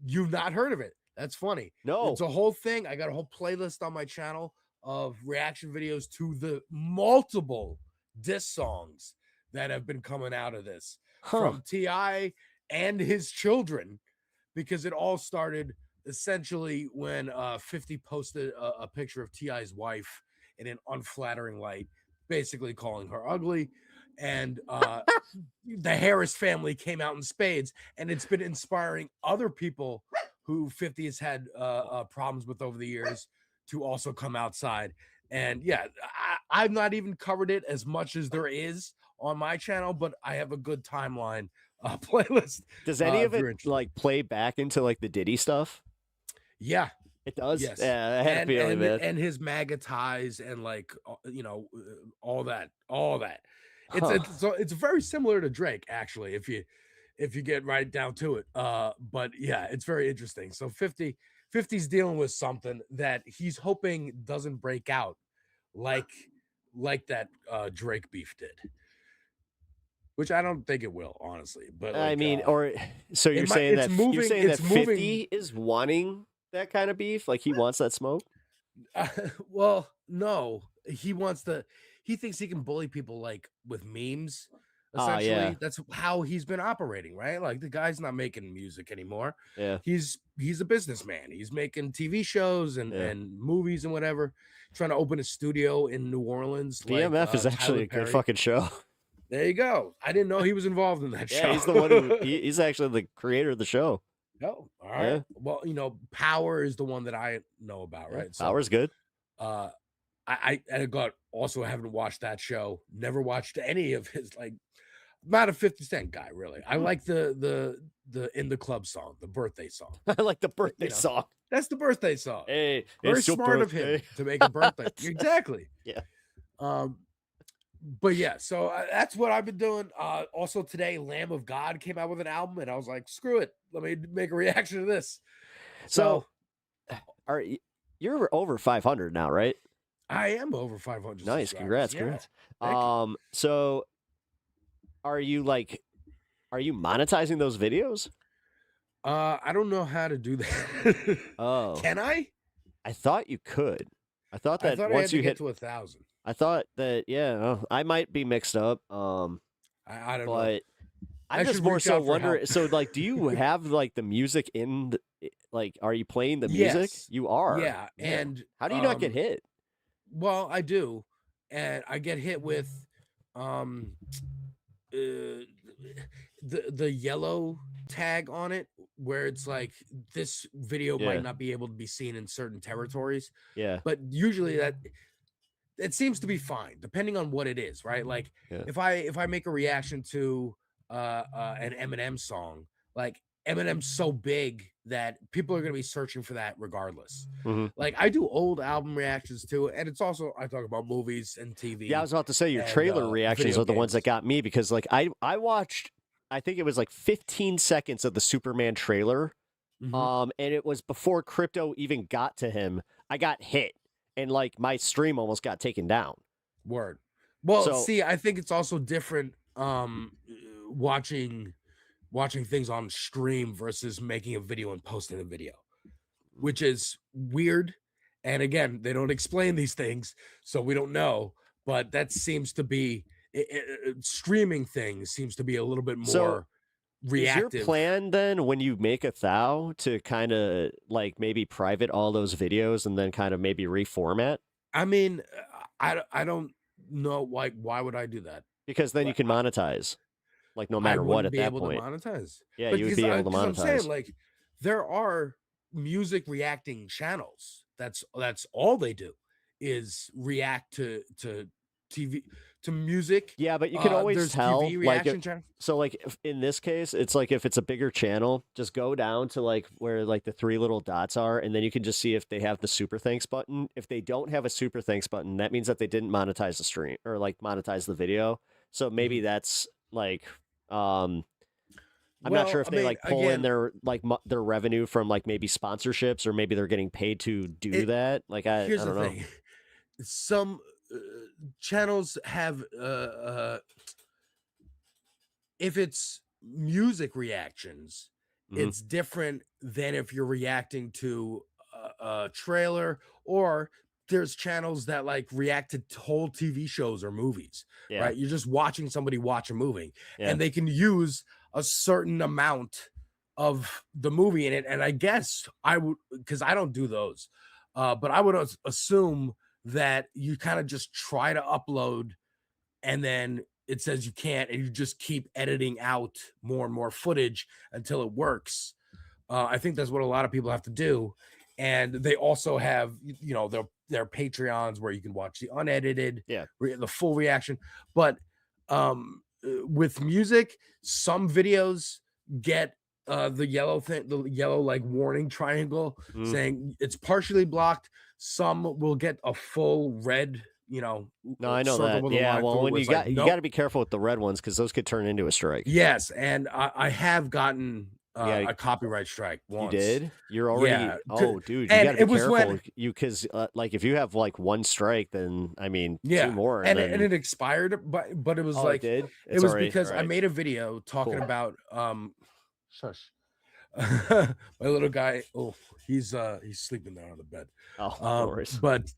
you've not heard of it. That's funny. No. It's a whole thing. I got a whole playlist on my channel of reaction videos to the multiple diss songs that have been coming out of this from T.I. and his children, because it all started essentially when 50 posted a picture of T.I.'s wife in an unflattering light, basically calling her ugly. And the Harris family came out in spades, and it's been inspiring other people who 50 has had problems with over the years to also come outside. And yeah, I've not even covered it as much as there is on my channel, but I have a good timeline playlist. Does any of it like play back into like the Diddy stuff? Yeah, it does. Yes. Yeah, I had a feeling, man. And his MAGA ties and like all that. It's very similar to Drake, actually, if you get right down to it. But yeah, it's very interesting. So 50's dealing with something that he's hoping doesn't break out like that Drake beef did. Which I don't think it will, honestly. But I like, mean, so you're saying that you're saying that 50 is wanting that kind of beef, like he wants that smoke? Well, no, he thinks he can bully people like with memes. Essentially, yeah. That's how he's been operating, right? Like the guy's not making music anymore. Yeah, he's a businessman. He's making TV shows and movies and whatever. Trying to open a studio in New Orleans. BMF is actually a good fucking show. There you go. I didn't know he was involved in that show. Yeah, he's the one he's actually the creator of the show. Oh, all right. Yeah. Well, Power is the one that I know about, right? So, Power's good. I also haven't watched that show. Never watched any of his, like, not a 50 Cent guy, really. I like the In the Club song, the birthday song. I like the birthday song. That's the birthday song. Hey, very it's your smart of him birthday. to make a birthday. Exactly. Yeah. But yeah, so that's what I've been doing. Also today, Lamb of God came out with an album, and I was like, screw it, let me make a reaction to this. So you're over 500 now, right? I am over 500. Nice, congrats, Yeah. congrats. Thank you. So are you monetizing those videos? I don't know how to do that. Oh, Can I? I thought you could. I thought that I thought I once had to you get hit to 1,000. I thought that I might be mixed up. I don't know. But I I'm just should more reach so out for wondering. help. So, like, do you have like the music are you playing the music? Yes. You are. Yeah, Man, and how do you not get hit? Well, I do, and I get hit with the yellow tag on it, where it's like this video Yeah. might not be able to be seen in certain territories. Yeah. But usually it seems to be fine, depending on what it is, right? Like Yeah. if I make a reaction to an Eminem song, like Eminem's so big that people are gonna be searching for that regardless. Mhm. Like I do old album reactions too, and it's also I talk about movies and TV. Yeah, I was about to say your and, trailer reactions video are the ones games. that got me because like I watched I think it was like 15 seconds of the Superman trailer. Mhm. And it was before crypto even got to him. I got hit and like my stream almost got taken down. Word. Well, So- see, I think it's also different watching things on stream versus making a video and posting a video, which is weird. And again, they don't explain these things, so we don't know. But that seems to be streaming things seems to be a little bit more So, reactive. Is your plan then when you make a thou to kind of like maybe private all those videos and then kind of maybe reformat? I mean, I don't know why would I do that? Because then you can monetize, like no matter I what wouldn't at be that able point. to monetize. Yeah, But you would because be able to 'cause I'm saying monetize. like there are music reacting channels. That's all they do is react to TV to music. Yeah, but you can always there's tell. TV Like, reaction channels. so like in this case, it's like if it's a bigger channel, just go down to like where like the three little dots are, and then you can just see if they have the super thanks button. If they don't have a super thanks button, that means that they didn't monetize the stream or like monetize the video. So maybe that's like I'm not Well, sure if I they mean, like pull in again- their like their revenue from like maybe sponsorships or maybe they're getting paid to do that. Like I Here's don't the know. thing: some channels have if it's music reactions, Mhm. it's different than if you're reacting to a trailer, or there's channels that like react to whole TV shows or movies, Yeah. right? You're just watching somebody watch a movie, Yeah. and they can use a certain amount of the movie in it. And I guess I would, because I don't do those, but I would assume that you kind of just try to upload and then it says you can't, and you just keep editing out more and more footage until it works. I think that's what a lot of people have to do. And they also have, their Patreons where you can watch the unedited, the full reaction. But with music, some videos get the yellow thing, the yellow like warning triangle saying it's partially blocked. Some will get a full red, No, I know circle that. with a Yeah, line well, through it when where you it's like, got you nope. got to be careful with the red ones because those could turn into a strike. Yes, and I have gotten Yeah. a copyright strike once. You did? You're already. Yeah, Oh, dude, you and got to be it was careful. when- Because like if you have like one strike, then I mean Yeah, two more, and then... it expired, but it was Oh, it like did? it It's was already- because I alright. made a video talking Cool. about shush. My little guy, he's sleeping there on the bed. Oh, no worries. But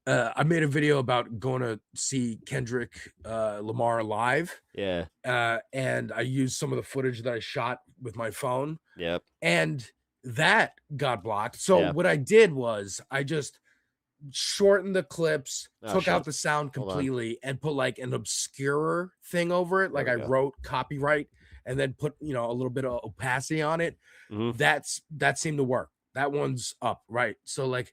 I made a video about going to see Kendrick Lamar live. Yeah. And I used some of the footage that I shot with my phone. Yep. And that got blocked. So Yeah. what I did was I just shortened the clips, Oh, took out shit. the sound Hold on. completely, and put like an obscurer thing over it. Like There I we go. wrote copyright and then put, a little bit of opacity on it. Mhm. That seemed to work. That one's up, right? So like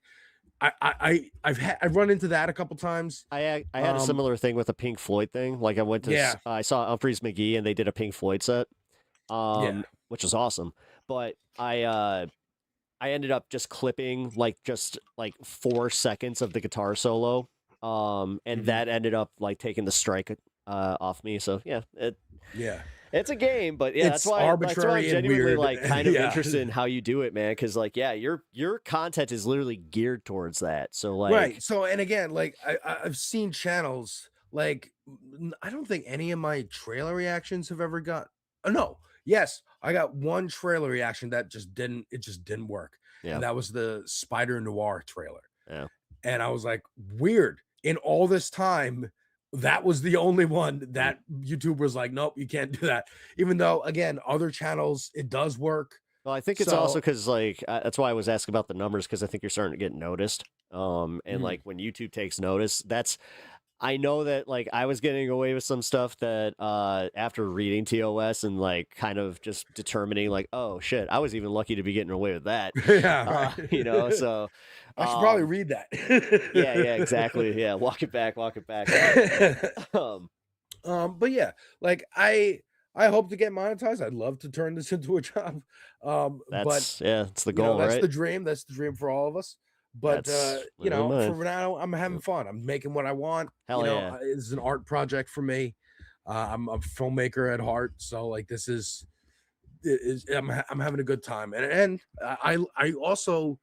I've run into that a couple times. I had a similar thing with a Pink Floyd thing. Like I went to Yeah. I saw Humphreys McGee and they did a Pink Floyd set, Yeah. which was awesome. But I ended up just clipping like 4 seconds of the guitar solo, and that ended up like taking the strike off me. So yeah, Yeah. It's a game, but yeah, It's that's why I'm arbitrary and genuinely weird. like kind of Yeah. interested in how you do it, man. Because like, yeah, your content is literally geared towards that. So like, Right. So, and again, like I've seen channels like I don't think any of my trailer reactions have ever got. Oh no, yes, I got one trailer reaction that just didn't work, Yeah. and that was the Spider Noir trailer. Yeah. And I was like, weird. In all this time, that was the only one that YouTube was like, nope, you can't do that. Even though, again, other channels it does work. Well, I think it's also because like that's why I was asking about the numbers because I think you're starting to get noticed. And like when YouTube takes notice, I know that like I was getting away with some stuff that after reading TOS and like kind of just determining like, oh shit, I was even lucky to be getting away with that. Yeah, right. You know, so I should probably read that. yeah, exactly. Yeah, walk it back. But yeah, like I hope to get monetized. I'd love to turn this into a job. That's but it's the goal, that's right? the dream. That's the dream for all of us. But That's you know, mine. for now, I'm having fun. I'm making what I want. Hell you know, yeah. It's an art project for me. I'm a filmmaker at heart, so like this is I'm having a good time, and I also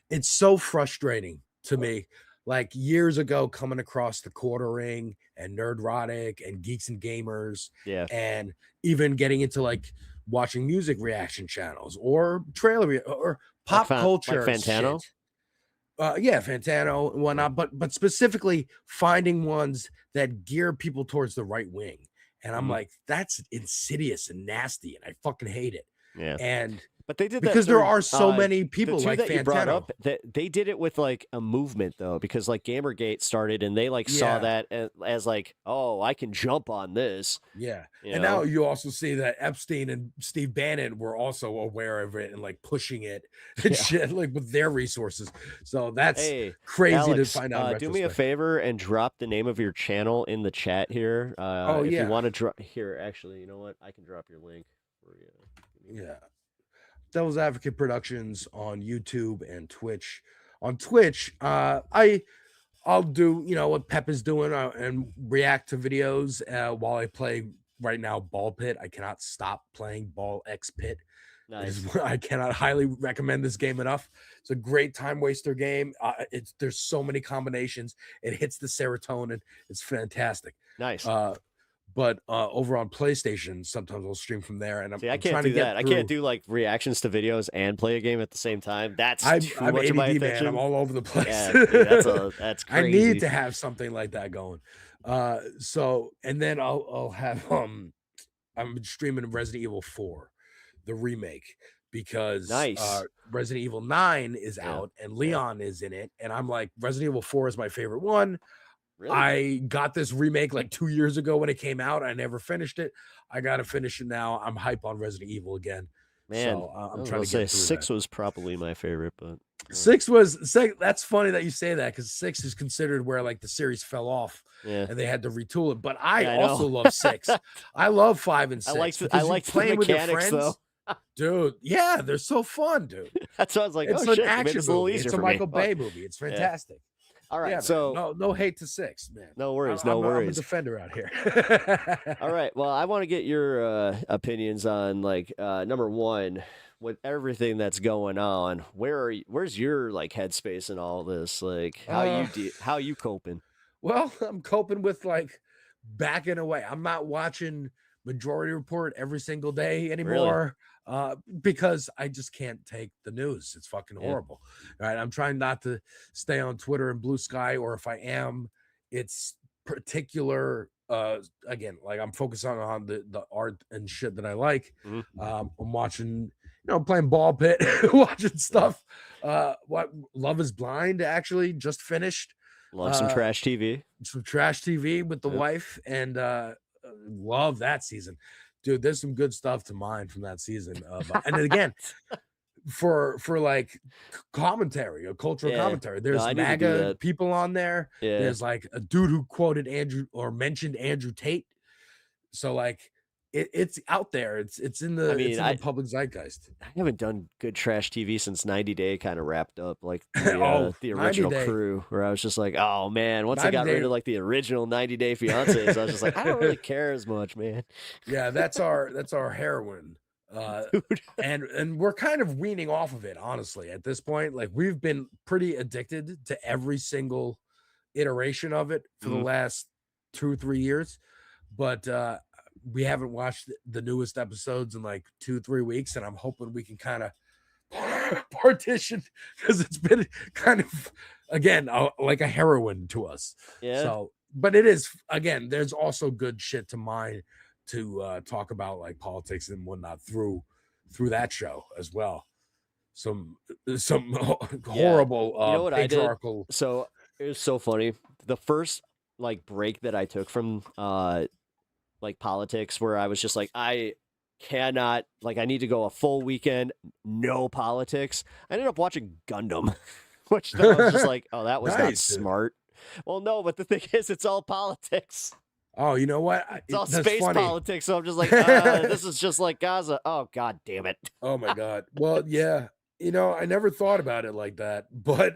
it's so frustrating to me. Like years ago, coming across the Quartering and Nerdrotic and Geeks and Gamers, Yeah. and even getting into like watching music reaction channels or trailer or pop culture, like Fantano. shit. Yeah, Fantano and whatnot, but specifically finding ones that gear people towards the right wing, and I'm like, that's insidious and nasty, and I fucking hate it. Yeah. And but they did that because there through, are so many people the two like that you brought Fantano. up that they did it with like a movement though, because like Gamergate started and they like saw Yeah. that as like, oh, I can jump on this. Yeah. You And know? now you also see that Epstein and Steve Bannon were also aware of it and like pushing it and shit, like with their resources. So that's Hey, crazy Alex, to find out. in do me a retrospect. favor and drop the name of your channel in the chat here. If yeah. you want to drop here, actually, you know what? I can drop your link for you. Yeah. Devil's Advocate Productions on YouTube and Twitch. On Twitch, I'll do, you know, what Pep is doing and react to videos while I play right now Ball Pit. I cannot stop playing Ball X Pit. Nice. I cannot highly recommend this game enough. It's a great time waster game. There's so many combinations. It hits the serotonin. It's fantastic. Nice. But over on PlayStation, sometimes I'll stream from there. And See, I I'm can't trying do to get that. I through. can't do like reactions to videos and play a game at the same time. That's I'm too much of my ADD, attention. man. I'm all over the place. Yeah, dude, that's I crazy. need to have something like that going. So and then I'll have I'm streaming Resident Evil 4, the remake, because Nice. Resident Evil 9 is out and Leon is in it, and I'm like, Resident Evil 4 is my favorite one. Really? I got this remake like 2 years ago when it came out. I never finished it. I gotta finish it now. I'm hype on Resident Evil again. Man, so, I'm I trying to say get through 6 that. was probably my favorite, but 6 was 6. That's funny that you say that because 6 is considered where like the series fell off yeah. and they had to retool it. But I Yeah, I know. also love 6. I love 5 and 6. I because you're like the playing with your mechanics though. Dude, yeah, they're so fun, dude. That's what I was like. It's Oh an shit, you made action this a little movie. easier It's a for me. Michael Bay movie. It's Yeah. fantastic. All right, Yeah, so no hate to 6, man. no worries, I'm no I'm a worries. defender out here. All right, well, I want to get your opinions on like number one, with everything that's going on. Where's your like headspace in all this? Like how you coping? Well, I'm coping with like backing away. I'm not watching Majority Report every single day anymore because I just can't take the news. It's fucking horrible. Right? I'm trying not to stay on Twitter and Blue Sky, or if I am, it's particular. Again, like I'm focusing on the art and shit that I like. I'm watching, playing Ball Pit, watching stuff. What Love is Blind actually just finished. Love some trash TV. Some trash TV with the wife, and love that season, dude. There's some good stuff to mine from that season. And then again, for like commentary or cultural commentary, there's I need to do MAGA that. people on there. Yeah. There's like a dude who quoted Andrew or mentioned Andrew Tate. So like it's out there. It's in the it's in the public zeitgeist. I haven't done good trash TV since 90 Day kind of wrapped up, like the 90 original Day. crew, where I was just like, oh man, once I 90 got rid Day. of like the original 90 Day Fiancés, I was just like, I don't really care as much, man. Yeah, that's our heroine. And we're kind of weaning off of it, honestly, at this point. Like, we've been pretty addicted to every single iteration of it for the last 2-3 years, but we haven't watched the newest episodes in like 2-3 weeks, and I'm hoping we can kind of partition, because it's been kind of, again, like a heroine to us. Yeah. So, but it is, again, there's also good shit to mine to talk about, like politics and whatnot through that show as well. Some horrible You know what I did? patriarchal. So it was so funny. The first like break that I took from like politics, where I was just like, I cannot, like, I need to go a full weekend, no politics. I ended up watching Gundam, which I was just like, oh, that was not Nice. smart. Well, no, but the thing is, it's all politics. Oh, you know what? It's all That's space funny. politics. So I'm just like, this is just like Gaza. Oh, God damn it. Oh my God. Well, yeah. You know, I never thought about it like that, but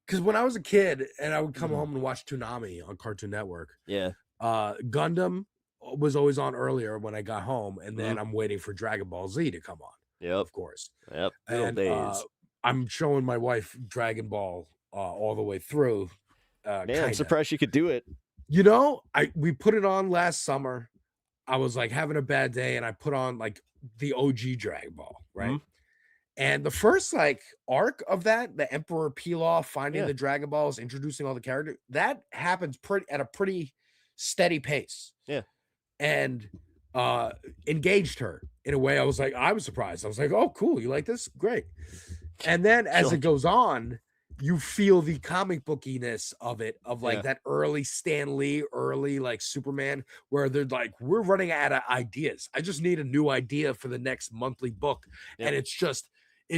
because when I was a kid and I would come home and watch Toonami on Cartoon Network, Yeah. Gundam was always on earlier when I got home, and then I'm waiting for Dragon Ball Z to come on. Yep. Of course. Yep. Good old And days. I'm showing my wife Dragon Ball all the way through. Man, I'm kinda. surprised you could do it. You know, we put it on last summer. I was like having a bad day, and I put on like the OG Dragon Ball, right? And the first like arc of that, the Emperor Pilaf finding the Dragon Balls, introducing all the characters, that happens at a pretty steady pace. Yeah. And engaged her in a way I was surprised. I was like, oh, cool, you like this? Great. And then as it goes on, you feel the comic bookiness of it, of like that early Stan Lee, early like Superman, where they're like, we're running out of ideas. I just need a new idea for the next monthly book. And it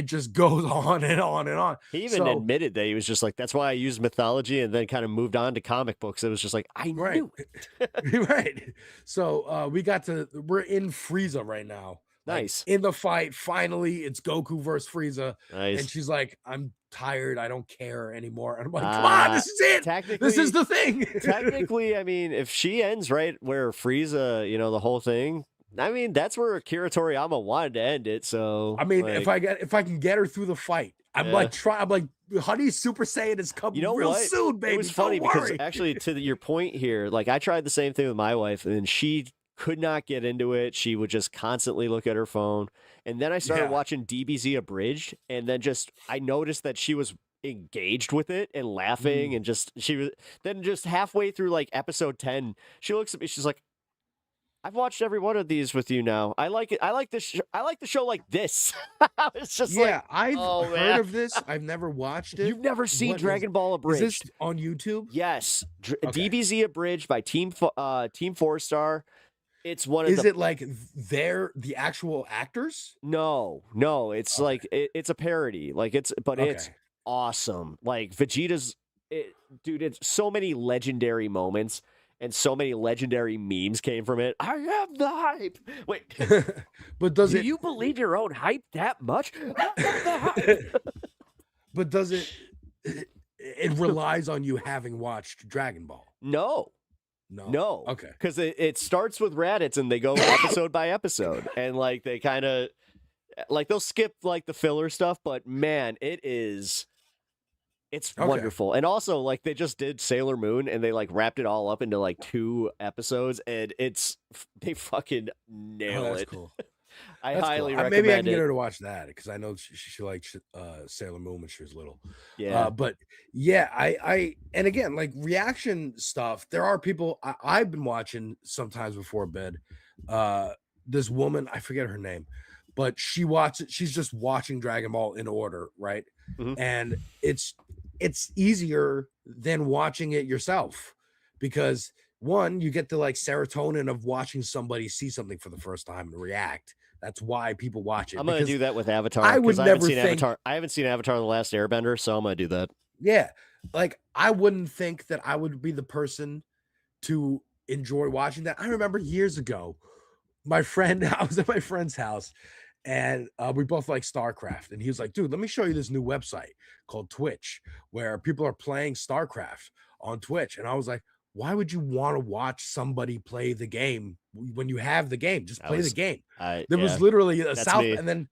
just goes on and on and on. He even admitted that he was just like, that's why I used mythology, and then kind of moved on to comic books. It was just like, I knew it. Right. So we're in Frieza right now. Nice. Like, in the fight, finally, it's Goku versus Frieza. Nice. And she's like, I'm tired. I don't care anymore. And I'm like, come on, this is it. This is the thing. Technically, I mean, if she ends right where Frieza, the whole thing, I mean, that's where Akira Toriyama wanted to end it. So I mean, like, if I can get her through the fight, I'm like, honey, Super Saiyan is coming real soon, baby. It was funny Don't because worry. actually, to your point here, like I tried the same thing with my wife, and she could not get into it. She would just constantly look at her phone. And then I started watching DBZ Abridged, and then I noticed that she was engaged with it and laughing, and she was then just halfway through like episode 10, she looks at me, she's like, I've watched every one of these with you now. I like it. I like this. I like the show like this. It's just I've heard of this. I've never watched it. You've never seen Dragon Ball Abridged? Is this on YouTube? Yes. DBZ Abridged by Team 4-Star. It's one of Is it like the actual actors? No. It's like it's a parody. Like it's awesome. Like Vegeta's dude, it's so many legendary moments. And so many legendary memes came from it. I am the hype. Wait, but do you believe your own hype that much? I am the hype. But does it? It relies on you having watched Dragon Ball. No. Okay. Because it starts with Raditz and they go episode by episode, and like they kind of like they'll skip like the filler stuff, but man, it's wonderful. And also, like, they just did Sailor Moon, and they, like, wrapped it all up into, like, 2 episodes, and they fucking nail it. Cool. I That's highly cool. recommend Maybe I can it. get her to watch that, because I know she liked Sailor Moon when she was little. Yeah. But, yeah, and again, like, reaction stuff, there are people, I've been watching sometimes before bed. This woman, I forget her name, but she's just watching Dragon Ball in order, right? And it's easier than watching it yourself, because one, you get the like serotonin of watching somebody see something for the first time and react. That's why people watch it. I'm going to do that with Avatar. I would never think Avatar. I haven't seen Avatar: The Last Airbender, so I'm going to do that. Yeah. Like, I wouldn't think that I would be the person to enjoy watching that. I remember years ago, my friend, I was at my friend's house, and we both like StarCraft, and he was like, "Dude, let me show you this new website called Twitch, where people are playing StarCraft on Twitch." And I was like, "Why would you want to watch somebody play the game when you have the game? Just play the game." There was literally a South, and then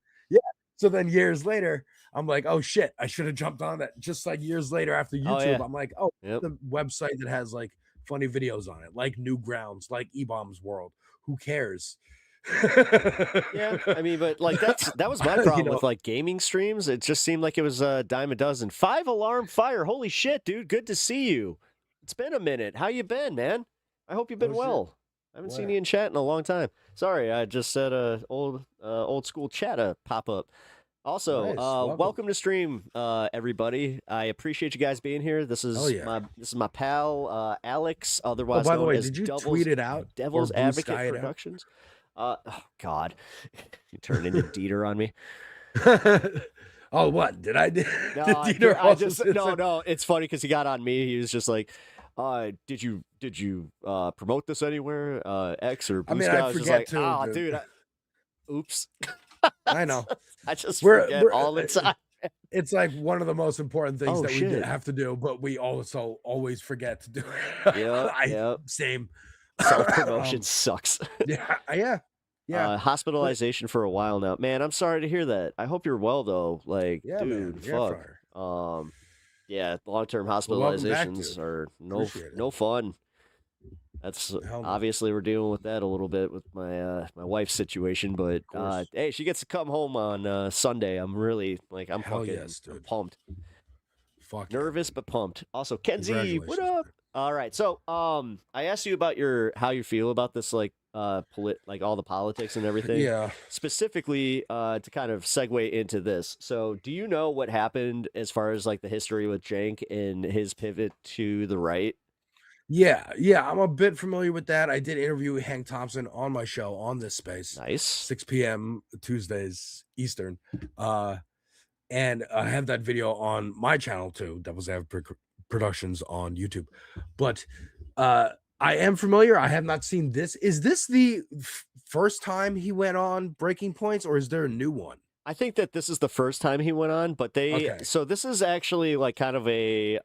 so then years later, I'm like, "Oh shit, I should have jumped on that." Just like years later after YouTube, I'm like, "Oh, the website that has like funny videos on it, like Newgrounds, like E-Bomb's World. Who cares?" Yeah, I mean, but like that was my problem with like gaming streams. It just seemed like it was a dime a dozen. 5 alarm fire. Holy shit, dude. Good to see you. It's been a minute. How you been, man? I hope you've been well. I haven't seen you in chat in a long time. Sorry, I just said old school chat pop up. Also, welcome to stream, everybody. I appreciate you guys being here. This is my pal Alex, otherwise by the known way, as did you Devil's, tweet it out? Devil's or Blue Advocate Sky it out? Productions. Oh God, you turned into Dieter on me. Oh, what did I do? No, no. It's funny because he got on me. He was just like, "Did you promote this anywhere? X or Blue Sky?" I was just like, "Oh, dude, oops." I know. I just forget all the time. It's like one of the most important things that we have to do, but we also always forget to do it. Yeah, same. Self-promotion sucks. Yeah. Hospitalization for a while now. Man, I'm sorry to hear that. I hope you're well though. Like, dude, fuck. Long-term hospitalizations are no fun. That's obviously we're dealing with that a little bit with my my wife's situation, but hey, she gets to come home on Sunday. I'm really like I'm pumped. Fuck, nervous but pumped. Also, Kenzie, what up? All right, so I asked you about how you feel about this, like like all the politics and everything. Yeah. Specifically, to kind of segue into this. So, do you know what happened as far as like the history with Cenk and his pivot to the right? Yeah, I'm a bit familiar with that. I did interview Hank Thompson on my show on this space. Nice. 6 p.m. Tuesdays Eastern. And I have that video on my channel too, Devil's Advocate Productions on YouTube. But I am familiar. I have not seen this. Is this the first time he went on Breaking Points, or is there a new one? I think that this is the first time he went on, but so this is actually like kind of a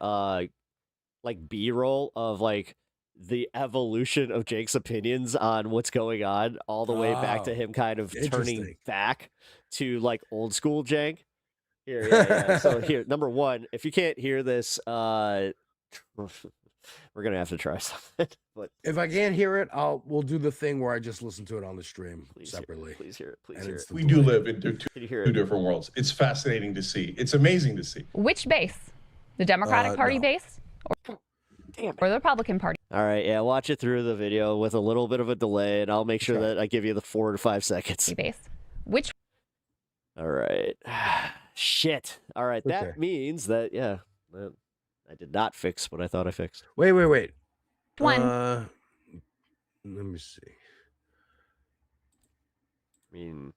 like B-roll of like the evolution of Jake's opinions on what's going on all the way back to him kind of turning back to like old school Jank. Here, yeah. So here, number one, if you can't hear this, we're gonna have to try something. But if I can't hear it, we'll do the thing where I just listen to it on the stream separately. Please hear it. We do live in two different worlds. It's fascinating to see. It's amazing to see. Which base? The Democratic Party base? Or the Republican Party? All right, yeah, watch it through the video with a little bit of a delay, and I'll make sure that I give you the 4 to 5 seconds. Base. Which? All right. Shit. All right, that means that, I did not fix what I thought I fixed. Wait. One. Let me see. I mean,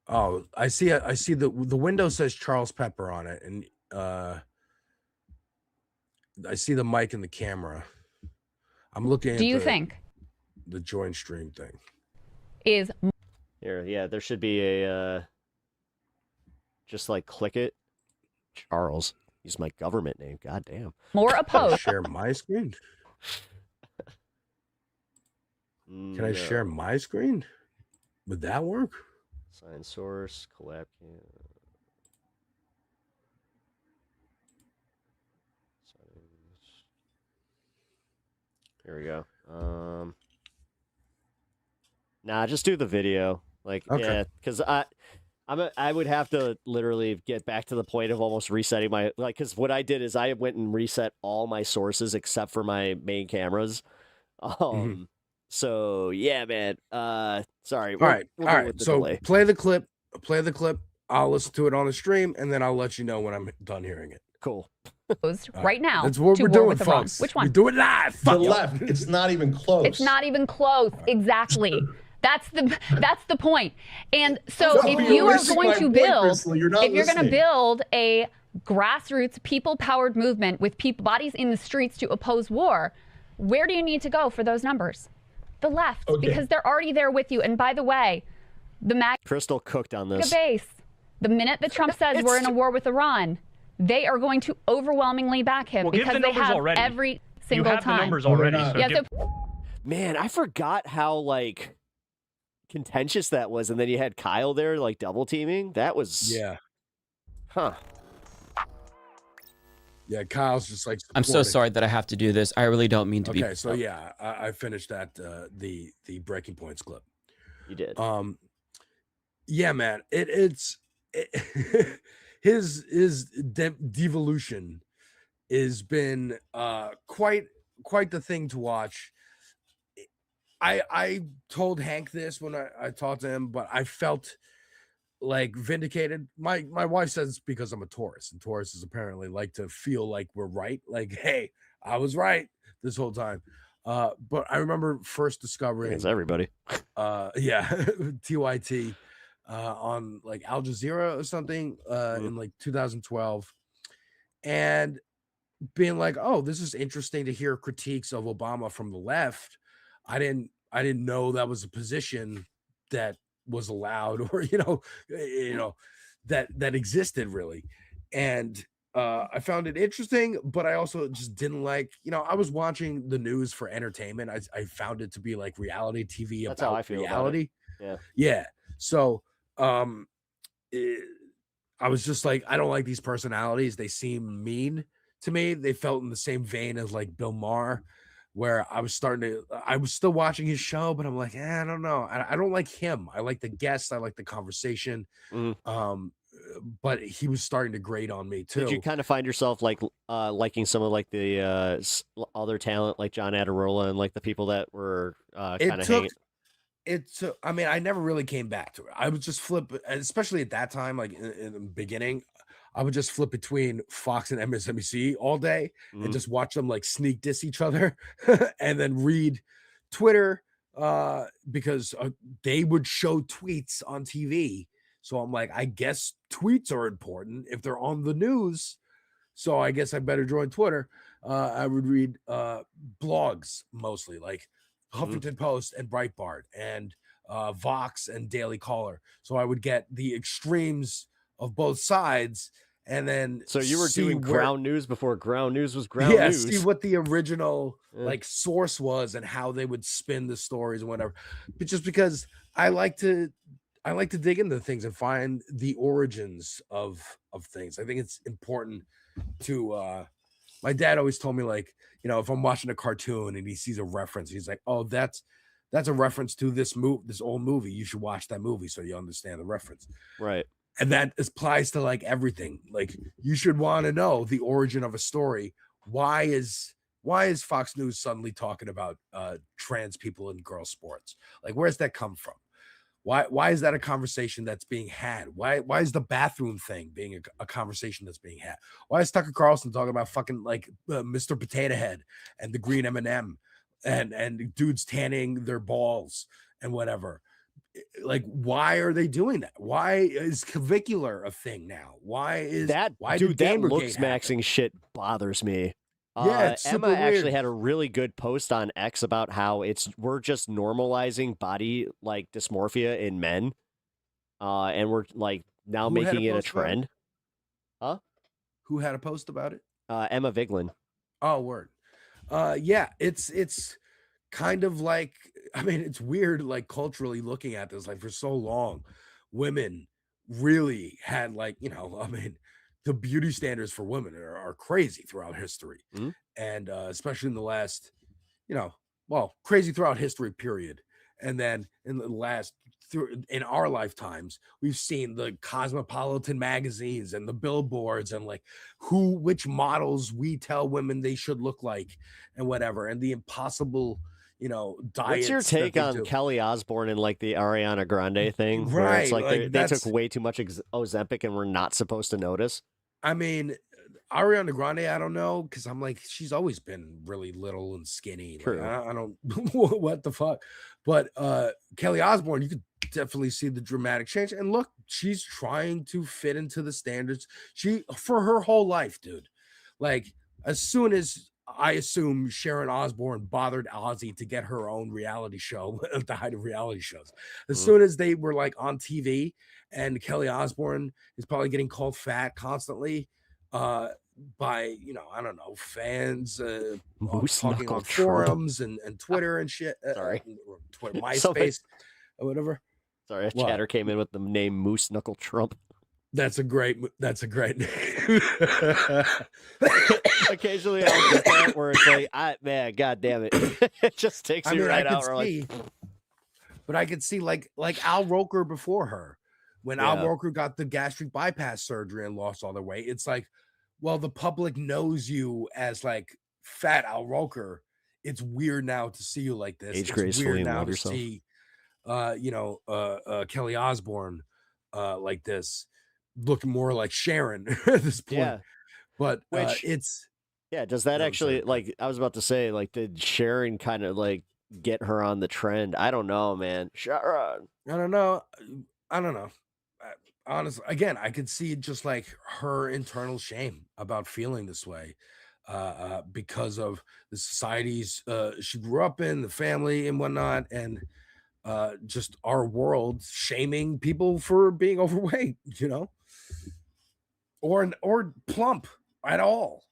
oh, I see the window says Charles Pepper on it, and I see the mic and the camera. I'm looking at the join stream thing. Is here, yeah, there should be a just like click it. Charles. Use my government name. God damn. More opposed. Share my screen. Can I share my screen? Would that work? Sign source, collab. Here we go. Nah, just do the video. Like, yeah, because I would have to literally get back to the point of almost resetting my, like, because what I did is I went and reset all my sources except for my main cameras. So yeah, man. Sorry. All right. So delay. Play the clip. I'll listen to it on the stream, and then I'll let you know when I'm done hearing it. Cool. Right now. That's what we're doing, folks. Which one? We do it live. The left. It's not even close. It's not even close. Exactly. That's the point. And so if you are going to build, if you're going to build a grassroots people-powered movement with bodies in the streets to oppose war, where do you need to go for those numbers? the left, Okay. because they're already there with you. And by the way, the MAGA Crystal cooked on this. base, the minute that Trump says we're in a war with Iran, they are going to overwhelmingly back him, Well, give because the they numbers have already. every single You have time. the numbers already. So Yeah, give- Man, I forgot how like contentious that was, and then you had Kyle there like double teaming. That was huh. Yeah, Kyle's just like. I'm so supporting. sorry that I have to do this. I really don't mean to be. Okay, so yeah, I finished that the breaking points clip. You did. Yeah, man, his devolution has been quite the thing to watch. I told Hank this when I talked to him, but I felt like vindicated. My wife says it's because I'm a Taurus, and Tauruses apparently like to feel like we're right. Like, hey, I was right this whole time. But I remember first discovering It's everybody. TYT on like Al Jazeera or something in like 2012, and being like, oh, this is interesting to hear critiques of Obama from the left. I didn't know that was a position that was allowed, or that existed really. And I found it interesting, but I also just didn't like, I was watching the news for entertainment. I found it to be like reality TV. That's about how I feel reality. about it. Yeah. So I was just like, I don't like these personalities. They seem mean to me. They felt in the same vein as like Bill Maher, where I was still watching his show, but I'm like, I don't know. I don't like him. I like the guests. I like the conversation. But he was starting to grate on me too. Did you kind of find yourself like liking some of like the other talent, like John Adirola, and like the people that were kind of hanging? I mean, I never really came back to it. I would just flip, especially at that time, like in the beginning, I would just flip between Fox and MSNBC all day and just watch them like sneak diss each other and then read Twitter because they would show tweets on TV. So I'm like, I guess tweets are important if they're on the news. So I guess I better join Twitter. I would read blogs mostly, like Huffington Post and Breitbart and Vox and Daily Caller. So I would get the extremes of both sides, and then So you were doing ground news before ground news was ground news. see what the original like source was and how they would spin the stories and whatever. But just because I like to dig into things and find the origins of things. I think it's important to my dad always told me, like, if I'm watching a cartoon and he sees a reference, he's like, oh, that's a reference to this old movie. You should watch that movie so you understand the reference. Right. And that applies to like everything. Like, you should want to know the origin of a story. Why is Fox News suddenly talking about trans people in girls sports? Like, where's that come from? Why is that a conversation that's being had? Why is the bathroom thing being a conversation that's being had? Why is Tucker Carlson talking about fucking like Mr. Potato Head and the green M&M and dudes tanning their balls and whatever? Like, why are they doing that? Why is clavicular a thing now? Why that looks maxing shit bothers me. Yeah, it's Emma super actually weird. had a really good post on X about how we're just normalizing body like dysmorphia in men, and we're like now Who had a making it a post about it? trend. Huh? Who had a post about it? Emma Vigeland. Oh, word. Yeah, it's kind of like, I mean, it's weird, like culturally looking at this, like for so long, women really had like, I mean, the beauty standards for women are crazy throughout history. And especially in the last, crazy throughout history, period. And then in the last, in our lifetimes, we've seen the cosmopolitan magazines and the billboards and like which models we tell women they should look like and whatever, and the impossible, diets. What's your that take they on do. Kelly Osbourne and like the Ariana Grande thing? Where it's Right, like like, they that's- took way too much Ozempic and we're not supposed to notice. I mean, Ariana Grande, I don't know, because I'm like, she's always been really little and skinny. Like, True. I don't what the fuck. But Kelly Osbourne, you could definitely see the dramatic change. And look, she's trying to fit into the standards. For her whole life, dude. Like, as soon as I assume Sharon Osbourne bothered Ozzy to get her own reality show at the height of reality shows. As soon as they were like on TV, and Kelly Osbourne is probably getting called fat constantly by, you know, I don't know, fans talking on forums and Twitter and shit. Sorry. Twitter, MySpace, or whatever. Sorry, a What? chatter came in with the name Moose Knuckle Trump. That's a great name. Occasionally I'll get that where it's like, man, god damn it. It just takes me right out. But I could see like Al Roker before her. When Al Roker got the gastric bypass surgery and lost all the weight, it's like, well, the public knows you as like fat Al Roker. It's weird now to see you like this. Age It's gracefully weird and now love to yourself. see, Kelly Osbourne like this, looking more like Sharon at this point. Yeah. But Which- it's Yeah, does that actually, like, I was about to say, like, did Sharon kind of, like, get her on the trend? I don't know, man. Sharon. I don't know. Honestly, again, I could see just like her internal shame about feeling this way because of the societies she grew up in, the family and whatnot, and just our world shaming people for being overweight, you know, or plump at all.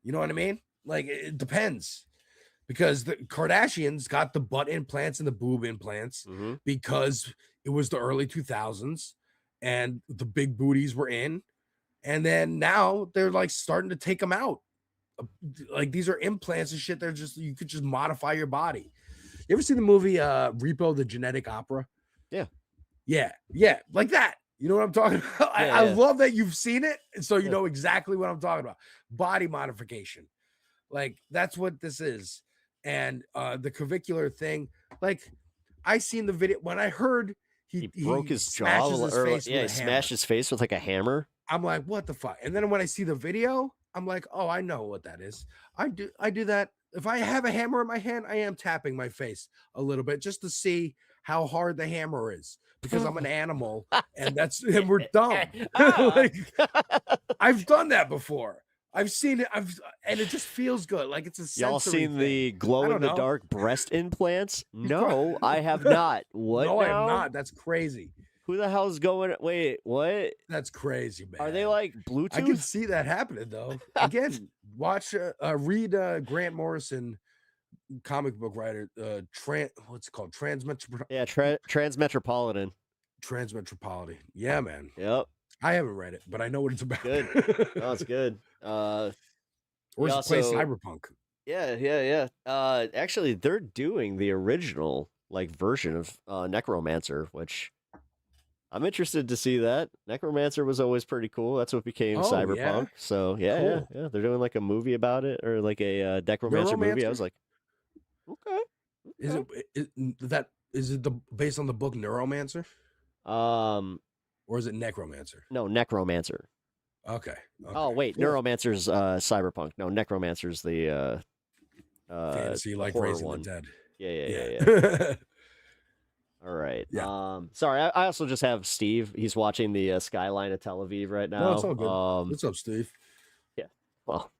You know what I mean? Like, it depends. Because the Kardashians got the butt implants and the boob implants because it was the early 2000s and the big booties were in. And then now they're like starting to take them out. Like, these are implants and shit. They're just, you could just modify your body. You ever see the movie Repo, the Genetic Opera? Yeah. Yeah. Like that. You know what I'm talking about? I Yeah. love that you've seen it. And so you know exactly what I'm talking about. Body modification. Like, that's what this is. And the clavicular thing, like, I seen the video when I heard he broke his smashes jaw, his or face yeah, he with a hammer. smashed his face with like a hammer. I'm like, what the fuck? And then when I see the video, I'm like, oh, I know what that is. I do that. If I have a hammer in my hand, I am tapping my face a little bit just to see how hard the hammer is, because I'm an animal and we're dumb. Like, I've done that before. I've seen it. And it just feels good. Like, it's a sensory Y'all seen thing. the I glow don't in the know. dark breast implants? No, I have not. What? No, I now? am not. That's crazy. Who the hell's going? Wait, what? That's crazy, man. Are they like Bluetooth? I can see that happening though. Again, read Grant Morrison, comic book writer. What's it called? Transmetropolitan. Transmetropolitan. Yeah, man. Yep. I haven't read it, but I know what it's about. Good. No, it's good. Or play Cyberpunk. Yeah. Actually, they're doing the original like version of Necromancer, which I'm interested to see that. Necromancer was always pretty cool. That's what became Cyberpunk. Yeah? So Cool. yeah. They're doing like a movie about it, or like a Necromancer movie. I was like, okay. Is it based on the book Neuromancer? Or is it Necromancer? No, Necromancer. Okay. Oh wait, cool. Neuromancer's Cyberpunk. No, Necromancer's the Fantasy like horror Raising one. the Dead. Yeah. All right. Yeah. Sorry, I also just have Steve. He's watching the skyline of Tel Aviv right now. No, it's all good. What's up, Steve? Yeah. Well,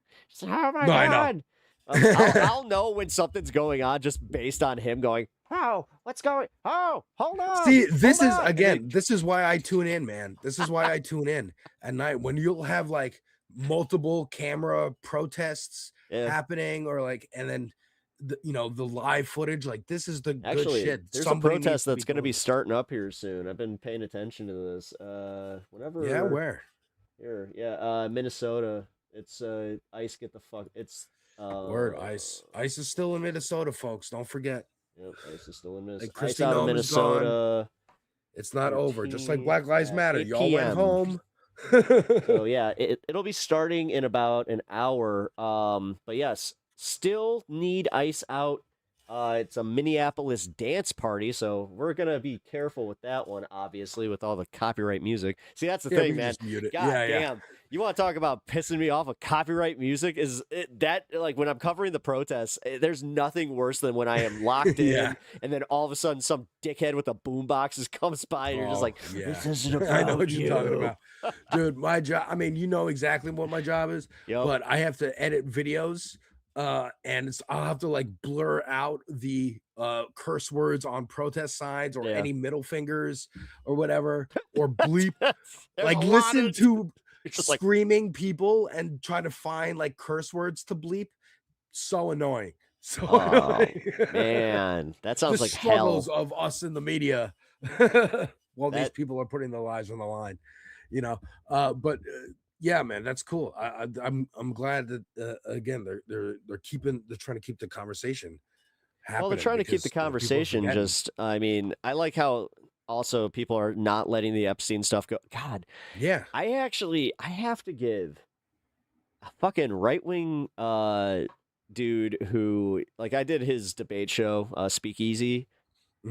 oh my No, I know. god. I'll know when something's going on just based on him going, oh, what's going? Oh, hold on. See, this hold is on." again. This is why I tune in, man. This is why I tune in at night when you'll have like multiple camera protests happening, or like, and then the live footage. Like, this is the Actually, good shit. there's Somebody a needs protest to that's going to doing be this. starting up here soon. I've been paying attention to this. Whenever. Yeah, where? Here, yeah, Minnesota. It's ICE. Get the fuck. It's Word. ICE is still in Minnesota, folks. Don't forget. Yep, ICE is still in Minnesota. Like, ICE Christy out of Nome is gone. Minnesota. It's not over. Just like 13 Black Lives at Matter. 8 Y'all went PM. home. So yeah, it'll be starting in about an hour. But yes, still need ICE out. It's a Minneapolis dance party, so we're gonna be careful with that one, obviously, with all the copyright music. See, that's the Yeah, we thing, can man. just mute it. God Yeah. damn. You want to talk about pissing me off with copyright music? That like when I'm covering the protests, there's nothing worse than when I am locked in Yeah. and then all of a sudden some dickhead with a boombox comes by and you're just Oh, like, yeah. this isn't about I know what you're talking you." about. Dude, my job, I mean, you know exactly what my job is, Yep. but I have to edit videos and I'll have to like blur out the curse words on protest signs or any middle fingers or whatever, or bleep. Like listen to screaming people and try to find like curse words to bleep. So annoying. So man, that sounds the like struggles hell. of us in the media while these people are putting their lives on the line, you know. But yeah, man, that's cool. I'm glad that again they're trying to keep the conversation happening. Well, they're trying to keep the conversation just. I mean, I like how also people are not letting the Epstein stuff go. God, yeah. I have to give a fucking right wing dude who, like, I did his debate show, Speakeasy.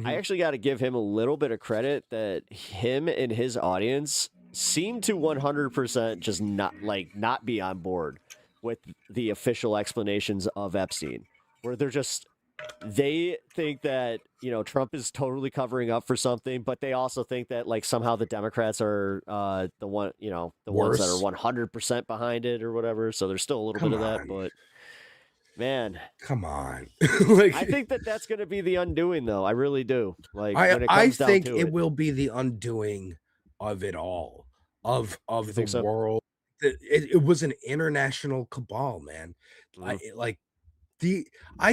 I actually got to give him a little bit of credit that him and his audience seem to 100% just not be on board with the official explanations of Epstein, where they think that, you know, Trump is totally covering up for something, but they also think that like somehow the Democrats are the ones that are 100% behind it or whatever. So there's still a little bit of that, but man, come on. I think that that's going to be the undoing, though. I really do. Like, when it comes down think to it will be the undoing of it all, of the world. It was an international cabal, man. I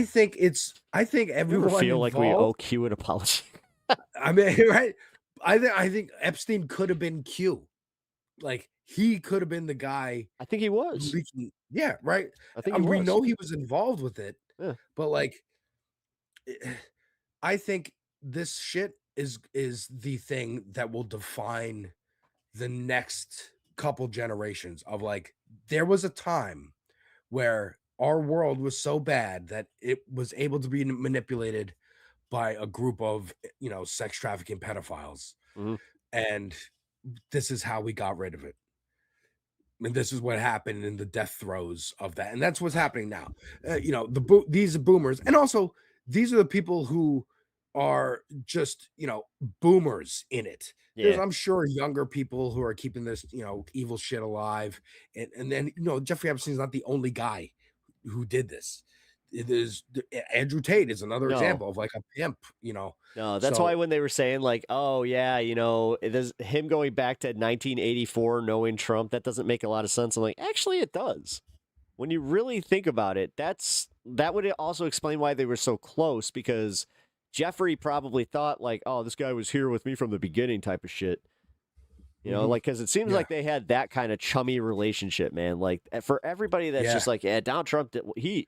think everyone we feel like we involved, owe Q an apology. I mean, right? I think Epstein could have been Q. Like he could have been the guy. I think he was. Yeah, right. I think we know he was involved with it, but like, I think this shit is the thing that will define the next couple generations of like, there was a time where our world was so bad that it was able to be manipulated by a group of, you know, sex trafficking pedophiles. And this is how we got rid of it. And this is what happened in the death throes of that. And that's what's happening now. You know, these are boomers. And also, these are the people who are just, you know, boomers in it. There's, I'm sure, younger people who are keeping this, you know, evil shit alive. And then, you know, Jeffrey Epstein's not the only guy who did this. It is Andrew Tate is another example of like a pimp, you know. No, that's why when they were saying like, oh yeah, you know, it is him going back to 1984 knowing Trump, that doesn't make a lot of sense. I'm like, actually it does. When you really think about it, that would also explain why they were so close, because Jeffrey probably thought like, oh, this guy was here with me from the beginning type of shit. You know, like, because it seems like they had that kind of chummy relationship, man. Like, for everybody that's just like, yeah, Donald Trump, he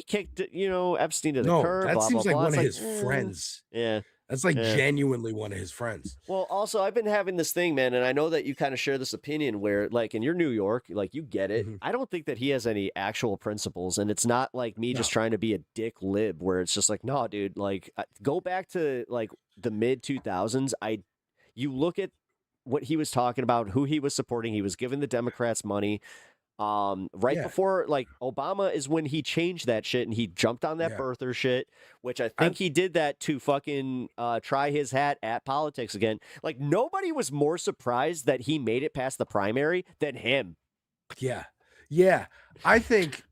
kicked, you know, Epstein to the curb. That blah, seems blah, like blah. one of It's his friends. Yeah. That's like genuinely one of his friends. Well, also, I've been having this thing, man, and I know that you kind of share this opinion where, like, in your New York, like, you get it. I don't think that he has any actual principles, and it's not like me just trying to be a dick lib where it's just like, no, dude, like, go back to, like, the mid-2000s. You look at what he was talking about, who he was supporting. He was giving the Democrats money. Before, like, Obama is when he changed that shit and he jumped on that birther shit, which I think he did that to fucking try his hat at politics again. Like, nobody was more surprised that he made it past the primary than him. Yeah. Yeah. I think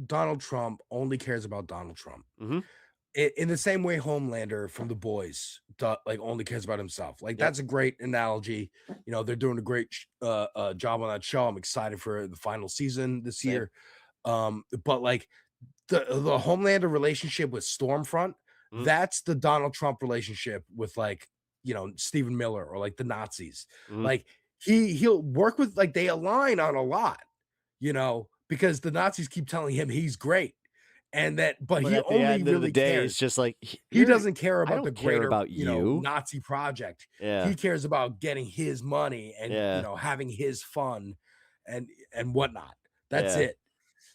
Donald Trump only cares about Donald Trump. In the same way Homelander from The Boys like only cares about himself. Like that's a great analogy. You know, they're doing a great job on that show. I'm excited for the final season this year. But like the Homelander relationship with Stormfront, that's the Donald Trump relationship with, like, you know, Stephen Miller or like the Nazis. Like he'll work with, like, they align on a lot, you know, because the Nazis keep telling him he's great. And that, but he at the only end really of the day, cares. it's just like He doesn't care I about the don't care greater, about you know, you. Nazi project. Yeah. He cares about getting his money and you know, having his fun and whatnot. That's it.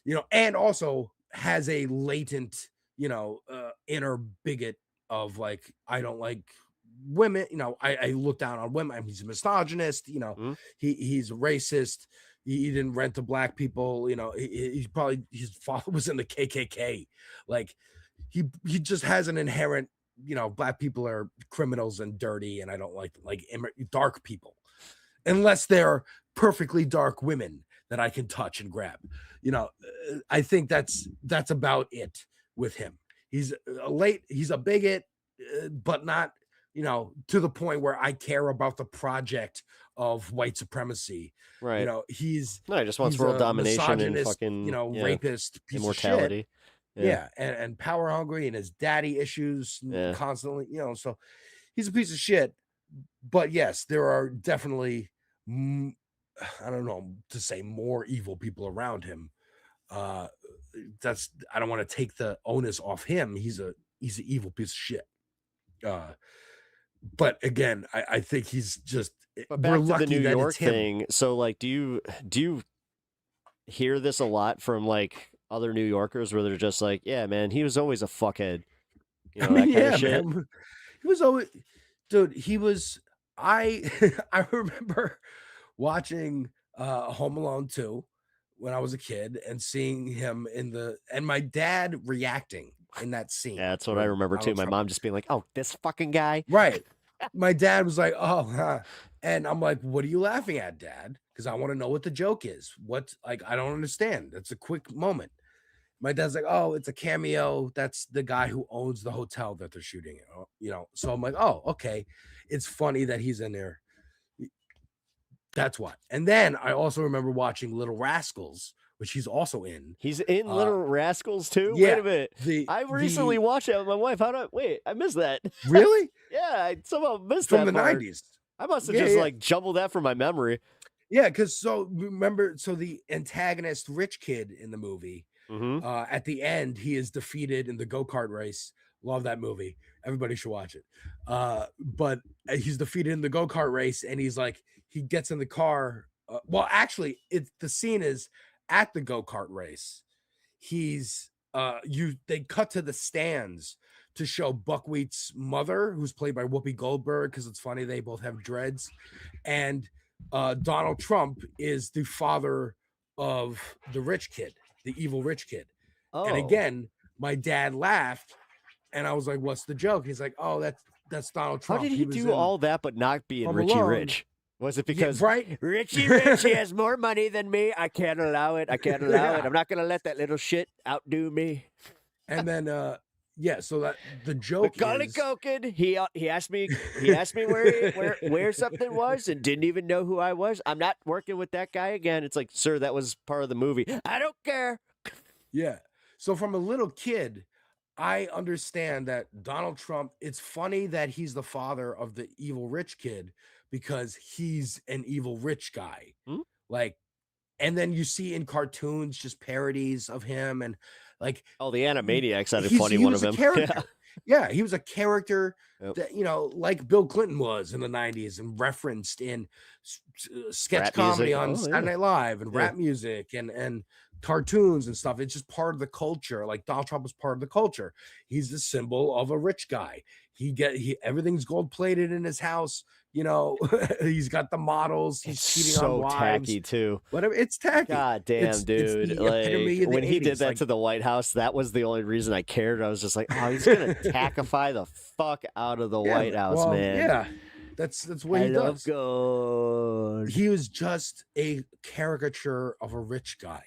You know, and also has a latent, you know, inner bigot of like, I don't like women. You know, I look down on women. I mean, he's a misogynist. You know, he's a racist. He didn't rent to black people. You know, he's probably, his father was in the KKK. Like he just has an inherent, you know, black people are criminals and dirty, and I don't like dark people, unless they're perfectly dark women that I can touch and grab. You know, I think that's about it with him. He's a bigot, but not, you know, to the point where I care about the project of white supremacy. Right. You know, he just wants world domination and fucking, you know, yeah, rapist, piece immortality. of shit. Yeah, and power hungry and his daddy issues constantly, you know, so he's a piece of shit. But yes, there are definitely, I don't know to say more evil people around him. I don't want to take the onus off him. He's an evil piece of shit. But again, I think he's just. But back to the New York thing. So, like, do you hear this a lot from like other New Yorkers where they're just like, yeah, man, he was always a fuckhead. You know, that kind of shit. Man. He was always, dude. He was. I remember watching Home Alone 2 when I was a kid and seeing him and my dad reacting in that scene. Yeah, that's what I remember too. My mom just being like, "Oh, this fucking guy." Right. My dad was like, "Oh," and I'm like, "What are you laughing at, Dad? Because I want to know what the joke is. What, like, I don't understand. That's a quick moment." My dad's like, "Oh, it's a cameo. That's the guy who owns the hotel that they're shooting at." You know, so I'm like, "Oh, okay. It's funny that he's in there." That's why. And then I also remember watching Little Rascals, which he's also in. He's in Little Rascals too? Yeah, Wait a minute. I recently watched it with my wife. I missed that. Really? Yeah, I somehow missed From that the part. 90s. I must have just like jumbled that from my memory. Yeah, because so the antagonist rich kid in the movie, at the end, he is defeated in the go-kart race. Love that movie. Everybody should watch it. But he's defeated in the go-kart race, and he's like, he gets in the car. Well, actually, the scene is at the go-kart race. They cut to the stands to show Buckwheat's mother, who's played by Whoopi Goldberg, because it's funny, they both have dreads. And Donald Trump is the father of the rich kid, the evil rich kid. Oh. And again, my dad laughed, and I was like, "What's the joke?" He's like, "Oh, that's Donald Trump." How did he was do in all that but not being Home Richie Alone. Rich? Was it because right? Richie Rich, he has more money than me? I can't allow it. I can't allow it. I'm not going to let that little shit outdo me. And then, so that the joke Macaulay is, Culkin, he asked me where something was and didn't even know who I was. I'm not working with that guy again. It's like, sir, that was part of the movie. I don't care. Yeah. So from a little kid, I understand that Donald Trump, it's funny that he's the father of the evil rich kid because he's an evil rich guy. Like, and then you see in cartoons just parodies of him and like, oh, the Animaniacs had a he funny one was of a him. character. Yeah, he was a character that, you know, like Bill Clinton was in the 90s and referenced in sketch Rap comedy music. on Oh, Saturday Night Live and rap music and cartoons and stuff. It's just part of the culture. Like Donald Trump was part of the culture. He's the symbol of a rich guy. Everything's gold plated in his house. You know, he's got the models. He's cheating on wives. Tacky too. Whatever. It's tacky. God damn, dude. It's the like epitome of the when he 80s. did that to the White House, that was the only reason I cared. I was just like, oh, he's gonna tackify the fuck out of the White House, man. Yeah. That's what he does. God. He was just a caricature of a rich guy.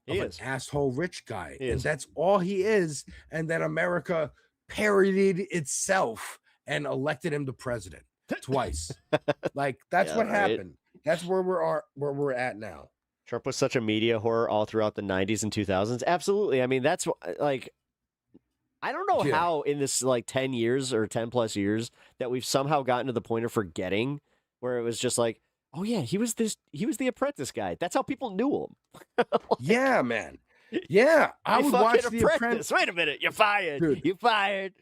An asshole rich guy. And that's all he is. And then America parodied itself and elected him to president twice. Like that's what happened. That's where we're at now. Trump was such a media whore all throughout the 90s and 2000s. Absolutely. I mean, that's like, I don't know how in this like 10 years or 10 plus years that we've somehow gotten to the point of forgetting where it was just like, oh yeah, he was The Apprentice guy. That's how people knew him. Yeah, man. Yeah. I would watch The Apprentice. Wait a minute. You're fired. Dude, you fired.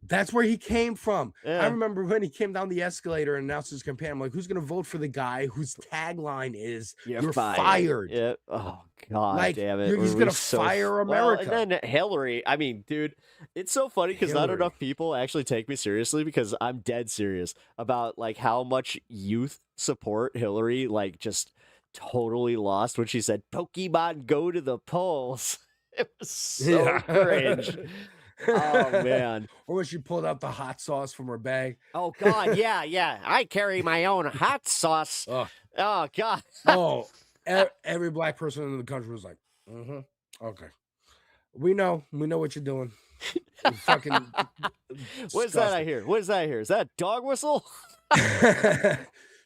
That's where he came from. Yeah. I remember when he came down the escalator and announced his campaign. I'm like, who's going to vote for the guy whose tagline is "You're fired"? Yeah. Oh God, like, damn it! He's going to fire America. Well, and then Hillary. I mean, dude, it's so funny because not enough people actually take me seriously because I'm dead serious about like how much youth support Hillary like just totally lost when she said "Pokemon go to the polls." It was so cringe. Oh man! Or when she pulled out the hot sauce from her bag. Oh God, yeah. I carry my own hot sauce. Oh God. every black person in the country was like, okay, we know what you're doing. You fucking What is that I hear? What is that I hear? Is that a dog whistle?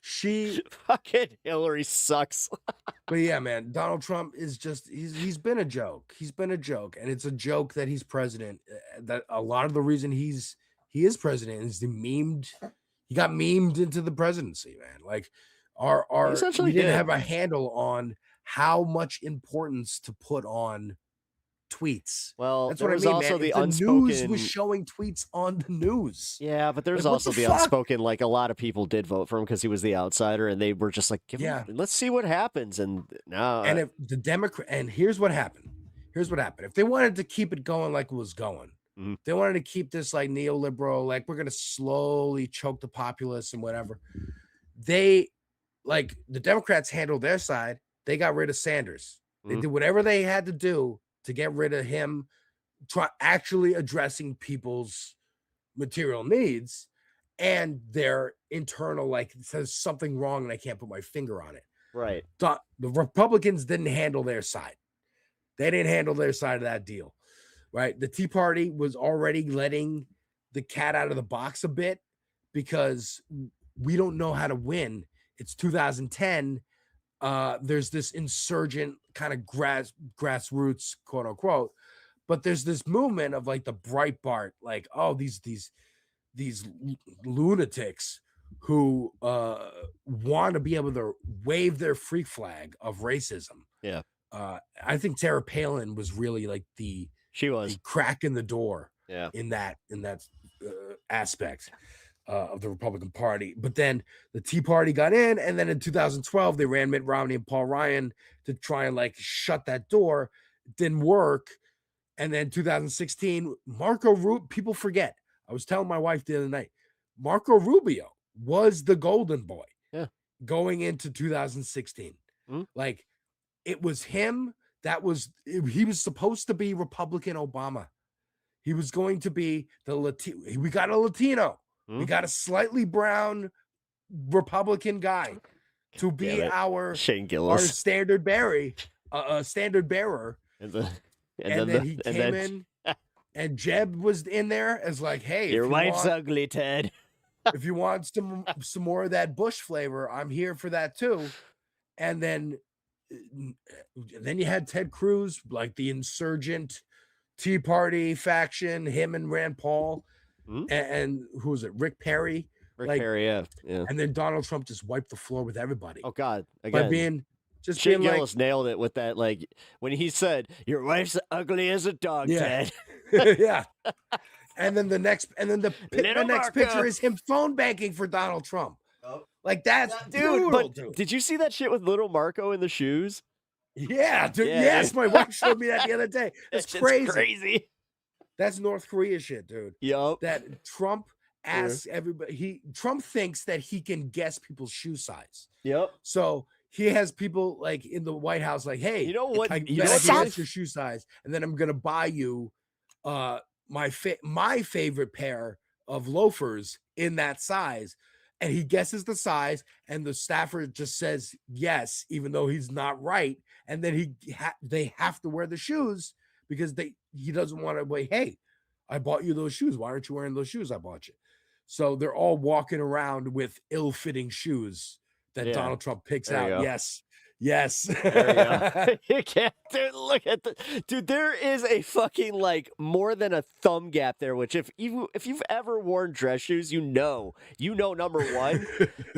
She fucking Hillary sucks. But yeah, man, Donald Trump is just he's been a joke. He's been a joke, and it's a joke that he's president. That a lot of the reason he is president is he got memed into the presidency, man. Like we didn't have a handle on how much importance to put on tweets. Well, that's there what I was mean, also man. the If the unspoken news was showing tweets on the news. Yeah, but there's Like, what also the the fuck? unspoken, like a lot of people did vote for him because he was the outsider, and they were just like, Yeah. let's see what happens. And now, And if the Democrat, and here's what happened. If they wanted to keep it going like it was going, they wanted to keep this like neoliberal, like we're gonna slowly choke the populace and whatever. They like the Democrats handled their side. They got rid of Sanders. They did whatever they had to do to get rid of him, actually addressing people's material needs and their internal, like, there's something wrong and I can't put my finger on it. Right. The Republicans didn't handle their side. They didn't handle their side of that deal, right? The Tea Party was already letting the cat out of the box a bit because we don't know how to win. It's 2010. There's this insurgent kind of grassroots, quote unquote, but there's this movement of like the Breitbart, like, oh, these lunatics who want to be able to wave their freak flag of racism. Yeah. I think Sarah Palin was really like the crack in the door. Yeah. In that aspect of the Republican Party. But then the Tea Party got in, and then in 2012 they ran Mitt Romney and Paul Ryan to try and like shut that door. It didn't work. And then 2016, Marco Rubio, people forget. I was telling my wife the other night, Marco Rubio was the golden boy going into 2016. Like, it was him he was supposed to be Republican Obama. He was going to be we got a Latino. We got a slightly brown Republican guy to be our Shane Gillis. standard bearer. And then he came in, and Jeb was in there as like, hey, your wife's ugly, Ted. If you want some more of that Bush flavor, I'm here for that too. And then you had Ted Cruz, like the insurgent Tea Party faction, him and Rand Paul, and who was it? Rick Perry. Perry, yeah. And then Donald Trump just wiped the floor with everybody. Oh God! By Again, Shane Gillis nailed it with that. Like when he said, "Your wife's ugly as a dog, Ted." Yeah. And then the next picture is him phone banking for Donald Trump. Like that's brutal, But dude. did you see that shit with little Marco in the shoes? Yeah, dude. Yeah, Yes, dude. my wife showed me that the other day. That's That shit's crazy. crazy. That's North Korea shit, dude. Yup. That Trump asks everybody. Trump thinks that he can guess people's shoe size. Yep. So he has people like in the White House, like, hey, You know what? I You know guess what? your shoe size, and then I'm gonna buy you my favorite pair of loafers in that size. And he guesses the size, and the staffer just says yes, even though he's not right. And then they have to wear the shoes because he doesn't want to wait. Hey, I bought you those shoes. Why aren't you wearing those shoes I bought you? So they're all walking around with ill-fitting shoes that Donald Trump picks There you out. go. Yes. There you go. You can't, dude, look at dude. There is a fucking like more than a thumb gap there. Which if you've ever worn dress shoes, you know number one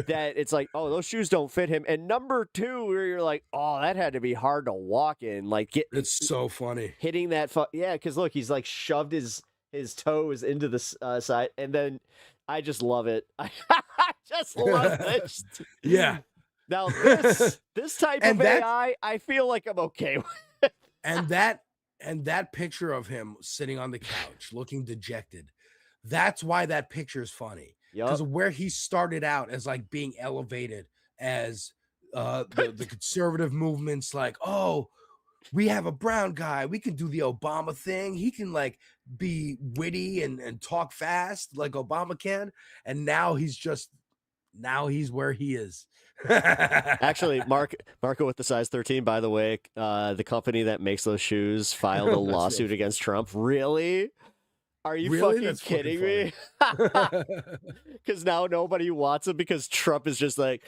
that it's like, oh, those shoes don't fit him, and number two where you're like, oh, that had to be hard to walk in. Like it's so funny hitting that. Because look, he's like shoved his toes into the side, and then I just love it. I just love this. Yeah. Now this type of AI, I feel like I'm okay with. And that picture of him sitting on the couch looking dejected, that's why that picture is funny. Because where he started out as like being elevated as the conservative movements, like, oh, we have a brown guy, we can do the Obama thing, he can like be witty and talk fast like Obama can, and now he's just now he's where he is. Actually, Marco with the size 13, by the way, the company that makes those shoes filed a lawsuit against Trump. Really? Are you Really? fucking That's kidding fucking me? Because now nobody wants them because Trump is just like,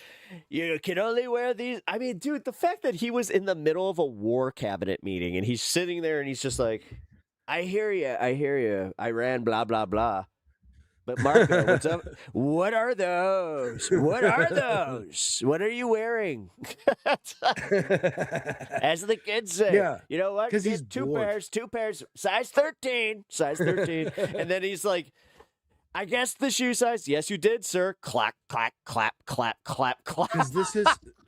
you can only wear these. I mean, dude, the fact that he was in the middle of a war cabinet meeting and he's sitting there and he's just like, I hear you, Iran, blah, blah, blah. But Marco, what's up? What are those? What are those? What are you wearing? As the kids say. Yeah, You know what? 'cause he's Get two bored. pairs, size 13. And then he's like, I guessed the shoe size. Yes, you did, sir. Clap, clap, clap, clap, clap, clap. Because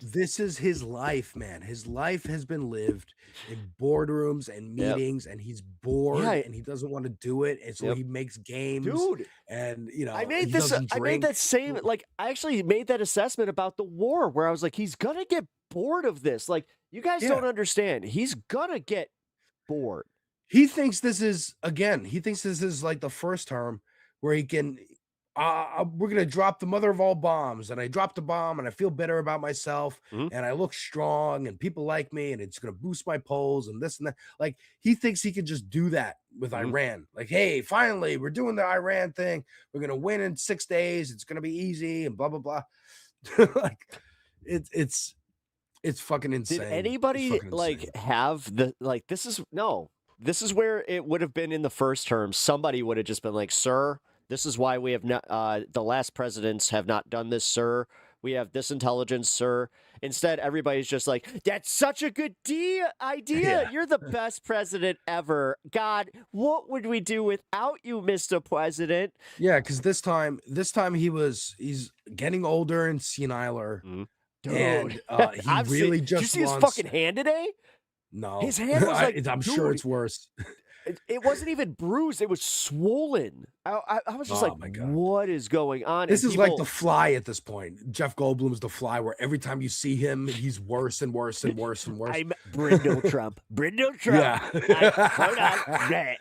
this is his life, man. His life has been lived in boardrooms and meetings, and he's bored and he doesn't want to do it, and so he makes games. Dude, and you know, I made he this. doesn't I made drink. that same. Like, I actually made that assessment about the war, where I was like, he's gonna get bored of this. Like, you guys don't understand. He's gonna get bored. He thinks this is like the first term where he can. We're gonna drop the mother of all bombs, and I dropped a bomb, and I feel better about myself, and I look strong, and people like me, and it's gonna boost my polls, and this and that. Like, he thinks he can just do that with Iran. Like, hey, finally, we're doing the Iran thing. We're gonna win in 6 days. It's gonna be easy, and blah blah blah. Like, it's fucking insane. Did anybody like have the like? This is where it would have been in the first term. Somebody would have just been like, "Sir, this is why we have not. The last presidents have not done this, sir. We have this intelligence, sir." Instead, everybody's just like, "That's such a good idea. Yeah. You're the best president ever. God, what would we do without you, Mr. President?" Yeah, because this time he's getting older and seniler. Dude, And he really did you just see his wants. fucking hand today? No, His hand was like, I'm sure dude, it's worse. It wasn't even bruised. It was swollen. I was just Oh, my like, God. what is going on? This And is like people- The Fly at this point. Jeff Goldblum's The Fly, where every time you see him, he's worse and worse and worse and worse. I'm Brindle Trump. Brindle Trump. Yeah. Hold on.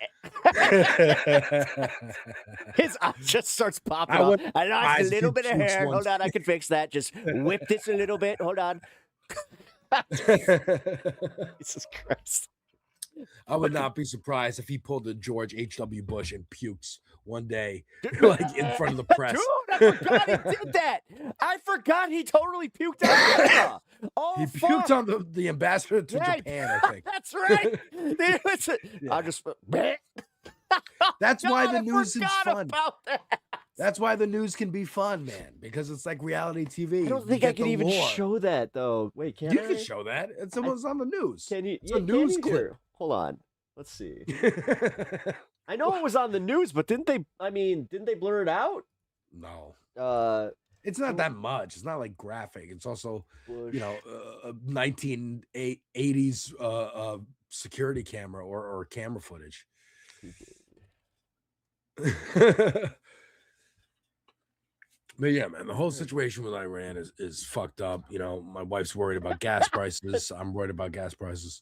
His eye just starts popping I off. want I lost a eyes little get bit of tweaked hair. once. Hold on, I can fix that. Just whip this a little bit. Hold on. Jesus Christ. I would not be surprised if he pulled a George H.W. Bush and pukes one day, like in front of the press. Dude, I forgot he did that. I forgot he totally puked on camera. Oh, He fuck. puked on the ambassador to Yeah, Japan, I think. That's right. I just. That's why God, the I news is forgot fun. about that. That's why the news can be fun, man, because it's like reality TV. I don't You think I get can the even lore. show that though. Wait, can You I? can show that. It's almost on the news. Can you? It's a can news you clip. hear? Hold on. Let's see. I know it was on the news, but didn't they? I mean, didn't they blur it out? No. It's not that much. It's not like graphic. It's also, Bush. you know, 1980s security camera or camera footage. But yeah, man, the whole situation with Iran is fucked up. You know, my wife's worried about gas prices. I'm worried about gas prices.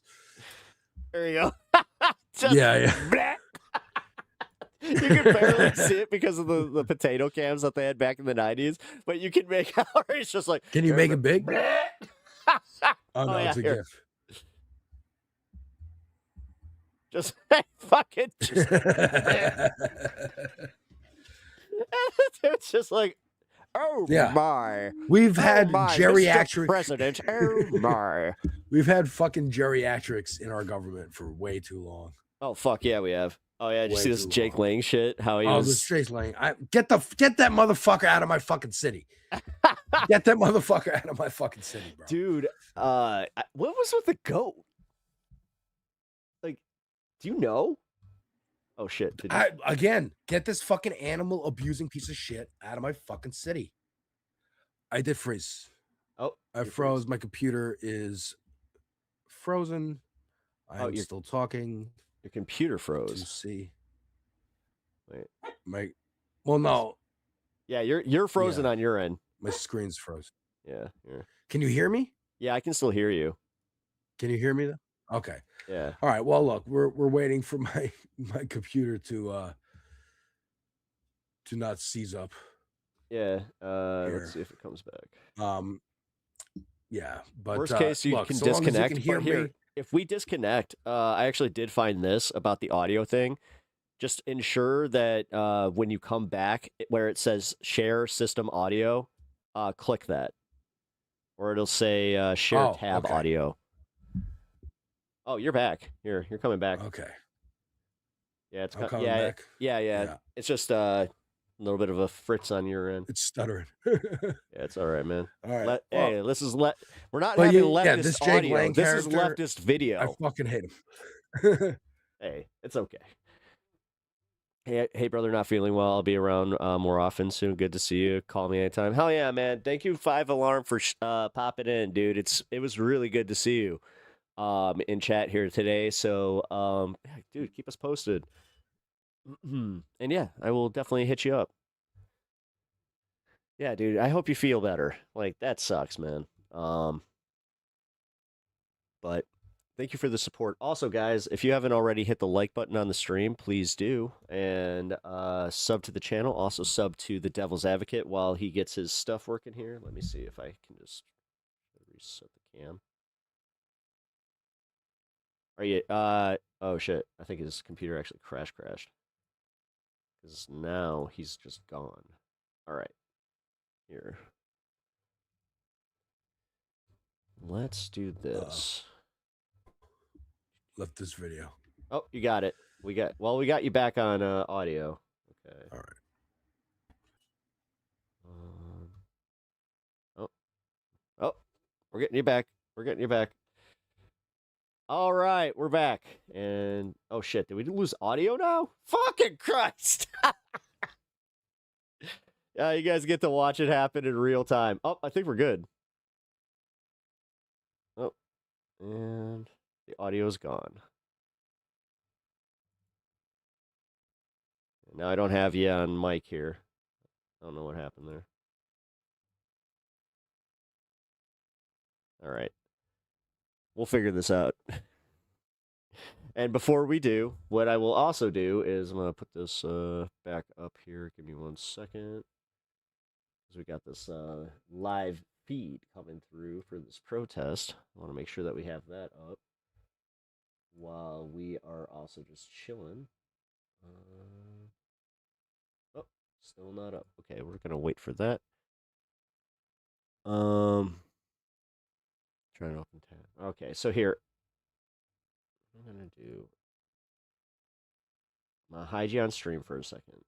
There you go. Just Yeah. bleh. You can barely see it because of the potato cams that they had back in the 90s, but you can make out it's just like. Can you make it big? Bleh. Oh no, yeah, it's a here. gift. Just fucking. Just, it's just like, oh Yeah. my. We've had my, Mr. geriatric President. Oh my. We've had fucking geriatrics in our government for way too long. Oh fuck yeah, we have. Oh yeah, did you Way see this too Jake Lang shit? How he Oh, was. the straight lane. Get that motherfucker out of my fucking city. Get that motherfucker out of my fucking city, bro. Dude, what was with the goat? Like, do you know? Oh shit! Did you... Again, get this fucking animal abusing piece of shit out of my fucking city. I did freeze. Oh, I froze. My computer is frozen. I'm you're- still talking. Your computer To froze. see Wait. well, no, Yeah, you're frozen on your end. my screen's frozen. Yeah, Can you hear me? yeah. I can still hear you. Can you hear me though? Okay. Yeah. All right. Well, look, we're waiting for my computer to not seize up. Yeah. Let's see if it comes back. Yeah, but worst case, you look, can so long as you disconnect. can hear But here, me. if we disconnect, I actually did find this about the audio thing. Just ensure that when you come back, where it says share system audio, click that, or it'll say share tab audio. Oh, you're back. You're coming back. Okay. Yeah, it's I'm coming yeah, back. yeah. It's just a little bit of a fritz on your end. It's stuttering. Yeah, it's all right, man. All right. Hey, this is we're not But having yeah, leftist this Jake audio. Lang This is character, leftist video. I fucking hate him. Hey, it's okay. Hey, brother, not feeling well. I'll be around more often soon. Good to see you. Call me anytime. Hell yeah, man. Thank you, 5 Alarm, for popping in, dude. It was really good to see you in chat here today. So, dude, keep us posted. And yeah, I will definitely hit you up. Yeah, dude, I hope you feel better. Like, that sucks, man. But thank you for the support. Also, guys, if you haven't already hit the like button on the stream, please do. And sub to the channel. Also sub to the Devil's Advocate while he gets his stuff working here. Let me see if I can just reset the cam. Are you oh shit. I think his computer actually crashed. Because now he's just gone. Alright. Here. Let's do this. Left this video. Oh, you got it. We got you back on audio. Okay. All right. Oh, we're getting you back. All right, we're back. And oh shit, did we lose audio now? Fucking Christ! Yeah, you guys get to watch it happen in real time. Oh, I think we're good. Oh, and the audio's gone. Now I don't have you on mic here. I don't know what happened there. All right. We'll figure this out. And before we do, what I will also do is I'm going to put this back up here. Give me 1 second. Because we got this live feed coming through for this protest. I want to make sure that we have that up while we are also just chilling. Oh, still not up. Okay, we're going to wait for that. Trying to open tab. Okay, so here. I'm going to do... I'm going to hide you on stream for a second.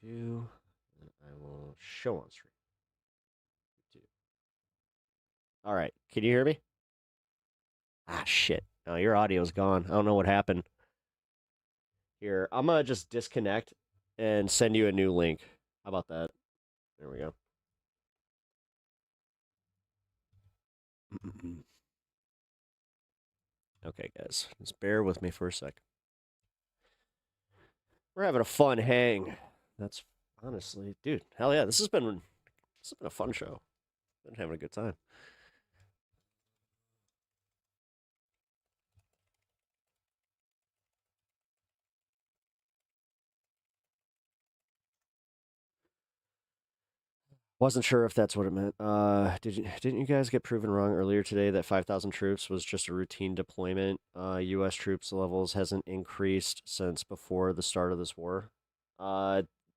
And I will show on stream. All right, can you hear me? Ah, shit. No, your audio's gone. I don't know what happened. Here, I'm going to just disconnect and send you a new link. How about that? There we go. Okay, guys, just bear with me for a sec. We're having a fun hang. That's honestly, dude, hell yeah, this has been a fun show. Been having a good time. Wasn't sure if that's what it meant. Didn't you guys get proven wrong earlier today that 5,000 troops was just a routine deployment? U.S. troops levels hasn't increased since before the start of this war.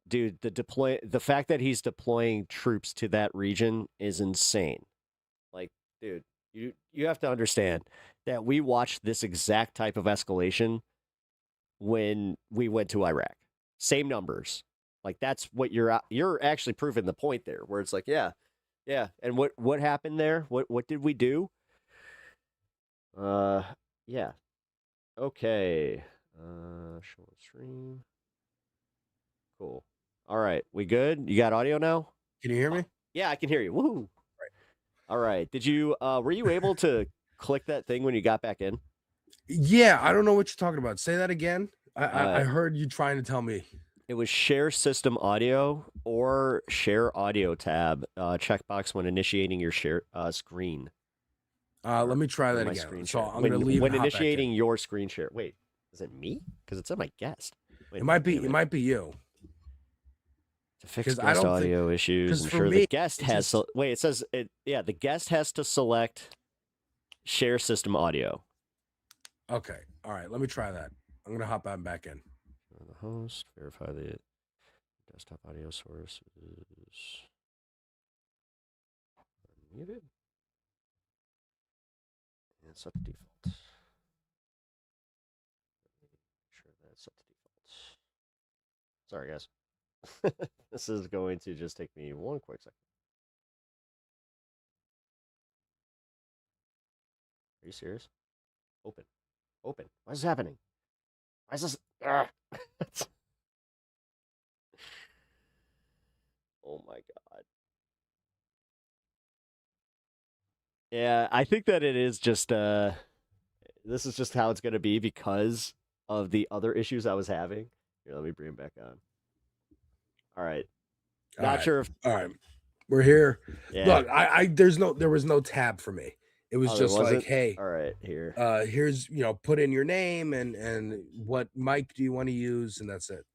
Dude, the fact that he's deploying troops to that region is insane. Like, dude, you have to understand that we watched this exact type of escalation when we went to Iraq. Same numbers. Like, that's what you're actually proving the point there, where it's like, yeah. And what happened there? What did we do? Yeah. Okay. Show on stream. Cool. All right, we good? You got audio now? Can you hear me? Yeah, I can hear you. Woohoo! All right. Did you were you able to click that thing when you got back in? Yeah, I don't know what you're talking about. Say that again. I heard you trying to tell me. It was share system audio or share audio tab checkbox when initiating your share screen. Let me try that again. So I'm going to leave. When initiating your screen share. Wait, Is it me? Because it said my guest. Wait, It might be you. To fix 'Cause I guest don't audio think- issues, 'cause I'm for sure me, the guest it has. just- Wait, it says it. Yeah, the guest has to select share system audio. Okay. All right. Let me try that. I'm gonna hop on back in. The host, verify the desktop audio source is muted. And set the default. Sure that's set the default. Sorry, guys. This is going to just take me one quick second. Are you serious? Open. Open. What is happening? Why is this? Oh my god. Yeah, I think that it is just this is just how it's gonna be because of the other issues I was having. Here, let me bring it back on. All right. Not sure if All right. We're here. Yeah. Look, there was no tab for me. It was Oh, there just like, wasn't? hey, all right, here. here's put in your name and what mic do you want to use, and that's it.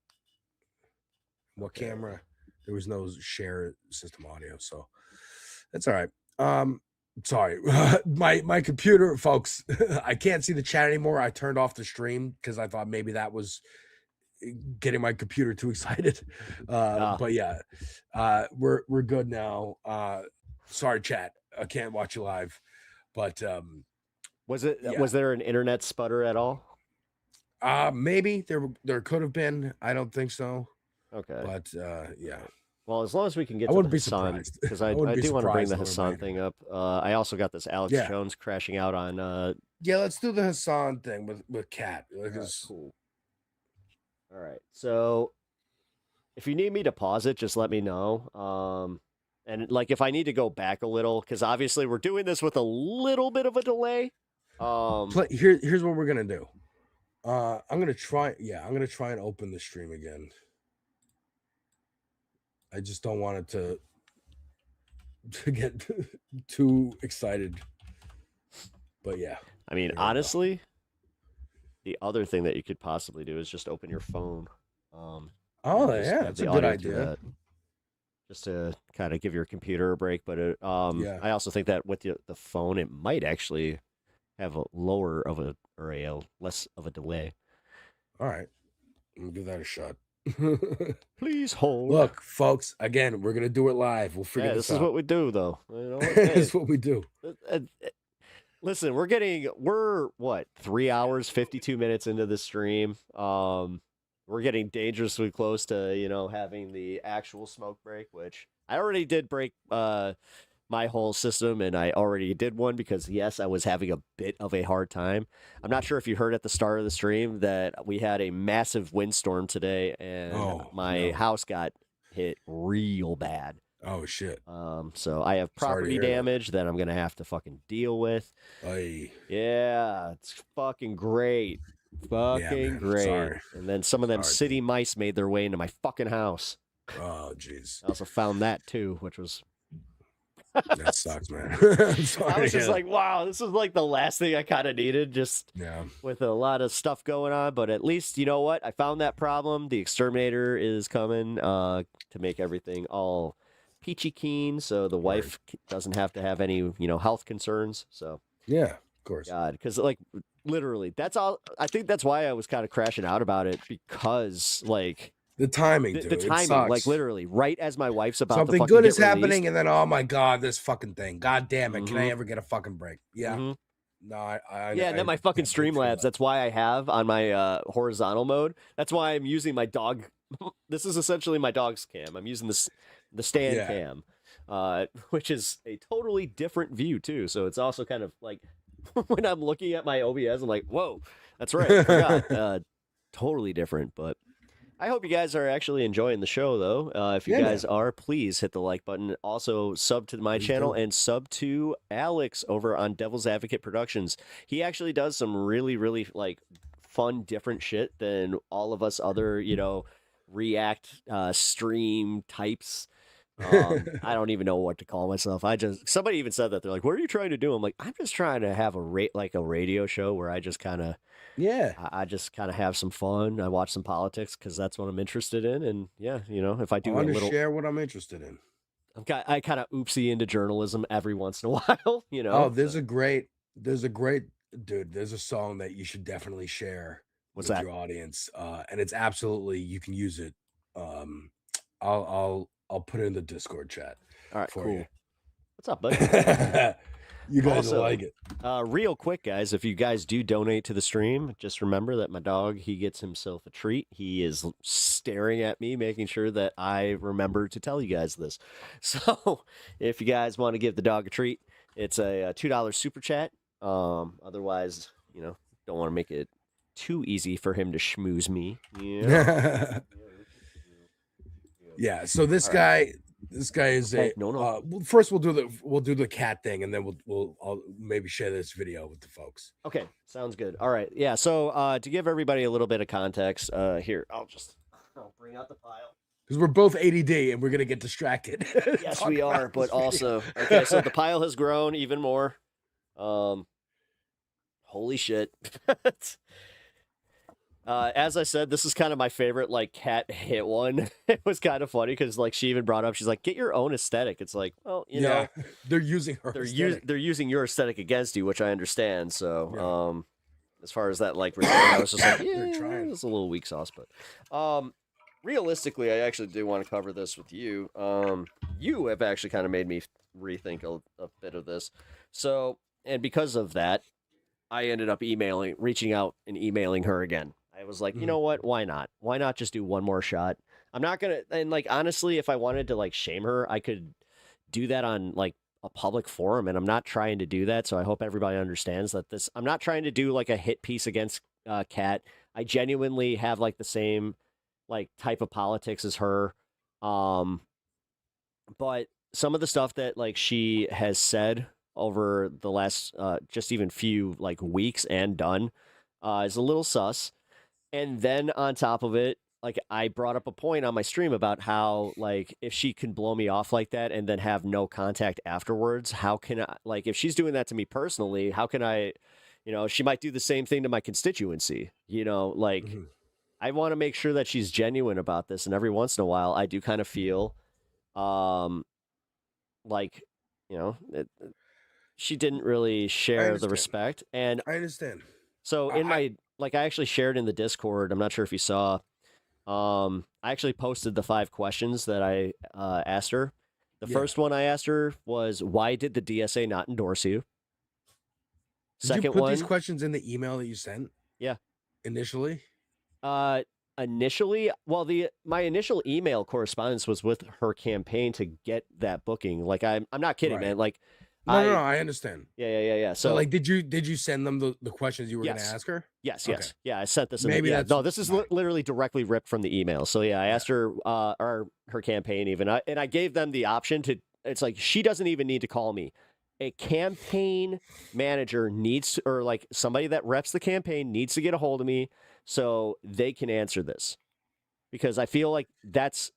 What camera? There was no share system audio, so that's all right. Sorry, my computer, folks. I can't see the chat anymore. I turned off the stream because I thought maybe that was getting my computer too excited. But yeah, we're good now. Sorry, chat. I can't watch you live, but was it yeah. was there an internet sputter at all? Maybe there could have been. I don't think so. Okay, but yeah. Well, as long as we can get I to wouldn't the be Hassan, surprised. because I I wouldn't be do want to bring surprised the if it Hassan thing up. I also got this Alex Yeah. Jones crashing out on. Yeah, let's do the Hassan thing with Kat. Cool. All right, so if you need me to pause it, just let me know. And like if I need to go back a little, because obviously we're doing this with a little bit of a delay. Here's what we're gonna do. I'm gonna try. Yeah, I'm gonna try and open the stream again. I just don't want it to get too excited. But yeah. I mean, honestly, the other thing that you could possibly do is just open your phone. Oh just yeah, have that's the a good audio through idea. that, just to kind of give your computer a break. But Yeah. I also think that with the phone, it might actually have a lower of a or a less of a delay. All right, I'm gonna give that a shot. Please hold. Look, folks. Again, we're gonna do it live. We'll figure Yeah, this this is out. what we do, though. You know, This is what we do. Listen, we're what 3 hours 52 minutes into the stream. We're getting dangerously close to having the actual smoke break, which I already did break my whole system, and I already did one because yes, I was having a bit of a hard time. I'm not sure if you heard at the start of the stream that we had a massive windstorm today, and my house got hit real bad. Oh shit. So I have Sorry to property hear that. damage that I'm gonna have to fucking deal with. Yeah, it's fucking great. Fucking man, great. sorry. And then some of them city mice made their way into my fucking house. Oh jeez. I also found that too, which was That sucks, man. I'm sorry I was to just hear like, wow, this is like the last thing I kind of needed, just Yeah. with a lot of stuff going on. But at least, you know what? I found that problem. The exterminator is coming to make everything all peachy keen, so the wife doesn't have to have any, health concerns. So yeah, of course. God, because like literally, that's all. I think that's why I was kind of crashing out about it, because like the timing, the dude, it timing, sucks. like literally, right as my wife's about to Something fucking good get is happening, released. and then oh my god, this fucking thing. God damn it! Can I Mhm. ever get a fucking break? Yeah. Mhm. No, I Yeah, and then my fucking Streamlabs. That's why I have on my horizontal mode. That's why I'm using my dog. This is essentially my dog's cam. I'm using the stand Yeah. cam, which is a totally different view too. So it's also kind of like when I'm looking at my OBS, I'm like, whoa, that's right. I forgot. Totally different, but I hope you guys are actually enjoying the show, though. If you Yeah, guys are, please hit the like button. Also, sub to my channel and sub to Alex over on Devil's Advocate Productions. He actually does some really, really like fun, different shit than all of us other, React stream types. I don't even know what to call myself. Somebody even said that. They're like, what are you trying to do? I'm like, I'm just trying to have a radio show where I just kind of, I just kind of have some fun. I watch some politics because that's what I'm interested in. And yeah, if I do I want to share what I'm interested in. I kind of oopsie into journalism every once in a while, Oh, there's a great dude. There's a song that you should definitely share with your audience, and it's absolutely, you can use it. I'll put it in the Discord chat. All right, for cool. you. What's up, buddy? You guys Also, will like it. Real quick, guys, if you guys do donate to the stream, just remember that my dog, he gets himself a treat. He is staring at me, making sure that I remember to tell you guys this. So if you guys want to give the dog a treat, it's a $2 super chat. Otherwise, don't want to make it too easy for him to schmooze me. Yeah. Yeah. So this guy is a. First, we'll do the cat thing, and then I'll maybe share this video with the folks. Okay, sounds good. All right, yeah. So to give everybody a little bit of context, here I'll bring out the pile because we're both ADD and we're gonna get distracted. Yes, we are. But also, okay, so the pile has grown even more. Holy shit. As I said, this is kind of my favorite cat hit one. It was kind of funny because she even brought up, she's like, get your own aesthetic. It's like, well, you know, they're using her. They're using your aesthetic against you, which I understand. So, as far as that I was just like, yeah, it's a little weak sauce, but realistically, I actually do want to cover this with you. You have actually kind of made me rethink a bit of this. So, and because of that, I ended up reaching out and emailing her again. I was like, you know what? Why not? Why not just do one more shot? I'm not going to, and honestly, if I wanted to shame her, I could do that on a public forum, and I'm not trying to do that. So I hope everybody understands that I'm not trying to do a hit piece against Kat. I genuinely have the same type of politics as her. But some of the stuff that she has said over the last just even few weeks and done is a little sus. And then on top of it, I brought up a point on my stream about how if she can blow me off like that and then have no contact afterwards, how can I if she's doing that to me personally, how can I, she might do the same thing to my constituency, I want to make sure that she's genuine about this. And every once in a while I do kind of feel she didn't really share the respect. And I understand. So in my I actually shared in the Discord. I'm not sure if you saw. I actually posted the 5 questions that I asked her. The first one I asked her was, why did the DSA not endorse you? Did you put these questions in the email that you sent? Yeah. Initially? Initially, well, my initial email correspondence was with her campaign to get that booking. I'm not kidding, man. No, I understand. Yeah. So, did you send them the questions you were going to ask her? Yes. Okay. Yeah, I sent this. This is literally directly ripped from the email. So yeah, I asked her or her campaign even, and I gave them the option to. It's she doesn't even need to call me. A campaign manager needs to, or somebody that reps the campaign needs to get a hold of me so they can answer this, because I feel that's.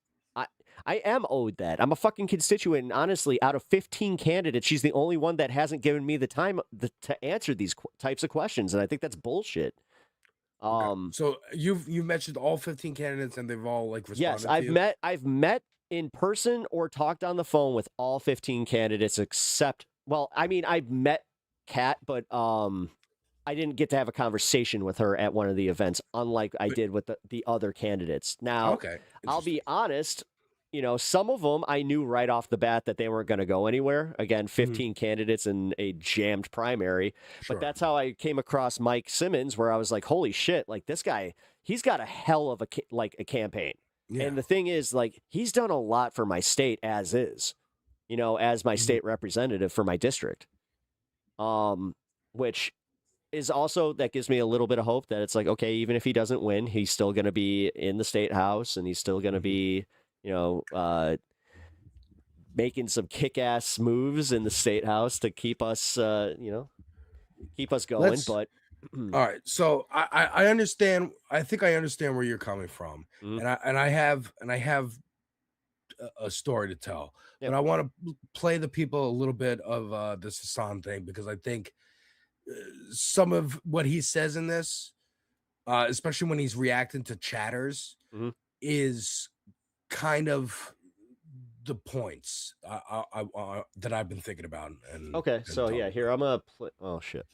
I am owed that. I'm a fucking constituent, and honestly, out of 15 candidates, she's the only one that hasn't given me the time to answer these types of questions, and I think that's bullshit. So you've mentioned all 15 candidates, and they've all responded. Yes, I've met in person or talked on the phone with all 15 candidates except. Well, I mean, I've met Kat, but I didn't get to have a conversation with her at one of the events, unlike I did with the other candidates. Now, I'll be honest. Some of them I knew right off the bat that they weren't going to go anywhere. Again, 15 candidates in a jammed primary. But that's how I came across Mike Simmons, where I was like, holy shit, this guy, he's got a hell of a campaign. Yeah. And the thing is, he's done a lot for my state as is, as my state representative for my district. Which is also, that gives me a little bit of hope that it's okay, even if he doesn't win, he's still going to be in the state house, and he's still going to be, making some kick-ass moves in the state house to keep us, keep us going. But all right, so I understand. I think I understand where you're coming from, and I have a story to tell. But I want to play the people a little bit of this Hassan thing, because I think some of what he says in this, especially when he's reacting to chatters, is kind of the points that I've been thinking about. And okay, so yeah, here I'm gonna play. Oh shit!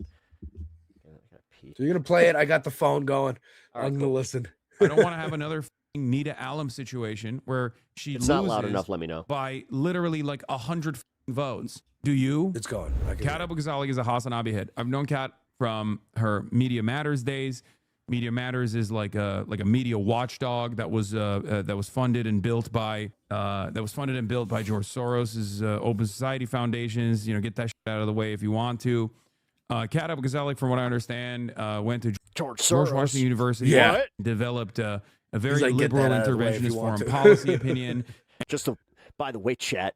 So you're gonna play it. I got the phone going. All right, I'm gonna listen. I don't want to have another Nita Allen situation where she It's loses not loud enough, let me know. by literally like 100 votes. Do you? It's going. Kat Abu-Ghazali is a Hassan Abi head. I've known Kat from her Media Matters days. Media Matters is like a media watchdog that was funded and built by George Soros's Open Society Foundations. You know, get that shit out of the way if you want to. Kat Abu-Ghazali, from what I understand, went to George Washington University. Yeah. Developed a very He's like, "Get liberal that out of the way if you interventionist want foreign to." policy opinion. By the way, chat,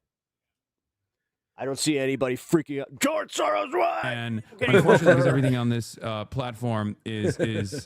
I don't see anybody freaking out. George Soros won! And unfortunately, because everything on this platform is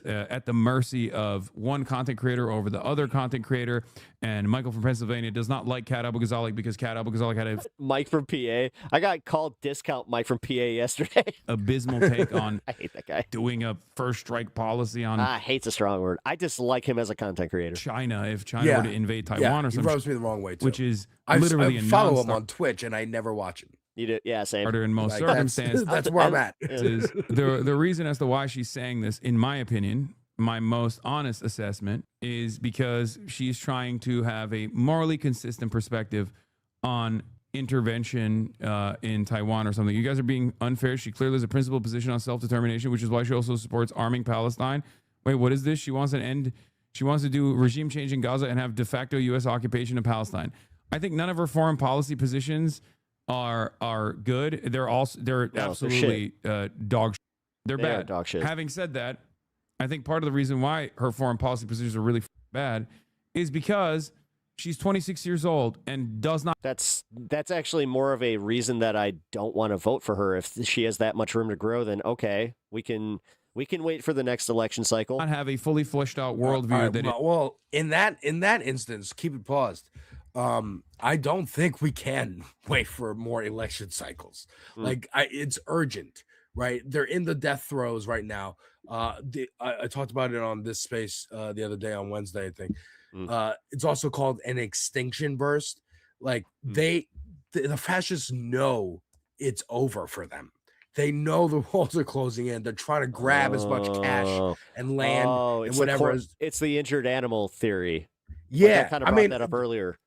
at the mercy of one content creator over the other content creator. And Michael from Pennsylvania does not like Kat Abu-Ghazali because Kat Abu-Ghazali had a Mike from PA. I got called discount Mike from PA yesterday. abysmal take on I hate that guy. doing a first strike policy on Hate's a strong word. I dislike him as a content creator. China if China were to invade Taiwan or he something. rubs me the wrong way too. Which is I literally a follow him non-stop on Twitch and I never watch him. You do, yeah, same. Harder in most Like, circumstances. that's where I'm at. Is the reason as to why she's saying this, in my opinion, my most honest assessment, is because she's trying to have a morally consistent perspective on intervention in Taiwan or something. You guys are being unfair. She clearly has a principled position on self-determination, which is why she also supports arming Palestine. Wait, what is this? She wants an end. She wants to do regime change in Gaza and have de facto U.S. occupation of Palestine. I think none of her foreign policy positions are good. They're absolutely dog shit. They're They are bad. dog shit. Having said that, I think part of the reason why her foreign policy positions are really bad is because she's 26 years old and does not. That's actually more of a reason that I don't want to vote for her. If she has that much room to grow, then okay, we can wait for the next election cycle. Not have a fully fleshed out worldview. Well, in that instance, keep it paused. I don't think we can wait for more election cycles. It's urgent, right? They're in the death throes right now. I talked about it on this space the other day on Wednesday, I think. It's also called an extinction burst. Like the fascists know it's over for them. They know the walls are closing in. They're trying to grab as much cash and land and whatever. It's the injured animal theory. Yeah, I kind of brought that up earlier.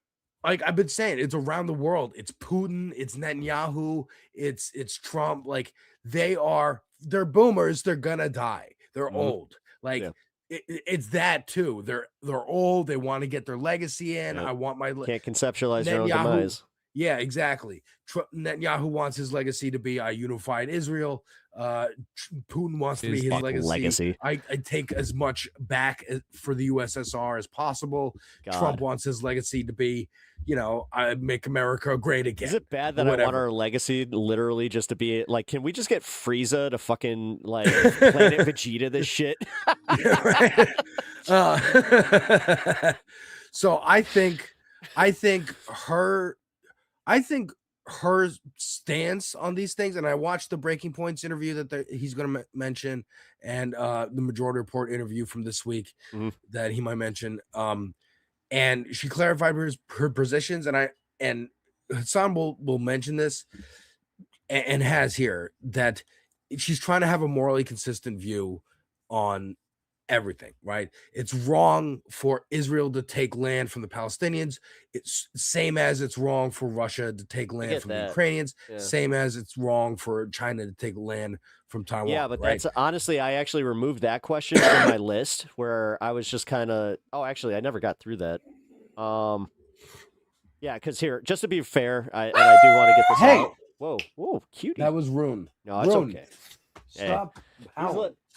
Like I've been saying, it's around the world. It's Putin, it's Netanyahu, it's Trump. Like they're boomers. They're gonna die. They're old. Like it's that too. They're old. They want to get their legacy in. I want my can't conceptualize your own demise. Yeah, exactly. Netanyahu wants his legacy to be a unified Israel. Putin wants to be his legacy. I take as much back for the USSR as possible. Trump wants his legacy to be, I make America great again. Is it bad that I want our legacy literally just to be like, can we just get Frieza to fucking like Planet Vegeta this shit? So I think her stance on these things, and I watched the Breaking Points interview that he's going to mention, and the Majority Report interview from this week that he might mention. And she clarified her positions, and Hassan will mention this, and has here, that she's trying to have a morally consistent view on everything, right? It's wrong for Israel to take land from the Palestinians. It's same as it's wrong for Russia to take land from the Ukrainians. Yeah. Same as it's wrong for China to take land from Taiwan. Yeah, but right? that's honestly, I actually removed that question from my list where I was just kind of. Oh, actually, I never got through that. Yeah, because here, just to be fair, I do want to get this out. Whoa, cutie. That was Rune. No, it's Rune. okay. Stop.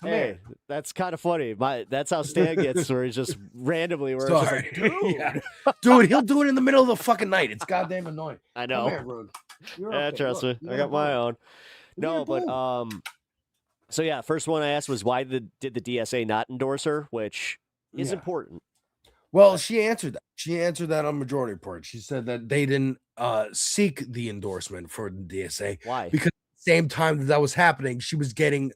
Come here. That's kind of funny. That's how Stan gets, where he's just randomly. Where it's just like, dude. Yeah. Dude, he'll do it in the middle of the fucking night. It's goddamn annoying. I know. Come here, Rune. You're Yeah, okay. trust Look, me. you're I got my okay. own. No, but so yeah, first one I asked was why did the DSA not endorse her, which is important. Well, she answered that. She answered that on Majority Report. She said that they didn't seek the endorsement for the DSA. Why? Because at the same time that was happening, she was getting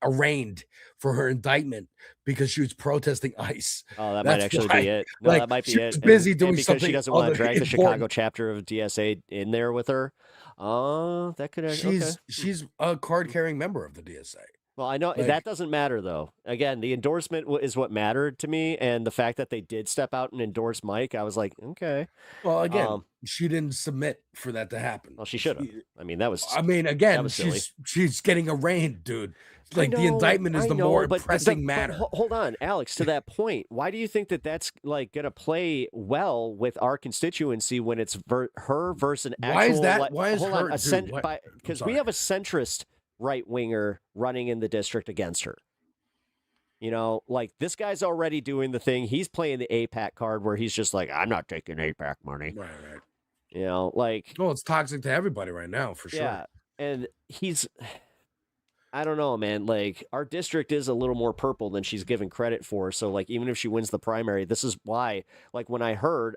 arraigned for her indictment because she was protesting ICE. Oh, that That's might actually why. be it. No, Like, that might be she it. was busy doing because something she doesn't want to other drag the important. Chicago chapter of DSA in there with her. Oh, that could. Okay. She's a card-carrying member of the DSA. Well, I know Like- that doesn't matter though. Again, the endorsement is what mattered to me, and the fact that they did step out and endorse Mike, I was like, okay. Well, again, she didn't submit for that to happen. Well, she should have. I mean, that was. I mean, that again, was silly. she's getting arraigned, dude. I Like the know, indictment is I the know, more but pressing matter. Hold on, Alex. To that point, why do you think that that's like going to play well with our constituency when it's her versus an actual? Why is that? like- Why is hold her? on, Dude, what? because I'm we sorry. have a centrist right winger running in the district against her. You know, like this guy's already doing the thing. He's playing the APAC card where he's just like, I'm not taking APAC money. Right. You know, like. Well, it's toxic to everybody right now, for sure. Yeah, and he's. I don't know, man. Like our district is a little more purple than she's given credit for. So, like, even if she wins the primary, this is why. Like when I heard,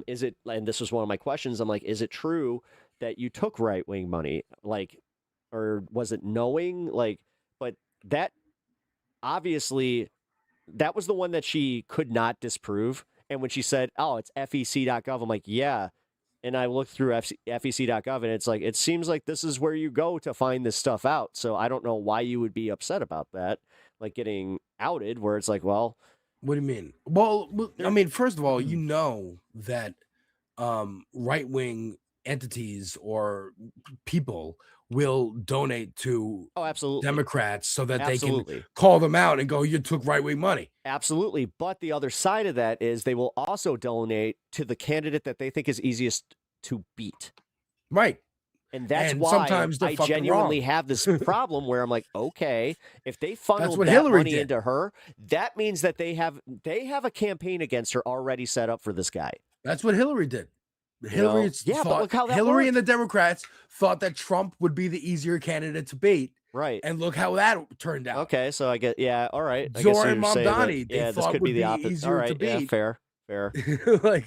is it? And this was one of my questions. I'm like, is it true that you took right wing money? Like, or was it knowing? Like, but that obviously, that was the one that she could not disprove. And when she said, "Oh, it's FEC.gov," I'm like, yeah. And I looked through FEC.gov, and it's like, it seems like this is where you go to find this stuff out. So I don't know why you would be upset about that, like getting outed, where it's like, well, What do you mean? Well, I mean, first of all, you know that right-wing entities or people will donate to absolutely Democrats so that they Absolutely. can call them out and go, "You took right-wing money." Absolutely. But the other side of that is they will also donate to the candidate that they think is easiest to beat. Right. And that's And why sometimes they're I fucking genuinely wrong. have this problem where I'm like, okay, if they funneled what that Hillary money did. into her, that means that they have a campaign against her already set up for this guy. That's what Hillary did. You Hillary, know? Yeah, but thought, look how that Hillary worked. and the Democrats thought that Trump would be the easier candidate to beat. Right. And look how that turned out. Okay, so I get all right. I guess Zoran you're saying that, Mamdani, they yeah, this thought could would be the be opposite. All easier to right, yeah, beat. fair. Like,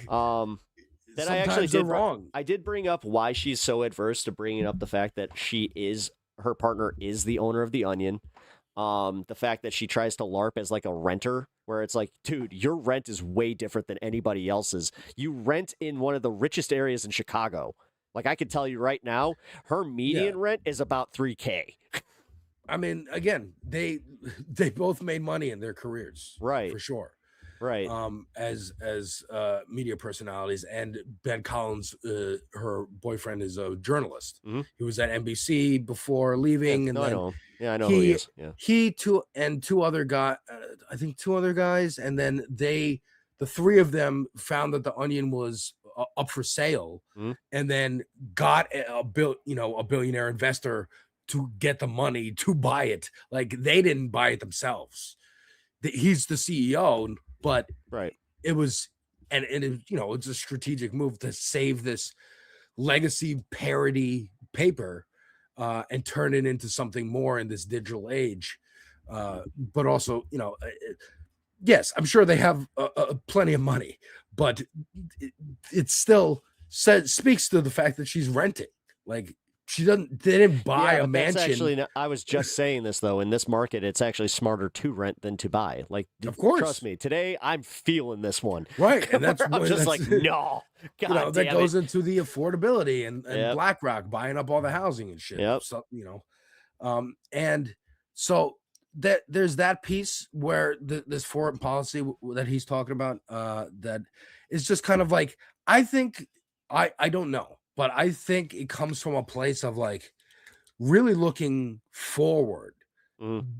then I actually sometimes they're did wrong. I did bring up why she's so adverse to bringing up the fact that her partner is the owner of the Onion. The fact that she tries to LARP as like a renter, where it's like, dude, your rent is way different than anybody else's. You rent in one of the richest areas in Chicago. Like I can tell you right now, her median rent is about $3,000. I mean, again, they both made money in their careers, right? For sure, right. As media personalities, and Ben Collins, her boyfriend, is a journalist. He was at NBC before leaving, and no, I then know him. Yeah, I know who he is. Yeah. he two other guys, I think two other guys, and then the three of them found that the Onion was up for sale, and then got a billionaire investor to get the money to buy it. Like they didn't buy it themselves. He's the CEO, but it was, and it, it's a strategic move to save this legacy parody paper and turn it into something more in this digital age. But also, yes, I'm sure they have plenty of money, but it still speaks to the fact that she's renting. Like they didn't buy a mansion. Actually, I was just saying this though. In this market, it's actually smarter to rent than to buy. Like, of course, trust me. Today, I'm feeling this one. Right, and that's I'm just like, no, God that damn goes it. into the affordability and BlackRock buying up all the housing and shit. Yep. So, and so there's that piece where this foreign policy that he's talking about that is just kind of like, I think I don't know. But I think it comes from a place of like really looking forward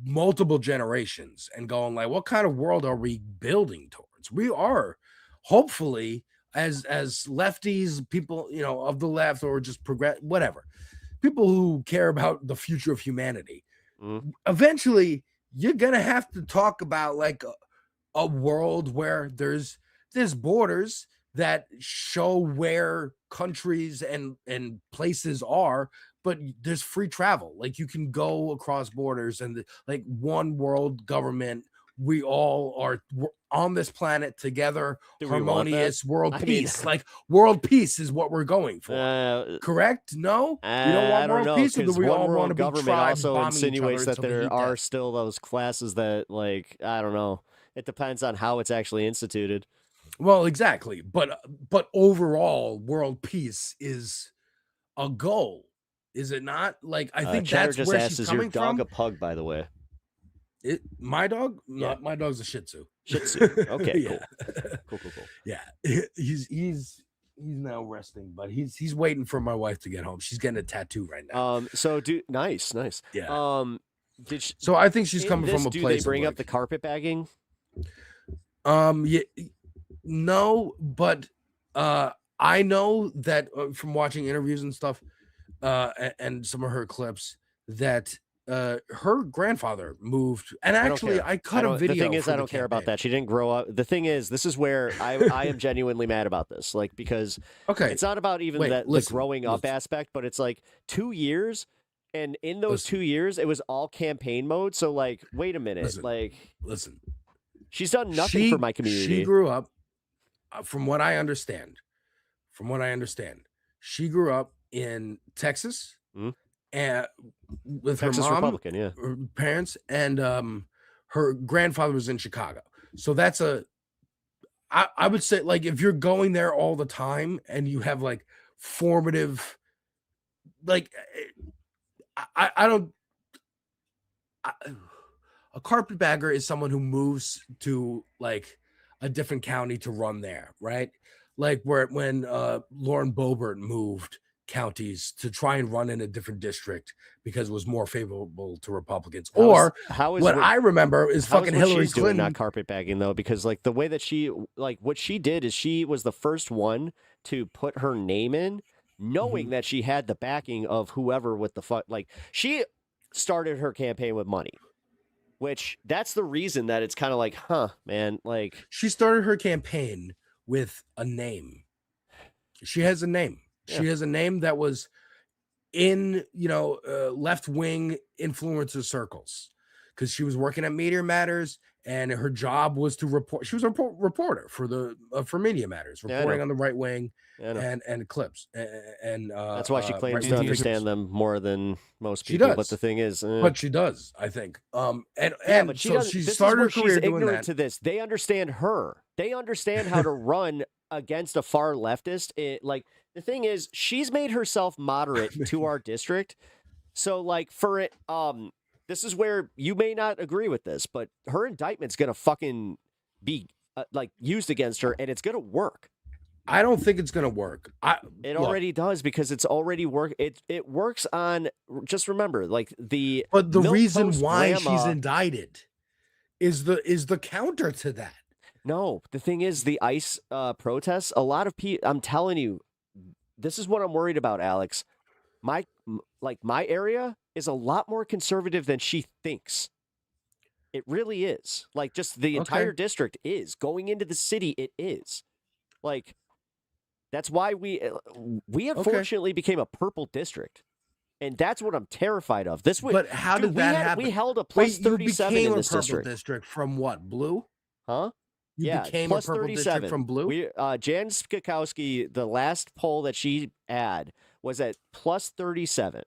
multiple generations and going like, what kind of world are we building towards? We are hopefully as lefties, people, of the left or just progress, whatever, people who care about the future of humanity. Eventually you're going to have to talk about like a world where there's borders that show where countries and places are, but there's free travel. Like you can go across borders and like one world government, we all are on this planet together, harmonious world peace. Like world peace is what we're going for. Correct? No, we don't want world peace, or do we all want to be government tribes also bombing each insinuates other that until the there heat are death? still those classes that, like, I don't know. It depends on how it's actually instituted. Well, exactly, but overall, world peace is a goal, is it not? Like I think Cheddar that's just where asked, she's is your coming dog from. a pug, by the way? My dog? Yeah. Not my dog's a Shih Tzu. Shih Tzu. Okay, Yeah. cool. Yeah, he's now resting, but he's waiting for my wife to get home. She's getting a tattoo right now. So nice. Yeah. Did she, So I think she's in coming this, from a do place they bring of up the carpet bagging? Yeah, no, but I know that from watching interviews and stuff, and some of her clips, that her grandfather moved, and actually I cut a video. The thing is, for I don't care about that. She didn't grow up. The thing is, this is where I am genuinely mad about this. Like, because it's not about even the growing up aspect, but it's like 2 years. And in those 2 years, it was all campaign mode. So, like, wait a minute. Listen. She's done nothing for my community. She grew up, from what I understand, she grew up in Texas, and with Texas her mom, Republican, yeah. her parents, and her grandfather was in Chicago. So that's I would say, like, if you're going there all the time and you have like formative, like, a carpetbagger is someone who moves to like a different county to run there, right? Like when Lauren Boebert moved counties to try and run in a different district because it was more favorable to Republicans. I remember is fucking Hillary Clinton. Not carpetbagging though, because like the way that she, like what she did is she was the first one to put her name in, knowing that she had the backing of whoever with the fuck. Like she started her campaign with money. Which that's the reason that it's kind of like, huh, man, like she started her campaign with a name. She has a name. Yeah. She has a name that was in, left-wing influencer circles because she was working at Media Matters and her job was to report. She was a reporter for Media Matters, reporting on the right wing and clips. And that's why she claims to understand them more than most people. She does. But the thing is, but she does, I think. But she this started her is where career she's doing ignorant that. to this. They understand her. They understand how to run against a far leftist. Like the thing is, she's made herself moderate to our district. So like for it, this is where you may not agree with this, but her indictment's gonna fucking be like used against her, and it's gonna work. I don't think it's gonna work. It already does because it's already work. It works on. Just remember, like the. But the reason milquetoast why grandma, she's indicted is the counter to that. No, the thing is the ICE protests. A lot of people. I'm telling you, this is what I'm worried about, Alex. My area is a lot more conservative than she thinks. It really is. Like just the entire district is going into the city. It is like that's why we unfortunately became a purple district, and that's what I'm terrified of. But how did that happen? We held a plus 37 in this purple district from what? Blue? Huh? You became a purple 37 district from blue? Jan Skakowski, the last poll that she had was at plus 37.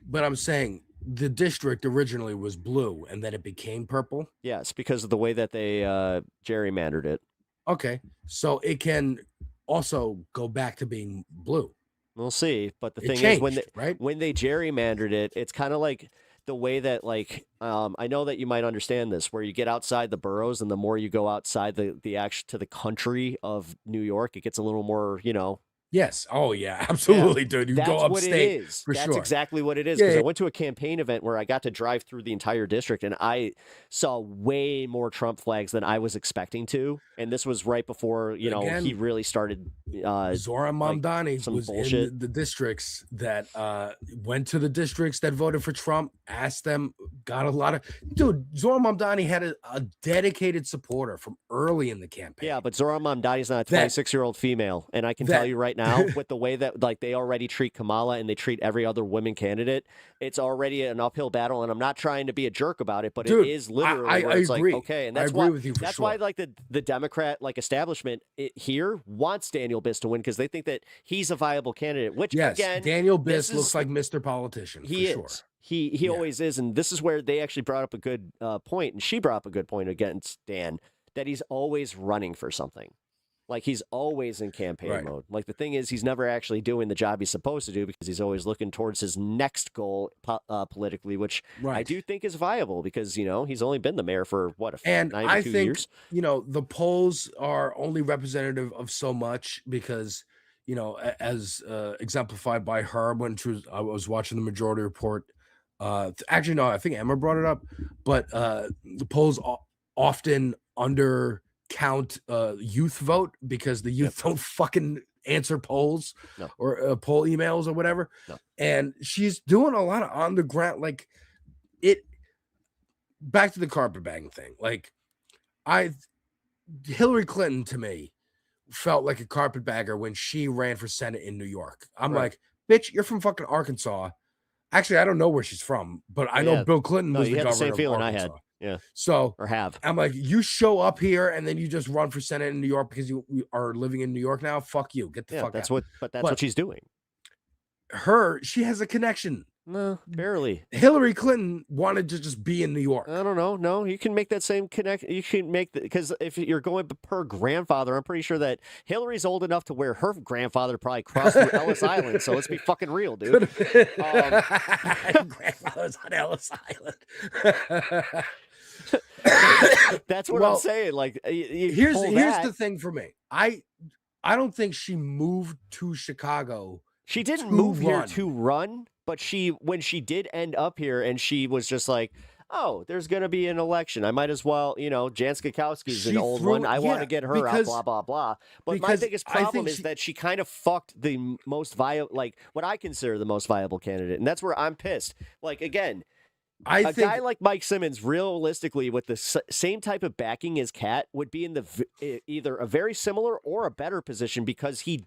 But I'm saying the district originally was blue and then it became purple? Yes, because of the way that they gerrymandered it. Okay. So it can also go back to being blue. We'll see. But the thing changed, is, when they gerrymandered it, it's kind of like the way that, like, I know that you might understand this, where you get outside the boroughs, and the more you go outside the actual to the country of New York, it gets a little more, Yes. Oh, yeah. Absolutely, dude. You go upstate. What it is. For That's sure. exactly what it is. Because I went to a campaign event where I got to drive through the entire district, and I saw way more Trump flags than I was expecting to. And this was right before, he really started. Zoran Mamdani was in the districts that went to the districts that voted for Trump, asked them, got a lot of. Dude, Zoran Mamdani had a dedicated supporter from early in the campaign. Yeah, but Zoran Mamdani is not a 26-year-old female. And I can tell you right now with the way that like they already treat Kamala and they treat every other women candidate. It's already an uphill battle, and I'm not trying to be a jerk about it, but Dude, it is literally I where it's agree. like, okay, and I that's agree why with you for that's sure. why like the Democrat like establishment here wants Daniel Biss to win because they think that he's a viable candidate. Which Yes, again, Daniel Biss this looks is- like Mr. Politician. he for is. Sure. He always is, and this is where they actually brought up a good point, and she brought up a good point against Dan that he's always running for something. Like he's always in campaign mode. Like the thing is, he's never actually doing the job he's supposed to do because he's always looking towards his next goal politically, which I do think is viable because he's only been the mayor for what, And not even I 2 think years. the polls are only representative of so much because as exemplified by her when I was watching the Majority Report. Actually, no, I think Emma brought it up, but the polls often undercount youth vote because the youth don't fucking answer polls or poll emails or whatever. And she's doing a lot of on the ground, like it. Back to the carpetbagging thing, like Hillary Clinton to me felt like a carpetbagger when she ran for Senate in New York. I'm like, bitch, you're from fucking Arkansas. Actually, I don't know where she's from, but I know Bill Clinton was the you had governor the same of feeling Arkansas. I had. Yeah. So or have. I'm like, you show up here and then you just run for Senate in New York because you are living in New York now. Fuck you. Get the fuck that's out. that's what she's doing. She has a connection. No, barely. Hillary Clinton wanted to just be in New York. I don't know. No, you can make that same connect. You can make because if you're going per grandfather, I'm pretty sure that Hillary's old enough to where her grandfather probably crossed through Ellis Island. So let's be fucking real, dude. Grandfather's on Ellis Island. That's what I'm saying. Like, here's the thing for me. I don't think she moved to Chicago. She didn't move here to run, but when she did end up here, and she was just like, "Oh, there's going to be an election. I might as well, Jan Skakowski's an old one. I want to get her out, blah, blah, blah." But my biggest problem is that she kind of fucked the most viable, like what I consider the most viable candidate. And that's where I'm pissed. Like, again, a guy like Mike Simmons, realistically, with the same type of backing as Kat, would be in either a very similar or a better position because you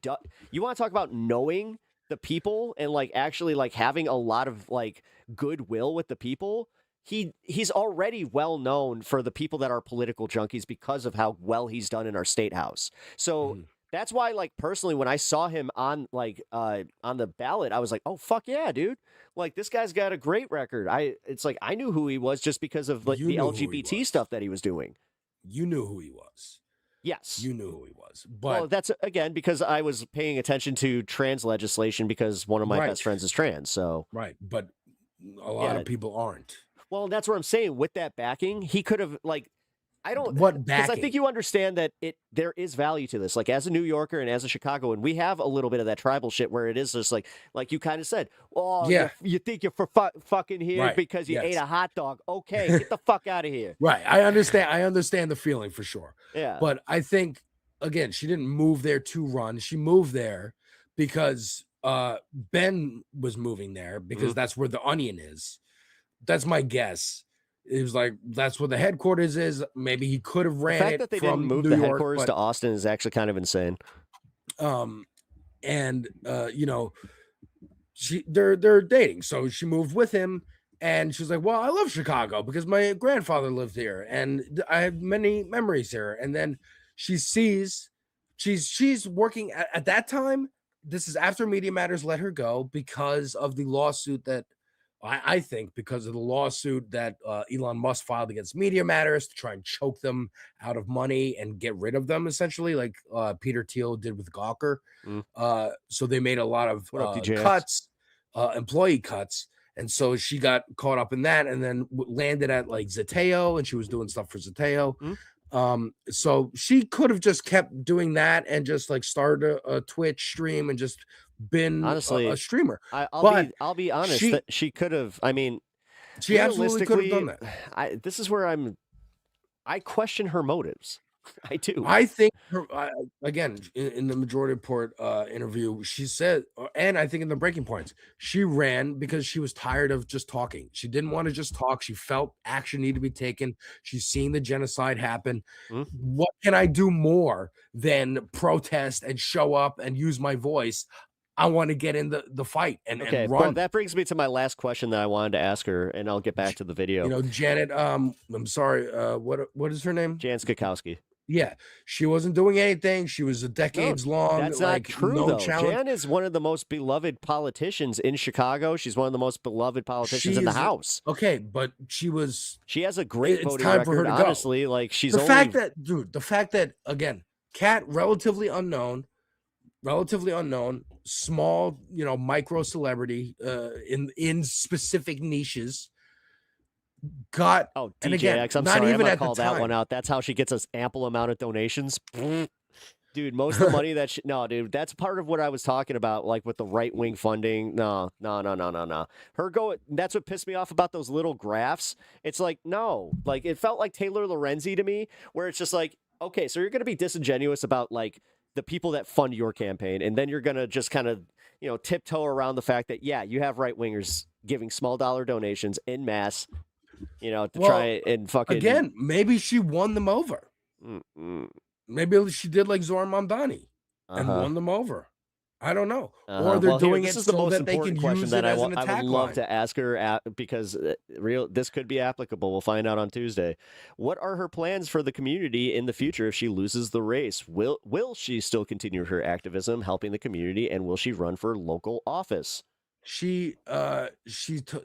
want to talk about knowing the people and like actually like having a lot of like goodwill with the people. He's already well known for the people that are political junkies because of how well he's done in our state house. So that's why, like, personally, when I saw him on the ballot, I was like, oh fuck yeah, dude. Like, this guy's got a great record. It's like I knew who he was just because of like the LGBT stuff that he was doing. You knew who he was. Yes. You knew who he was. But well, that's again because I was paying attention to trans legislation because one of my best friends is trans. So but a lot of people aren't. Well, that's what I'm saying. With that backing, he could have like what because I backing? think you understand that there is value to this. Like as a New Yorker and as a Chicagoan, we have a little bit of that tribal shit where it is just like you kind of said, oh, Yeah. you think you're fucking here Right, because you yes. ate a hot dog. Okay, get the fuck out of here. Right. I understand the feeling for sure. Yeah. But I think again, she didn't move there to run. She moved there because Ben was moving there because that's where the Onion is. That's my guess. It was like that's where the headquarters is. Maybe he could have ran The fact it that they from didn't move New the York, headquarters but- to Austin is actually kind of insane. They're dating, so she moved with him, and she was like, "Well, I love Chicago because my grandfather lived here, and I have many memories here." And then she sees she's working at that time. This is after Media Matters let her go because of the lawsuit that I think because of the lawsuit that Elon Musk filed against Media Matters to try and choke them out of money and get rid of them, essentially, like Peter Thiel did with Gawker. So they made a lot of cuts, employee cuts. And so she got caught up in that and then landed at like Zateo, and she was doing stuff for Zateo. So she could have just kept doing that and just like started a Twitch stream and just been Honestly, a streamer. I'll be honest that she could have. I mean, she absolutely could have done that. This is where I question her motives I do. I think again in the Majority Report interview, she said, and I think in the Breaking Points, she ran because she was tired of just talking. She didn't want to just talk. She felt action needed to be taken. She's seen the genocide happen. What can I do more than protest and show up and use my voice? I want to get in the fight and run. Well, that brings me to my last question that I wanted to ask her, and I'll get back to the video. You know, Janet, I'm sorry, what is her name? Jan Skakowski. Yeah, she wasn't doing anything. She was a decades long. That's like, not true, no though. challenge. Jan is one of the most beloved politicians in Chicago. She's one of the most beloved politicians in the House. Okay, but she has a great it's voting time record, for her to honestly. go. Like, she's the only... fact that, again, Kat, relatively unknown, small, micro celebrity in specific niches. And DJ again, X, I'm not sorry, I'm even gonna at call the that time. one out. That's how she gets us ample amount of donations. Dude, most of the money that no, dude, that's part of what I was talking about, like with the right wing funding. No. That's what pissed me off about those little graphs. It's like, no, like it felt like Taylor Lorenzi to me, where it's just like, okay, so you're gonna be disingenuous about like the people that fund your campaign, and then you're gonna just kind of, tiptoe around the fact that you have right wingers giving small dollar donations en masse. To try and fucking... Again, maybe she won them over. Maybe she did like Zohar Mamdani and won them over. I don't know. Or they're doing it so that they can use it as an attack I would love line. to ask her because this could be applicable. We'll find out on Tuesday. What are her plans for the community in the future if she loses the race? Will she still continue her activism, helping the community, and will she run for local office? She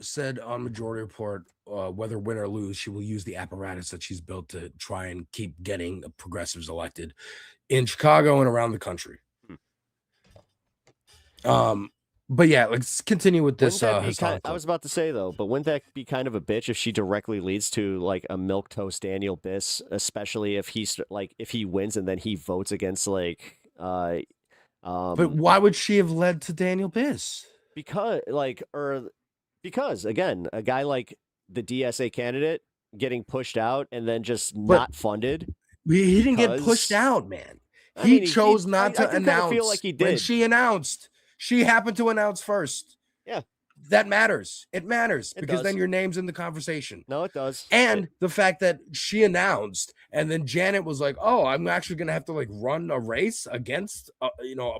said on Majority Report, whether win or lose, she will use the apparatus that she's built to try and keep getting progressives elected in Chicago and around the country. But yeah, let's continue with this. I was about to say though, but wouldn't that be kind of a bitch if she directly leads to like a milquetoast Daniel Biss, especially if he wins and then he votes against but why would she have led to Daniel Biss? Because again, a guy like the DSA candidate getting pushed out and then just not funded. He didn't get pushed out, man. He chose not to announce. Feel like he did. When she announced, she happened to announce first. Yeah. That matters. It matters because does. then your name's in the conversation. No, it does. And the fact that she announced and then Janet was like, "Oh, I'm actually going to have to like run a race against a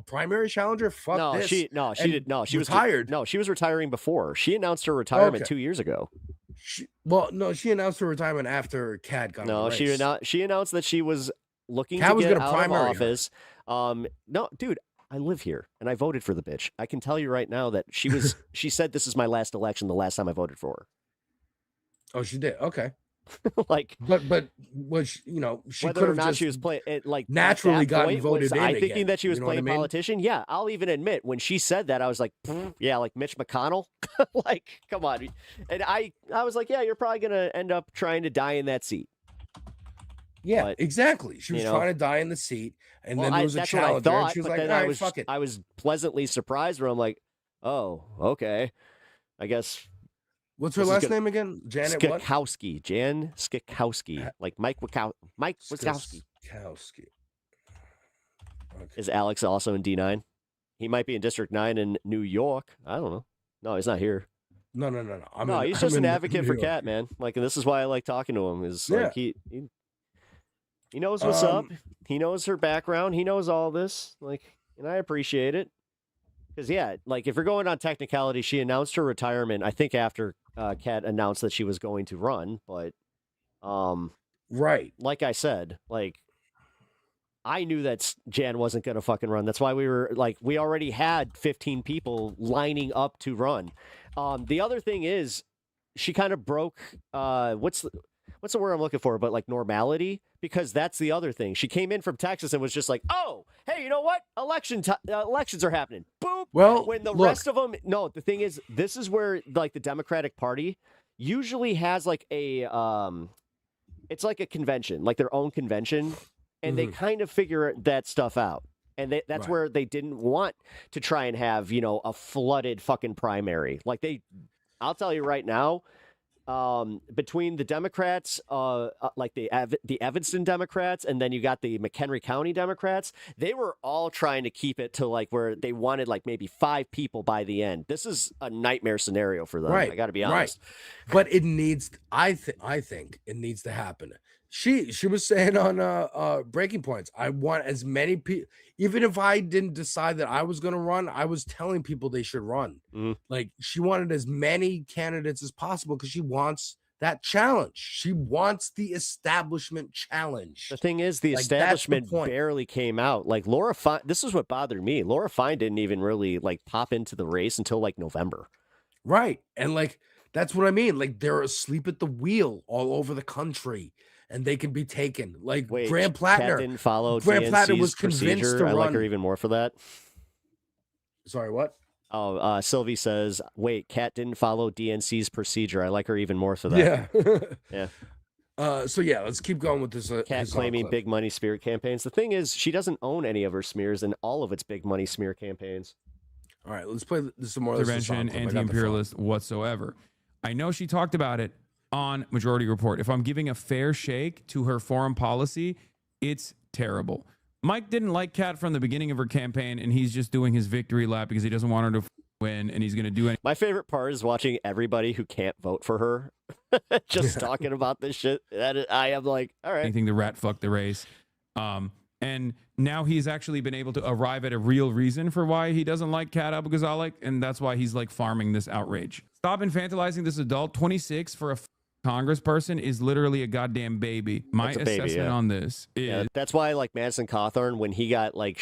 primary challenger." Fuck this. She was retired. She was retiring before. She announced her retirement 2 years ago. She announced her retirement after Kat got on the race. She announced that she was looking Kat to was get gonna out of primary office. No, dude, I live here and I voted for the bitch. I can tell you right now that she said this is my last election, the last time I voted for her. Oh, she did. Okay. but was she whether could or have not just she was playing it naturally gotten voted in. I thinking again. that she was You know what playing I mean? politician. Yeah, I'll even admit when she said that, I was like, yeah, like Mitch McConnell. Like, come on. And I was like, yeah, you're probably gonna end up trying to die in that seat. Yeah, But, exactly. She was trying to die in the seat, and then Well, there was a that's what I challenger, and thought, she was but like, then "All right, fuck it." I was pleasantly surprised where I'm like, oh, okay. I guess. What's her last name again? Janet what? Skakowski. Jan Skakowski. Like Mike Wazowski. Skakowski. Is Alex also in D9? He might be in District 9 in New York. I don't know. No, he's not here. No. He's just an advocate for Kat, man. Like, and this is why I like talking to him. Is like he knows what's up. He knows her background. He knows all this. Like, and I appreciate it. Because like if you're going on technicality, she announced her retirement. I think after Kat announced that she was going to run, but right. Like I said, like I knew that Jan wasn't going to fucking run. That's why we were like, we already had 15 people lining up to run. The other thing is, she kind of broke. What's the word I'm looking for? But like normality, because that's the other thing. She came in from Texas and was just like, "Oh, hey, you know what? Elections are happening." Boop. Well, when the rest of them, no. The thing is, this is where like the Democratic Party usually has like a, it's like a convention, like their own convention, and they kind of figure that stuff out. And that's where they didn't want to try and have a flooded fucking primary. Like I'll tell you right now. between the Democrats, like the Evanston Democrats, and then you got the McHenry County Democrats, they were all trying to keep it to like where they wanted like maybe 5 people by the end. This is a nightmare scenario for them. I got to be honest. But it needs, I think it needs to happen. She was saying on Breaking Points, I want as many people, even if I didn't decide that I was going to run, I was telling people they should run. Like she wanted as many candidates as possible because she wants that challenge. She wants the establishment challenge. The thing is, the establishment barely came out. Like Laura Fine, this is what bothered me. Laura Fine didn't even really like pop into the race until like November. Right. And like, that's what I mean. Like they're asleep at the wheel all over the country. And they can be taken. Like Graham Plattner. Kat didn't follow Graham Plattner DNC's was convinced procedure. to I run. like her even more for that. Sorry, what? Oh, Sylvie says, wait, Kat didn't follow DNC's procedure. I like her even more for that. Yeah. Yeah. So yeah, let's keep going with this. Kat claiming big money smear campaigns. The thing is, she doesn't own any of her smears in all of its big money smear campaigns. All right, let's play some more. Intervention, anti-imperialist whatsoever. I know she talked about it on Majority Report. If I'm giving a fair shake to her foreign policy, it's terrible. Mike didn't like Kat from the beginning of her campaign, and he's just doing his victory lap because he doesn't want her to win, and he's going to do anything. My favorite part is watching everybody who can't vote for her just talking about this shit. I am like, all right. Anything to rat fuck the race. And now he's actually been able to arrive at a real reason for why he doesn't like Kat Abou-Ghazaleh, and that's why he's like farming this outrage. Stop infantilizing this adult. 26 for a congressperson is literally a goddamn baby. My assessment on this is that's why like Madison Cawthorn, when he got like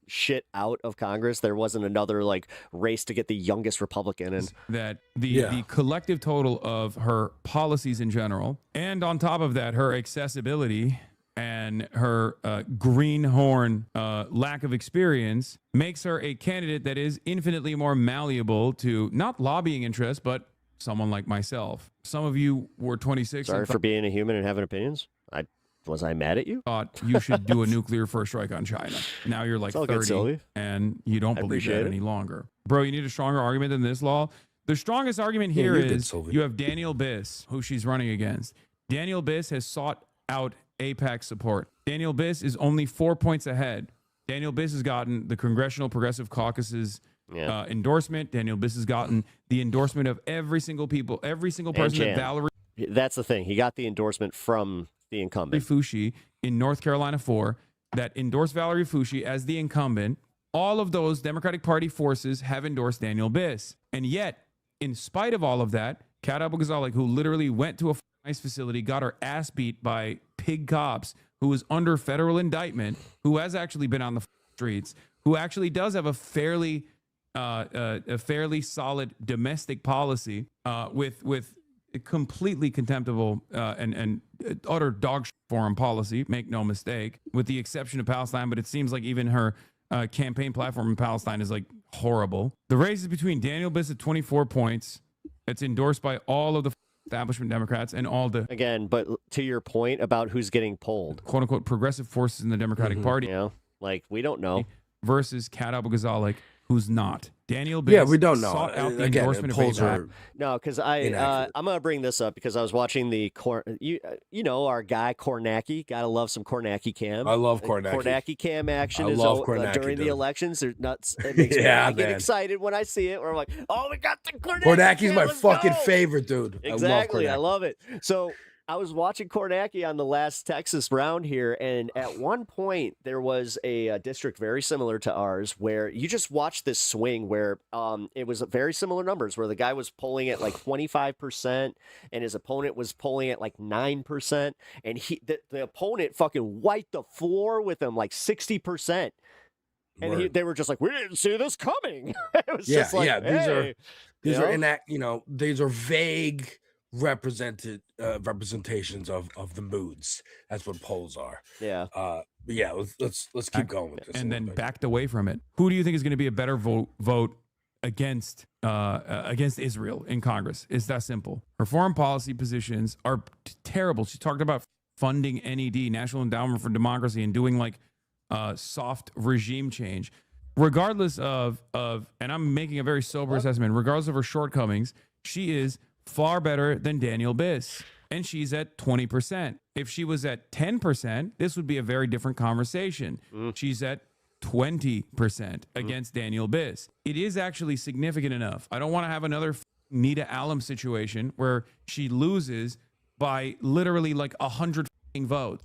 shit out of Congress, there wasn't another like race to get the youngest Republican in. That the collective total of her policies in general, and on top of that, her accessibility and her greenhorn lack of experience makes her a candidate that is infinitely more malleable to not lobbying interests, but someone like myself. Some of you were 26. Sorry for being a human and having opinions. Was I mad at you? Thought you should do a nuclear first strike on China. Now you're like 30 and you don't believe that any longer. Bro, you need a stronger argument than this, Law. The strongest argument here is you have Daniel Biss, who she's running against. Daniel Biss has sought out AIPAC support. Daniel Biss is only 4 points ahead. Daniel Biss has gotten the Congressional Progressive Caucus's endorsement. Daniel Biss has gotten the endorsement of every single person that Valerie. That's the thing. He got the endorsement from the incumbent. Foushee in North Carolina 4 that endorsed Valerie Foushee as the incumbent. All of those Democratic Party forces have endorsed Daniel Biss. And yet, in spite of all of that, Kat Abou-Ghazaleh, who literally went to a ICE facility, got her ass beat by pig cops, who is under federal indictment, who has actually been on the streets, who actually does have a fairly solid domestic policy with completely contemptible and utter dog shit foreign policy, make no mistake, with the exception of Palestine. But it seems like even her campaign platform in Palestine is like horrible. The race is between Daniel Biss at 24 points. It's endorsed by all of the establishment Democrats and all the but to your point about who's getting polled, quote unquote progressive forces in the Democratic Party, like we don't know, versus Kat Abou-Ghazaleh, who's not. Daniel Biss we don't know. Sought out the Again, endorsement polls of are no, because I'm gonna bring this up because I was watching the you know our guy Kornacki. Gotta love some Kornacki cam. I love Kornacki. Kornacki cam action I is love Kornacki, during the dude. elections. They're nuts. It makes me, I get excited when I see it. Where I'm like, oh, we got the Kornacki. Kornacki's cam, my let's fucking go. favorite, dude. Exactly, I I love love it. So I was watching Kornacki on the last Texas round here, and at one point there was a district very similar to ours where you just watched this swing where it was very similar numbers where the guy was polling at like 25% and his opponent was polling at like 9%, and the opponent fucking wiped the floor with him like 60%. And they were just like, we didn't see this coming. It was just like, these are vague representations of the moods. That's what polls are. Let's keep going with this and then backed away from it. Who do you think is going to be a better vote against Israel in Congress? It's that simple. Her foreign policy positions are terrible. She talked about funding NED, National Endowment for Democracy, and doing like soft regime change. Regardless of and I'm making a very sober assessment, regardless of her shortcomings, she is far better than Daniel Biss. And she's at 20%. If she was at 10%, this would be a very different conversation. She's at 20% against Daniel Biss. It is actually significant enough. I don't want to have another Nita Allen situation where she loses by literally like 100 votes.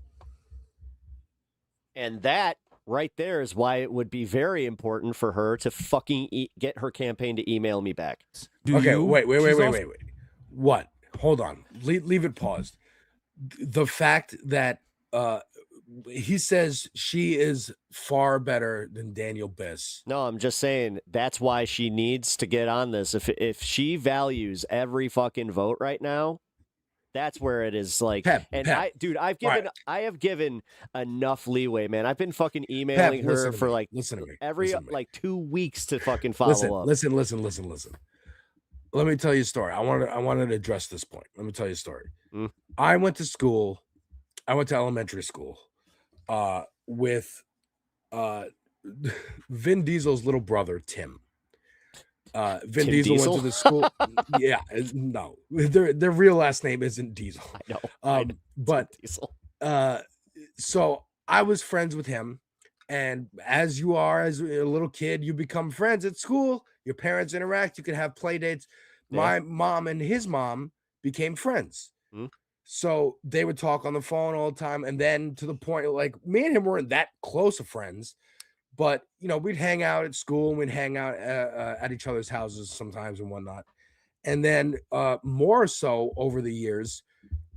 And that right there is why it would be very important for her to fucking get her campaign to email me back. Wait. What? Hold on. Leave it paused. The fact that he says she is far better than Daniel Biss. No, I'm just saying that's why she needs to get on this. If she values every fucking vote right now, that's where it is like. Pep, I have given enough leeway, man. I've been fucking emailing her for like every 2 weeks to fucking follow up. Listen. Let me tell you a story. I wanted to address this point. Let me tell you a story. I went to elementary school with Vin Diesel's little brother, Tim. Vin Diesel went to the school. Yeah, no, their real last name isn't Diesel. I know. But Diesel. So I was friends with him, and as you are as a little kid, you become friends at school. Your parents interact. You can have play dates. My mom and his mom became friends. So they would talk on the phone all the time. And then to the point, like, me and him weren't that close of friends, but, you know, we'd hang out at school and we'd hang out at each other's houses sometimes and whatnot. And then more so over the years,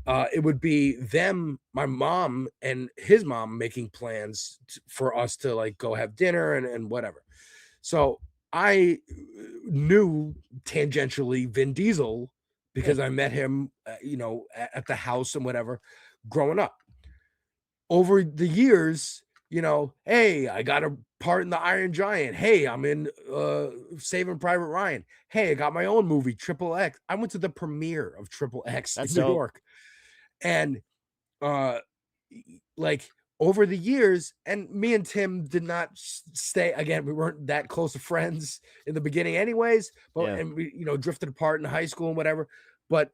it would be them, my mom and his mom making plans for us to like go have dinner and whatever. So I knew tangentially Vin Diesel because I met him, at the house and whatever, growing up. Over the years, hey, I got a part in the Iron Giant. Hey, I'm in Saving Private Ryan. Hey, I got my own movie, Triple X. I went to the premiere of Triple X in New York. And over the years, and me and Tim did not stay, again, we weren't that close of friends in the beginning anyways, but and we, drifted apart in high school and whatever. But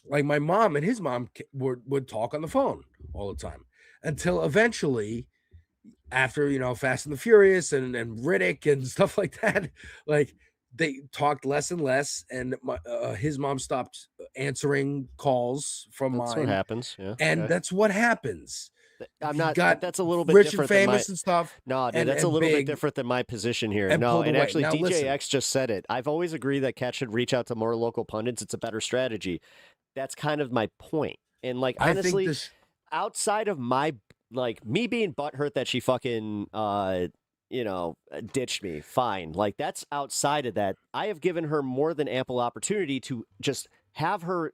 like my mom and his mom would talk on the phone all the time until eventually, after, Fast and the Furious and Riddick and stuff like that, like they talked less and less, and his mom stopped answering calls from mine. That's what happens. Yeah. And that's what happens. I'm not. Got that's a little bit rich different and famous than my, and stuff. No, dude, that's a little bit different than my position here. And no, and away. actually, Now, DJX just said it. I've always agreed that Cat should reach out to more local pundits. It's a better strategy. That's kind of my point. And like honestly, outside of my me being butthurt that she fucking ditched me, fine. Like that's outside of that. I have given her more than ample opportunity to just have her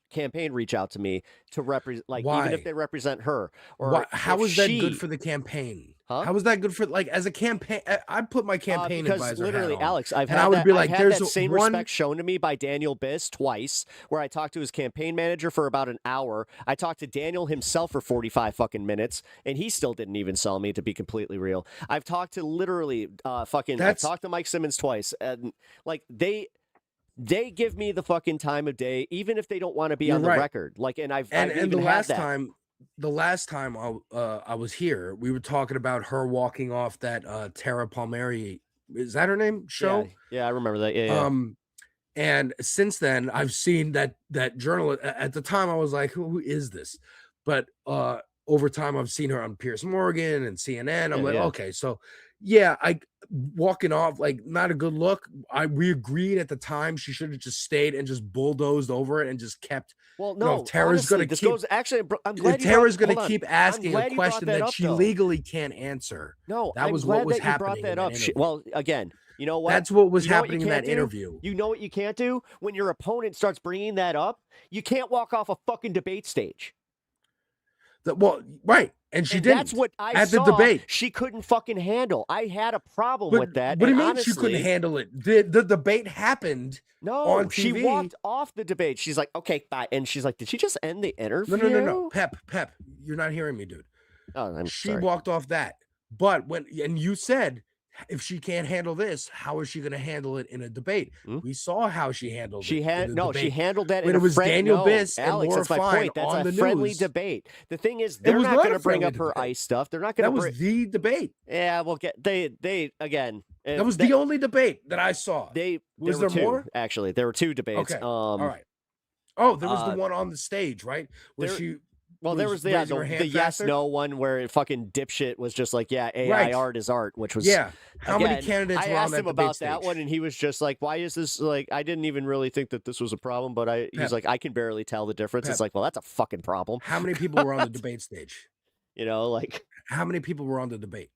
campaign reach out to me to represent, even if they represent her. Or how is that good for the campaign? Huh? How is that good for as a campaign? I put my campaign because advisor literally, hat on, Alex, I've and had I would that, be like, I've had "There's that same one respect shown to me by Daniel Biss twice, where I talked to his campaign manager for about an hour. I talked to Daniel himself for 45 fucking minutes, and he still didn't even sell me. To be completely real, I've talked to literally I've talked to Mike Simmons twice, and they give me the fucking time of day, even if they don't want to be on the record. And the last time I was here, we were talking about her walking off that Tara Palmieri, is that her name? Show? Yeah, I remember that. Yeah. And since then, I've seen that journalist. At the time, I was like, "Who is this?" But over time, I've seen her on Piers Morgan and CNN. I'm okay, so yeah, I walking off not a good look. We agreed at the time she should have just stayed and just bulldozed over it and just kept. Well, no, Tara's going to keep. I'm glad Tara's going to keep asking a question that she legally can't answer. No, that was what was happening. You brought that up. Well, again, you know what? That's what was happening in that interview. You know what you can't do when your opponent starts bringing that up? You can't walk off a fucking debate stage. Right. And she didn't. That's what I at saw the debate. She couldn't fucking handle. I had a problem with that. What do you mean honestly, she couldn't handle it? The debate happened. No, on TV. She walked off the debate. She's like, okay, bye. And she's like, did she just end the interview? No. Pep, you're not hearing me, dude. Oh, she sorry. walked off that. But and you said, if she can't handle this, how is she going to handle it in a debate? We saw how she handled She it. had no. She handled that when in it a was Daniel no, Biss Alex, and Laura that's my Fine point. That's on a the friendly news. debate. The thing is, they're was not not going a to bring friendly up her debate. ICE stuff. They're not going That to. was the debate. Yeah, well, they again. That was the only debate that I saw. Was there two, more? Actually, there were two debates. Okay. All right. Oh, there was the uh, one on the stage, right? Where she. Well, there was the raising her hand yes faster? no one where it fucking dipshit was just like, yeah, AI Right. art is art, which was Yeah. How many again, candidates I were on asked that him about debate that stage? one, and he was just like, why is this like? I didn't even really think that this was a problem, but he's Pep. like, I can barely tell the difference. Pep. It's like, well, that's a fucking problem. How many people were on the debate stage? You know, like how many people were on the debate?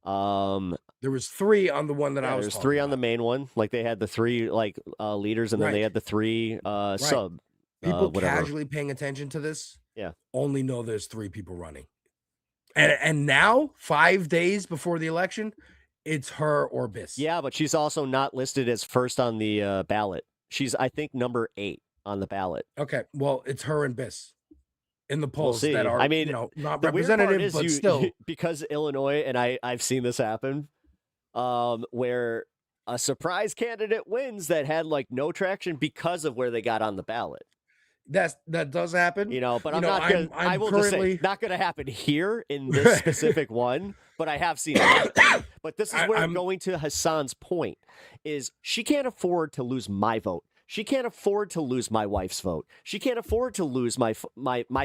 There was 3 on the one that I was. There's talking 3 on the main one. Like they had the 3 like leaders, and then they Right. had the 3 sub. People whatever. casually paying attention to this, Yeah. only know there's 3 people running. And now, 5 days before the election, it's her or Biss. Yeah, but she's also not listed as first on the ballot. She's, I think, number 8 on the ballot. Okay, well, it's her and Biss in the We'll polls see. that are, I mean, not the weird part representative, is but still. because Illinois, and I've seen this happen, where a surprise candidate wins that had like no traction because of where they got on the ballot. That does happen. But You I'm know, not gonna. I'm I will just currently- say, not going to happen here in this specific one. But I have seen it. But this is where I'm going to Hassan's point: is she can't afford to lose my vote. She can't afford to lose my wife's vote. She can't afford to lose my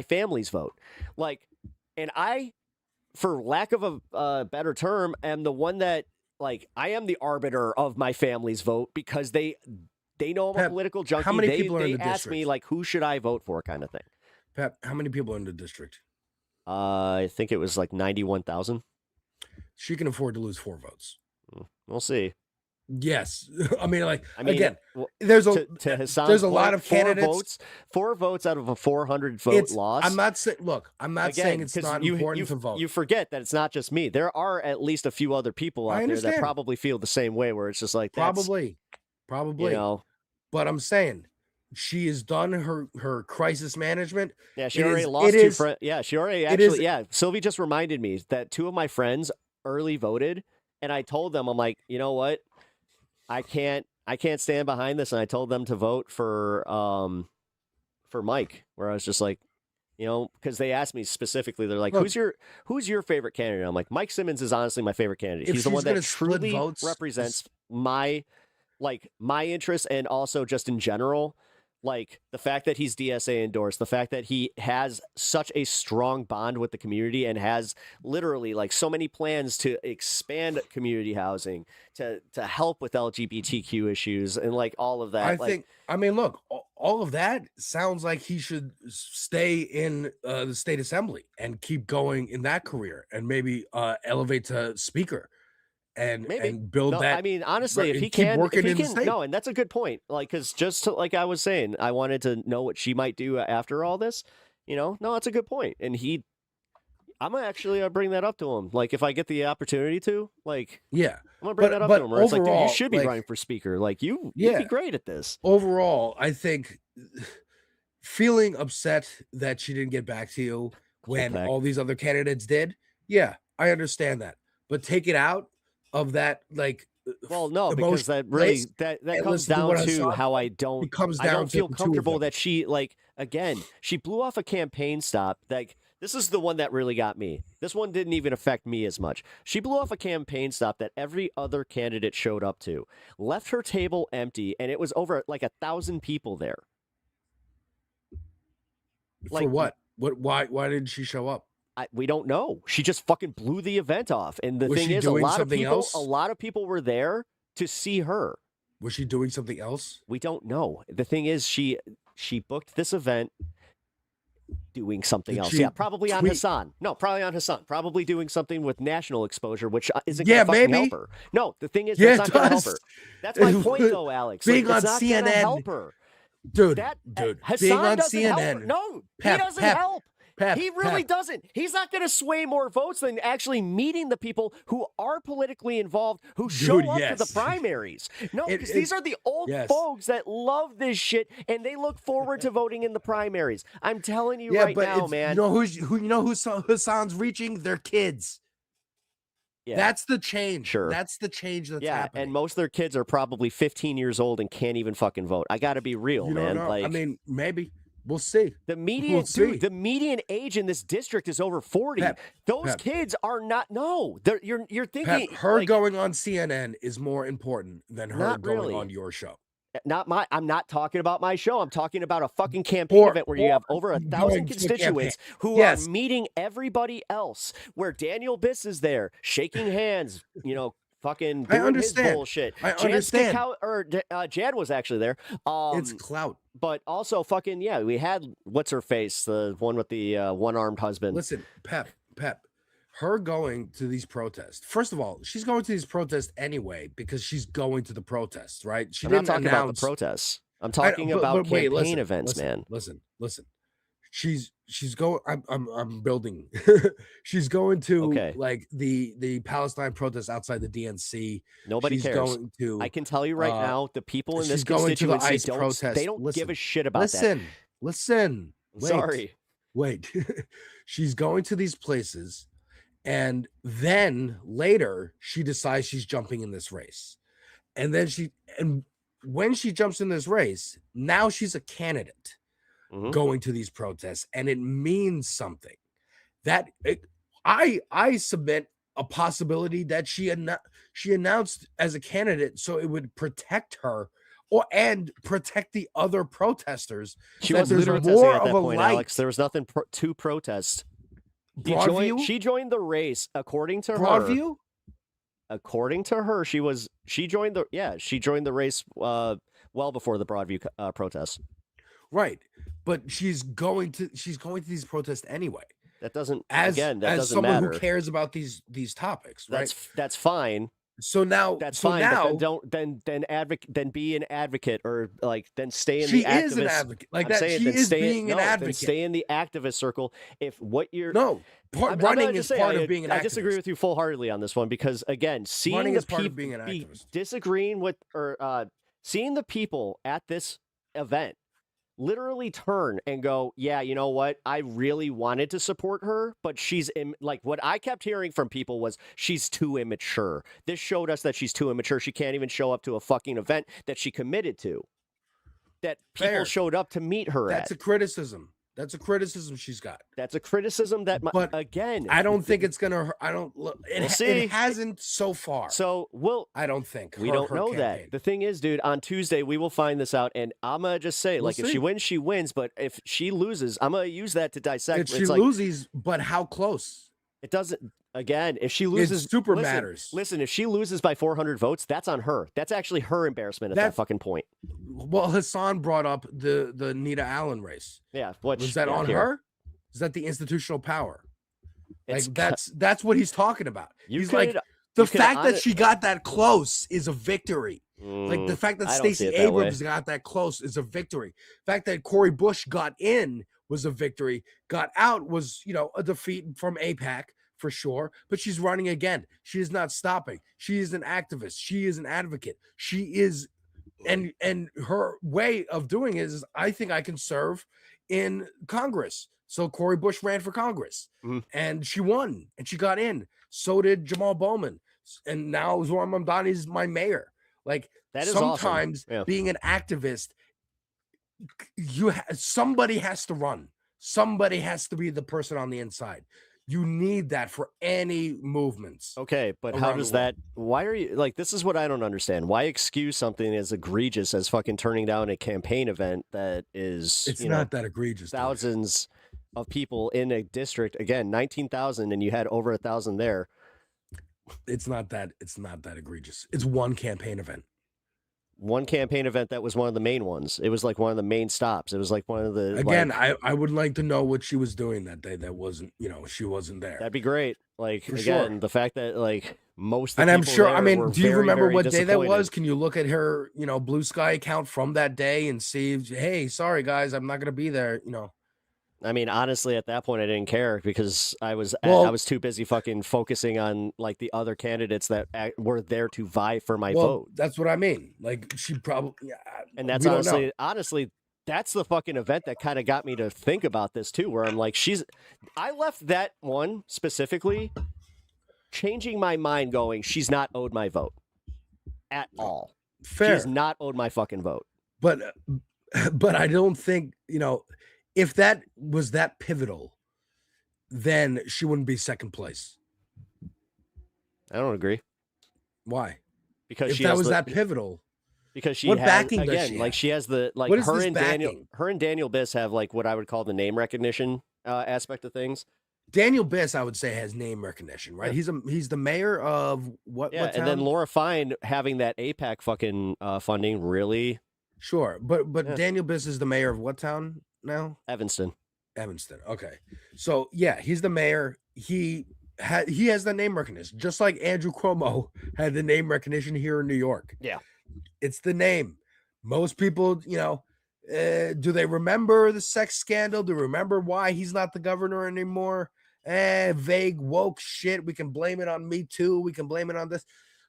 family's vote. Like, and I, for lack of a better term, am the one that like I am the arbiter of my family's vote because they know I'm a Pep, political junkie. how many people are in they the ask me like, who should I vote for, kind of thing. Pep, how many people are in the district? I think it was like 91,000. She can afford to lose 4 votes. We'll see. Yes, I mean, again, well, there's a to Hassan's there's a point, lot of 4 candidates. votes, 4 votes out of a 400 vote loss. I'm not saying. Look, I'm not Again, saying it's 'cause not you, important you, to vote. You forget that it's not just me. There are at least a few other people I out there that understand. probably feel the same way. Where it's just like that's, Probably. You know, But I'm saying she has done her crisis management. yeah, she It already is- lost it 2 is- friends. Yeah, she already it is- actually. Yeah, Sylvie just reminded me that 2 of my friends early voted, and I told them, I'm like, you know what, I can't stand behind this, and I told them to vote for Mike. Where I was just like, because they asked me specifically, they're like, Look. who's your favorite candidate? I'm like, Mike Simmons is honestly my favorite candidate. If He's the she's one that gonna split truly votes, represents my interests, and also just in general, like the fact that he's DSA endorsed, the fact that he has such a strong bond with the community and has literally like so many plans to expand community housing, to help with LGBTQ issues, and like all of that. I mean, look, all of that sounds like he should stay in the state assembly and keep going in that career, and maybe elevate to speaker, and build No, that. I mean, honestly, if and he keep can, working if he in the can, state. no, and that's a good point. Like, because like I was saying, I wanted to know what she might do after all this. No, that's a good point, and I'm gonna actually bring that up to him. Like, if I get the opportunity to, like, Yeah, I'm gonna bring that up to him. Where it's like, dude, you overall, should be like- running for speaker. Like, you'd Yeah. be great at this. Overall, I think feeling upset that she didn't get back to you when back. all these other candidates did. Yeah, I understand that, but take it out of that, like. Well, no, because emotion that really place that and comes listen to down what I to saw. how I don't. It comes I down don't to feel the two of comfortable them. that she she blew off a campaign stop. Like, this is the one that really got me. This one didn't even affect me as much. She blew off a campaign stop that every other candidate showed up to, left her table empty, and it was over like 1,000 people there. For what? What? Why didn't she show up? We don't know. She just fucking blew the event off. And the Was thing she is, doing something a else? lot of people were there to see her. Was she doing something else? We don't know. The thing is, she booked this event doing something Did else. she Yeah, probably on tweet? Hassan. No, probably on Hassan. Probably doing something with national exposure, which isn't Yeah, going to fucking maybe. help her. No, the thing is, Yeah, that's it not going to help does. her. That's my point, though, Alex. Being Like, it's on not gonna CNN, help her. Dude, Hassan being on doesn't help her. CNN. No, Pep, he doesn't Pep, help. Pep, He really Pep. doesn't. He's not going to sway more votes than actually meeting the people who are politically involved, who show Dude, up to yes. the primaries. No, It- because these are the old yes. folks that love this shit, and they look forward to voting in the primaries. I'm telling you Yeah, right but now, it's- man. You know who Hassan's reaching? Their kids. Yeah. That's the change. Sure. That's the change that's Yeah, happening. and most of their kids are probably 15 years old and can't even fucking vote. I got to be real, You don't man. know. Like, I mean, maybe. We'll see. the median, We'll see. dude, the median age in this district is over 40. Those kids are not. No, you're thinking Pep, her going on CNN is more important than her Not going really. on your show. I'm not talking about my show. I'm talking about a fucking campaign event where you have over 1,000 going to a constituents campaign. who Yes. are meeting everybody else. Where Daniel Biss is there, shaking hands. Fucking I doing understand. his bullshit. I understand. Jan was actually there. It's clout. But also fucking, yeah, we had, what's her face? The one with the one-armed husband. Listen, Pep, her going to these protests. First of all, she's going to these protests anyway because she's going to the protests, right? I'm not talking about the protests. I'm talking about campaign events, man. Listen. She's going. I'm building. She's going to like the Palestine protests outside the DNC. Nobody She's cares. Going to, I can tell you right now, the people in this she's going to the constituency ICE protest. they don't give a shit about Listen. Wait, Sorry. Wait. She's going to these places, and then later she decides she's jumping in this race, and when she jumps in this race, now she's a candidate. Going to these protests, and it means something. I submit a possibility that she announced as a candidate so it would protect her and protect the other protesters. She that wasn't there's protesting more at that of a point, light. Alex. There was nothing to protest. Broadview? She joined the race according to her. Broadview? According to her, she joined the race well before the Broadview protests. Right. But she's going to these protests anyway. That doesn't as doesn't someone matter. who cares about these topics, right? That's fine. So now that's so fine. Now, but then be an advocate or then stay in she the activist. is an advocate. Like I'm that, saying, she then is stay being an Then advocate. stay in the activist circle. If what you're running is part of being an activist. I disagree with you full-heartedly on this one because again, seeing Running the is part of people being an activist. disagreeing with or seeing the people at this event literally turn and go, yeah, you know what? I really wanted to support her, but she's like what I kept hearing from people was she's too immature. This showed us that she's too immature. She can't even show up to a fucking event that she committed to. That people showed up to meet her That's at. a criticism. That's a criticism she's got. That's a criticism that, but again, I don't think it's gonna. I don't. We'll see. It hasn't so far. So I don't think we don't know that. The thing is, dude, on Tuesday we will find this out, and I'm gonna just say, if she wins, she wins. But if she loses, I'm gonna use that to dissect. If she loses, but how close? It doesn't. Again, if she loses, matters. Listen, if she loses by 400 votes, that's on her. That's actually her embarrassment at that fucking point. Well, Hassan brought up the Nita Allen race. Yeah, was that on her? Is that the institutional power? That's what he's talking about. He's like the fact that she got that close is a victory. Like the fact that Stacey Abrams got that close is a victory. The fact that Cori Bush got in was a victory. Got out was a defeat from AIPAC. For sure, but she's running again. She is not stopping. She is an activist. She is an advocate. She is, and her way of doing it is, I think I can serve in Congress. So Cori Bush ran for Congress, and she won, and she got in. So did Jamal Bowman, and now Zohran Mamdani is my mayor. Like that is sometimes awesome. being an activist, somebody has to run. Somebody has to be the person on the inside. You need that for any movements. Okay, but how does that? Why are you like? This is what I don't understand. Why excuse something as egregious as fucking turning down a campaign event that is? It's not that egregious. Thousands of people in a district. Again, 19,000, and you had over 1,000 there. It's not that. It's not that egregious. It's one campaign event. One campaign event that was one of the main ones. It was like one of the main stops. It was like one of the. Again, I would like to know what she was doing that day. That wasn't, she wasn't there. That'd be great. Like For again, sure. the fact that most. Of the And I'm people sure. there I mean, were do you very, remember very what day that disappointed. was? Can you look at her, Blue Sky account from that day and see? Hey, sorry guys, I'm not going to be there. I mean, honestly, at that point, I didn't care because I was too busy fucking focusing on like the other candidates that were there to vie for my vote. That's what I mean. Like she probably, and that's honestly, that's the fucking event that kind of got me to think about this too. Where I'm like, I left that one specifically changing my mind going, she's not owed my vote at all. Fair. She's not owed my fucking vote. But I don't think, if that was that pivotal, then she wouldn't be second place. I don't agree. Why? Because if she that has was the- that pivotal, Because she what has, backing does again, she like have? she has the like What is her this and backing? Daniel Biss have like what I would call the name recognition aspect of things. Daniel Biss, I would say, has name recognition, right? Yeah. He's the mayor of what? Yeah, what and then town? Laura Fine having that APAC fucking funding really. Sure, but Yeah. Daniel Biss is the mayor of what town now? Evanston. Evanston. Okay, so yeah, he's the mayor. He has the name recognition, just like Andrew Cuomo had the name recognition here in New York. Yeah, it's the name. Most people, do they remember the sex scandal? Do they remember why he's not the governor anymore? Vague woke shit. We can blame it on Me Too. We can blame it on this.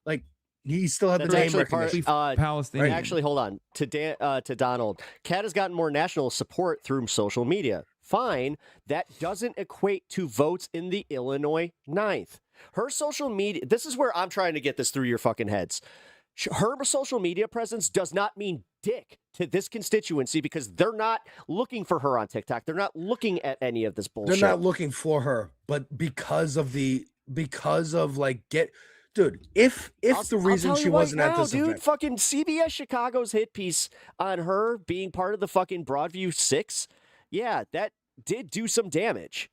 Like, he still had That's the name actually recognition. Palestinian. Actually, hold on. To Donald, Kat has gotten more national support through social media. Fine, that doesn't equate to votes in the Illinois 9th. Her social media, this is where I'm trying to get this through your fucking heads. Her social media presence does not mean dick to this constituency because they're not looking for her on TikTok. They're not looking at any of this bullshit. They're not looking for her, but dude, if the reason she wasn't at this event, fucking CBS Chicago's hit piece on her being part of the fucking Broadview 6, yeah, that did do some damage.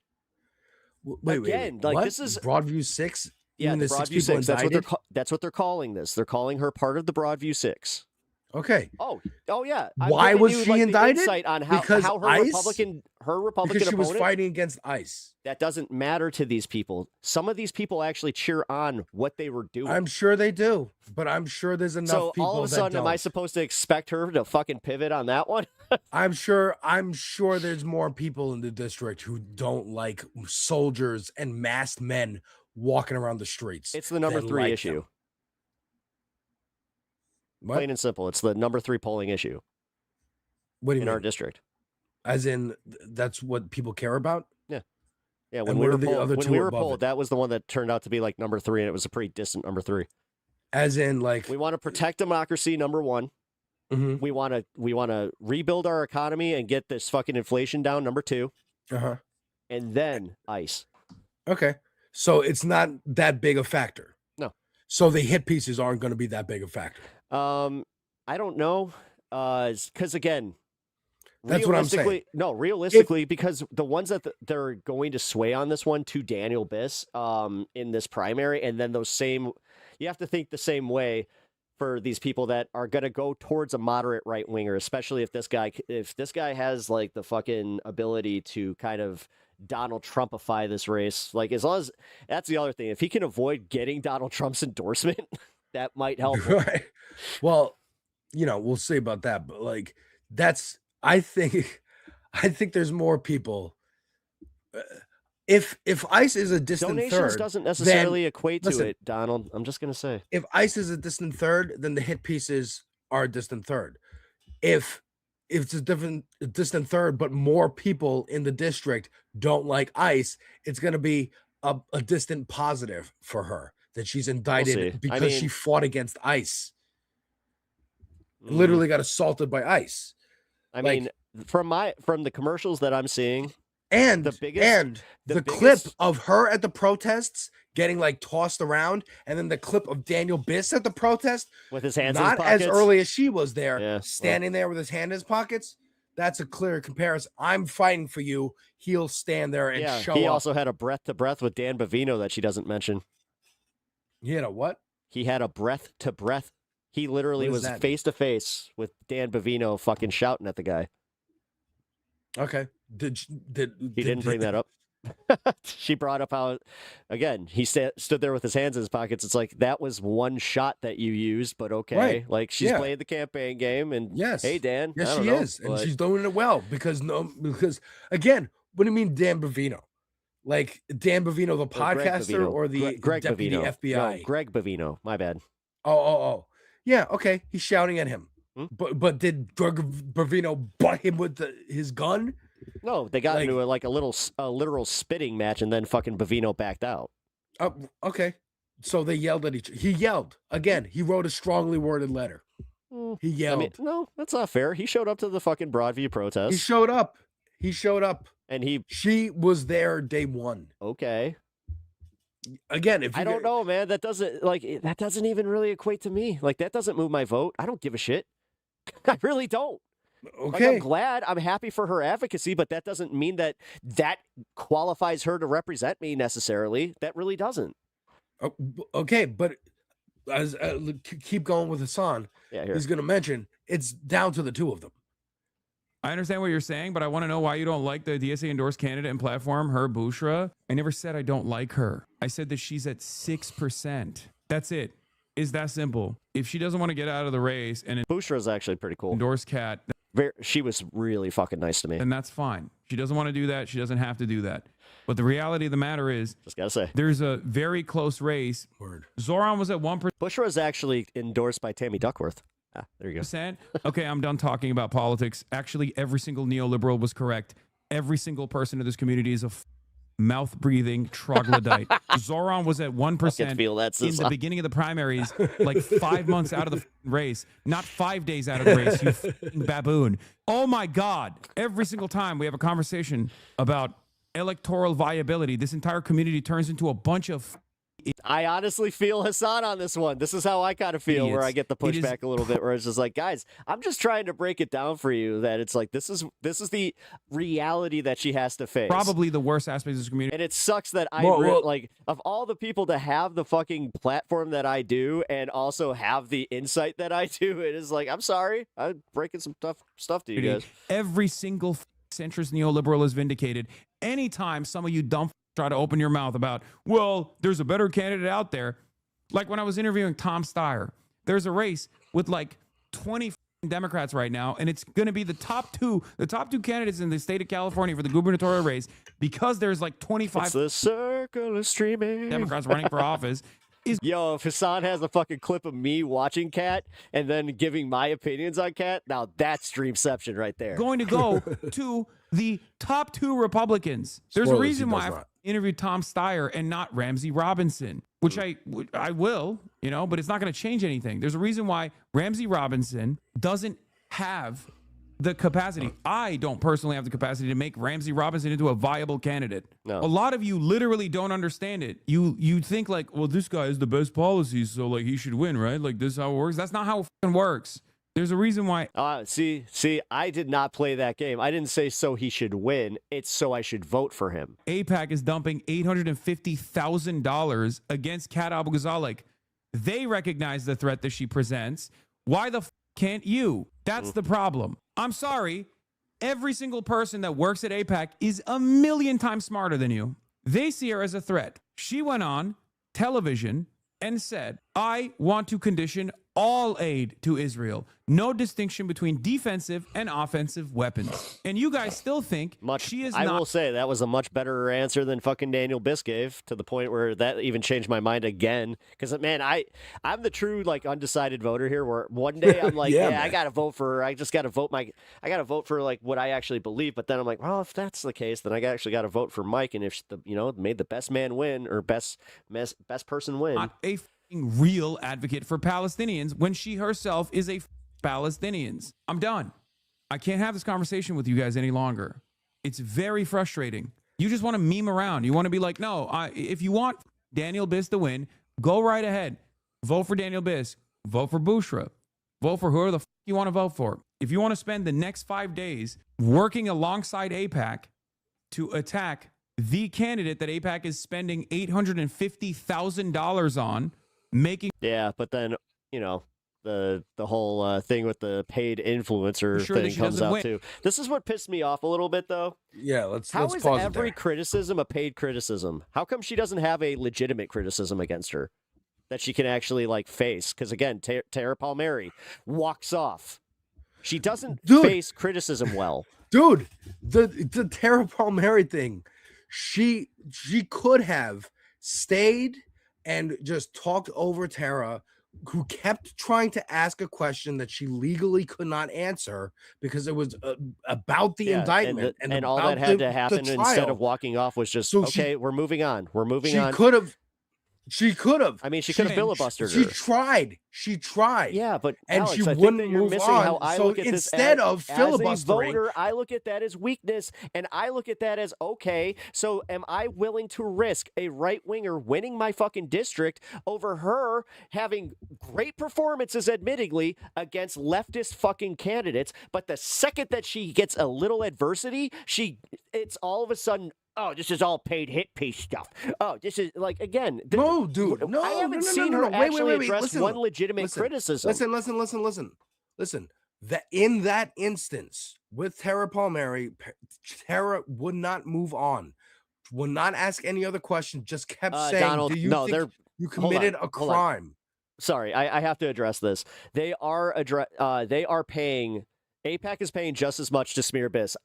wait, like what? this is Broadview 6. Yeah, Even the the 6 Broadview people 6. indicted? That's what they're calling this. They're calling her part of the Broadview 6. Okay. Oh yeah. Why was she the indicted? insight on how Because her ICE? Republican Because she was opponent- fighting against ICE. That doesn't matter to these people. Some of these people actually cheer on what they were doing. I'm sure they do, but I'm sure there's enough So people all of a that sudden, don't. am I supposed to expect her to fucking pivot on that one? I'm sure there's more people in the district who don't like soldiers and masked men walking around the streets. It's the number than 3 like issue. them. What? Plain and simple. It's the number 3 polling issue What do you in mean? our district. As in, that's what people care about? Yeah. Yeah, And when what we are were the polled, other when two we were above polled, it? that was the one that turned out to be like number 3, and it was a pretty distant number 3. As in, like, We want to protect democracy, number 1. Mhm. We want to rebuild our economy and get this fucking inflation down, number 2, uh-huh. and then ICE. Okay. So it's not that big a factor. No. So the hit pieces aren't going to be that big a factor. I don't know, because again, That's what I'm saying. realistically, because the ones that they're going to sway on this one to Daniel Biss, in this primary, and then you have to think the same way for these people that are going to go towards a moderate right winger, especially if this guy has like the fucking ability to kind of Donald Trumpify this race. Like, as long as that's the other thing, if he can avoid getting Donald Trump's endorsement, that might help him. Right. Well, we'll see about that, but like I think there's more people. If ICE is a distant Donations third, doesn't necessarily then- equate listen, to it, Donald. I'm just gonna say. If ICE is a distant third, then the hit pieces are a distant third. If it's a distant third, but more people in the district don't like ICE, it's going to be a distant positive for her that she's indicted see. because she fought against ICE. Literally got assaulted by ICE. I Like- mean, from the commercials that I'm seeing, And the biggest the clip of her at the protests getting like tossed around, and then the clip of Daniel Biss at the protest with his hands in not his as pockets. early as she was there, Yeah, well. standing there with his hand in his pockets. That's a clear comparison. I'm fighting for you. He'll stand there and Yeah, show he up. also had a breath to breath with Dan Bovino that she doesn't mention. He had a what? He had a breath to breath. He literally What does was that face to face with Dan Bovino, fucking shouting at the guy. Okay. He didn't bring that up. She brought up how, again, he stood there with his hands in his pockets. It's like, that was one shot that you used, but okay. Right. Like, she's Yeah. playing the campaign game, and Yes. hey, Dan. Yes, I don't she know, is, and but- she's doing it well because again, what do you mean Dan Bovino? Like Dan Bovino, the Or Greg podcaster, Bovino. or the Greg deputy Bovino. FBI? No, Greg Bovino. My bad. Oh. Yeah, okay. He's shouting at him. Hmm? But did Greg Bovino butt him with his gun? No, they got Like- into a literal spitting match, and then fucking Bovino backed out. Okay. So they yelled at each other. He yelled. Again, he wrote a strongly worded letter. He yelled. I mean, no, that's not fair. He showed up to the fucking Broadview protest. He showed up. He showed up. And she was there day one. Okay. Again, if I don't know, man, that doesn't even really equate to me. Like, that doesn't move my vote. I don't give a shit. I really don't. Like, Okay. I'm glad. I'm happy for her advocacy, but that doesn't mean that qualifies her to represent me necessarily. That really doesn't. Okay, but as keep going with Hassan. Yeah, here. He's going to mention it's down to the two of them. I understand what you're saying, but I want to know why you don't like the DSA endorsed candidate and platform, her Bushra. I never said I don't like her. I said that she's at 6%. That's it. Is that simple? If she doesn't want to get out of the race and Bushra is actually pretty cool. Endorse Cat. She was really fucking nice to me. And that's fine. She doesn't want to do that. She doesn't have to do that. But the reality of the matter is, just gotta say, there's a very close race. Zoran was at 1%. Bushra is actually endorsed by Tammy Duckworth. Ah, there you go. Okay, I'm done talking about politics. Actually, every single neoliberal was correct. Every single person in this community is a mouth-breathing troglodyte. Zoran was at 1% in the beginning of the primaries, like 5 months out of the race, not 5 days out of the race, you fucking baboon. Oh my God. Every single time we have a conversation about electoral viability, this entire community turns into a bunch of I honestly feel Hassan on this one. This is how I kind of feel, where I get the It is pushback a little bit, where it's just like, guys, I'm just trying to break it down for you that it's like, this is the reality that she has to face. probably the worst aspects of this community. And it sucks that like, of all the people to have the fucking platform that I do and also have the insight that I do, it is like, I'm sorry, I'm breaking some tough stuff to you guys. Every single centrist neoliberal is vindicated. Anytime some of you dumb try to open your mouth about, well, there's a better candidate out there. Like when I was interviewing Tom Steyer, there's a race with like 20 Democrats right now, and it's going to be the top two candidates in the state of California for the gubernatorial race, because there's like 25 It's the circle of streaming Democrats running for office. Yo, if Hassan has a fucking clip of me watching Cat and then giving my opinions on Cat, now that's Streamception right there. Going to go to the top two Republicans. There's a Spoilers, reason he why does I not. interviewed Tom Steyer and not Ramsey Robinson, which I will, but it's not going to change anything. There's a reason why Ramsey Robinson doesn't have the capacity. I don't personally have the capacity to make Ramsey Robinson into a viable candidate. No. A lot of you literally don't understand it. You think like, well, this guy has the best policies, so like he should win, right? Like this is how it works. That's not how it fucking works. There's a reason why. See, I did not play that game. I didn't say so he should win. It's so I should vote for him. AIPAC is dumping $850,000 against Kat Abu-Ghazaleh. They recognize the threat that she presents. Why the can't you? That's the problem. I'm sorry. Every single person that works at AIPAC is a million times smarter than you. They see her as a threat. She went on television and said, I want to condition all aid to Israel. No distinction between defensive and offensive weapons. And you guys still think she is I not. will say that was a much better answer than fucking Daniel Biss gave, to the point where that even changed my mind again. Because, man, I'm the true, like, undecided voter here, where one day I'm like, Yeah, I got to vote for, I just got to vote I got to vote for, like, what I actually believe. But then I'm like, well, if that's the case, then I actually got to vote for Mike. And if, made the best man win, or best person win. Not a real advocate for Palestinians when she herself is a Palestinians. I'm done. I can't have this conversation with you guys any longer. It's very frustrating. You just want to meme around. You want to be like, no, if you want Daniel Biss to win, go right ahead. Vote for Daniel Biss. Vote for Bushra. Vote for whoever the you want to vote for. If you want to spend the next 5 days working alongside AIPAC to attack the candidate that AIPAC is spending $850,000 on, Yeah, but then, the whole thing with the paid influencer thing comes out too. This is what pissed me off a little bit, though. Yeah, let's How is pause every it there. criticism a paid criticism? How come she doesn't have a legitimate criticism against her that she can actually, like, face? Because, again, Tara Palmieri walks off. She doesn't face criticism well. Dude, the Tara Palmieri thing, she could have stayed and just talked over Tara, who kept trying to ask a question that she legally could not answer because it was about the indictment. And all that had to happen instead of walking off was just, okay, we're moving on. We're moving on. She could have. She could have. I mean, she could have filibustered She her. tried. She tried. Yeah, but and Alex, she I think wouldn't that you're move missing on. how I so look at this instead of as filibustering, a voter, I look at that as weakness, and I look at that as okay. So, am I willing to risk a right winger winning my fucking district over her having great performances, admittingly, against leftist fucking candidates? But the second that she gets a little adversity, it's all of a sudden, oh, this is all paid hit piece stuff. Oh, this is like, again, no, dude, no, I haven't no, seen no, her no. Wait, actually wait. address Listen, one legitimate criticism. Listen. That in that instance with Tara Palmieri, Tara would not move on, would not ask any other question, just kept saying, Donald, do you think you committed a crime? Sorry, I have to address this. They are paying, AIPAC is paying just as much to smear Biss.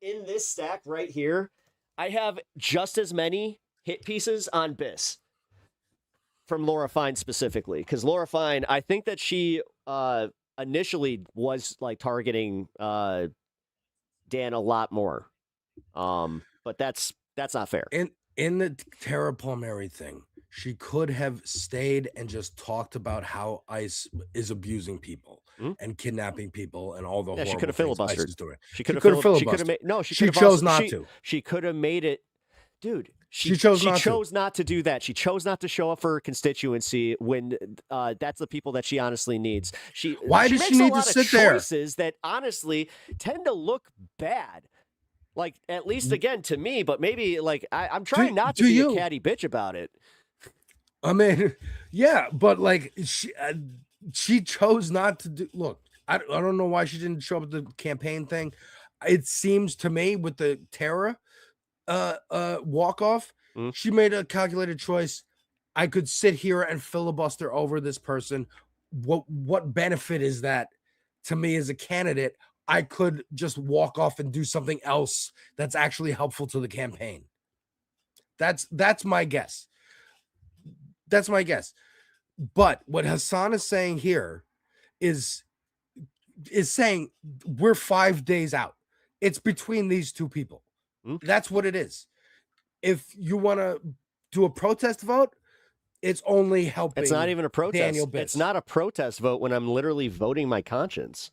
In this stack right here, I have just as many hit pieces on Biss from Laura Fine specifically. Because Laura Fine, I think that she initially was like targeting Dan a lot more. But that's not fair. In the Tara Palmieri thing, she could have stayed and just talked about how ICE is abusing people and kidnapping people and all the horrible she could have things ICE filibustered. is doing. She could have filibustered. She chose not to. She could have made it, dude. She chose not to do that. She chose not to show up for her constituency when that's the people that she honestly needs. Why does she need to sit there? Choices that honestly tend to look bad. Like, at least again to me, but maybe like I'm trying not to be a catty bitch about it. I mean, yeah, but like she chose not to do. Look, I don't know why she didn't show up at the campaign thing. It seems to me with the Tara walk off, she made a calculated choice. I could sit here and filibuster over this person. What benefit is that to me as a candidate? I could just walk off and do something else that's actually helpful to the campaign. That's my guess. That's my guess. But what Hassan is saying here is saying we're 5 days out. It's between these two people. That's what it is. If you want to do a protest vote, it's only helping. It's not even a protest. Daniel Biss. It's not a protest vote when I'm literally voting my conscience.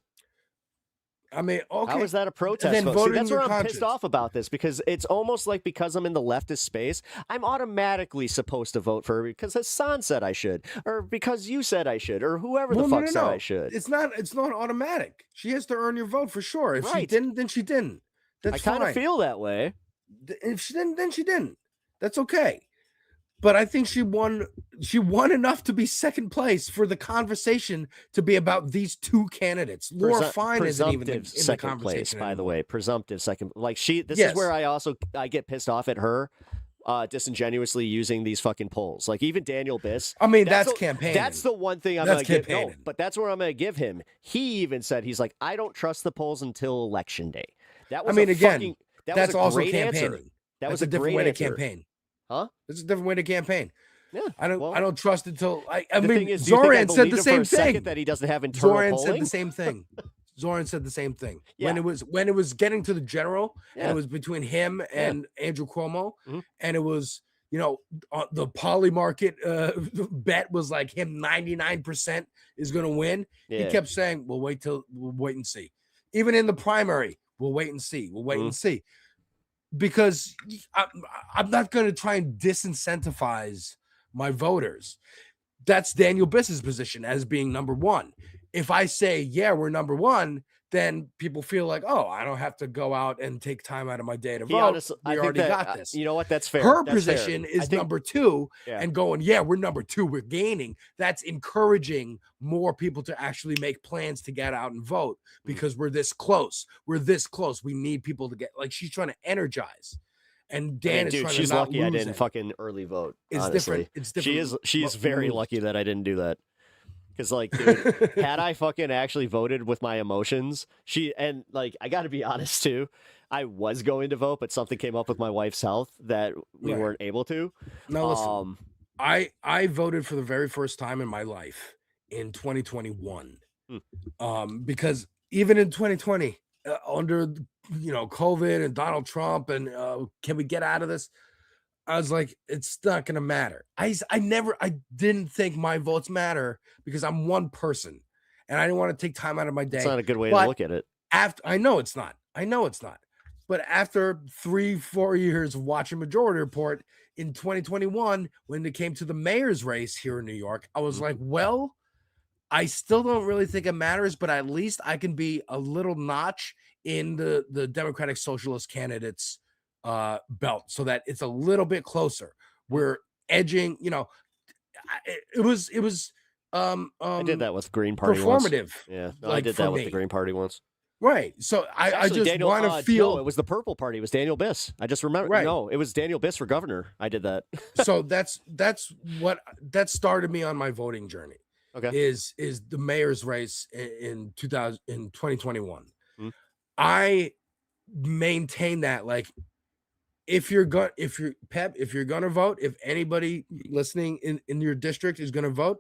I mean, okay. How is that a protest vote? See, that's where I'm pissed off about this, because it's almost like because I'm in the leftist space, I'm automatically supposed to vote for her because Hassan said I should, or because you said I should, or whoever the fuck said I should. It's not automatic. She has to earn your vote for sure. If she didn't, then she didn't. That's fine. I kind of feel that way. If she didn't, then she didn't. That's okay. But I think she won enough to be second place for the conversation to be about these two candidates. Laura Fine isn't even in second the place, conversation by the anymore. way. Presumptive second. Like this is where I get pissed off at her disingenuously using these fucking polls. Like even Daniel Biss. I mean, that's campaigning. That's the one thing I'm going to give. No, but that's where I'm going to give him. He even said, he's like, I don't trust the polls until election day. That was that's also campaigning. Answer. That was a different way to campaign. Huh? It's a different way to campaign. Yeah, I don't trust until I the mean, thing is, Zoran said the same thing. That he doesn't have internal Zoran polling? said the same thing. Zoran said the same thing. Yeah. When it was getting to the general, and Yeah. it was between him and Andrew Cuomo, and it was, the poly market bet was like him 99% is going to win. Yeah. He kept saying, we'll wait and see. Even in the primary, we'll wait and see. We'll wait and see. Because I'm not going to try and disincentivize my voters. That's Daniel Biss's position as being number one. If I say, yeah, we're number one, then people feel like, oh, I don't have to go out and take time out of my day to vote. We already got this. You know what? That's fair. Her That's position fair. is number two, Yeah. and going, yeah, we're number two, we're gaining. That's encouraging more people to actually make plans to get out and vote because we're this close. We're this close. We need people to get, like, she's trying to energize. And Dan is trying she's to not lucky I lose didn't it. fucly early vote. It's honestly. different. It's different. She's very lucky that I didn't do that. Because, like, dude, had I fucking actually voted with my emotions, I got to be honest, too. I was going to vote, but something came up with my wife's health that we weren't able to. Now, listen, I voted for the very first time in my life in 2021. Because even in 2020, under, COVID and Donald Trump and can we get out of this? I was like, it's not gonna matter. I didn't think my votes matter because I'm one person, and I didn't want to take time out of my day. It's not a good way to But look at it. I know it's not. But after 3-4 years of watching Majority Report in 2021, when it came to the mayor's race here in New York, I was like, well, I still don't really think it matters, but at least I can be a little notch in the Democratic Socialist candidates belt so that it's a little bit closer. We're edging, it was I did that with Green Party performative. Once. Yeah, no, like, I did that for with me. the Green Party once. Right. So I just want to feel. No, it was the Purple Party. It was Daniel Biss. I just remember. Right. No, it was Daniel Biss for governor. I did that. So that started me on my voting journey. Okay. Is the mayor's race in 2021. I maintain that, like, if you're gonna vote, if anybody listening in your district is gonna vote,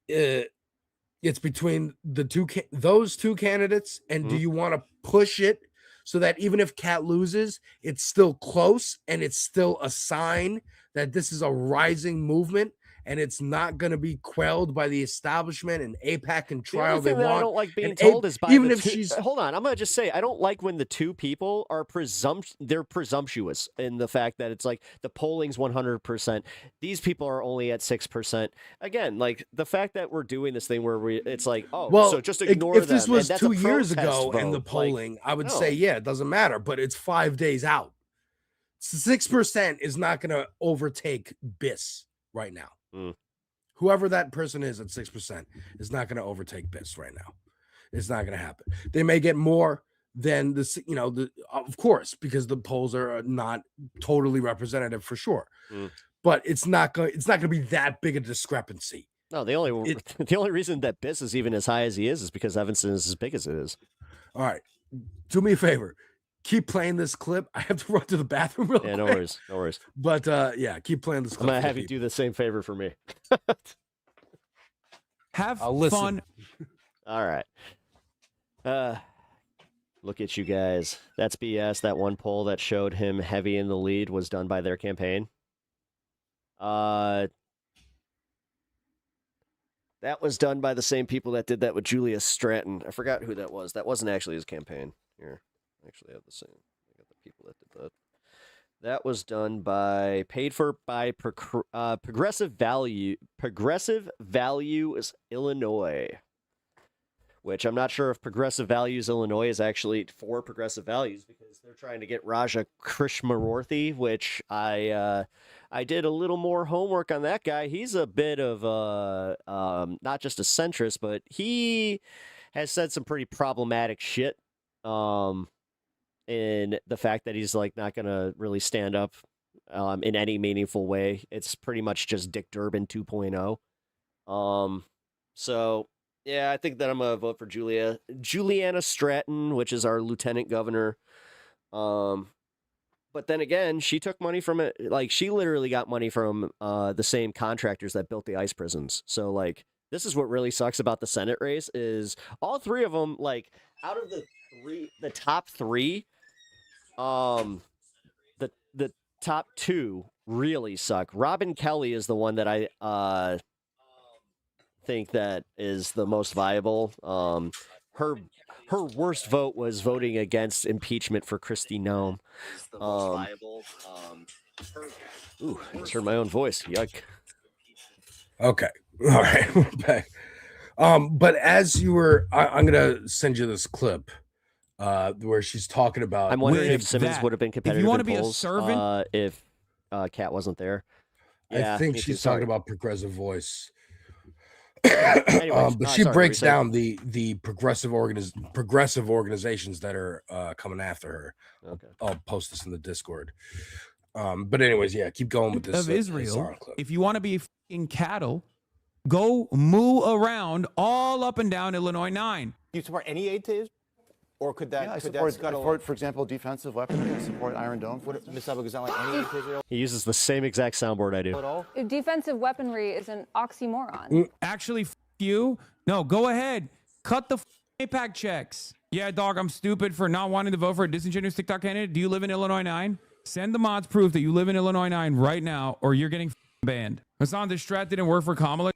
it's between those two candidates, and do you want to push it so that even if Kat loses, it's still close and it's still a sign that this is a rising movement and it's not going to be quelled by the establishment and AIPAC and trial The they only thing that want. I don't like being And told is by even the if two, she's hold on, I'm gonna just say I don't like when the two people are they're presumptuous in the fact that it's like the polling's 100%. These people are only at 6%. Again, like the fact that we're doing this thing where it's like, oh, well, so just ignore if this them, was and that's 2 a years protest ago in the vote. polling, I would no. say, yeah, it doesn't matter, but it's 5 days out. 6% is not going to overtake BIS right now. Whoever that person is at 6% is not going to overtake BIS right now. It's not going to happen. They may get more than this, of course, because the polls are not totally representative for sure. But it's not going to be that big a discrepancy. No, the only reason that BIS is even as high as he is because Evanston is as big as it is. All right, do me a favor. Keep playing this clip. I have to run to the bathroom real quick. Yeah, no worries, no worries. But yeah, keep playing this clip. I'm gonna have you do the same favor for me. Have listen. fun. All right. Look at you guys. That's BS. That one poll that showed him heavy in the lead was done by their campaign. That was done by the same people that did that with Julia Stratton. I forgot who that was. That wasn't actually his campaign. Here, I actually have the same. I got the people that did that. That was done by Progressive Value. Progressive Values Illinois, which I'm not sure if Progressive Values Illinois is actually for Progressive Values because they're trying to get Raja Krishnamoorthy, which I did a little more homework on that guy. He's a bit of not just a centrist, but he has said some pretty problematic shit. In the fact that he's like not gonna really stand up in any meaningful way. It's pretty much just Dick Durbin 2.0. So yeah, I think that I'm gonna vote for Juliana Stratton, which is our lieutenant governor. But then again, she took money from it. Like she literally got money from the same contractors that built the ICE prisons. So like this is what really sucks about the Senate race is all three of them, like out of the top three, the top two really suck. Robin Kelly is the one that I think that is the most viable. Her worst vote was voting against impeachment for Kristi Noem. Ooh, I just heard my own voice. Yuck. Okay. All right. We're back. But as you were, I'm gonna send you this clip where she's talking about. I'm wondering if Simmons would have been competitive. If you want to in be polls, a servant, if Kat wasn't there. Yeah, I think me she's too, talking sorry. about progressive voice. Anyways, But she sorry, breaks what were down the progressive organizations that are coming after her. Okay. I'll post this in the Discord. But anyways, yeah, keep going with this. of this Israel, sound clip. if you want to be fucking cattle, go moo around all up and down Illinois 9. Do you support any aid to Israel? Or could that, I could support, that scuttle... I support, for example, defensive weaponry. I support Iron Dome. Ms. Abu Ghazal, any aid to Israel He uses the same exact soundboard I do. at all? Defensive weaponry is an oxymoron. Actually, you. No, go ahead. Cut the AIPAC checks. Yeah, dog, I'm stupid for not wanting to vote for a disingenuous TikTok candidate. Do you live in Illinois 9? Send the mods proof that you live in Illinois 9 right now, or you're getting banned. Hassan, this strat didn't work for Kamala.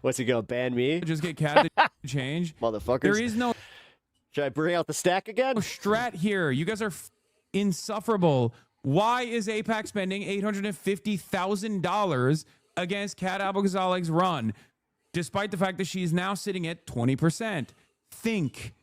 What's he gonna ban me? Just get Cat to change. Motherfuckers. There is no... Should I bring out the stack again? Strat here. You guys are insufferable. Why is AIPAC spending $850,000 against Kat Abou-Ghazalig's run, despite the fact that she's now sitting at 20%? Think.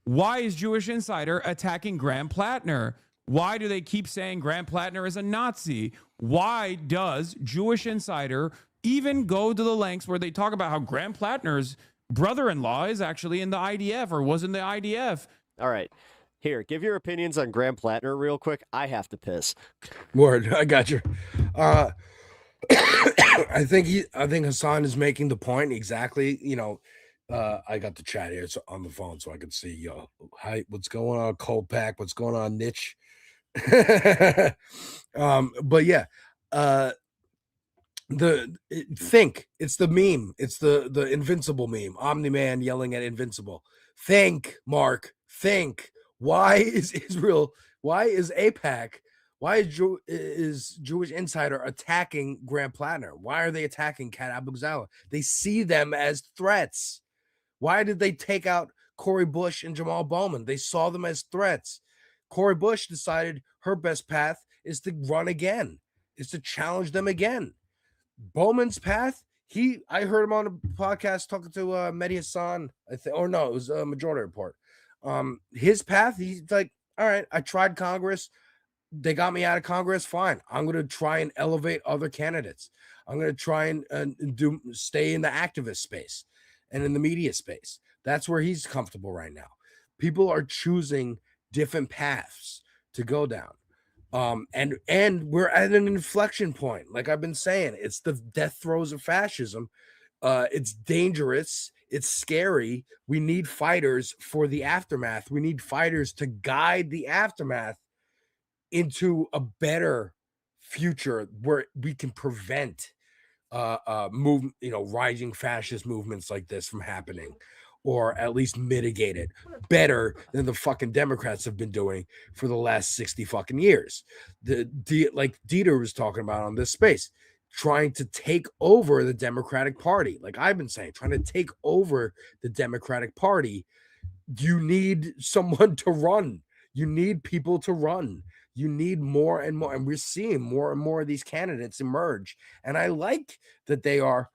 Why is Jewish Insider attacking Graham Plattner? Why do they keep saying Graham Plattner is a Nazi? Why does Jewish Insider even go to the lengths where they talk about how Graham Plattner's brother-in-law is actually in the IDF or was in the IDF? All right. Here, give your opinions on Graham Plattner real quick. I have to piss. Word, I got you. I think Hassan is making the point exactly. You know, I got the chat here on the phone so I could see hi, what's going on, Cold Pack, what's going on, Niche. But yeah, think it's the meme, it's the Invincible meme, Omni-Man yelling at Invincible. Think, Mark, think. Why is Israel, why is AIPAC, why is Jewish Insider attacking Graham Plattner? Why are they attacking Kat Abou-Ghazalig? They see them as threats. Why did they take out Cori Bush and Jamal Bowman? They saw them as threats. Cori Bush decided her best path is to run again, is to challenge them again. Bowman's path, I heard him on a podcast talking to Mehdi Hassan, I think, or no, it was a Majority Report. His path, he's like, all right, I tried Congress. They got me out of Congress. Fine. I'm going to try and elevate other candidates. I'm going to try and stay in the activist space and in the media space. That's where he's comfortable right now. People are choosing different paths to go down. And we're at an inflection point. Like I've been saying, it's the death throes of fascism. It's dangerous. It's scary. We need fighters for the aftermath. We need fighters to guide the aftermath into a better future where we can prevent rising fascist movements like this from happening, or at least mitigate it better than the fucking Democrats have been doing for the last 60 fucking years. Like Dieter was talking about on this space, trying to take over the Democratic Party. Like I've been saying, trying to take over the Democratic Party. You need someone to run. You need people to run. You need more and more. And we're seeing more and more of these candidates emerge. And I like that they are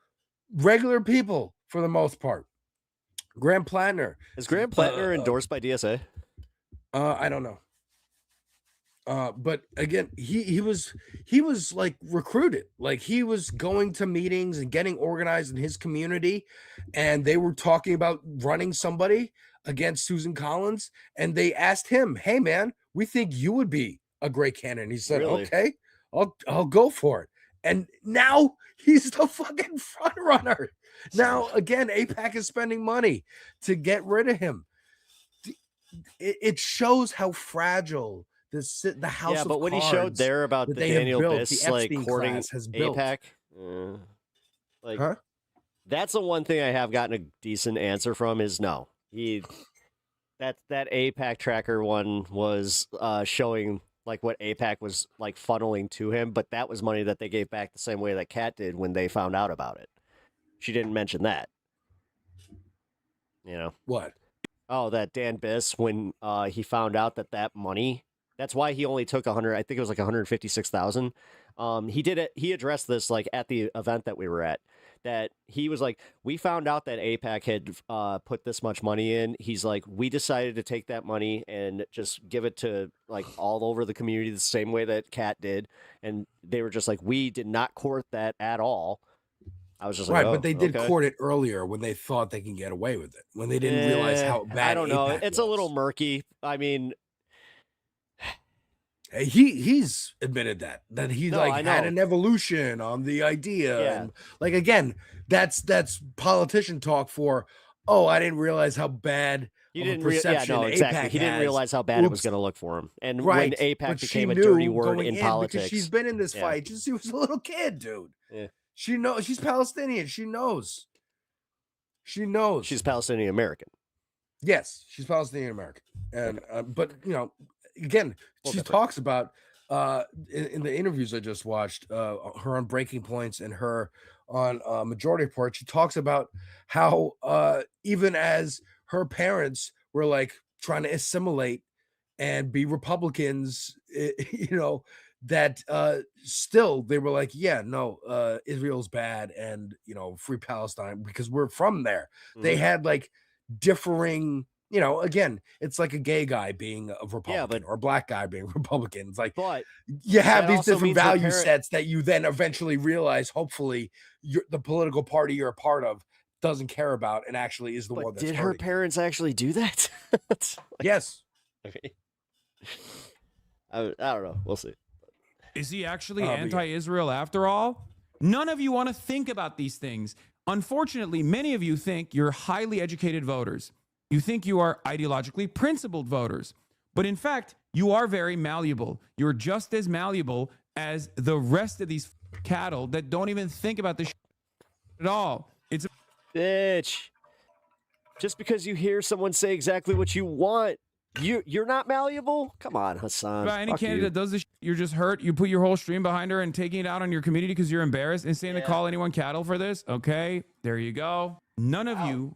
regular people for the most part. Graham Plattner. Is Graham Plattner endorsed by DSA? I don't know. But again, he was like recruited. Like he was going to meetings and getting organized in his community, and they were talking about running somebody against Susan Collins, and they asked him, "Hey man, we think you would be a great candidate." And he said, Really? "Okay, I'll go for it." And now he's the fucking front runner. Now again, AIPAC is spending money to get rid of him. It shows how fragile the House yeah, of but what he Cards showed there about the they have Daniel built, Biss the like Epstein courting class has built. AIPAC, that's the one thing I have gotten a decent answer from is no. That AIPAC tracker one was showing like what AIPAC was like funneling to him, but that was money that they gave back the same way that Kat did when they found out about it. She didn't mention that. You know what? Oh, that Dan Biss, when he found out that money, that's why he only took 100. I think it was like 156,000. He did it. He addressed this like at the event that we were at. That he was like, we found out that AIPAC had put this much money in. He's like, we decided to take that money and just give it to like all over the community the same way that Kat did. And they were just like, we did not court that at all. I was just like, right, but they did court it earlier when they thought they can get away with it, when they didn't realize how bad. I don't know. AIPAC It's was. a little murky. I mean, he's admitted that he I had know. an evolution on the idea. Yeah. And like again, that's politician talk for. Oh, I didn't realize how bad. He of a didn't perception exactly. AIPAC He didn't has. realize how bad it was Oops. going to look for him. And Right, when AIPAC but she became a knew dirty word going in in politics, because she's been in this Yeah. fight since she was a little kid, dude. Yeah. She knows she's Palestinian. She knows. She knows. She's Palestinian American. Yes, she's Palestinian American, and but you know, again, she talks about in the interviews I just watched, her on Breaking Points and her on Majority Report, she talks about how even as her parents were like trying to assimilate and be Republicans, that still they were like, yeah, no, Israel's bad, and free Palestine because we're from there. They had like differing, again, it's like a gay guy being a Republican or a black guy being Republican. It's like, but you have that these also different means her value sets that you then eventually realize, hopefully, the political party you're a part of doesn't care about and actually is the one that's Did her hurting. parents actually do that? Yes. Okay. I don't know. We'll see. Is he actually anti-Israel after all? None of you want to think about these things. Unfortunately, many of you think you're highly educated voters. You think you are ideologically principled voters. But in fact, you are very malleable. You're just as malleable as the rest of these cattle that don't even think about this at all. It's a bitch. Just because you hear someone say exactly what you want, you're not malleable? Come on, Hassan. By any Fuck candidate you. that does this, you're just hurt. You put your whole stream behind her and taking it out on your community because you're embarrassed and saying to call anyone cattle for this. Okay, there you go. None of you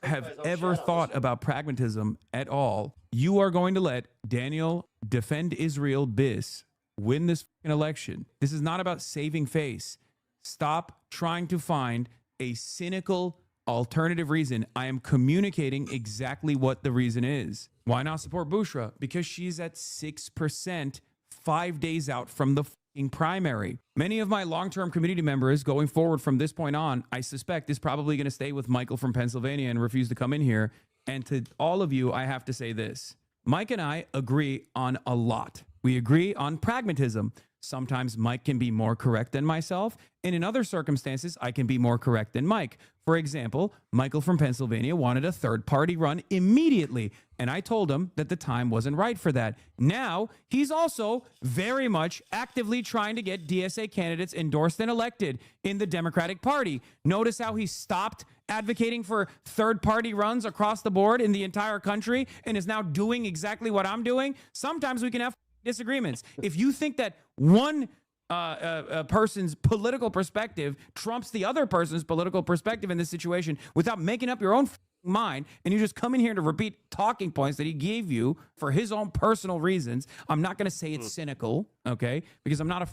have ever thought about pragmatism at all. You are going to let Daniel defend Israel bis win this election. This is not about saving face. Stop trying to find a cynical alternative reason. I am communicating exactly what the reason is. Why not support Bushra? Because she's at 6% 5 days out from the primary. Many of my long-term community members going forward from this point on, I suspect is probably going to stay with Michael from Pennsylvania and refuse to come in here. And to all of you, I have to say this. Mike and I agree on a lot. We agree on pragmatism. Sometimes Mike can be more correct than myself, and in other circumstances, I can be more correct than Mike. For example, Michael from Pennsylvania wanted a third-party run immediately, and I told him that the time wasn't right for that. Now, he's also very much actively trying to get DSA candidates endorsed and elected in the Democratic Party. Notice how he stopped advocating for third-party runs across the board in the entire country and is now doing exactly what I'm doing. Sometimes we can have disagreements. If you think that one person's political perspective trumps the other person's political perspective in this situation without making up your own mind, and you just come in here to repeat talking points that he gave you for his own personal reasons, I'm not going to say it's cynical, okay? Because I'm not a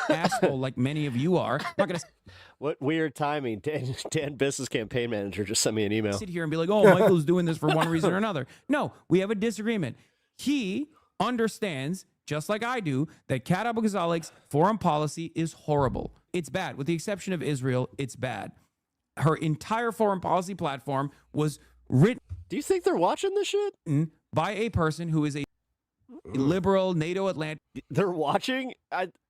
asshole like many of you are. I'm not going to. What weird timing. Dan Biss's campaign manager just sent me an email. Sit here and be like, oh, Michael's doing this for one reason or another. No, we have a disagreement. He understands, just like I do, that Kat Abu-Ghazalik's foreign policy is horrible. It's bad. With the exception of Israel, it's bad. Her entire foreign policy platform was written. Do you think they're watching this shit? By a person who is a liberal NATO Atlantic. They're watching?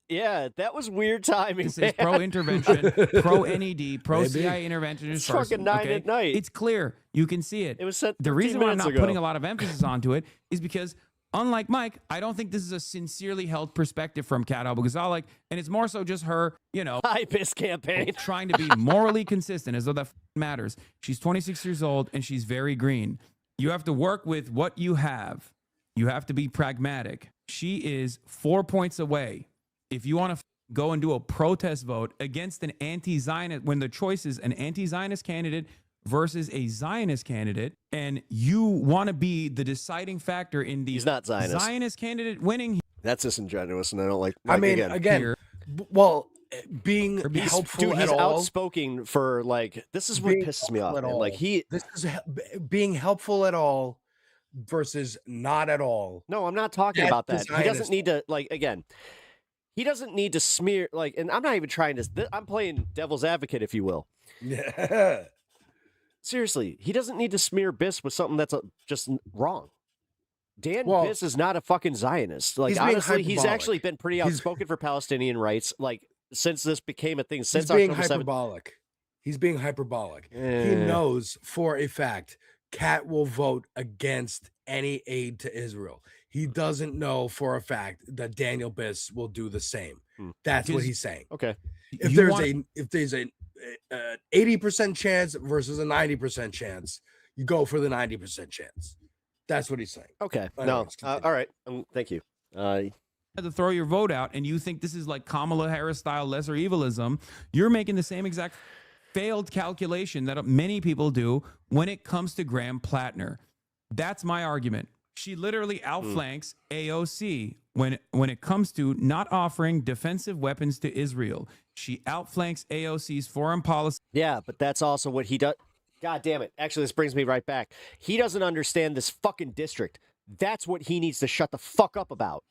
Yeah, that was weird timing. This is pro-intervention, pro-NED, pro-CIA interventionist. It's fucking 9 at night. It's clear. You can see it. It was set the reason why I'm not ago. putting a lot of emphasis onto it is because, unlike Mike, I don't think this is a sincerely held perspective from Kat Abu-Ghazalik, and it's more so just her, high-piss campaign, trying to be morally consistent, as though that matters. She's 26 years old, and she's very green. You have to work with what you have. You have to be pragmatic. She is 4 points away. If you want to go and do a protest vote against an anti-Zionist, when the choice is an anti-Zionist candidate versus a Zionist candidate, and you want to be the deciding factor in the Zionist candidate winning. That's disingenuous, and I don't like. I mean, again, being helpful dude, at he's all. outspoken for this is what pisses me off. Man. This is being helpful at all versus not at all. No, I'm not talking about that. He doesn't need to again. He doesn't need to smear and I'm not even trying to. I'm playing devil's advocate, if you will. Yeah. Seriously, he doesn't need to smear Biss with something that's just wrong. Biss is not a fucking Zionist. Honestly, he's actually been pretty outspoken for Palestinian rights. Since this became a thing, since being October 7th. hyperbolic. He's being hyperbolic. He knows for a fact Kat will vote against any aid to Israel. He doesn't know for a fact that Daniel Biss will do the same. That's what he's saying. Okay. If there's an 80% chance versus a 90% chance, you go for the 90% chance. That's what he's saying. Okay. Anyways, No. All right. Thank you. Had to throw your vote out, and you think this is like Kamala Harris style lesser evilism. You're making the same exact failed calculation that many people do when it comes to Graham Plattner. That's my argument. She literally outflanks AOC when it comes to not offering defensive weapons to Israel. She outflanks AOC's foreign policy. Yeah, but that's also what he does. God damn it. Actually, this brings me right back. He doesn't understand this fucking district. That's what he needs to shut the fuck up about.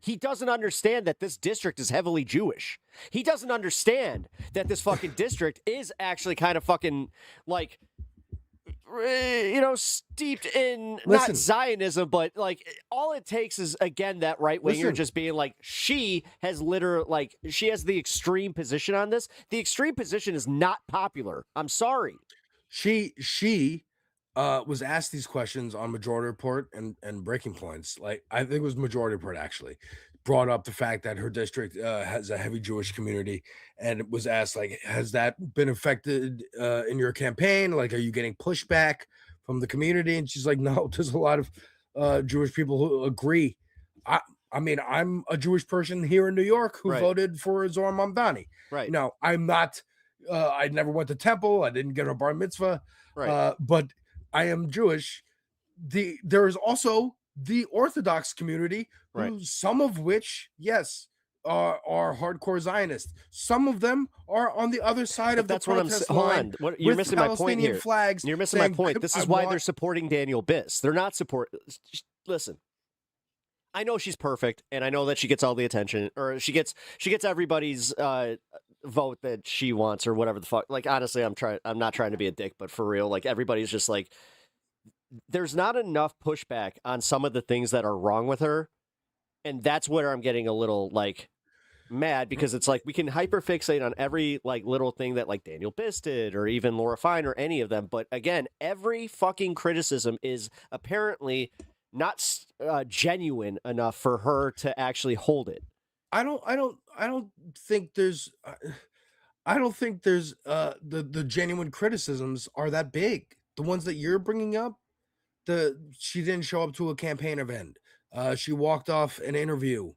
He doesn't understand that this district is heavily Jewish. He doesn't understand that this fucking district is actually kind of fucking like, steeped in not Zionism, but like all it takes is, again, that right winger just being like, she has she has the extreme position on this. The extreme position is not popular. I'm sorry. She was asked these questions on Majority Report and Breaking Points. Like, I think it was Majority Report actually brought up the fact that her district has a heavy Jewish community, and it was asked, like, has that been affected in your campaign? Like, are you getting pushback from the community? And she's like, no, there's a lot of Jewish people who agree. I mean, I'm a Jewish person here in New York who voted for Zohar Mamdani. Right. Now, I'm not, I never went to temple. I didn't get a bar mitzvah, but I am Jewish. There is also the Orthodox community, some of which, yes, are hardcore Zionists. Some of them are on the other side of the protest line. Hold on. You're missing my point here. Flags. You're missing my point. This is why they're supporting Daniel Biss. They're not listen. I know she's perfect, and I know that she gets all the attention, or she gets everybody's vote that she wants, or whatever the fuck. Like, honestly, I'm not trying to be a dick, but for real, like, everybody's just like, there's not enough pushback on some of the things that are wrong with her, and that's where I'm getting a little like mad, because it's like we can hyperfixate on every like little thing that like Daniel Biss did, or even Laura Fine, or any of them. But again, every fucking criticism is apparently not genuine enough for her to actually hold it. I don't think there's the genuine criticisms are that big. The ones that you're bringing up, she didn't show up to a campaign event. She walked off an interview.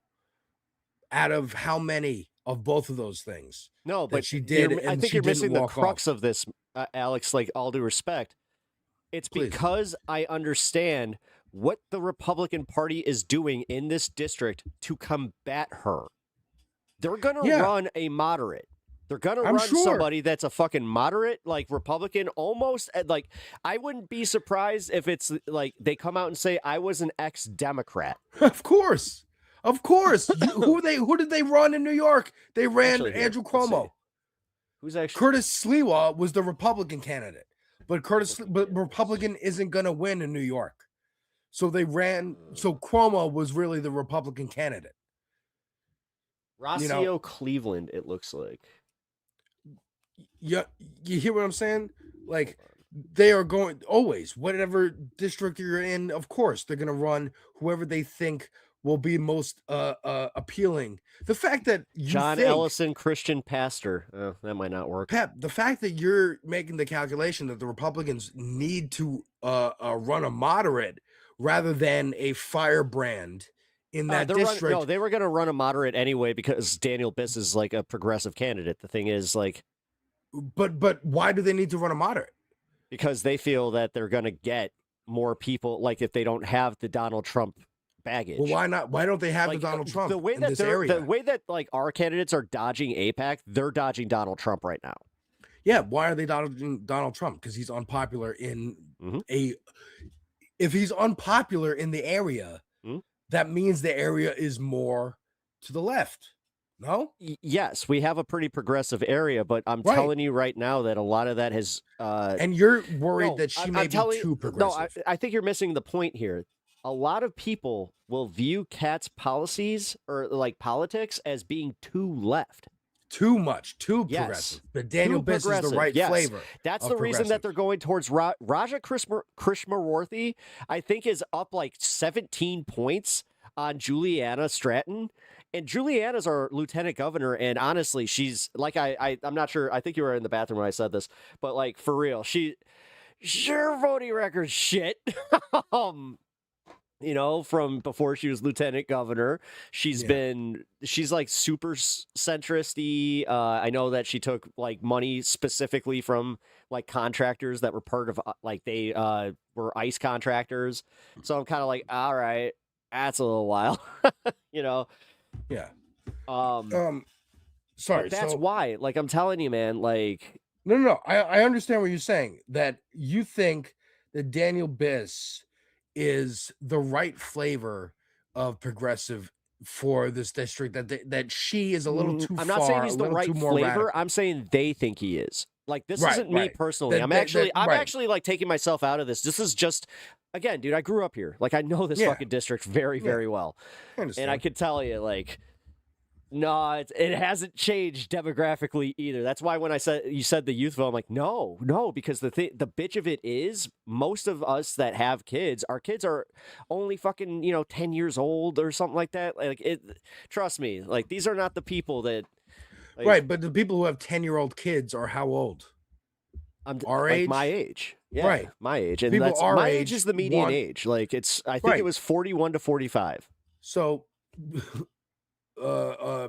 Out of how many of both of those things? No, but she did. I think you're missing the crux of this, Alex. Like, all due respect, it's because I understand what the Republican Party is doing in this district to combat her. They're going to run a moderate. They're going to run somebody that's a fucking moderate, like Republican, almost like, I wouldn't be surprised if it's like they come out and say, I was an ex-Democrat. Of course. Who did they run in New York? They ran Andrew Cuomo. Who's actually Curtis Sliwa was the Republican candidate, but Republican isn't going to win in New York. So they ran. So Cuomo was really the Republican candidate. Rocio Cleveland, it looks like. Yeah, you hear what I'm saying? Like, they are going always, whatever district you're in, of course, they're going to run whoever they think will be most appealing. The fact that John Ellison, Christian pastor, that might not work. Pep, the fact that you're making the calculation that the Republicans need to run a moderate rather than a firebrand in that district. They were going to run a moderate anyway because Daniel Biss is like a progressive candidate. The thing is, like, but why do they need to run a moderate? Because they feel that they're going to get more people. Like, if they don't have the Donald Trump baggage. Well, why not? Why don't they have the Donald Trump in this area? The way that like our candidates are dodging AIPAC, they're dodging Donald Trump right now. Yeah, why are they dodging Donald Trump? Because he's unpopular in if he's unpopular in the area, that means the area is more to the left. No? Yes, we have a pretty progressive area, but I'm telling you right now that a lot of that has and you're worried that she may be too progressive. No, I think you're missing the point here. A lot of people will view Kat's policies or like politics as being too left. Too much, too progressive. But Daniel Biss is the right flavor. That's the reason that they're going towards Raja Krishnamoorthy, I think, is up like 17 points on Juliana Stratton. And Juliana's our lieutenant governor, and honestly, she's like, I'm not sure. I think you were in the bathroom when I said this, but like, for real, her voting record shit. you know, from before she was lieutenant governor. She's she's like super centrist-y. I know that she took like money specifically from like contractors that were part of like they were ICE contractors. So I'm kind of like, all right, that's a little while, you know? Yeah. but Sorry. that's so, why, like, I'm telling you, man, like, no. I understand what you're saying, that you think that Daniel Biss is the right flavor of progressive for this district, that she is a little too I'm far, not saying he's a the little right too more flavor. radical. I'm saying they think he is. Like, this Right, isn't me right. personally. That- I'm that- actually, that- right. like taking myself out of this. This is just, again, dude, I grew up here. Like, I know this Yeah. fucking district very, very well. I understand. And I could tell you, like, no, it hasn't changed demographically either. That's why when you said the youth vote, I'm like, no, because the bitch of it is, most of us that have kids, our kids are only fucking 10 years old or something like that. Like, trust me, like, these are not the people that. Like, right, but the people who have 10-year-old kids are how old? Our like age? my age, yeah, Right. my age, and People that's our my age age is the median want- age. Like, I think it was 41 to 45. So,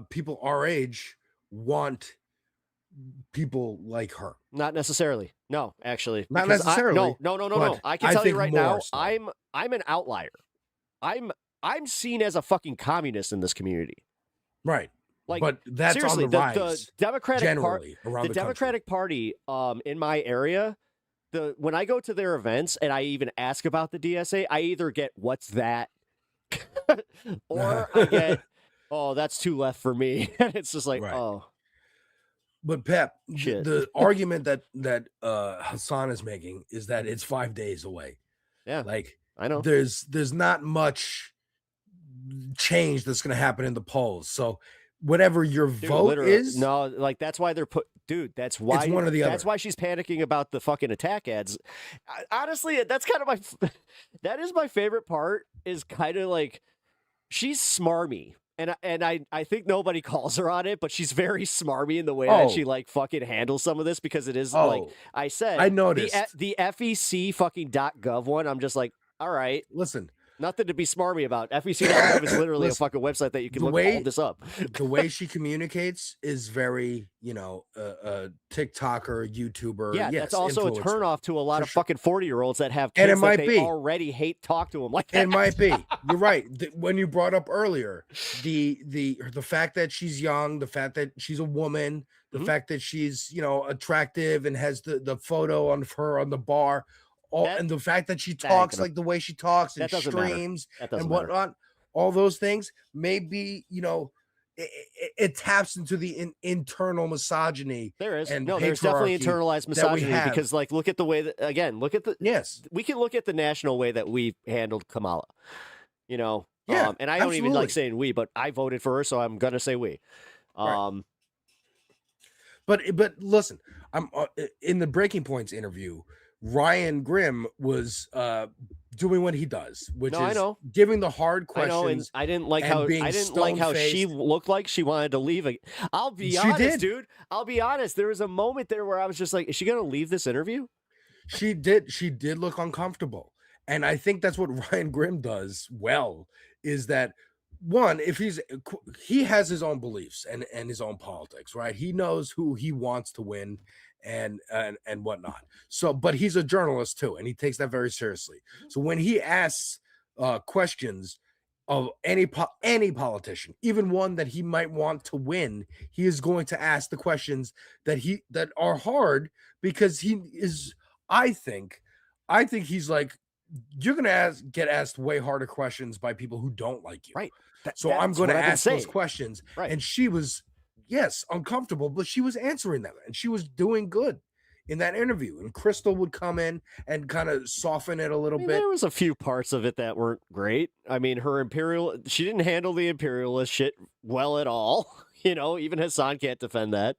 people our age want people like her. Not necessarily. No, actually. Not because necessarily, No. but I can I tell you think right now, more so. I'm an outlier. I'm seen as a fucking communist in this community. Right. Like, but that's seriously, on the rise. the Democratic generally around the Democratic Party in my area, when I go to their events and I even ask about the DSA, I either get "What's that?" or I get, "Oh, that's too left for me." And it's just like, oh. But Pep, Shit. the argument that Hassan is making is that it's 5 days away. Yeah, like I know. There's not much change that's going to happen in the polls. So whatever your vote literally, is, no, like that's why they're dude. That's why one or the That's other. why she's panicking about the fucking attack ads. Honestly, that's kind of that is my favorite part. Is kind of like she's smarmy. And I think nobody calls her on it, but she's very smarmy in the way that she like fucking handles some of this, because it is like I said, I noticed. the FEC fucking .gov one. I'm just like, all right, listen, nothing to be smarmy about. FEC.gov is literally a fucking website that you can look all this up. The way she communicates is very, TikToker, YouTuber. Yeah, yes, that's also a influencer. turnoff to a lot of fucking 40-year-olds that have And kids it that might they be. already hate talk to them like that. It might be. You're right. When you brought up earlier the fact that she's young, the fact that she's a woman, the fact that she's attractive and has the photo of her on the bar, and the fact that she talks like the way she talks and That doesn't matter. streams That doesn't and matter. whatnot, all those things maybe it taps into the internal misogyny. There is and there's definitely patriarchy internalized that we misogyny, have. because like look at the way that we can look at the national way that we handled Kamala, and I don't even like absolutely. saying we, but I voted for her, so I'm gonna say we. Right. But listen, I'm in the Breaking Points interview. Ryan Grimm was doing what he does, which No, I is know. giving the hard I know, and questions. I didn't like and how being she stone-faced. looked like she wanted to leave. I'll be She honest, did. dude. I'll be honest. There was a moment there where I was just like, "Is she gonna leave this interview?" She did look uncomfortable, and I think that's what Ryan Grimm does well. Is that one? If he has his own beliefs and his own politics, right? He knows who he wants to win and whatnot. So, but he's a journalist too, and he takes that very seriously. So when he asks questions of any politician, even one that he might want to win, he is going to ask the questions that are hard, because he is. I think he's like, you're gonna get asked way harder questions by people who don't like you, right? So I'm going to ask those saying. questions, Right. and she was, yes, uncomfortable, but she was answering them, and she was doing good in that interview. And Crystal would come in and kind of soften it a little bit. There was a few parts of it that weren't great. I mean, she didn't handle the imperialist shit well at all. Even Hassan can't defend that.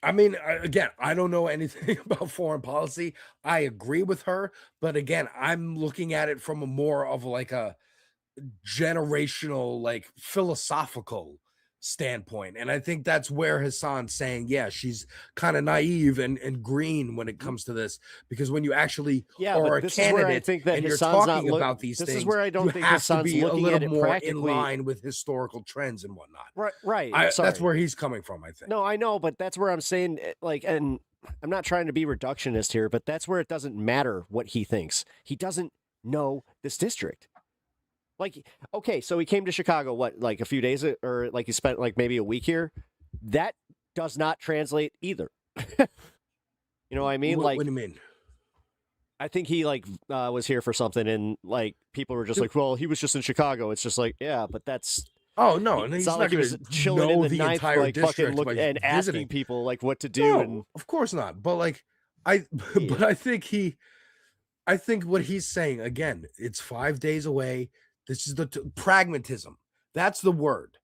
I mean, again, I don't know anything about foreign policy. I agree with her, but again, I'm looking at it from a more of like a generational, like philosophical standpoint. And I think that's where Hassan's saying, yeah, she's kind of naive and green when it comes to this, because when you actually are a this is where I candidate think that and you're Hassan's not talking about these this things, is where I don't you think have to Hassan's be a looking little at it more in practically. line with historical trends and whatnot. Right. That's where he's coming from, I think. No, I know, but that's where I'm saying, like, and I'm not trying to be reductionist here, but that's where it doesn't matter what he thinks. He doesn't know this district. Like, okay, so he came to Chicago, what, like a few days, or like he spent like maybe a week here? That does not translate either. You know what I mean? What do you mean? I think he like was here for something, and like people were just like, "Well, he was just in Chicago." It's just like, yeah, but that's and it's he's not like he was chilling in the ninth, entire like fucking district by and asking visiting people like what to do. No, And of course not. But like but I think what he's saying, again, it's 5 days away. This is the pragmatism. That's the word,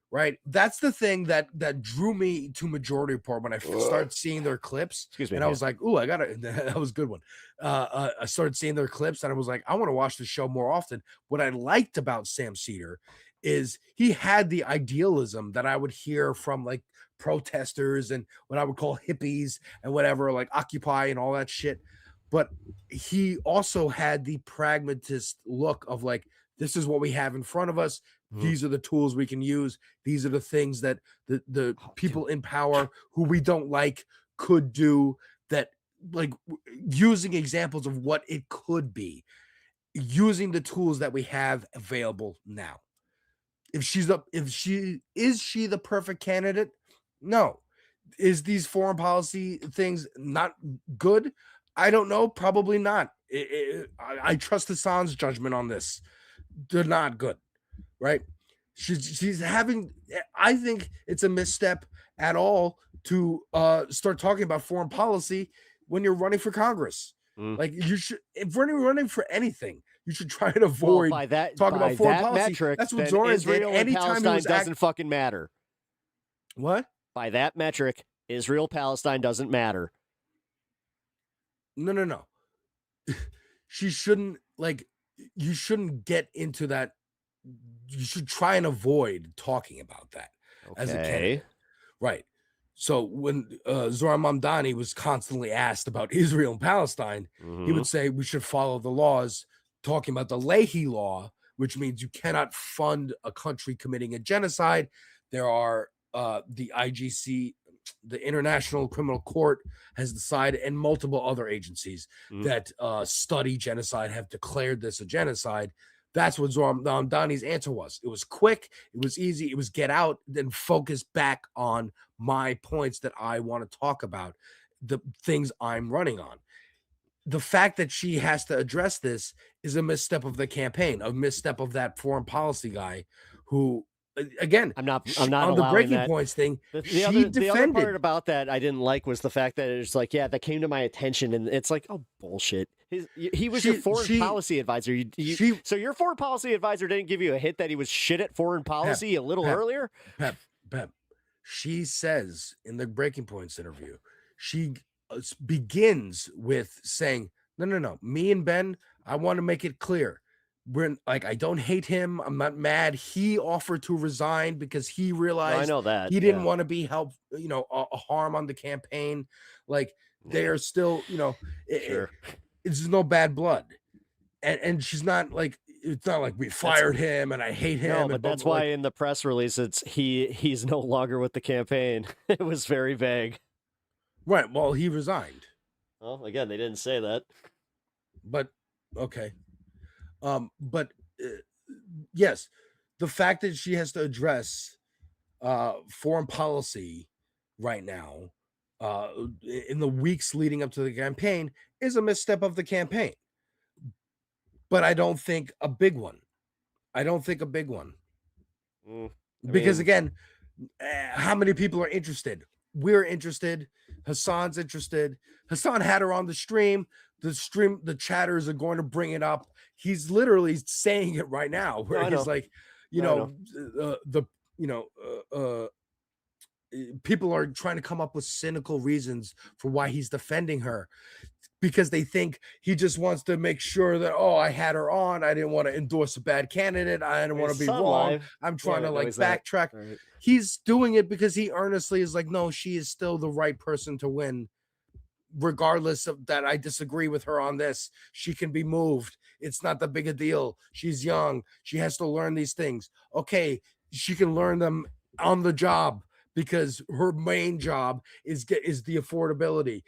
right? That's the thing that drew me to Majority Report when I started seeing their clips. Excuse me, and I man. was like, "Ooh, I gotta." That was a good one. I started seeing their clips, and I was like, "I want to watch the show more often." What I liked about Sam Cedar is he had the idealism that I would hear from like protesters and what I would call hippies and whatever, like Occupy and all that shit. But he also had the pragmatist look of like, this is what we have in front of us. These are the tools we can use. These are the things that the people in power who we don't like could do, that like using examples of what it could be, using the tools that we have available now. Is she the perfect candidate? No. Is these foreign policy things not good? I don't know. Probably not. I trust Hassan's judgment on this. They're not good, right? She's having. I think it's a misstep at all to start talking about foreign policy when you're running for Congress. Like you should, if we're running for anything, you should try and avoid talking about foreign policy. Metric, That's what then Zoran did. Israel and Anytime he Palestine was doesn't fucking matter. What? By that metric, Israel Palestine doesn't matter. No. She shouldn't, like, you shouldn't get into that. You should try and avoid talking about that as a candidate. Right. So when Zoran Mamdani was constantly asked about Israel and Palestine, he would say we should follow the laws, talking about the Leahy law, which means you cannot fund a country committing a genocide. There are the IGC, the International Criminal Court, has decided, and multiple other agencies that study genocide have declared this a genocide. That's what Zoran Mamdani's answer was. It was quick, it was easy, it was get out, then focus back on my points that I want to talk about, the things I'm running on. The fact that she has to address this is a misstep of the campaign, a misstep of that foreign policy guy who, again, I'm not on the breaking points thing. The other part about that I didn't like was the fact that it's like, yeah, that came to my attention, and it's like, oh, bullshit. He was your foreign policy advisor. So your foreign policy advisor didn't give you a hint that he was shit at foreign policy a little earlier? Pep, she says in the Breaking Points interview, she begins with saying, no, me and Ben, I want to make it clear. We're like, I don't hate him. I'm not mad. He offered to resign because he realized I know that he didn't want to be a harm on the campaign. Like they are still, it's no bad blood. And she's not like, it's not like we fired him and I hate him. No, but that's why in the press release it's he's no longer with the campaign. It was very vague. Right. Well, he resigned. Well, again, they didn't say that. But okay. Yes, the fact that she has to address foreign policy right now in the weeks leading up to the campaign is a misstep of the campaign. But I don't think a big one. Because again, how many people are interested? We're interested. Hassan's interested. Hassan had her on the stream. The chatters are going to bring it up. He's literally saying it right now, where he's like, people are trying to come up with cynical reasons for why he's defending her. because they think he just wants to make sure that, oh, I had her on. I didn't want to endorse a bad candidate. I didn't want to be wrong. Live. I'm trying to no, like he's not. backtrack. Right. He's doing it because he earnestly is like, no, she is still the right person to win. Regardless of that, I disagree with her on this. She can be moved. It's not that big a deal. She's young. She has to learn these things. Okay, she can learn them on the job because her main job is the affordability.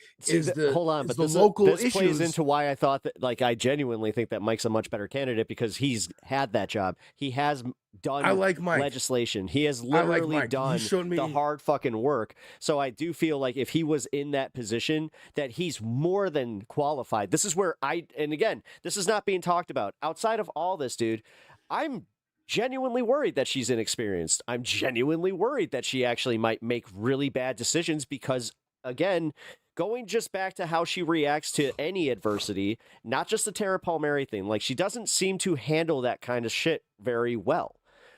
Hold on, but the this, local this issues. plays into why I thought that. Like, I genuinely think that Mike's a much better candidate because he's had that job. He has done I like Mike. legislation. He has I like literally Mike. He done showed me- the hard fucking work. So I do feel like if he was in that position, that he's more than qualified. This is where and again, this is not being talked about. Outside of all this, dude, I'm genuinely worried that she's inexperienced. I'm genuinely worried that she actually might make really bad decisions because, again, going just back to how she reacts to any adversity, not just the Tara Palmieri thing, like she doesn't seem to handle that kind of shit very well.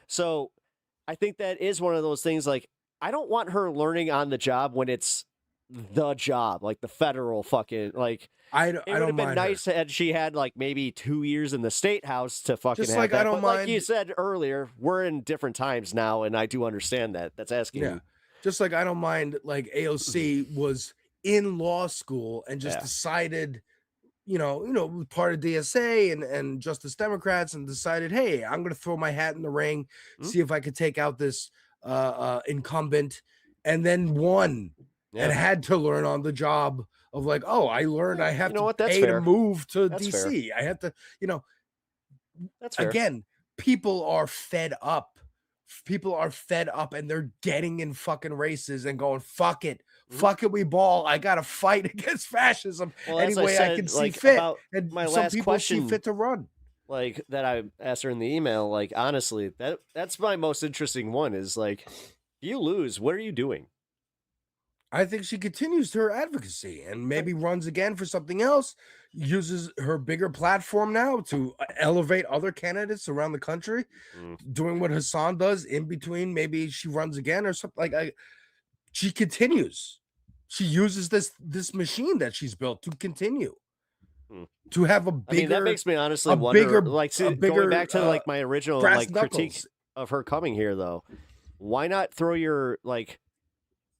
So I think that is one of those things, like, I don't want her learning on the job when it's the job, like the federal fucking, like, it would have been nice had she had like maybe 2 years in the state house to fucking Just have like that. I don't But like mind- you said earlier, we're in different times now, and I do understand that. That's asking. Yeah. Just like I don't mind, like AOC was in law school and just Yeah. decided, part of DSA and Justice Democrats and decided, hey, I'm going to throw my hat in the ring, see if I could take out this incumbent, and then won and had to learn on the job of like, oh, I learned I have You know to what? That's pay fair. to move to That's DC. I have to, That's fair. again, people are fed up. People are fed up and they're getting in fucking races and going, fuck it. Fuck it, we ball. I got to fight against fascism Well, any as I way I said, can see like, fit. about And my some last people see question- fit to run. Like that I asked her in the email, like, honestly, that's my most interesting one is like, if you lose, what are you doing? I think she continues her advocacy and maybe runs again for something else, uses her bigger platform now to elevate other candidates around the country, doing what Hassan does in between. Maybe she runs again or something. She continues. She uses this machine that she's built to continue. To have a bigger, I mean, that makes me honestly wonder. bigger, Like, see, a bigger, going back to like my original brass like critique knuckles. of her coming here, though, why not throw your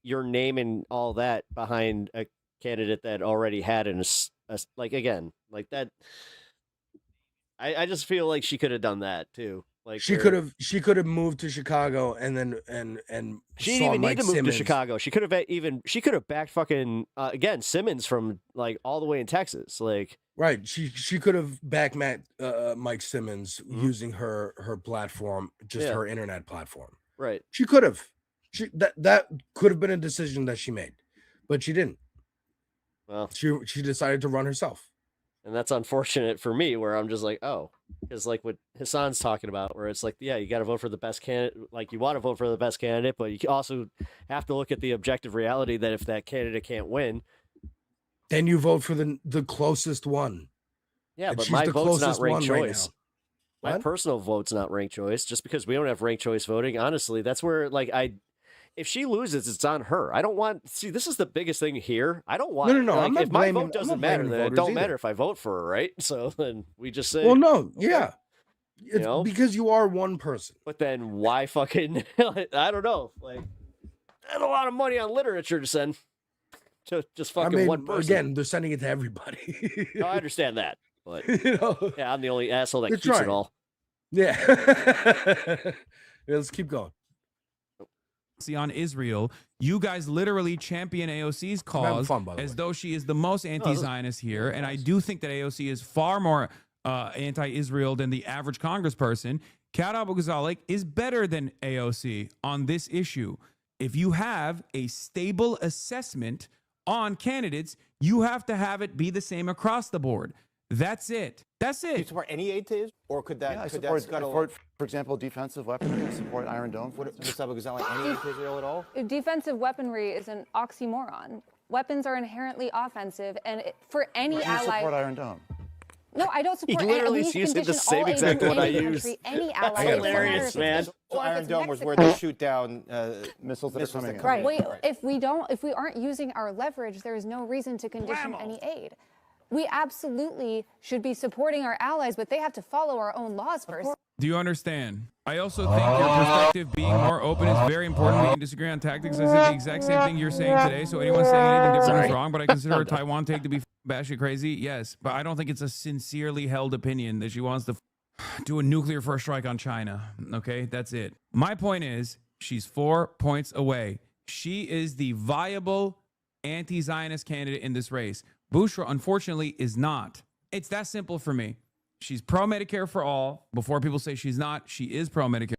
name and all that behind a candidate that already had like again like that? I just feel like she could have done that too. Like She could have moved to Chicago and then and She didn't saw even Mike need to move Simmons. to Chicago. She could have backed fucking again Simmons from like all the way in Texas. Like Right. She could have backed Mike Simmons using her platform, just Yeah. her internet platform. right. She could have. That could have been a decision that she made, but she didn't. Well, She decided to run herself. and that's unfortunate for me, where I'm just like, oh, because like what Hassan's talking about, where it's like, yeah, you got to vote for the best candidate. Like you want to vote for the best candidate, but you also have to look at the objective reality that if that candidate can't win, Then you vote for the closest one. yeah, And but she's my the vote's not closest ranked one right choice. now. My What? personal vote's not ranked choice. Just because we don't have ranked choice voting, honestly, that's where like if she loses, it's on her. I don't want. See, this is the biggest thing here. I don't want. No. Like, I'm not if my blaming- vote I'm doesn't not matter, blaming then it voters don't either. matter if I vote for her, right? So then we just say, Well, no, okay. yeah. It's know? because you are one person. But then why fucking? I don't know. Like, that's a lot of money on literature to send to just fucking one person. Again, they're sending it to everybody. No, I understand that, but You know? yeah, I'm the only asshole that They're keeps trying. it all. Yeah. Yeah, let's keep going. See, on Israel, you guys literally champion AOC's cause fun, by the as way. though she is the most anti-Zionist here, and I do think that AOC is far more anti-Israel than the average congressperson. Kat Abu-Ghazaleh is better than AOC on this issue. If you have a stable assessment on candidates, you have to have it be the same across the board. That's it. That's Do you it. support any aid to Israel, or could that? Yeah, I could support, that scuttle? for example, defensive weaponry. I support Iron Dome. for Would instance. Ms. Abu-Ghazaleh any aid to Israel at all? Defensive weaponry is an oxymoron. Weapons are inherently offensive, and for any Do you ally. support Iron Dome? No, I don't support. literally we need to used the condition same all aid exact to one I any used. country, any That's ally. It doesn't matter hilarious, if it's man. So or if Iron it's Dome was where Mexico. they shoot down Missiles that are coming in. Right. If we aren't using our leverage, there is no reason to condition any aid. we absolutely should be supporting our allies, but they have to follow our own laws first. Do you understand? I also think your perspective being more open is very important. We can disagree on tactics. I said the exact same thing you're saying today, so anyone saying anything different is wrong, but I consider a Taiwan take to be batshit crazy. Yes, but I don't think it's a sincerely held opinion that she wants to do a nuclear first strike on China. Okay, that's it. My point is, she's 4 points away. She is the viable anti-Zionist candidate in this race. Bushra, unfortunately, is not. It's that simple for me. She's pro-Medicare for all. Before people say she's not, she is pro-Medicare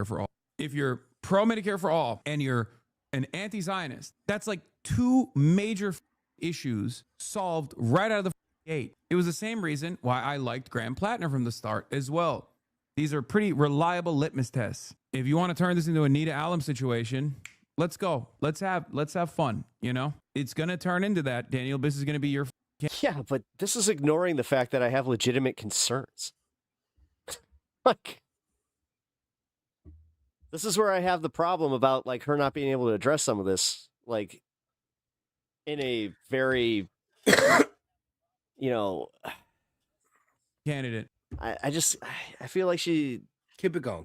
for all. If you're pro-Medicare for all and you're an anti-Zionist, that's like two major issues solved right out of the gate. It was the same reason why I liked Graham Plattner from the start as well. These are pretty reliable litmus tests. If you want to turn this into a Nita Allen situation, let's go. Let's have fun. You know, it's going to turn into that. Daniel, this is going to be your. Yeah, but this is ignoring the fact that I have legitimate concerns. Like, this is where I have the problem about like her not being able to address some of this, like, in a very, you know, candidate. I feel like she keep it going.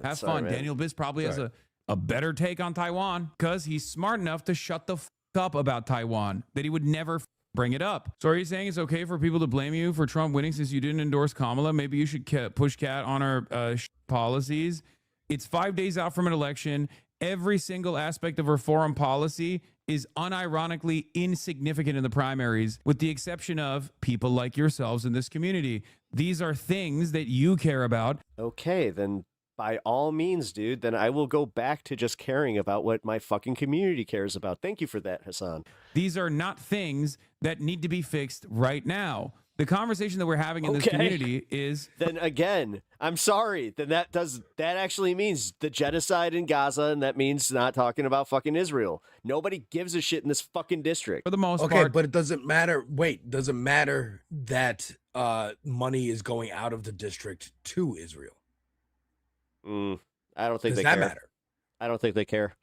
Have fun. Man. Daniel Biss probably has a better take on Taiwan because he's smart enough to shut the up about Taiwan that he would never bring it up. So are you saying it's okay for people to blame you for Trump winning since you didn't endorse Kamala? Maybe you should push Kat on her policies. It's 5 days out from an election. Every single aspect of her foreign policy is unironically insignificant in the primaries, with the exception of people like yourselves in this community. These are things that you care about. Okay, then by all means, dude, then I will go back to just caring about what my fucking community cares about. Thank you for that, Hassan. These are not things that need to be fixed right now. The conversation that we're having in this community is... Then again, I'm sorry. Then that actually means the genocide in Gaza, and that means not talking about fucking Israel. Nobody gives a shit in this fucking district. For the most part. Okay, but it doesn't matter. Wait, does it matter that money is going out of the district to Israel? I don't think Does they care. that matter? I don't think they care.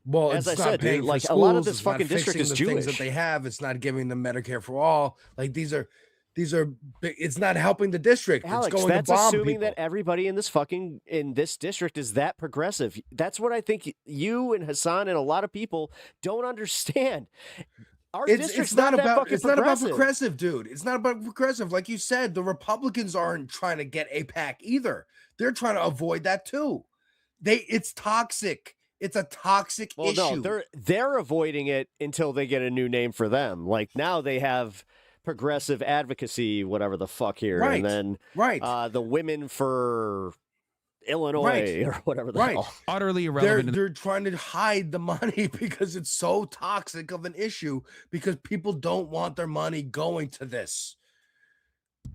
Well, as it's I not said, paying dude, for like schools, a lot of this it's not fucking district fixing is the Jewish. things that they have. It's not giving them Medicare for all. Like these are. It's not helping the district. Alex, it's going that's to bomb assuming people. that everybody in this district is that progressive. That's what I think you and Hassan and a lot of people don't understand. Our district's not about progressive, dude. It's not about progressive. Like you said, the Republicans aren't trying to get AIPAC either. They're trying to avoid that too. It's toxic. It's a toxic issue. No, they're avoiding it until they get a new name for them. Like now they have progressive advocacy, whatever the fuck here, right. And then the Women for Illinois or whatever the hell. Utterly irrelevant. They're trying to hide the money because it's so toxic of an issue because people don't want their money going to this.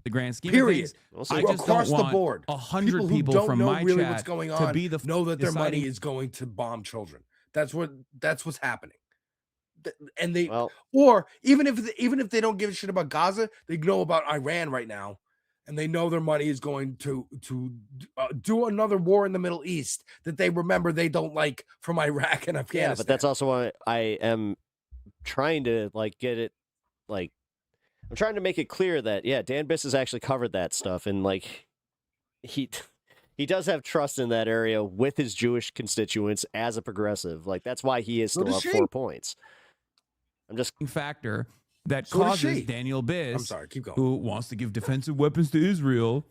The grand scheme Period. of things, I just across don't the want board, 100 people don't from know my really chat what's going on to be the know that their deciding... money is going to bomb children. That's what's happening. And they or even if they don't give a shit about Gaza, they know about Iran right now, and they know their money is going to do another war in the Middle East that they remember they don't like from Iraq and Afghanistan. Yeah, but that's also why I am trying to get it I'm trying to make it clear that Dan Biss has actually covered that stuff, and he does have trust in that area with his Jewish constituents as a progressive. Like that's why he is still up 4 points. I'm just factor that causes Daniel Biss, who wants to give defensive weapons to Israel,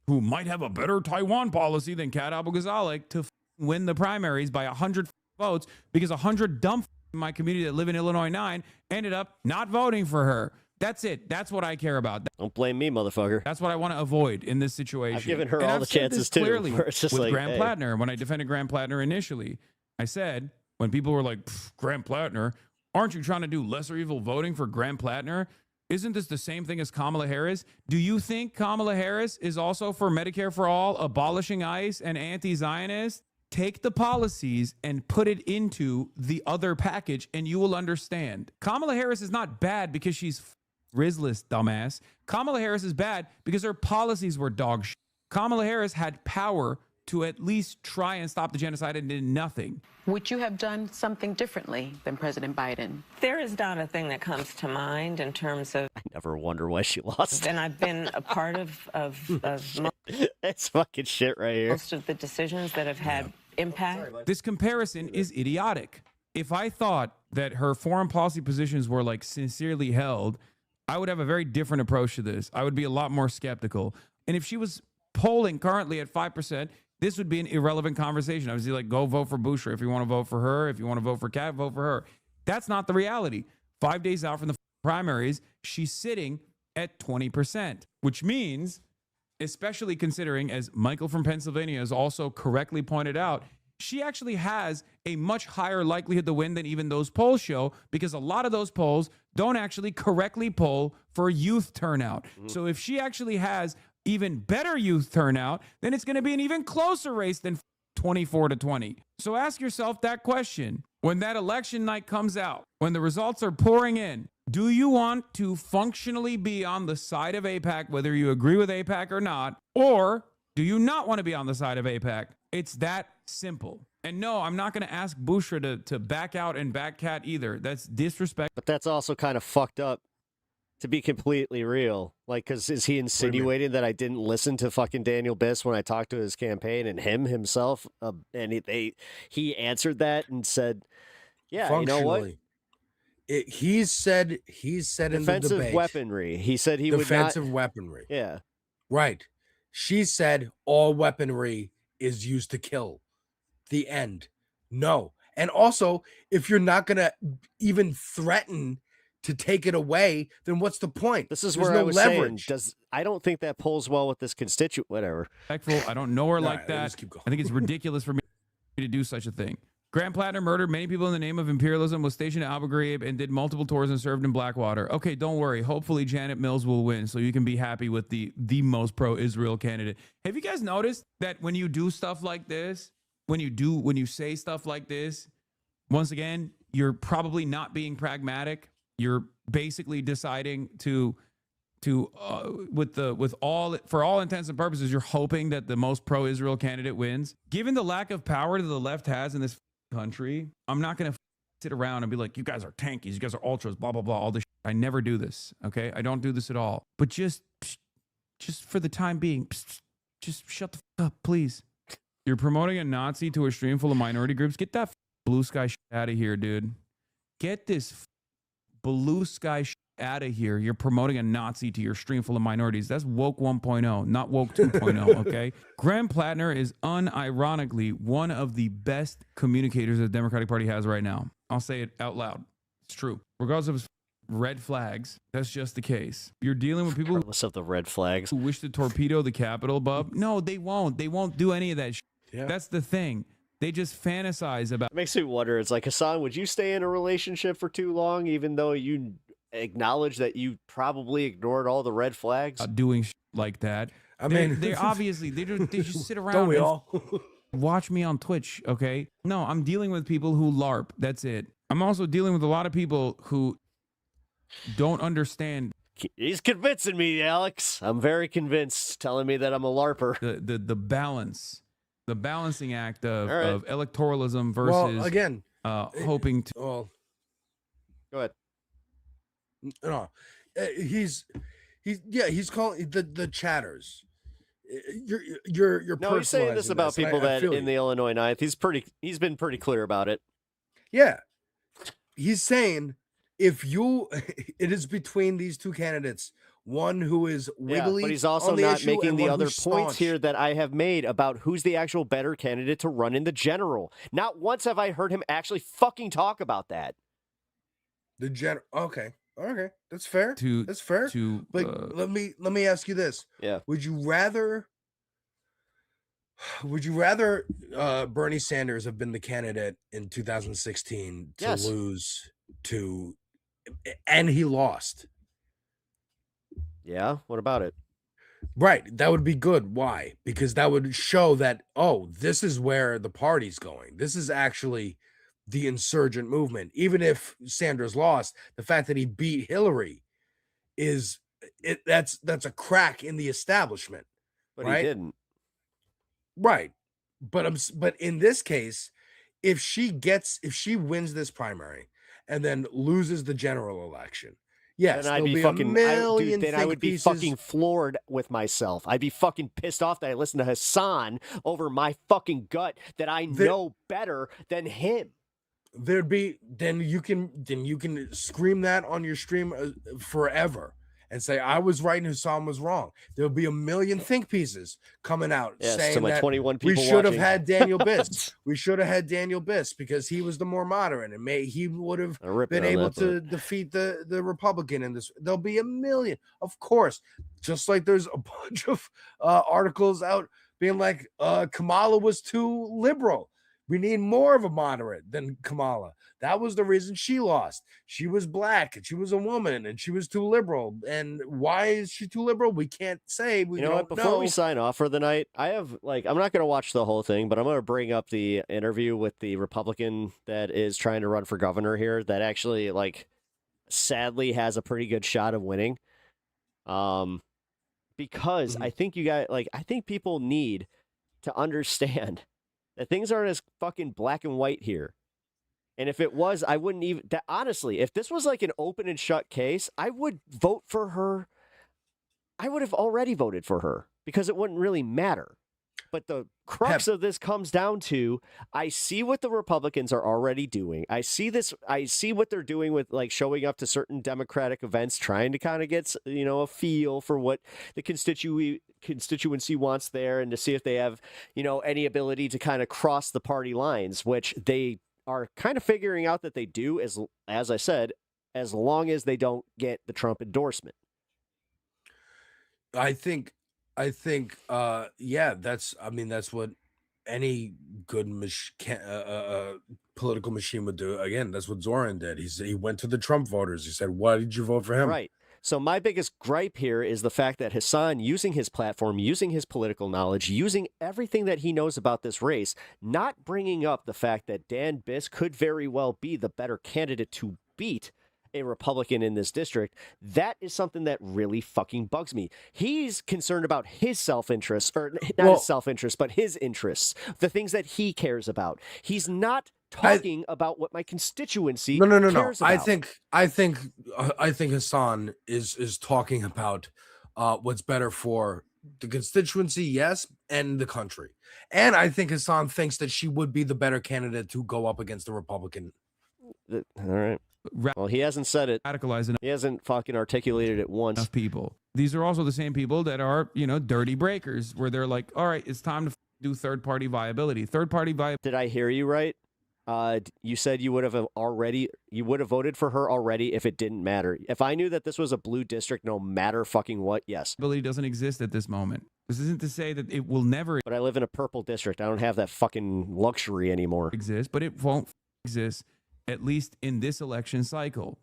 who might have a better Taiwan policy than Kat Abou-Ghazaleh, to win the primaries by 100 votes because 100 dumb in my community that live in Illinois 9 ended up not voting for her. That's it. That's what I care about. Don't blame me, motherfucker. That's what I want to avoid in this situation. I've given her and all I've the said chances this too. Clearly, It's just with like, Graham Plattner, when I defended Graham Plattner initially, I said when people were like, "Graham Plattner, aren't you trying to do lesser evil voting for Graham Plattner? Isn't this the same thing as Kamala Harris? Do you think Kamala Harris is also for Medicare for all, abolishing ICE, and anti-Zionist? Take the policies and put it into the other package, and you will understand. Kamala Harris is not bad because she's Rizless, dumbass. Kamala Harris is bad because her policies were dog shit. Kamala Harris had power to at least try and stop the genocide and did nothing. Would you have done something differently than President Biden? There is not a thing that comes to mind in terms of. I never wonder why she lost. And I've been a part of That's fucking shit right here. most of the decisions that have had impact. This comparison is idiotic. If I thought that her foreign policy positions were like sincerely held, I would have a very different approach to this. I would be a lot more skeptical. And if she was polling currently at 5%, this would be an irrelevant conversation. I would say, like, go vote for Bushra. If you want to vote for her, if you want to vote for Kat, vote for her. That's not the reality. 5 days out from the primaries, she's sitting at 20%, which means, especially considering, as Michael from Pennsylvania has also correctly pointed out, she actually has a much higher likelihood to win than even those polls show, because a lot of those polls don't actually correctly poll for youth turnout. So if she actually has even better youth turnout, then it's going to be an even closer race than 24-20. So ask yourself that question. When that election night comes out, when the results are pouring in, do you want to functionally be on the side of AIPAC, whether you agree with AIPAC or not, or do you not want to be on the side of AIPAC? It's that simple. And no, I'm not going to ask Bushra to back out and back Kat either. That's disrespect. But that's also kind of fucked up, to be completely real. Like, because is he insinuating that I didn't listen to fucking Daniel Biss when I talked to his campaign and him himself? And he answered that and said, yeah, you know what? He said in the debate. Defensive weaponry. He said he would not. Defensive weaponry. Yeah. Right. She said all weaponry is used to kill. The end. No. And also, if you're not going to even threaten to take it away, then what's the point? This is There's where no I was leverage. saying, I don't think that polls well with this constituent, whatever. I don't know her like right, that. let's keep going. I think it's ridiculous for me to do such a thing. Grant Plattner murdered many people in the name of imperialism, was stationed at Abu Ghraib, and did multiple tours and served in Blackwater. Okay, don't worry. Hopefully Janet Mills will win, so you can be happy with the most pro-Israel candidate. Have you guys noticed that when you do stuff like this, when you say stuff like this, once again, you're probably not being pragmatic. You're basically deciding for all intents and purposes, you're hoping that the most pro-Israel candidate wins. Given the lack of power that the left has in this country, I'm not going to sit around and be like, you guys are tankies, you guys are ultras, blah, blah, blah, all this shit. I never do this, okay? I don't do this at all. But just for the time being, just shut the fuck up, please. You're promoting a Nazi to a stream full of minority groups. Get that blue sky shit out of here, dude. Get this blue sky shit out of here. You're promoting a Nazi to your stream full of minorities. That's woke 1.0, not woke 2.0, okay? Graham Plattner is unironically one of the best communicators the Democratic Party has right now. I'll say it out loud. It's true. Regardless of his red flags, that's just the case. You're dealing with people Regardless of the red flags who wish to torpedo the Capitol, bub. No, they won't. They won't do any of that shit. Yeah. That's the thing. They just fantasize about. It makes me wonder. It's like, Hassan, would you stay in a relationship for too long, even though you acknowledge that you probably ignored all the red flags? Doing shit like that. I mean, they obviously they just sit around. Don't we and all? watch me on Twitch, okay? No, I'm dealing with people who LARP. That's it. I'm also dealing with a lot of people who don't understand. He's convincing me, Alex. I'm very convinced, telling me that I'm a LARPer. The balance. The balancing act of, All right. of electoralism versus Well, again, hoping to. Well, go ahead. No, he's calling the chatters. You're No, he's saying this personalizing about and people I that feel in you. the Illinois 9th. He's been pretty clear about it. Yeah, he's saying it is between these two candidates, one who is wiggly, but he's also on the not issue, making and the one other who's points staunch. here that I have made about who's the actual better candidate to run in the general. Not once have I heard him actually fucking talk about that. The general. Okay, that's fair. That's fair. But let me ask you this. Yeah. Would you rather Bernie Sanders have been the candidate in 2016 to Yes. lose to, and he lost? Yeah, what about it? Right, that would be good. Why? Because that would show that, oh, this is where the party's going. This is actually the insurgent movement. Even if Sanders lost, the fact that he beat Hillary that's a crack in the establishment. But right? he didn't. Right. but in this case, if she wins this primary and then loses the general election, yes, then I'd there'll be a fucking million then I think would be pieces. fucking floored with myself. I'd be fucking pissed off that I listened to Hassan over my fucking gut that I know better than him. There'd be then you can scream that on your stream forever and say I was right and Hassan was wrong. There'll be a million think pieces coming out saying my that 21 we people should have watching. had Daniel Biss. We should have had Daniel Biss because he was the more moderate and he would have been able to defeat the Republican in this. There'll be a million, of course, just like there's a bunch of articles out being like Kamala was too liberal. We need more of a moderate than Kamala. That was the reason she lost. She was black and she was a woman and she was too liberal. And why is she too liberal? We can't say. We You know what? Before we sign off for the night, I have I'm not going to watch the whole thing, but I'm going to bring up the interview with the Republican that is trying to run for governor here that actually sadly has a pretty good shot of winning. Because I think I think people need to understand that things aren't as fucking black and white here. And if it was, I wouldn't even... honestly, if this was like an open and shut case, I would vote for her. I would have already voted for her because it wouldn't really matter. But the crux of this comes down to, I see what the Republicans are already doing. I see what they're doing with showing up to certain Democratic events, trying to kind of get, a feel for what the constituency wants there and to see if they have, any ability to kind of cross the party lines, which they are kind of figuring out that they do, as I said, as long as they don't get the Trump endorsement. I think, that's what any good political machine would do. Again, that's what Zoran did. He went to the Trump voters. He said, why did you vote for him? Right. So my biggest gripe here is the fact that Hassan, using his platform, using his political knowledge, using everything that he knows about this race, not bringing up the fact that Dan Biss could very well be the better candidate to beat a Republican in this district, that is something that really fucking bugs me. He's concerned about his self-interest, or not his self-interest, but his interests, the things that he cares about. He's not talking about what my constituency cares about. I think Hassan is talking about what's better for the constituency, yes, and the country. And I think Hassan thinks that she would be the better candidate to go up against the Republican. All right. Well, he hasn't said it. Radicalizing. He hasn't fucking articulated it once. Enough people. These are also the same people that are, dirty breakers, where they're like, all right, it's time to do third-party viability. Third-party viability. Did I hear you right? You said you would have voted for her already if it didn't matter. If I knew that this was a blue district, no matter fucking what, yes. Viability doesn't exist at this moment. This isn't to say that it will never. But I live in a purple district. I don't have that fucking luxury anymore. Exist, but it won't exist, at least in this election cycle.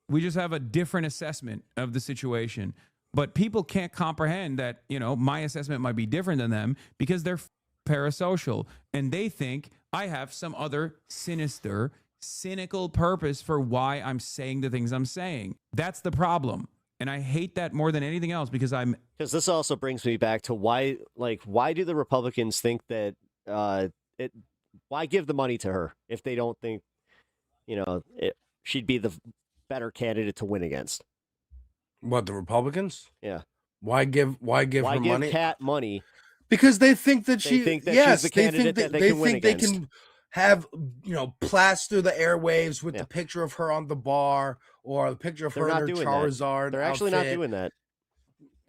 We just have a different assessment of the situation. But people can't comprehend that, my assessment might be different than them because they're parasocial. And they think I have some other sinister, cynical purpose for why I'm saying the things I'm saying. That's the problem. And I hate that more than anything else because this also brings me back to why do the Republicans think that why give the money to her if they don't think she'd be the better candidate to win against? What, the Republicans? Yeah. Why give her money? Kat money? Because they think that she's the candidate that they can win against. They can have plaster the airwaves with the picture of her on the bar or the picture of her in her Charizard. They're actually not doing that.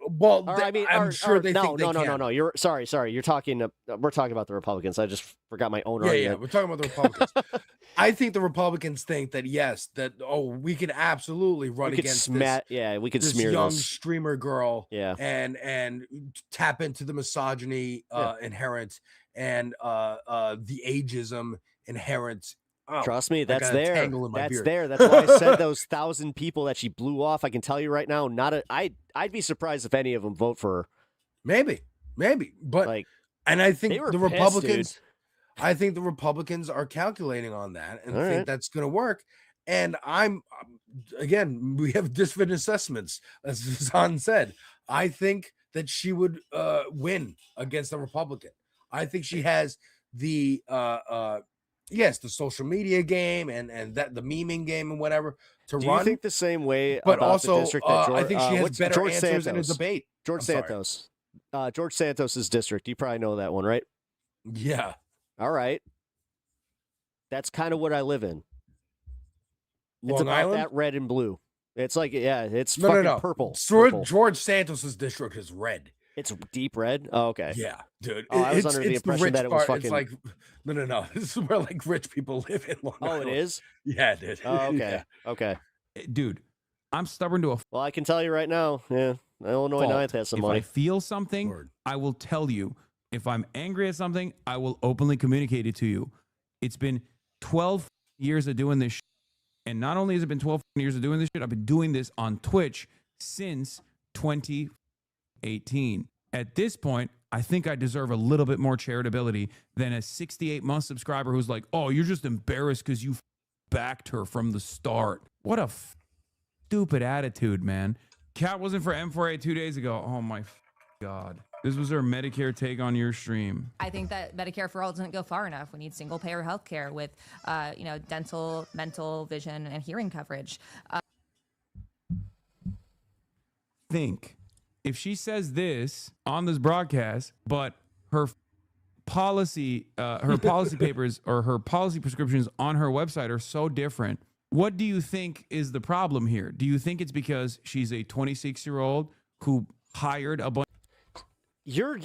Well, I'm sure they think they can. No. You're sorry. We're talking about the Republicans. I just forgot my own argument. Yeah, we're talking about the Republicans. I think the Republicans think that we can absolutely run against we could smear young this streamer girl, and tap into the misogyny inherent and the ageism inherent. Trust me, that's there. That's there. That's why I said those 1,000 people that she blew off. I can tell you right now, I'd be surprised if any of them vote for her. Maybe, but and I think the Republicans. I think the Republicans are calculating on that and think that's going to work. And we have different assessments, as Hassan said. I think that she would win against the Republican. I think she has the yes, the social media game and that the memeing game and whatever to Do run. you think the same way but about also, the district that I think she has what's better George answers Santos. in a debate. George I'm sorry. Santos. George Santos's district. You probably know that one, right? Yeah. All right. That's kind of what I live in. It's Long about Island? that red and blue. It's like, yeah, it's No, fucking no, no. purple. George Santos's district is red. It's deep red? Oh, okay. Yeah, dude. Oh, I was It's- under the it's impression rich that it was part. fucking... It's like, no. This is where like rich people live in Long Oh, Island. it is? Yeah, dude. Oh, okay. Yeah. Okay. Dude, I'm stubborn to a Well, I can tell you right now, yeah, Illinois fault. Ninth has some If money. I feel something, I will tell you. If I'm angry at something, I will openly communicate it to you. It's been 12 years of doing this shit. And not only has it been 12 years of doing this shit, I've been doing this on Twitch since 2018. At this point, I think I deserve a little bit more charitability than a 68-month subscriber who's like, oh, you're just embarrassed because you backed her from the start. What a stupid attitude, man. Kat wasn't for M4A 2 days ago. Oh, my God. This was her Medicare take on your stream. I think that Medicare for all doesn't go far enough. We need single payer health care with, dental, mental, vision, and hearing coverage. Think if she says this on this broadcast, but her policy papers or her policy prescriptions on her website are so different, what do you think is the problem here? Do you think it's because she's a 26-year-old who hired a bunch? You're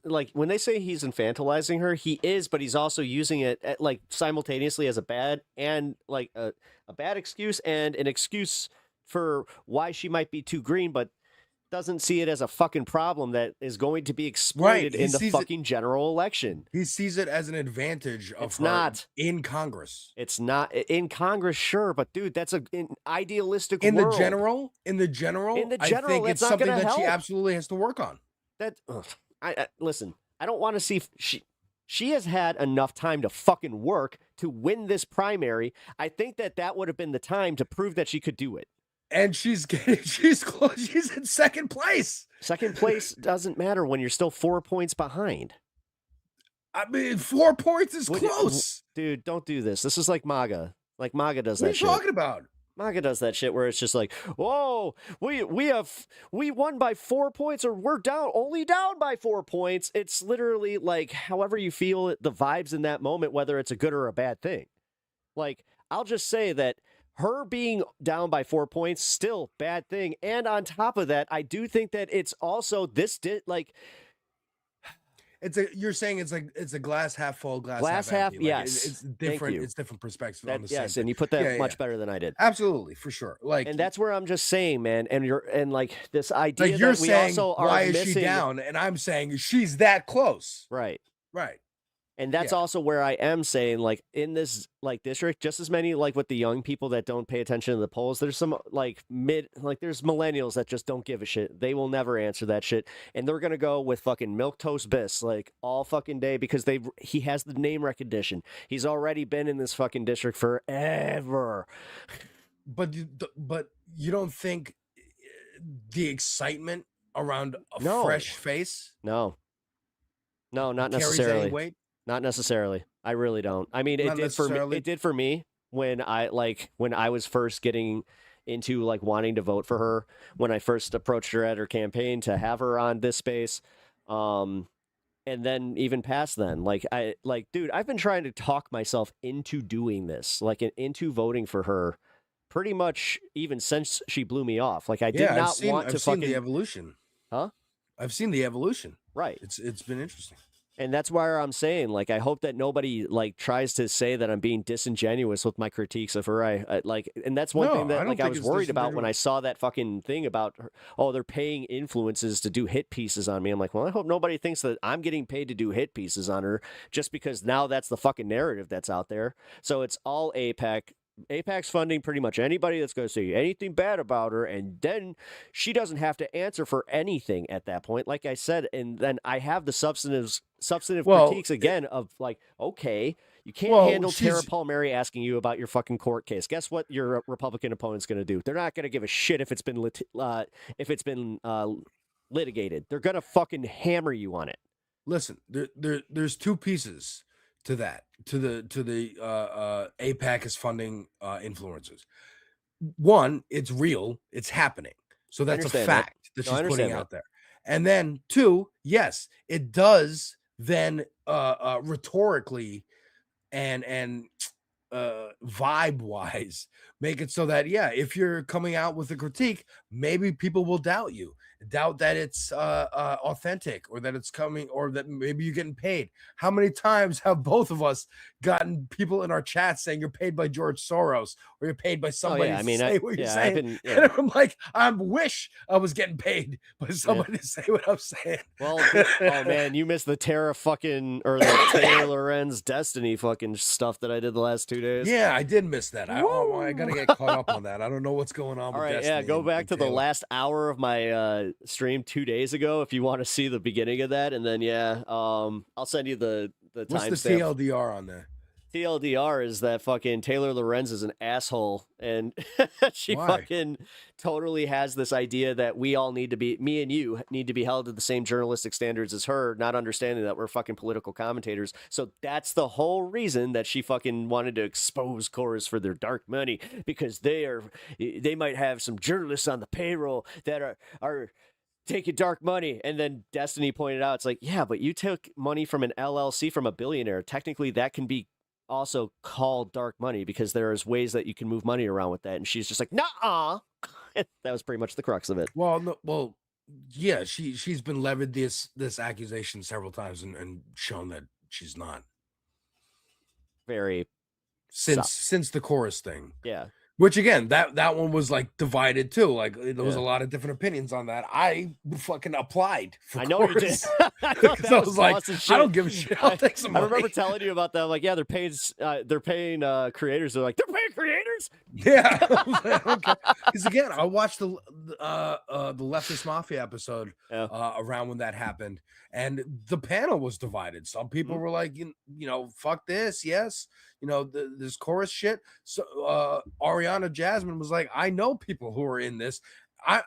like when they say he's infantilizing her, he is, but he's also using it like simultaneously as a bad and like a bad excuse and an excuse for why she might be too green, but doesn't see it as a fucking problem that is going to be exploited in the fucking general election. He sees it as an advantage of It's her not. in Congress. It's not in Congress, sure, but dude, that's an idealistic In world. the general, In the I general, think that's it's not something gonna that she help. absolutely has to work on. That I listen. I don't want to see she has had enough time to fucking work to win this primary. I think that would have been the time to prove that she could do it. And she's close. She's in second place. Second place doesn't matter when you're still 4 points behind. I mean, 4 points is close. Dude, don't do this. This is like MAGA. Like MAGA does What are that you shit. talking about? MAGA does that shit where it's just like, whoa, we won by 4 points, or we're only down by 4 points. It's literally like however you feel the vibes in that moment, whether it's a good or a bad thing. Like, I'll just say that her being down by 4 points, still bad thing. And on top of that, I do think that it's also you're saying it's a glass half full, glass half empty. Like, yes. it's Thank different. you. It's different perspectives That, on the same yes, thing. and you put that Yeah, much yeah. better than I did. Absolutely, for sure. Like, and that's where I'm just saying, man. And like this idea like you're that we saying, also are why is missing, she down? And I'm saying she's that close. Right. Right. And that's also where I am saying, like, in this like district, just as many like with the young people that don't pay attention to the polls, there's some there's millennials that just don't give a shit. They will never answer that shit, and they're gonna go with fucking milquetoast bis like all fucking day because he has the name recognition. He's already been in this fucking district forever. But you don't think the excitement around a fresh face? No, not carries necessarily. any weight? Not necessarily. I really don't. I mean, it Not did for me. necessarily? It did for me when I was first getting into like wanting to vote for her, when I first approached her at her campaign to have her on this space. And then even past then, dude, I've been trying to talk myself into doing this, into voting for her pretty much even since she blew me off. Like I did not want to I've seen fucking the evolution. Huh? I've seen the evolution. Right. It's been interesting. And that's why I'm saying, like, I hope that nobody like tries to say that I'm being disingenuous with my critiques of her. And that's one thing that I was worried about when I saw that fucking thing about her. Oh, they're paying influencers to do hit pieces on me. I'm like, well, I hope nobody thinks that I'm getting paid to do hit pieces on her just because now that's the fucking narrative that's out there. So it's all AIPAC. AIPAC's funding pretty much anybody that's going to say anything bad about her, and then she doesn't have to answer for anything at that point, like I said. And then I have the substantive critiques again of like, okay, you can't handle Tara Palmieri asking you about your fucking court case. Guess what your Republican opponent's going to do? They're not going to give a shit if it's been litigated. They're going to fucking hammer you on it. Listen, there's two pieces to that, to the AIPAC is funding influencers. One, it's real, it's happening, so that's a fact that she's putting out there. And then two, yes, it does then rhetorically and vibe wise make it so that, yeah, if you're coming out with a critique, maybe people will doubt you, doubt that it's authentic, or that it's coming, or that maybe you're getting paid. How many times have both of us gotten people in our chat saying you're paid by George Soros, or you're paid by somebody to say what you're saying? And I'm like, I wish I was getting paid by somebody to say what I'm saying. Well, oh man, you missed the Taylor Lorenz Destiny fucking stuff that I did the last 2 days. Yeah, I did miss that. I gotta get caught up on that. I don't know what's going on. All with right, Destiny go back to the Taylor. last hour of my stream 2 days ago if you want to see the beginning of that, and then I'll send you the What's the timestamp. TLDR on there? TLDR is that fucking Taylor Lorenz is an asshole, and she fucking totally has this idea that we all need to be, me and you need to be held to the same journalistic standards as her, not understanding that we're fucking political commentators. So that's the whole reason that she fucking wanted to expose Chorus for their dark money, because they might have some journalists on the payroll that are taking dark money. And then Destiny pointed out, it's like, yeah, but you took money from an LLC from a billionaire. Technically, that can be also called dark money, because there's ways that you can move money around with that. And she's just like, nah. That was pretty much the crux of it. Well, yeah, she's been levied this accusation several times and shown that she's not. Very since the Chorus thing. Yeah. Which again, that one was like divided too. Like there was a lot of different opinions on that. I fucking applied for I know Chorus. you did. Because I was like, I don't give a shit. I'll take some money. I remember telling you about that. I'm like, yeah, they're paying creators. They're like, they're paying creators. Yeah. Okay. Because again, I watched the Leftist Mafia episode around when that happened, and the panel was divided. Some people were like, you know, fuck this, yes, you know, this Chorus shit. So Ariana Jasmine was like, I know people who are in this. I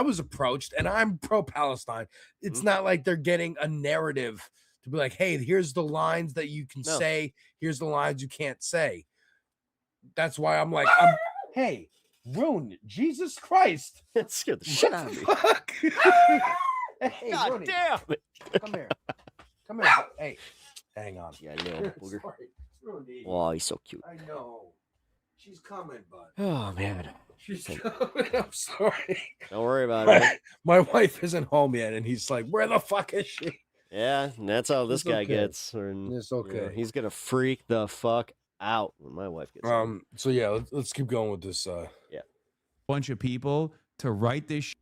was approached, and I'm pro-Palestine. It's not like they're getting a narrative to be like, hey, here's the lines that you can say, here's the lines you can't say. That's why I'm like, hey, Rune, Jesus Christ. That scared the shit out of me. Hey, God Rooney, damn it. Come here. Come here. Hey, hang on. Yeah, I know. Sorry, Rooney. Oh, he's so cute. I know. She's coming, bud. Oh, man. She's coming. I'm sorry. Don't worry about it. My wife isn't home yet, and he's like, where the fuck is she? Yeah, and that's how this It's guy okay. gets. It's okay. He's going to freak the fuck out when my wife gets home. So yeah, let's keep going with this. Bunch of people to write this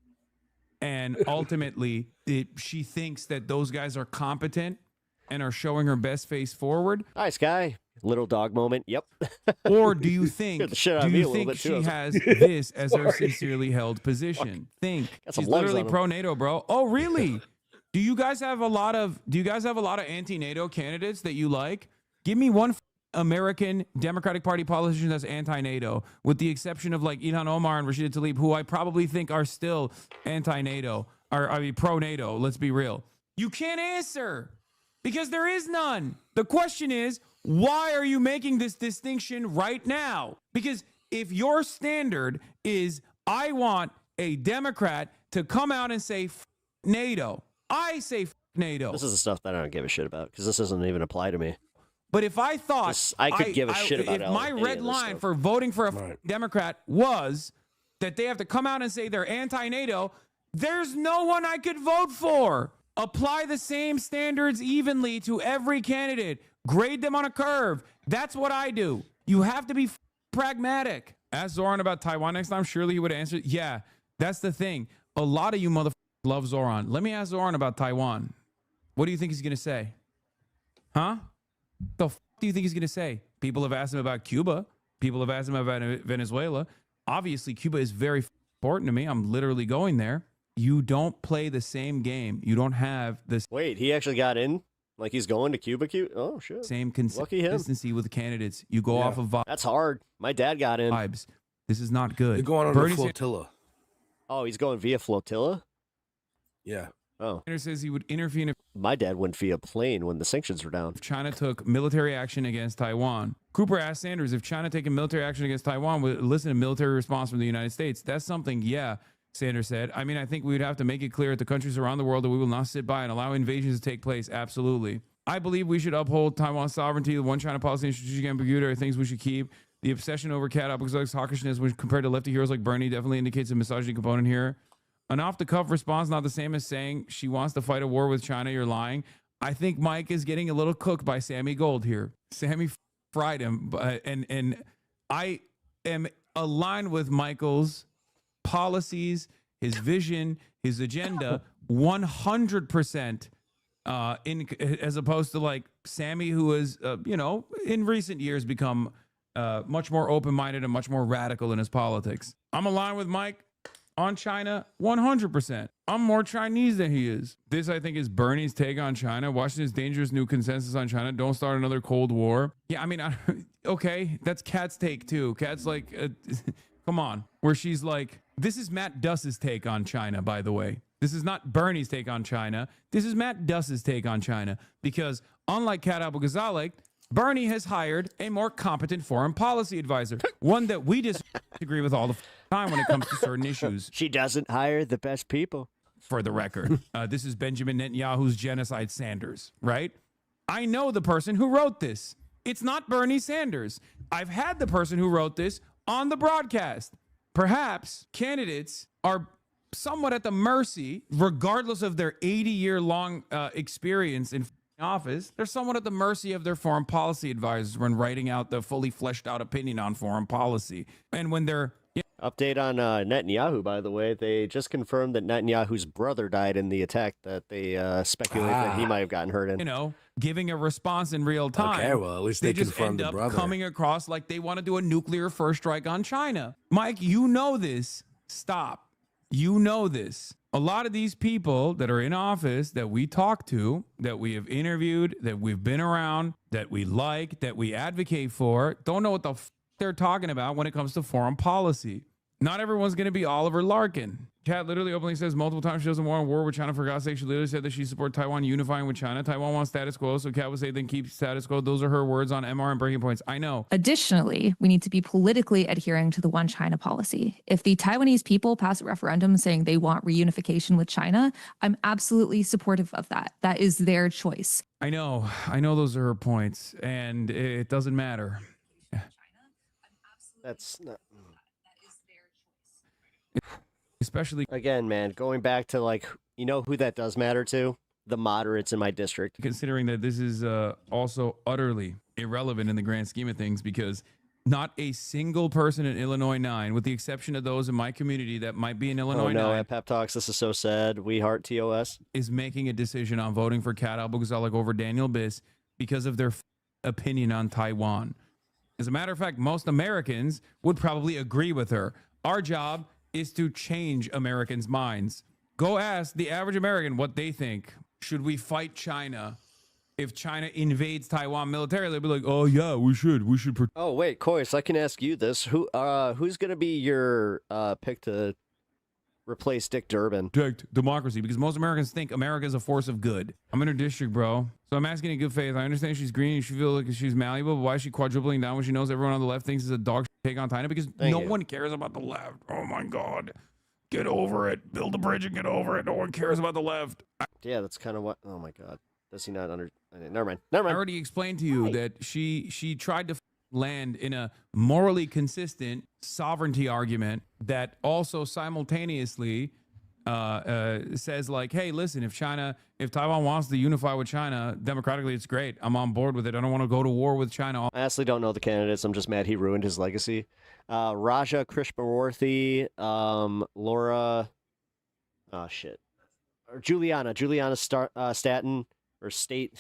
and ultimately she thinks that those guys are competent and are showing her best face forward. Nice guy. Little dog moment. Yep. Or do you think the shit out of me a little bit, she too. has this as her sincerely held position? Think Got some she's lugs literally on him. pro NATO, bro. Oh, really? Do you guys have a lot of anti-NATO candidates that you like? Give me one American Democratic Party politician that's anti-NATO, with the exception of like Ilhan Omar and Rashida Tlaib, who I probably think are still anti-NATO, or I mean pro-NATO. Let's be real. You can't answer because there is none. The question is, why are you making this distinction right now? Because if your standard is, I want a Democrat to come out and say NATO, I say NATO. This is the stuff that I don't give a shit about, because this doesn't even apply to me. But if I thought I could give a shit about if my any red of this line stuff. for voting for a Democrat was that they have to come out and say they're anti-NATO, there's no one I could vote for. Apply the same standards evenly to every candidate. Grade them on a curve. That's what I do. You have to be pragmatic. Ask Zoran about Taiwan next time. Surely he would answer. Yeah, that's the thing. A lot of you motherfuckers love Zoran. Let me ask Zoran about Taiwan. What do you think he's going to say? Huh? The f do you think he's going to say? People have asked him about Cuba. People have asked him about Venezuela. Obviously, Cuba is very important to me. I'm literally going there. You don't play the same game. You don't have this. Wait, he actually got in? Like he's going to Cuba? Oh, shit. Same Lucky him. consistency with the candidates. You go off of vibes. That's hard. My dad got in. This is not good. You're going on Bernie a flotilla. Oh, he's going via flotilla? Yeah. Oh. Sanders says he would intervene if My dad went via plane when the sanctions were down. China took military action against Taiwan. Cooper asked Sanders if China taking military action against Taiwan would elicit a military response from the United States. That's something, yeah, Sanders said. I mean, I think we would have to make it clear to countries around the world that we will not sit by and allow invasions to take place. Absolutely. I believe we should uphold Taiwan's sovereignty. The one China policy and strategic ambiguity are things we should keep. The obsession over cat apostolic hawkishness, which compared to lefty heroes like Bernie, definitely indicates a misogyny component here. An off-the-cuff response, not the same as saying she wants to fight a war with China. You're lying. I think Mike is getting a little cooked by Sammy Gold here. Sammy fried him, and I am aligned with Michael's policies, his vision, his agenda, 100%. As opposed to like Sammy, who has, in recent years become much more open-minded and much more radical in his politics. I'm aligned with Mike on China 100%. I'm more Chinese than he is. This, I think, is Bernie's take on China. Washington's dangerous new consensus on China. Don't start another Cold War. Yeah, I mean, okay, that's Kat's take too. Kat's like, come on, where she's like, this is Matt Duss's take on China, by the way. This is not Bernie's take on China. This is Matt Duss's take on China. Because unlike Kat Abou-Ghazaleh, Bernie has hired a more competent foreign policy advisor, one that we disagree with all the time when it comes to certain issues. She doesn't hire the best people. For the record, this is Benjamin Netanyahu's genocide Sanders, right? I know the person who wrote this. It's not Bernie Sanders. I've had the person who wrote this on the broadcast. Perhaps candidates are somewhat at the mercy, regardless of their 80-year-long experience in office, they're somewhat at the mercy of their foreign policy advisors when writing out the fully fleshed out opinion on foreign policy. And when they're Update on Netanyahu, by the way. They just confirmed that Netanyahu's brother died in the attack that they speculate that he might have gotten hurt in. Giving a response in real time. Okay, well, at least they just confirmed end the up brother. coming across like they want to do a nuclear first strike on China. Mike, you know this. Stop. You know this. A lot of these people that are in office that we talk to, that we have interviewed, that we've been around, that we like, that we advocate for, don't know what the they're talking about when it comes to foreign policy. Not everyone's going to be Oliver Larkin. Kat literally openly says multiple times she doesn't want a war with China. For God's sake, she literally said that she supports Taiwan unifying with China. Taiwan wants status quo, so Kat would say then keep status quo. Those are her words on MR and breaking points. I know. Additionally, we need to be politically adhering to the one China policy. If the Taiwanese people pass a referendum saying they want reunification with China, I'm absolutely supportive of that. That is their choice. I know those are her points, and it doesn't matter. That's not... Especially again, man, going back to like, you know who that does matter to? The moderates in my district. Considering that this is also utterly irrelevant in the grand scheme of things, because not a single person in Illinois 9, with the exception of those in my community that might be in Illinois 9, at Pep Talks, this is so sad. We heart TOS. Is making a decision on voting for Kat Abou-Ghazaleh over Daniel Biss because of their opinion on Taiwan. As a matter of fact, most Americans would probably agree with her. Our job is to change Americans' minds. Go ask the average American what they think. Should we fight China? If China invades Taiwan militarily, they'll be like, oh yeah, we should. Oh wait, Coyce, I can ask you this. Who's gonna be your pick to replace Dick Durbin? Democracy, because most Americans think America is a force of good. I'm in her district, bro. So I'm asking in good faith. I understand she's green and she feels like she's malleable, but why is she quadrupling down when she knows everyone on the left thinks it's a dog take on China? Because no one cares about the left. Oh my God. Get over it. Build a bridge and get over it. No one cares about the left. Yeah, that's kind of what. Oh my God. Does he not under? Never mind. I already explained to you that she tried to land in a morally consistent sovereignty argument that also simultaneously says like, hey, listen, if Taiwan wants to unify with China democratically, it's great. I'm on board with it. I don't want to go to war with China. I honestly don't know the candidates. I'm just mad he ruined his legacy. Raja Krishnamoorthy, Laura, or Juliana Staten, or State,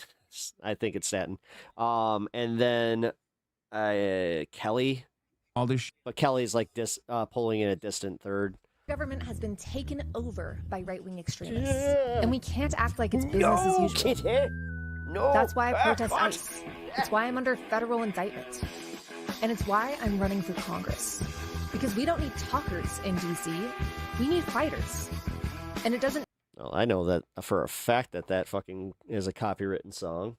I think it's Staten. And then Kelly. All this but Kelly's like polling in a distant third. Government has been taken over by right-wing extremists, and we can't act like it's business as usual. No, that's why I protest ICE. It's why I'm under federal indictment, and it's why I'm running for Congress. Because we don't need talkers in DC, we need fighters. And it doesn't. Oh, I know that for a fact that fucking is a copywritten song.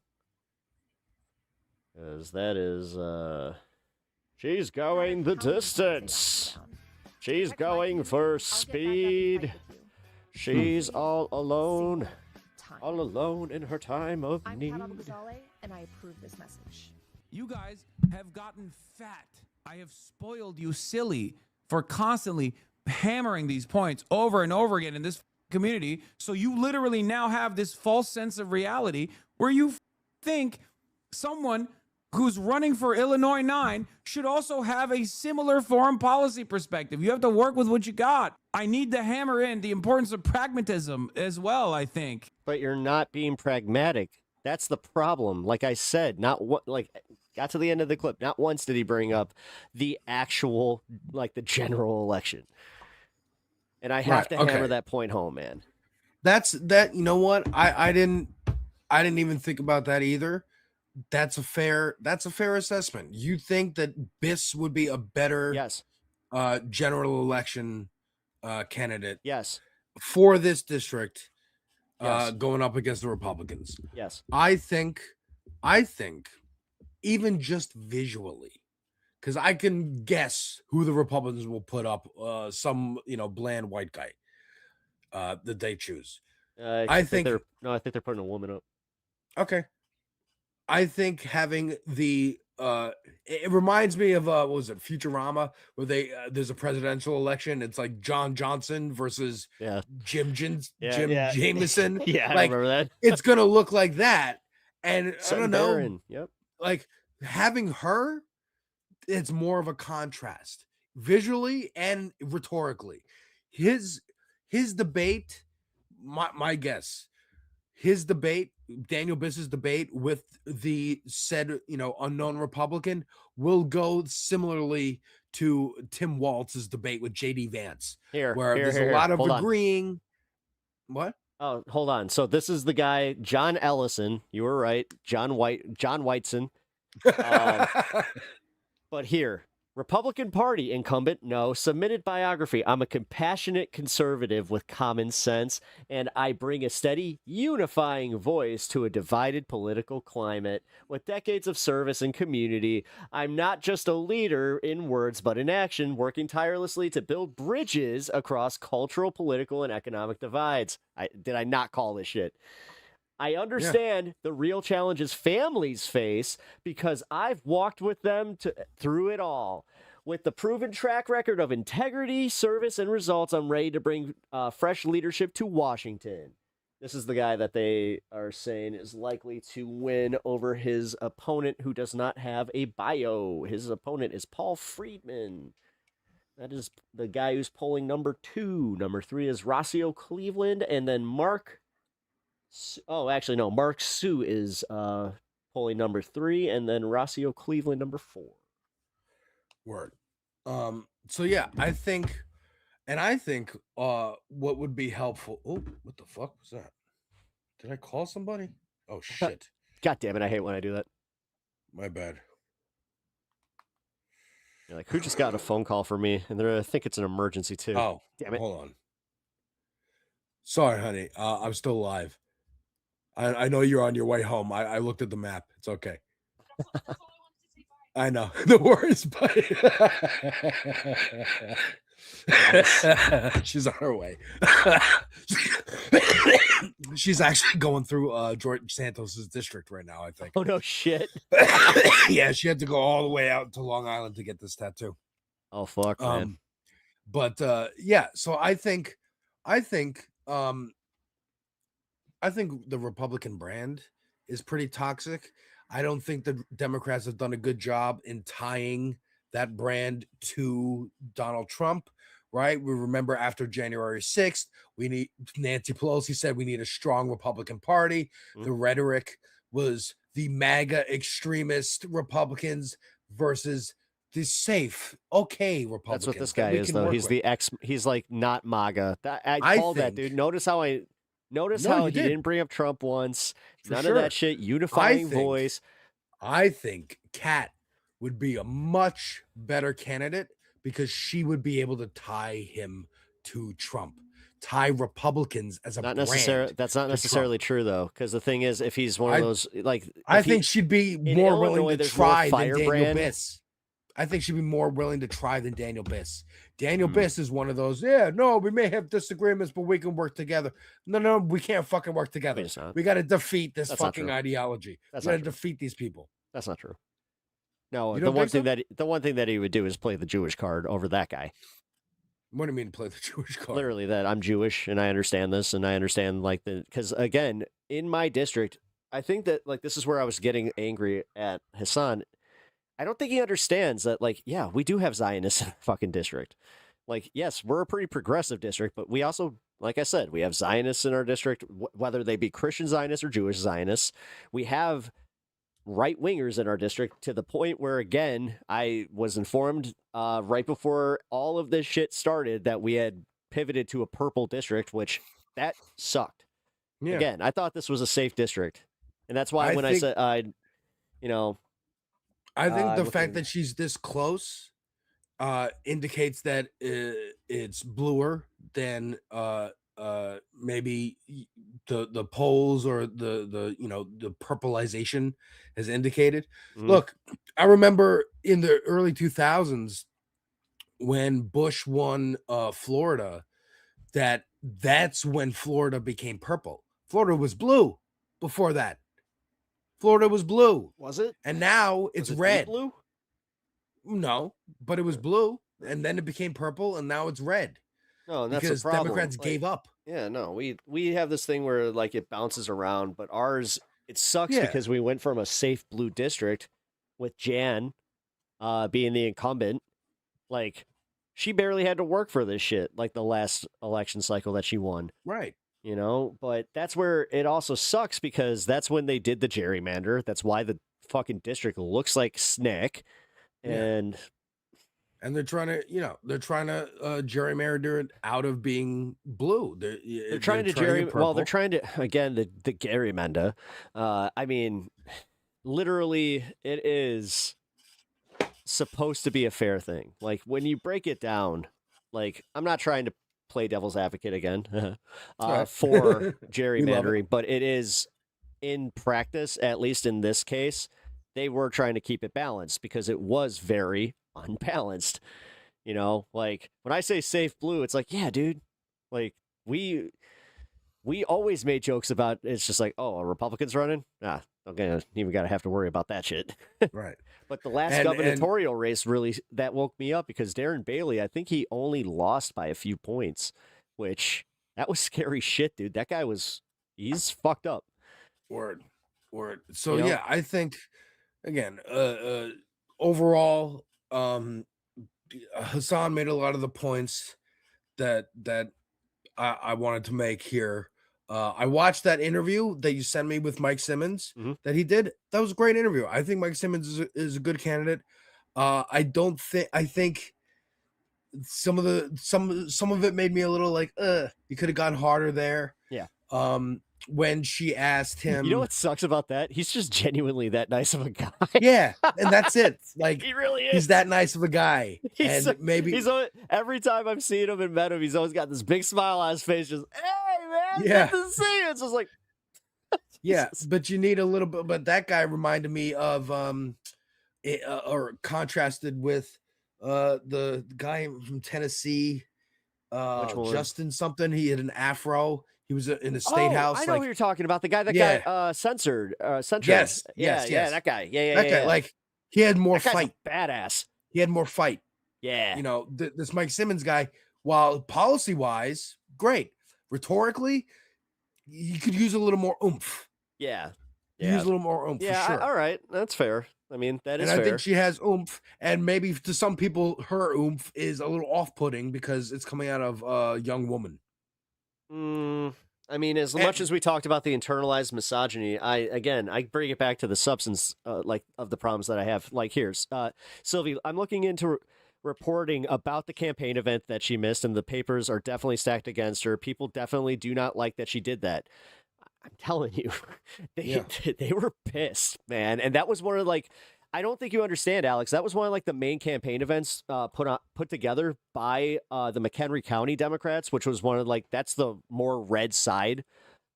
Because that is, she's going the distance. She's going for speed. She's all alone. All alone in her time of need. And I approve this message. You guys have gotten fat. I have spoiled you silly for constantly hammering these points over and over again in this community. So you literally now have this false sense of reality where you think someone who's running for Illinois 9 should also have a similar foreign policy perspective. You have to work with what you got. I need to hammer in the importance of pragmatism as well, I think. But you're not being pragmatic. That's the problem. Like I said, not what, like, got to the end of the clip. Not once did he bring up the actual, like, the general election. And I have to hammer that point home, man. You know what? I didn't even think about that either. That's a fair assessment. You think that Biss would be a better general election candidate for this district going up against the Republicans? Yes. I think even just visually, because I can guess who the Republicans will put up, some bland white guy that they choose. I think they're putting a woman up. Okay. I think having the it reminds me of what was it, Futurama, where there's a presidential election. It's like John Johnson versus Jim Jameson. Yeah, I like, remember that. It's gonna look like that, and I don't know. Barron. Yep. Like having her, it's more of a contrast visually and rhetorically. His debate, my guess. His debate, Daniel Biss's debate with the said, unknown Republican will go similarly to Tim Walz's debate with J.D. Vance, where there's a lot of agreeing. What? Oh, hold on. So this is the guy, John Ellison. You were right. John Whiteson. But here, Republican Party incumbent, no, submitted biography. I'm a compassionate conservative with common sense, and I bring a steady, unifying voice to a divided political climate. With decades of service and community, I'm not just a leader in words, but in action, working tirelessly to build bridges across cultural, political, and economic divides. Did I not call this shit? I understand the real challenges families face because I've walked with them through it all. With the proven track record of integrity, service, and results, I'm ready to bring fresh leadership to Washington. This is the guy that they are saying is likely to win over his opponent who does not have a bio. His opponent is Paul Friedman. That is the guy who's polling number 2. Number 3 is Rocio Cleveland, and then Mark Sue is polling number 3, and then Rocio Cleveland number 4. Word. So yeah, I think what would be helpful. Oh, what the fuck was that? Did I call somebody? Oh shit. God damn it, I hate when I do that. My bad. You're like, who just got a phone call for me? And I think it's an emergency too. Oh, damn it. Hold on. Sorry, honey. I'm still alive. I know you're on your way home. I looked at the map. It's okay. I know. The worst, but she's on her way. She's actually going through George Santos's district right now, I think. Oh, no shit. Yeah, she had to go all the way out to Long Island to get this tattoo. Oh, fuck, man. But yeah, so I think the Republican brand is pretty toxic. I don't think the Democrats have done a good job in tying that brand to Donald Trump, right? We remember after January 6th, Nancy Pelosi said we need a strong Republican Party. The rhetoric was the MAGA extremist Republicans versus the safe, okay Republicans. That's what this guy is, though. He's he's like not MAGA. I called that, dude. Notice how he didn't bring up Trump once. None of that shit. Unifying voice. I think Kat would be a much better candidate because she would be able to tie him to Trump, tie Republicans as a Not brand. necessarily. That's not to necessarily Trump. true, though, because the thing is, if he's one of those, like, I if he- think she'd be in more Illinois, willing to there's more try than Daniel firebrand. Biss. I think she'd be more willing to try than Daniel Biss. Daniel Hmm. Biss is one of those, we may have disagreements, but we can work together. No, we can't fucking work together. It's not. We got to defeat this That's not fucking true. ideology. That's We got not to true. defeat these people. That's not true. No, You the don't one think thing the one thing that he would do is play the Jewish card over that guy. What do you mean play the Jewish card? Literally, that I'm Jewish and I understand this, and I understand because again, in my district, I think that like this is where I was getting angry at Hassan. I don't think he understands that, like, yeah, we do have Zionists in the fucking district. Like, yes, we're a pretty progressive district, but we also, like I said, we have Zionists in our district, whether they be Christian Zionists or Jewish Zionists. We have right-wingers in our district to the point where, again, I was informed right before all of this shit started that we had pivoted to a purple district, which that sucked. Yeah. Again, I thought this was a safe district. And that's why when I said, I think the looking- fact that she's this close indicates that it's bluer than maybe the polls or the purpleization has indicated. Mhm. Look, I remember in the early 2000s when Bush won Florida, that's when Florida became purple. Florida was blue before that. Florida was blue. Was it? And now it's Was it red. deep blue? No, but it was blue, and then it became purple, and now it's red. No, and that's because the problem. Democrats Like, gave up. Yeah, no, we have this thing where like it bounces around, but ours it sucks Yeah. because we went from a safe blue district with Jan being the incumbent. Like she barely had to work for this shit like the last election cycle that she won. Right. You know, but that's where it also sucks because that's when they did the gerrymander. That's why the fucking district looks like Snick. And they're trying to, gerrymander it out of being blue. they're trying to purple. again the gerrymander. I mean, literally, it is supposed to be a fair thing. Like when you break it down, like I'm not trying to play devil's advocate again Right. for We gerrymandering, but it is in practice, at least in this case, they were trying to keep it balanced because it was very unbalanced. You know, like when I say safe blue, it's like, yeah, dude, like we always made jokes about it's just like, oh, a Republican's running? Okay, even gotta have to worry about that shit. Right. But the last And- gubernatorial race really that woke me up because Darren Bailey, I think he only lost by a few points, which that was scary shit, dude. That guy he's fucked up. Word. So You know? yeah, I think again, overall, Hassan made a lot of the points that I wanted to make here. I watched that interview that you sent me with Mike Simmons that he did. That was a great interview. I think Mike Simmons is a good candidate. I think some of it made me a little like, you could have gone harder there. Yeah. When she asked him, You know what sucks about that? He's just genuinely that nice of a guy. yeah, and that's it. Like He really is. he's that nice of a guy. He's And maybe he's always, every time I've seen him and met him, he's always got this big smile on his face, just hey man, Yeah. good to see you. It's just like yeah, but you need a little bit. But that guy reminded me of or contrasted with the guy from Tennessee, Which one? Justin something. He had an afro. He was in a state house. I know who you're talking about. The guy that Yeah. got censored. Censored. Yes, Yeah, yes, yeah, yes. that guy. Yeah, that guy, yeah. like he had more That guy's a fight. badass. He had more fight. Yeah. You know, this Mike Simmons guy, while policy wise, great. Rhetorically, you could use a little more oomph. Yeah. Use a little more oomph. Yeah, for sure. all right. That's fair. I mean, that is And I fair. think she has oomph, and maybe to some people, her oomph is a little off-putting because it's coming out of a young woman. I mean, as much as we talked about the internalized misogyny, I bring it back to the substance, of the problems that I have. Like, here's Sylvie. I'm looking into reporting about the campaign event that she missed, and the papers are definitely stacked against her. People definitely do not like that she did that. I'm telling you, they were pissed, man. And that was one of I don't think you understand, Alex. That was one of like the main campaign events put together by the McHenry County Democrats, which was one of like that's the more red side.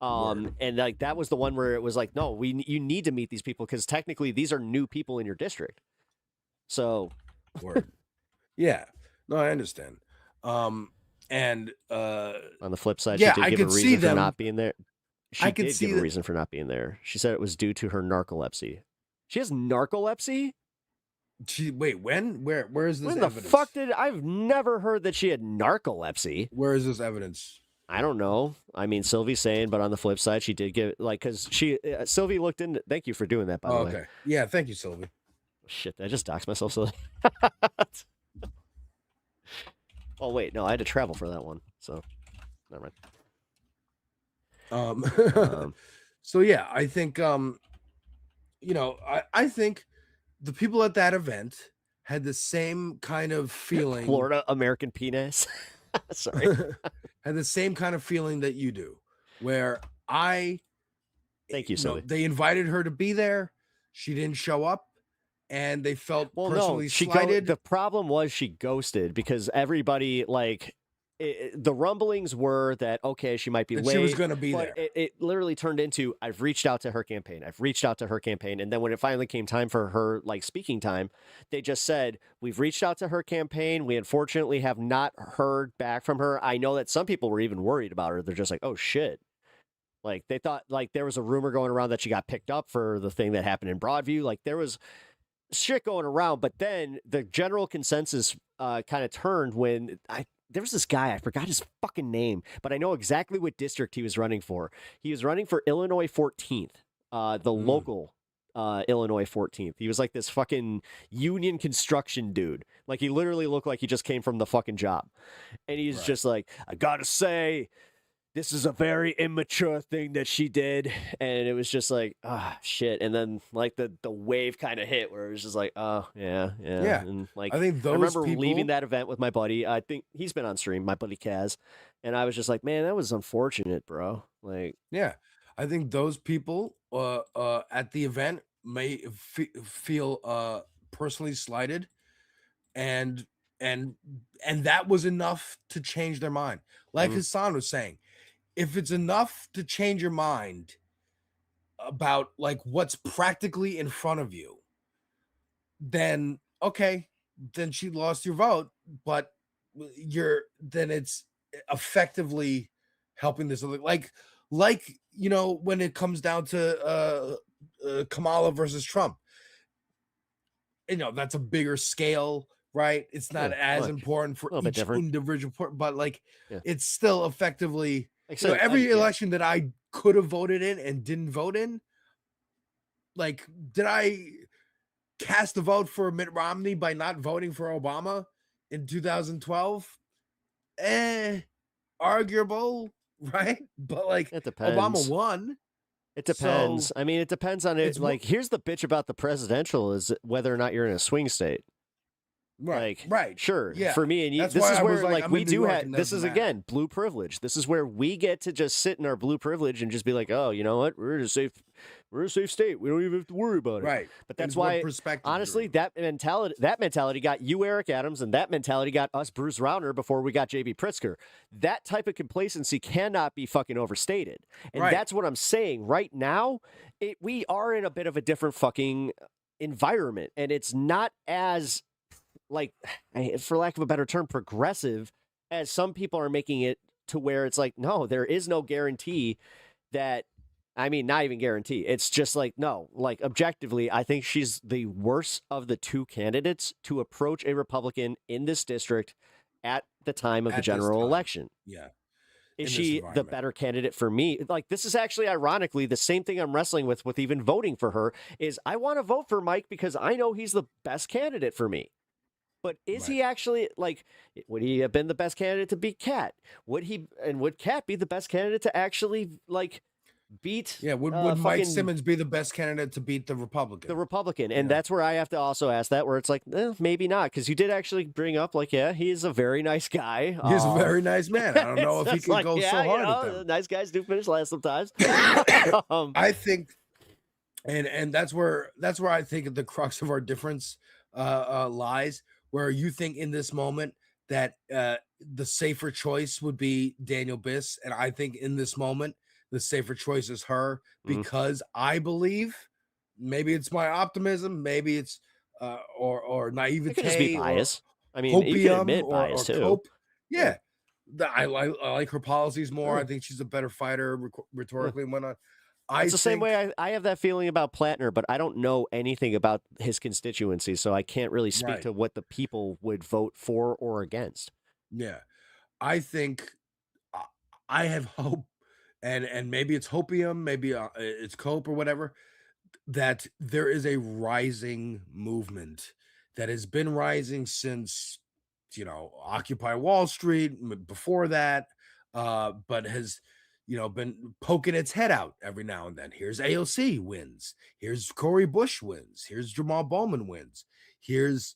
And like that was the one where it was like, no, you need to meet these people because technically these are new people in your district. So, yeah, no, I understand. And on the flip side, yeah, she I did give could a see reason for them. not being there. She I could did see give a reason for not being there. She said it was due to her narcolepsy. She has narcolepsy? Wait, when? Where is this When evidence? the fuck did I've never heard that she had narcolepsy? Where is this evidence? I don't know. I mean, Sylvie's saying, but on the flip side, she did give like because Sylvie looked into. Thank you for doing that, by the way. Okay, yeah, thank you, Sylvie. Shit, I just doxed myself, Sylvie. Oh wait, no, I had to travel for that one, so never mind. So yeah, I think I think the people at that event had the same kind of feeling. Florida American penis. Sorry. Had the same kind of feeling that you do, where thank you, Sylvie. They invited her to be there. She didn't show up. And they felt personally slighted. The problem was she ghosted because everybody the rumblings were that okay, she might be late. She was going to be there. It literally turned into I've reached out to her campaign. And then when it finally came time for her speaking time, they just said we've reached out to her campaign. We unfortunately have not heard back from her. I know that some people were even worried about her. They're just like, oh shit. Like they thought there was a rumor going around that she got picked up for the thing that happened in Broadview. Like there was shit going around, but then the general consensus kind of turned when there was this guy, I forgot his fucking name, but I know exactly what district he was running for. He was running for Illinois 14th, the local Illinois 14th. He was like this fucking union construction dude. Like he literally looked like he just came from the fucking job. And he's just like, I gotta say, this is a very immature thing that she did. And it was just like, shit. And then like the wave kind of hit where it was just like, oh, yeah. And like, I think I remember people... leaving that event with my buddy. I think he's been on stream, my buddy Kaz. And I was just like, man, that was unfortunate, bro. Like, yeah, I think those people at the event may feel personally slighted. And that was enough to change their mind. Like Hassan was saying, if it's enough to change your mind about like what's practically in front of you, then okay, then she lost your vote, but then it's effectively helping this like when it comes down to Kamala versus Trump, that's a bigger scale. Right, it's not as important for each individual, but like it's still effectively. Every election that I could have voted in and didn't vote in, like, did I cast a vote for Mitt Romney by not voting for Obama in 2012? Arguable, right? But like, it depends. Obama won. It depends. I mean, it depends on it. Like, here's the bitch about the presidential is whether or not you're in a swing state. Right. Sure. Yeah. For me and you, That's this why is I where was like, I'm we in New do York have. and This doesn't is again blue privilege. This is where we get to just sit in our blue privilege and just be like, oh, you know what? We're in a safe state. We don't even have to worry about it. Right. But that's why, honestly, that mentality got you, Eric Adams, and that mentality got us, Bruce Rauner, before we got JB Pritzker. That type of complacency cannot be fucking overstated, and that's what I'm saying. Right now, we are in a bit of a different fucking environment, and it's not as like, for lack of a better term, progressive as some people are making it to where it's like, no, there is no guarantee that, I mean, not even guarantee. It's just like, no, like objectively, I think she's the worst of the two candidates to approach a Republican in this district at the time of the general election. Yeah. Is she the better candidate for me? Like, this is actually ironically the same thing I'm wrestling with even voting for her is I want to vote for Mike because I know he's the best candidate for me. But is he actually, like, would he have been the best candidate to beat Kat? Would Kat be the best candidate to actually, like, beat? Yeah, would Mike Simmons be the best candidate to beat the Republican? And that's where I have to also ask that, where it's like, maybe not, because you did actually bring up, like, yeah, he's a very nice guy. He's a very nice man. I don't know if he can go so hard at them. Nice guys do finish last sometimes. I think And that's where I think the crux of our difference lies, where you think in this moment that the safer choice would be Daniel Biss, and I think in this moment the safer choice is her, because I believe, maybe it's my optimism, maybe it's or naivete, It could just be or bias. I mean, you can admit bias too. cope. Yeah. I like her policies more. I think she's a better fighter rhetorically and whatnot. It's the same way I have that feeling about Plattner, but I don't know anything about his constituency, so I can't really speak to what the people would vote for or against. Yeah, I think I have hope, and maybe it's hopium, maybe it's cope or whatever, that there is a rising movement that has been rising since, Occupy Wall Street, before that, but has, been poking its head out every now and then. Here's AOC wins. Here's Cori Bush wins. Here's Jamal Bowman wins. Here's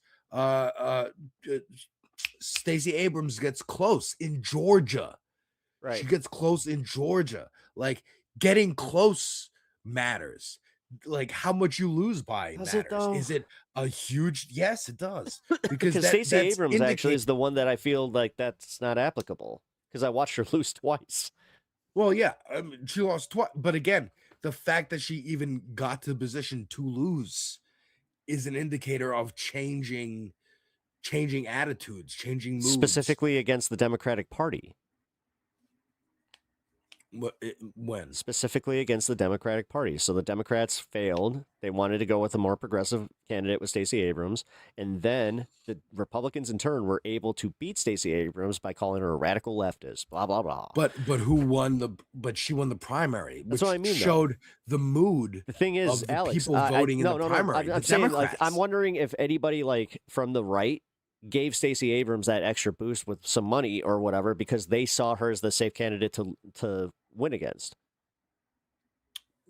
Stacey Abrams gets close in Georgia. Right. She gets close in Georgia. Like, getting close matters. Like, how much you lose by Does matters. it, though? Is it a huge? Yes, it does. Because Stacey Abrams actually is the one that I feel like that's not applicable, because I watched her lose twice. Well, yeah, she lost twice. But again, the fact that she even got to the position to lose is an indicator of changing attitudes, changing moods. Specifically against the Democratic Party. When? Specifically against the Democratic Party. So the Democrats failed. They wanted to go with a more progressive candidate with Stacey Abrams. And then the Republicans, in turn, were able to beat Stacey Abrams by calling her a radical leftist, blah, blah, blah. But who won but she won the primary, which That's what I mean, showed the mood. The thing is, of the Alex, people voting in the primary. I'm the saying, Democrats. I'm wondering if anybody from the right gave Stacey Abrams that extra boost with some money or whatever, because they saw her as the safe candidate to win against.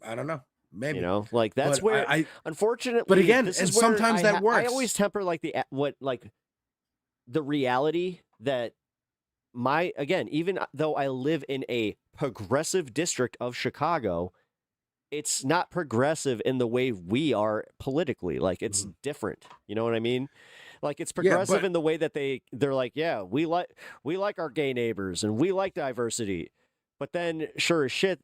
I don't know. Maybe. That's but where unfortunately. But again, this and is where sometimes that works. I always temper the reality that even though I live in a progressive district of Chicago, it's not progressive in the way we are politically. Like, it's different. You know what I mean? Like, it's progressive in the way that they're like, yeah, we like our gay neighbors and we like diversity. But then, sure as shit,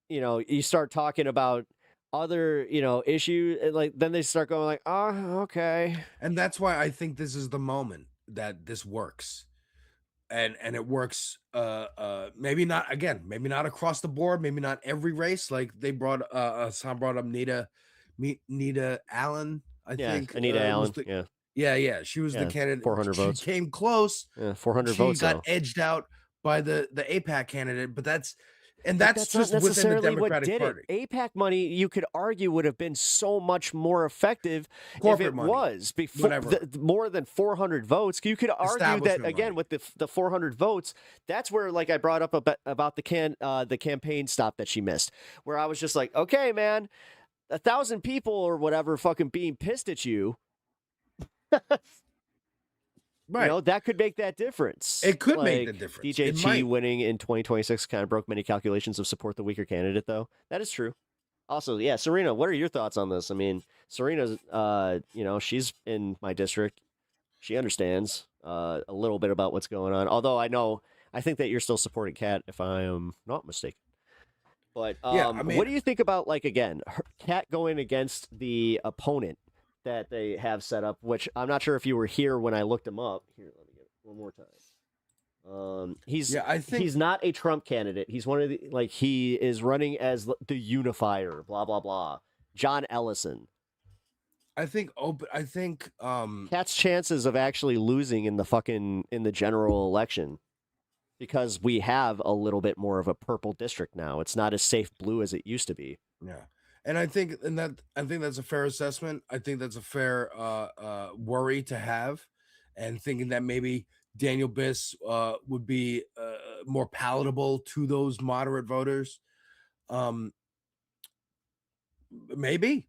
you start talking about other, issues, and then they start going like, oh, okay. And that's why I think this is the moment that this works. And it works, maybe not across the board, maybe not every race. Like, they Sam brought up Nita Allen, I think. Anita Allen, yeah. She was the candidate. 400 votes. She came close. 400 votes. She got edged out by the AIPAC candidate, but that's that's just not within the necessarily what Democratic did Party. it. AIPAC money, you could argue, would have been so much more effective Corporate if it money. was before more than 400 votes. You could argue that Establishment again money. with the 400 votes. That's where, like, I brought up about the campaign stop that she missed, where I was just like, okay, man, 1,000 people or whatever fucking being pissed at you. Right. That could make that difference. It could make the difference. It DJT might. winning in 2026 kind of broke many calculations of support the weaker candidate, though. That is true. Also, yeah, Serena, what are your thoughts on this? I mean, Serena's, she's in my district. She understands a little bit about what's going on. Although I think that you're still supporting Kat, if I am not mistaken. But what do you think about, Kat going against the opponent that they have set up, which I'm not sure if you were here when I looked him up. Here, let me get it one more time. He's not a Trump candidate. He's one of the, he is running as the unifier, blah, blah, blah. John Ellison. I think Kat's chances of actually losing in the general election, because we have a little bit more of a purple district now. It's not as safe blue as it used to be. Yeah. And I think that's a fair assessment. I think that's a fair worry to have, and thinking that maybe Daniel Biss would be more palatable to those moderate voters. Maybe,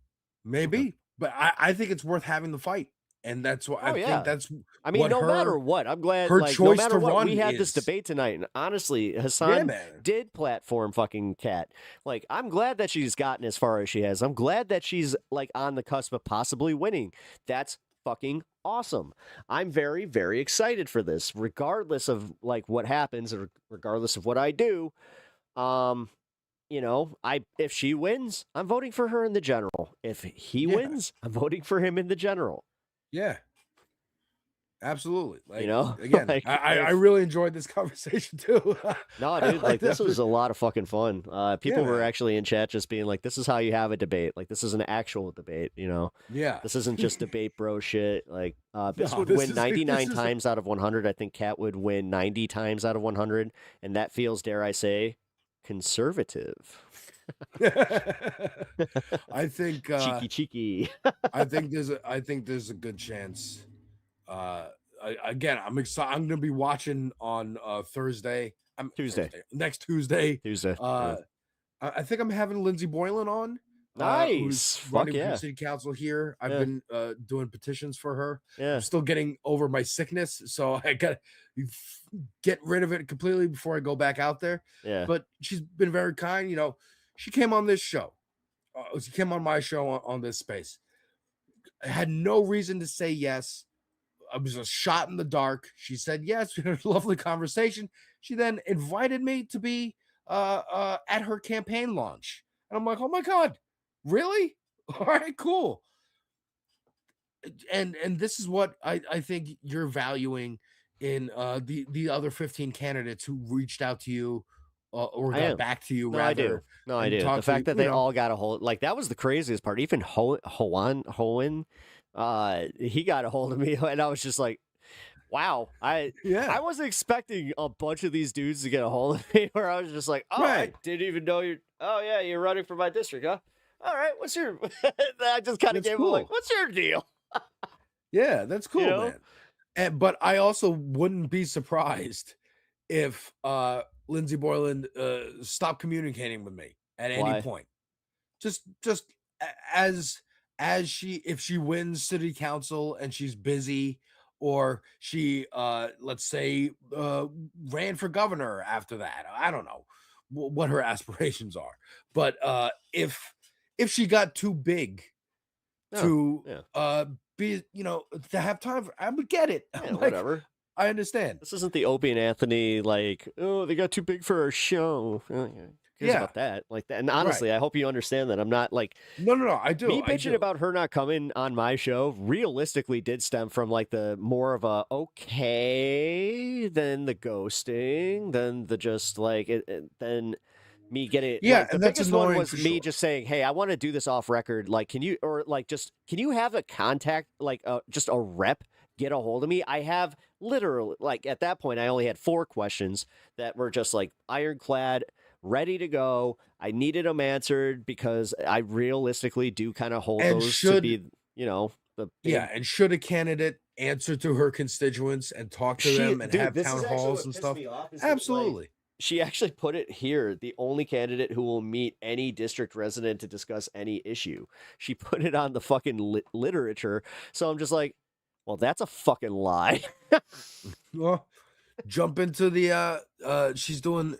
but I think it's worth having the fight. And that's why Oh, I yeah. think that's I mean, what no her, matter what, I'm glad. her Like, no choice matter to what, run we had this is- debate tonight, and honestly, Yeah, Hassan man. did platform fucking Kat. Like, I'm glad that she's gotten as far as she has. I'm glad that she's like on the cusp of possibly winning. That's fucking awesome. I'm very, very excited for this, regardless of like what happens, or regardless of what I do. You know, if she wins, I'm voting for her in the general. If he wins, I'm voting for him in the general. Yeah. Absolutely. Like, You know? again, Like, I if- really enjoyed this conversation too. No, I dude, like this that. was a lot of fucking fun. People were man. actually in chat just being like, this is how you have a debate. Like, this is an actual debate, you know? Yeah. This isn't just debate bro shit. Like, this No, would this win is- 99 this is- times out of 100. I think Kat would win 90 times out of 100. And that feels, dare I say, conservative. I think cheeky. I think there's a good chance. Again, I'm excited. I'm gonna be watching on Thursday. Next Tuesday. Tuesday. I think I'm having Lindsey Boylan on. Nice. Who's Fuck running yeah. for city council here. I've Yeah. been doing petitions for her. Yeah. I'm still getting over my sickness, so I gotta get rid of it completely before I go back out there. Yeah. But she's been very kind. You know, she came on this show. She came on my show on this space. I had no reason to say yes. I was a shot in the dark. She said yes. We had a lovely conversation. She then invited me to be at her campaign launch. And I'm like, oh my God, really? All right, cool. And this is what I think you're valuing in the other 15 candidates who reached out to you or I got am. back to you. No, rather, I do. No, I and do. talked The to fact you, that you they know. all got a hold, like that was the craziest part. Even Hohen, he got a hold of me, and I was just like, wow, I wasn't expecting a bunch of these dudes to get a hold of me. Where I was just like, oh, I didn't even know you're. Oh yeah, you're running for my district, huh? All right, what's your? I just kind of That's gave him like, cool. what's your deal? Yeah, that's cool, You know? man. But I also wouldn't be surprised if Lindsey Boylan stopped communicating with me at Why? any point. Just as if she wins city council and she's busy, or she let's say ran for governor after that. I don't know what her aspirations are, but if she got too big to be, you know, to have time for, I would get it. Yeah, Like, whatever. I understand. This isn't the Opie and Anthony, like, oh, they got too big for our show. Who cares about that? Like that. And honestly, I hope you understand that I'm not like No, I do. me I bitching do. about her not coming on my show realistically did stem from like the more of a okay, then the ghosting, then the just like then me getting like, the and that's biggest one annoying was for me sure. just saying, hey, I want to do this off record. Like, can you have a contact, like just a rep get a hold of me? I have literally, like, at that point I only had 4 questions that were just like ironclad, ready to go. I needed them answered because I realistically do kind of hold And those to should- be, you know, the big, Yeah, and should a candidate answer to her constituents and talk to them and dude, have this town is actually halls what and pissed stuff? me off, is that, like, Absolutely. she actually put it here, the only candidate who will meet any district resident to discuss any issue. She put it on the fucking literature. So I'm just like, well, that's a fucking lie. Well, jump into the she's doing,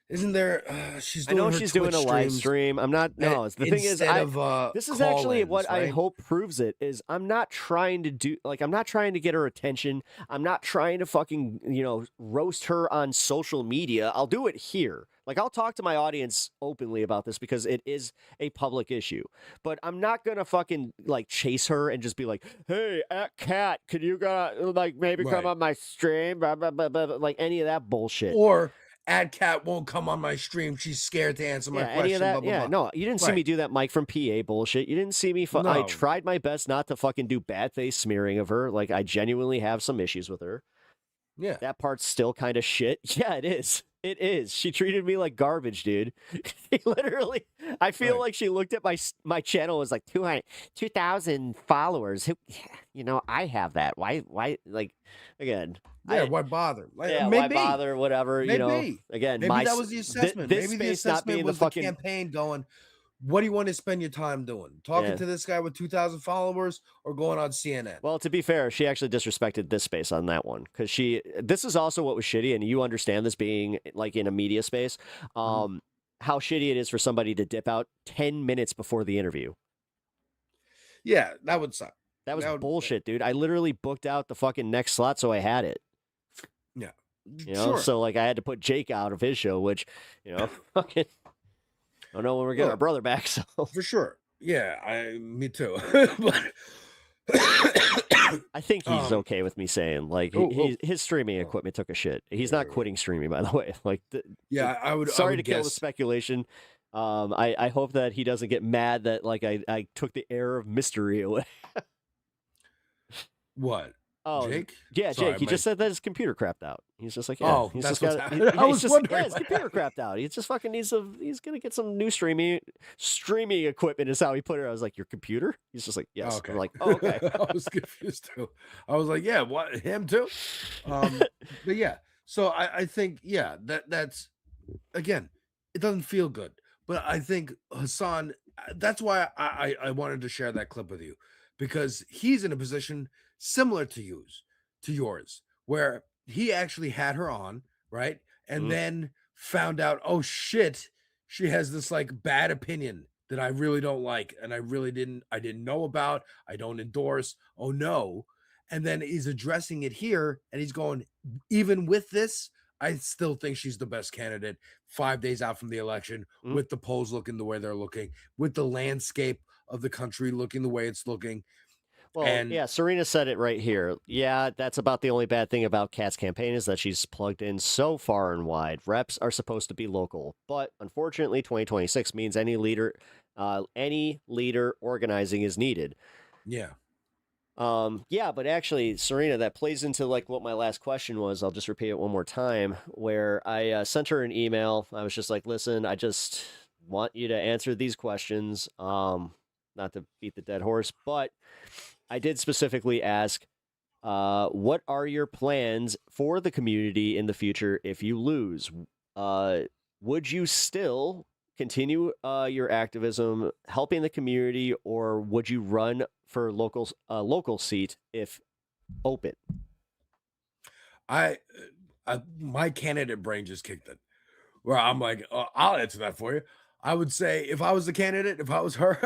isn't there she's I doing know her she's Twitch doing a live streams stream. I'm not, no, the thing is, instead of this is actually call-ins, what I right? hope proves it is I'm not trying to do, like, I'm not trying to get her attention. I'm not trying to fucking, you know, roast her on social media. I'll do it here. Like, I'll talk to my audience openly about this because it is a public issue. But I'm not going to fucking, like, chase her and just be like, hey, Kat, can you like, maybe come Right. on my stream? Blah, blah, blah, blah, blah, like, any of that bullshit. Or AdCat won't come on my stream. She's scared to answer my question. Any of that, blah, blah, yeah, blah. no, you didn't see me Right. do that Mike from PA bullshit. You didn't see me. I No. tried my best not to fucking do bad face smearing of her. Like, I genuinely have some issues with her. Yeah. That part's still kind of shit. Yeah, it is. It is. She treated me like garbage, dude. Literally, I feel like she looked at my channel and was like 2,000 followers. Who, you know, I have that. Why? Like, again. Yeah, why bother? Like, Yeah, maybe. why bother? Whatever. You know, Maybe. again, Maybe my that was the assessment. This Maybe the space not being assessment the was fucking the campaign going, what do you want to spend your time doing? Talking to this guy with 2,000 followers or going on CNN? Well, to be fair, she actually disrespected this space on that one because this is also what was shitty, and you understand this being like in a media space, how shitty it is for somebody to dip out 10 minutes before the interview. Yeah, that would suck. That was bullshit, dude. I literally booked out the fucking next slot, so I had it. Yeah. You know, so like I had to put Jake out of his show, which, you know, fucking, I don't know when we're getting our brother back. So for sure. Yeah, me too. I think he's okay with me saying like his streaming equipment took a shit. He's not quitting streaming, by the way. Like, I would. Sorry I would to kill the guess. speculation. I hope that he doesn't get mad that like I took the air of mystery away. What? Oh, Jake? Yeah, Sorry, Jake. He just said that his computer crapped out. He's just like, yeah, Oh, he's that's just what's got. happening. I was wondering his computer crapped out. He just fucking needs some. He's gonna get some new streaming equipment. Is how he put it. I was like, your computer? He's just like, yes. Okay. I'm like, oh, okay. I was confused too. I was like, yeah, what? Him too? But yeah. So I think, yeah, that's again, it doesn't feel good. But I think Hassan, that's why I wanted to share that clip with you, because he's in a position similar to yours, where he actually had her on, right? And then found out, oh shit, she has this like bad opinion that I really don't like, and I didn't know about, I don't endorse. Oh no. And then he's addressing it here, and he's going, even with this, I still think she's the best candidate 5 days out from the election, with the polls looking the way they're looking, with the landscape of the country looking the way it's looking. Well, yeah, Serena said it right here. Yeah, that's about the only bad thing about Kat's campaign is that she's plugged in so far and wide. Reps are supposed to be local, but unfortunately, 2026 means any leader organizing is needed. Yeah. Yeah, but actually, Serena, that plays into like what my last question was. I'll just repeat it one more time, where I sent her an email. I was just like, listen, I just want you to answer these questions. Not to beat the dead horse, but I did specifically ask, what are your plans for the community in the future if you lose? Would you still continue your activism, helping the community, or would you run for local seat if open? My candidate brain just kicked in, where I'm like, I'll answer that for you. I would say if I was the candidate, if I was her,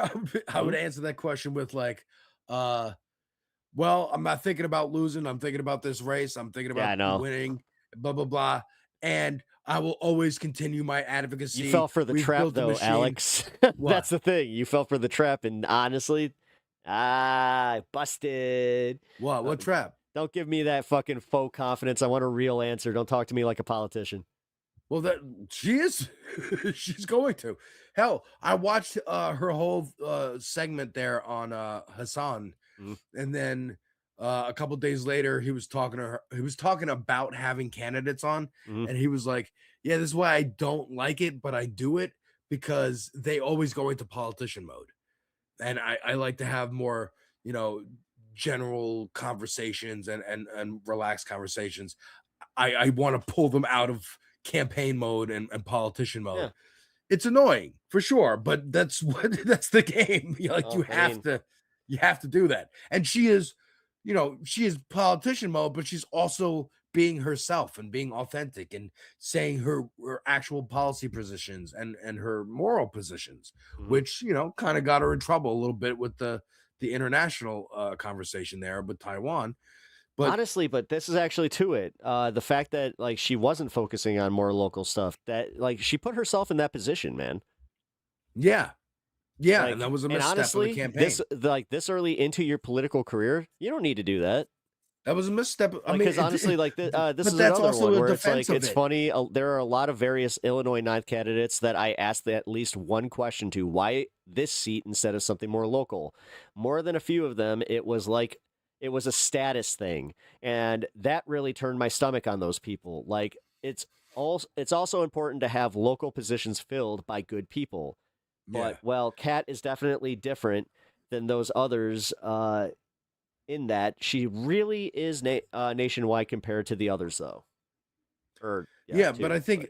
I would answer that question with like, well, I'm not thinking about losing. I'm thinking about this race. I'm thinking about winning, blah, blah, blah. And I will always continue my advocacy. You fell for the trap, though, Alex. That's the thing. You fell for the trap, and honestly, busted. What trap? Don't give me that fucking faux confidence. I want a real answer. Don't talk to me like a politician. Well, that she is. She's going to. Hell, I watched her whole segment there on Hassan, and then a couple days later, he was talking to her. He was talking about having candidates on, and he was like, "Yeah, this is why I don't like it, but I do it because they always go into politician mode, and I like to have more, general conversations and relaxed conversations. I want to pull them out of campaign mode and politician mode. Yeah. It's annoying for sure, but that's the game. You have to do that. And she is, she is politician mode, but she's also being herself and being authentic and saying her actual policy positions and her moral positions, which, kind of got her in trouble a little bit with the international conversation there with Taiwan. But honestly, this is actually to it. The fact that like she wasn't focusing on more local stuff, that like she put herself in that position, man. Yeah. Yeah, like, and that was a and misstep honestly, of the campaign. This early into your political career, you don't need to do that. That was a misstep. I mean, because honestly, like this is another one where it's like it's funny. There are a lot of various Illinois 9th candidates that I asked at least one question to: why this seat instead of something more local? More than a few of them, it was like it was a status thing, and that really turned my stomach on those people. Like it's also important to have local positions filled by good people. But well, Kat is definitely different than those others. In that she really is nationwide compared to the others, though. But I think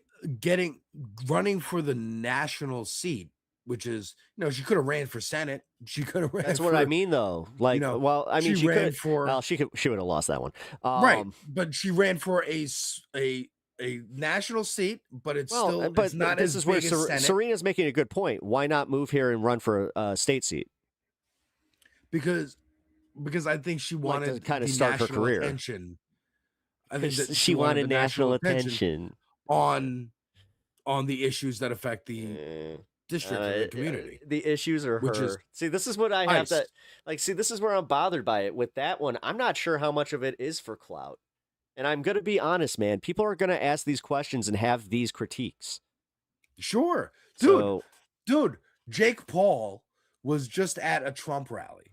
running for the national seat which is, she could have ran for Senate. She could have ran. That's what I mean, though. Like, well, I mean, she ran could, for. Well, she would have lost that one. Right, but she ran for a national seat, but it's still but it's not this as is where big as Senate. Serena's making a good point. Why not move here and run for a state seat? Because I think she wanted to kind of start her career. Attention. I think that she wanted national attention on the issues that affect the district and the community. The issues are which her. Is see, this is what I have to like. See, this is where I'm bothered by it. With that one, I'm not sure how much of it is for clout. And I'm going to be honest, man. People are going to ask these questions and have these critiques. Sure. Dude, Jake Paul was just at a Trump rally,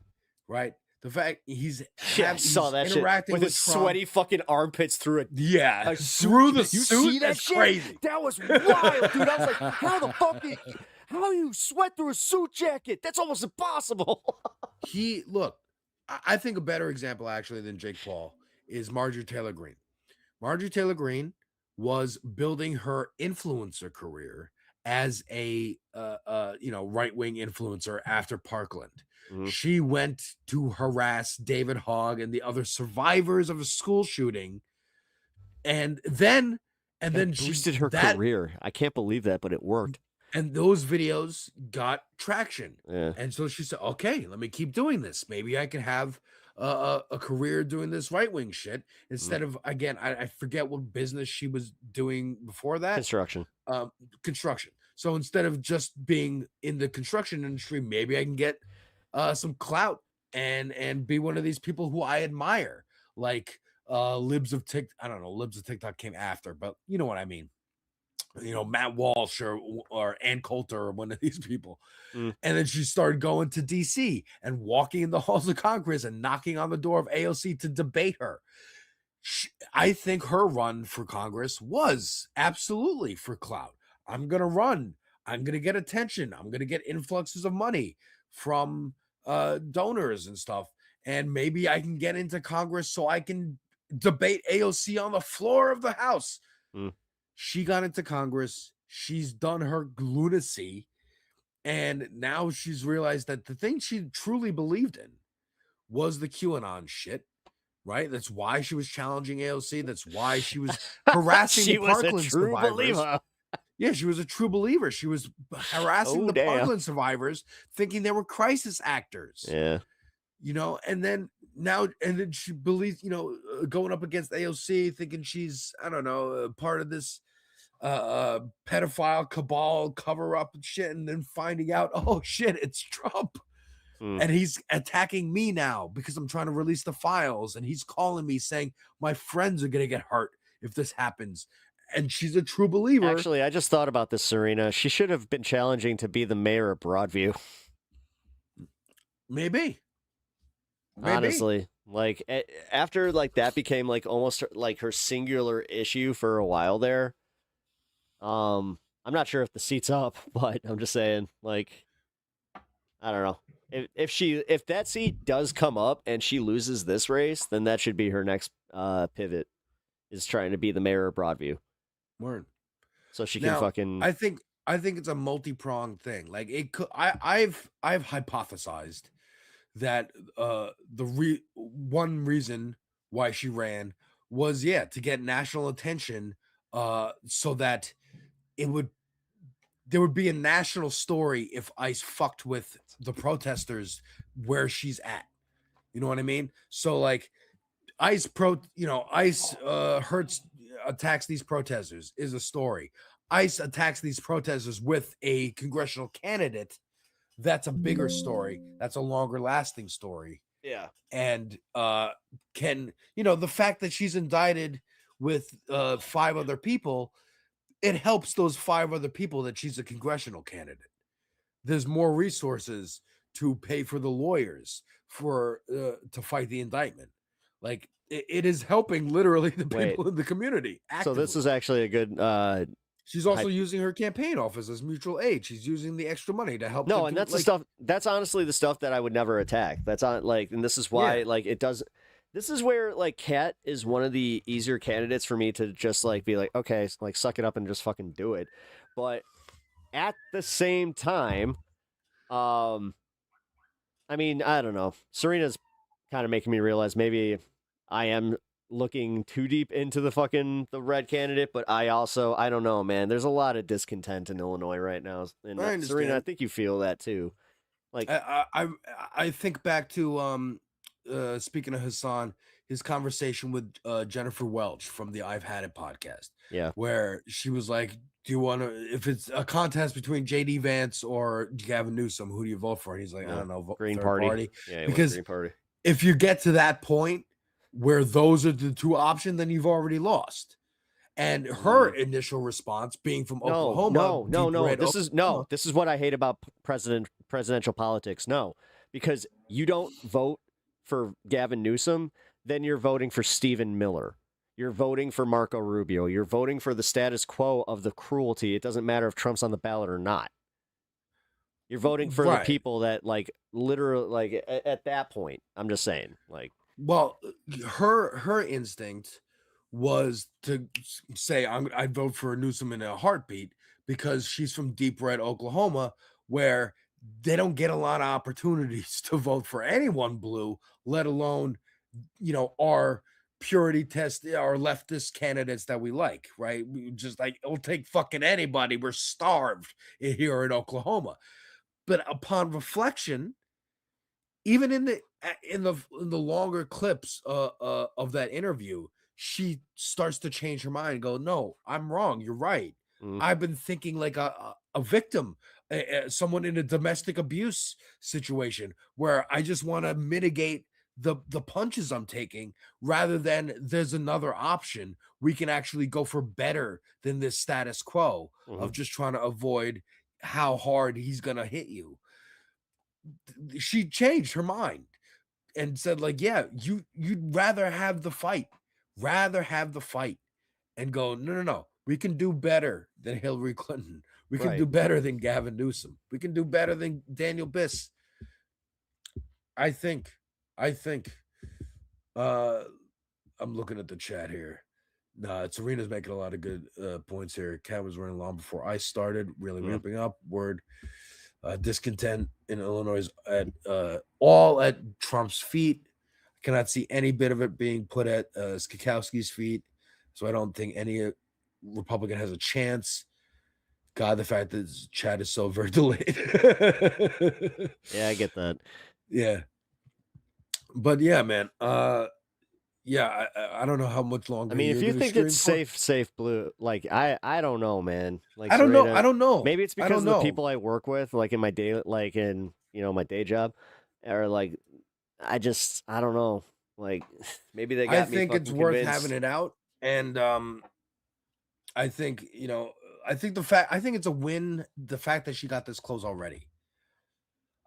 right? The fact he's saw that interacting shit with his Trump. Sweaty fucking armpits through it. Yeah, through the suit. That's crazy. That was wild, dude. I was like, how the fuck how you sweat through a suit jacket? That's almost impossible. I think a better example actually than Jake Paul is Marjorie Taylor Greene. Marjorie Taylor Greene was building her influencer career as a right-wing influencer after Parkland. Mm-hmm. She went to harass David Hogg and the other survivors of a school shooting, and then boosted her career. I can't believe that, but it worked. And those videos got traction. Yeah. And so she said, okay, let me keep doing this. Maybe I can have a career doing this right-wing shit instead of, again, I forget what business she was doing before that. Construction. So instead of just being in the construction industry, maybe I can get some clout and be one of these people who I admire, like Libs of TikTok. I don't know, Libs of TikTok came after, but you know what I mean. Matt Walsh or Ann Coulter or one of these people. And then she started going to DC and walking in the halls of Congress and knocking on the door of AOC to debate her. I think her run for Congress was absolutely for clout. I'm going to run. I'm going to get attention. I'm going to get influxes of money from donors and stuff. And maybe I can get into Congress so I can debate AOC on the floor of the House. She got into Congress. She's done her lunacy. And now she's realized that the thing she truly believed in was the QAnon shit, right? That's why she was challenging AOC. That's why she was harassing the Parkland survivors. Yeah, she was a true believer. She was harassing the Parkland survivors, thinking they were crisis actors. Yeah. And then she believes, going up against AOC, thinking she's, I don't know, part of this pedophile cabal cover up and shit, and then finding out, oh shit, it's Trump. And he's attacking me now because I'm trying to release the files, and he's calling me saying my friends are gonna get hurt if this happens. And she's a true believer. Actually, I just thought about this, Serena. She should have been challenging to be the mayor of Broadview. Maybe. Honestly, like after like that became like almost like her singular issue for a while there. I'm not sure if the seat's up, but I'm just saying, like, I don't know. If that seat does come up and she loses this race, then that should be her next pivot, is trying to be the mayor of Broadview. Word. So she can fucking. I think it's a multi-pronged thing. Like it could. I've hypothesized that one reason why she ran was to get national attention, so that there would be a national story if ICE fucked with the protesters where she's at. You know what I mean? So like ICE attacks these protesters is a story. ICE attacks these protesters with a congressional candidate. That's a bigger story. That's a longer lasting story. Yeah. And the fact that she's indicted with 5 other people, it helps those 5 other people that she's a congressional candidate. There's more resources to pay for the lawyers to fight the indictment. Like it is helping literally the people in the community. Actively. So this is actually a good. She's also using her campaign office as mutual aid. She's using the extra money to help. No, and that's the stuff. That's honestly the stuff that I would never attack. That's on and this is why it does. This is where Kat is one of the easier candidates for me to just be like, okay, suck it up and just fucking do it. But at the same time, I mean, I don't know. Serena's kind of making me realize maybe I am looking too deep into the red candidate, but I don't know, man. There's a lot of discontent in Illinois right now. And I understand. Serena, I think you feel that too. Like I think back to speaking of Hassan, his conversation with Jennifer Welch from the I've Had It podcast. Yeah. Where she was like, do you want to, if it's a contest between JD Vance or Gavin Newsom, who do you vote for? And he's like, I don't know, vote Green third Party. Yeah, because Green Party. if you get to that point where those are the two options, then you've already lost. And her initial response, being from Oklahoma, This is what I hate about presidential politics. No, because you don't vote for Gavin Newsom, then you're voting for Stephen Miller. You're voting for Marco Rubio. You're voting for the status quo of the cruelty. It doesn't matter if Trump's on the ballot or not. You're voting for the people that, like, literally, like, at that point. I'm just saying, like. Well, her instinct was to say I'd vote for Newsom in a heartbeat because she's from deep red Oklahoma, where they don't get a lot of opportunities to vote for anyone blue, let alone, our purity test, our leftist candidates that we like, right? We just like, it'll take fucking anybody. We're starved here in Oklahoma. But upon reflection, even in the longer clips of that interview, she starts to change her mind and go, no, I'm wrong. You're right. I've been thinking like a victim, someone in a domestic abuse situation where I just want to mitigate the punches I'm taking rather than there's another option. We can actually go for better than this status quo of just trying to avoid how hard he's going to hit you. She changed her mind and said, like, yeah, you'd rather have the fight and go, no. We can do better than Hillary Clinton. We can do better than Gavin Newsom. We can do better than Daniel Biss. I think. I'm looking at the chat here. Serena's making a lot of good points here. Cat was running long before I started, really ramping up. Word. Discontent in Illinois at all at Trump's feet. I cannot see any bit of it being put at Skakowski's feet. So I don't think any Republican has a chance. God, the fact that this chat is so very delayed. Yeah, I get that. Yeah. But yeah, man. Yeah, I don't know how much longer. I mean, if you think it's safe blue, like I don't know, man. Like I don't know. Maybe it's because of the people I work with, like in my day, like in my day job, or like I don't know. Like maybe they got I me think it's fucking worth convinced. having it out, and I think I think it's a win. The fact that she got this close already.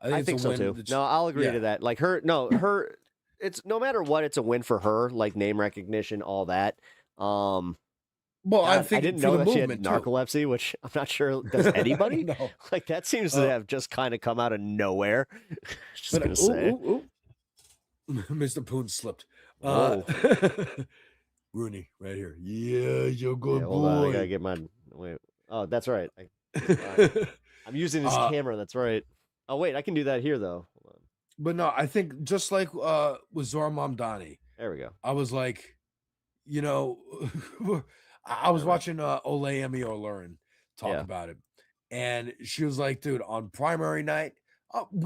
I think so too. No, I'll agree to that. Like her. It's no matter what, it's a win for her, like name recognition, all that. Well, I think didn't for know the that she had movement, too. narcolepsy, which I'm not sure does anybody. No. Like that seems to have just kind of come out of nowhere. Just gonna say. Mr. Poon slipped. Whoa. Rooney, right here. Yeah, you're good boy. Hold on, I gotta get my. Wait. Oh, that's right. I'm using this camera. That's right. Oh wait, I can do that here though. Hold on. But no, I think just like with Zora Mamdani. There we go. I was like, I was watching Olayemi Olurin talk about it. And she was like, dude, on primary night,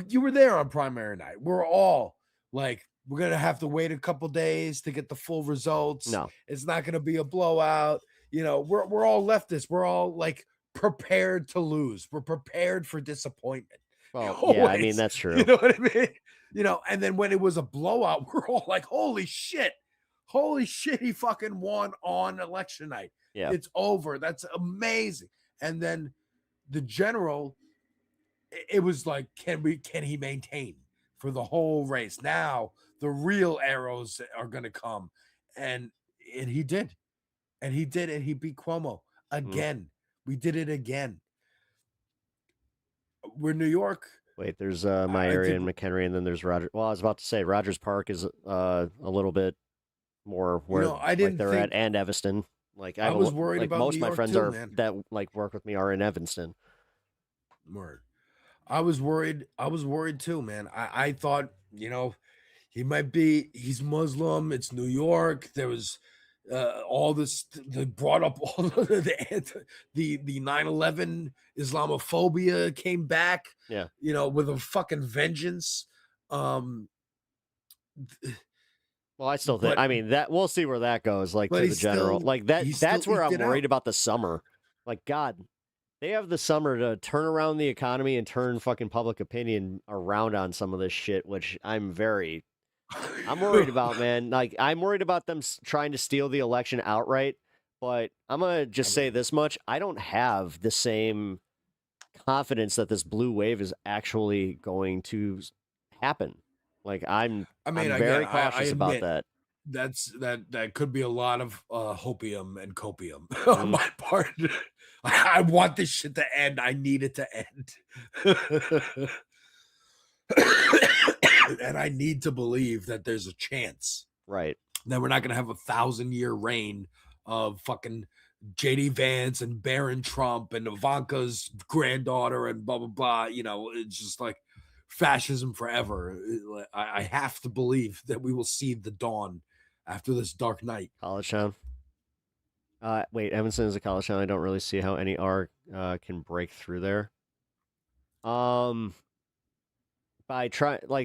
you were there on primary night. We're all like, we're going to have to wait a couple days to get the full results. No. It's not going to be a blowout. We're all leftists. We're all like prepared to lose. We're prepared for disappointment. Well, yeah, I mean, that's true. You know what I mean? And then when it was a blowout, we're all like, holy shit, he fucking won on election night. Yeah. It's over. That's amazing. And then the general, it was like, can he maintain for the whole race? Now the real arrows are going to come. And he did. And he beat Cuomo again. We did it again. We're New York. Wait, there's my area in McHenry, and then there's Roger. Well, I was about to say Rogers Park is a little bit more where they're at, and Evanston. Like I was worried like about most New of my York friends too, are man. that like work with me are in Evanston. Word. I was worried. I was worried too, man. I thought, he's Muslim. It's New York. There was all this, they brought up all the 9/11 Islamophobia came back, Yeah. with a fucking vengeance. Well, I still think, I mean, that we'll see where that goes, like to the general. That's where I'm worried about the summer. Like, God, they have the summer to turn around the economy and turn fucking public opinion around on some of this shit, which I'm worried about, man. Like, I'm worried about them trying to steal the election outright, but I'm going to just say this much. I don't have the same confidence that this blue wave is actually going to happen. Like, I'm very cautious about that. That could be a lot of hopium and copium on my part. I want this shit to end. I need it to end. And I need to believe that there's a chance. Right. That we're not going to have a 1,000-year reign of fucking JD Vance and Barron Trump and Ivanka's granddaughter and blah, blah, blah. It's just like fascism forever. I have to believe that we will see the dawn after this dark night. College Town. Wait, Evanston is a college town. I don't really see how any R can break through there. By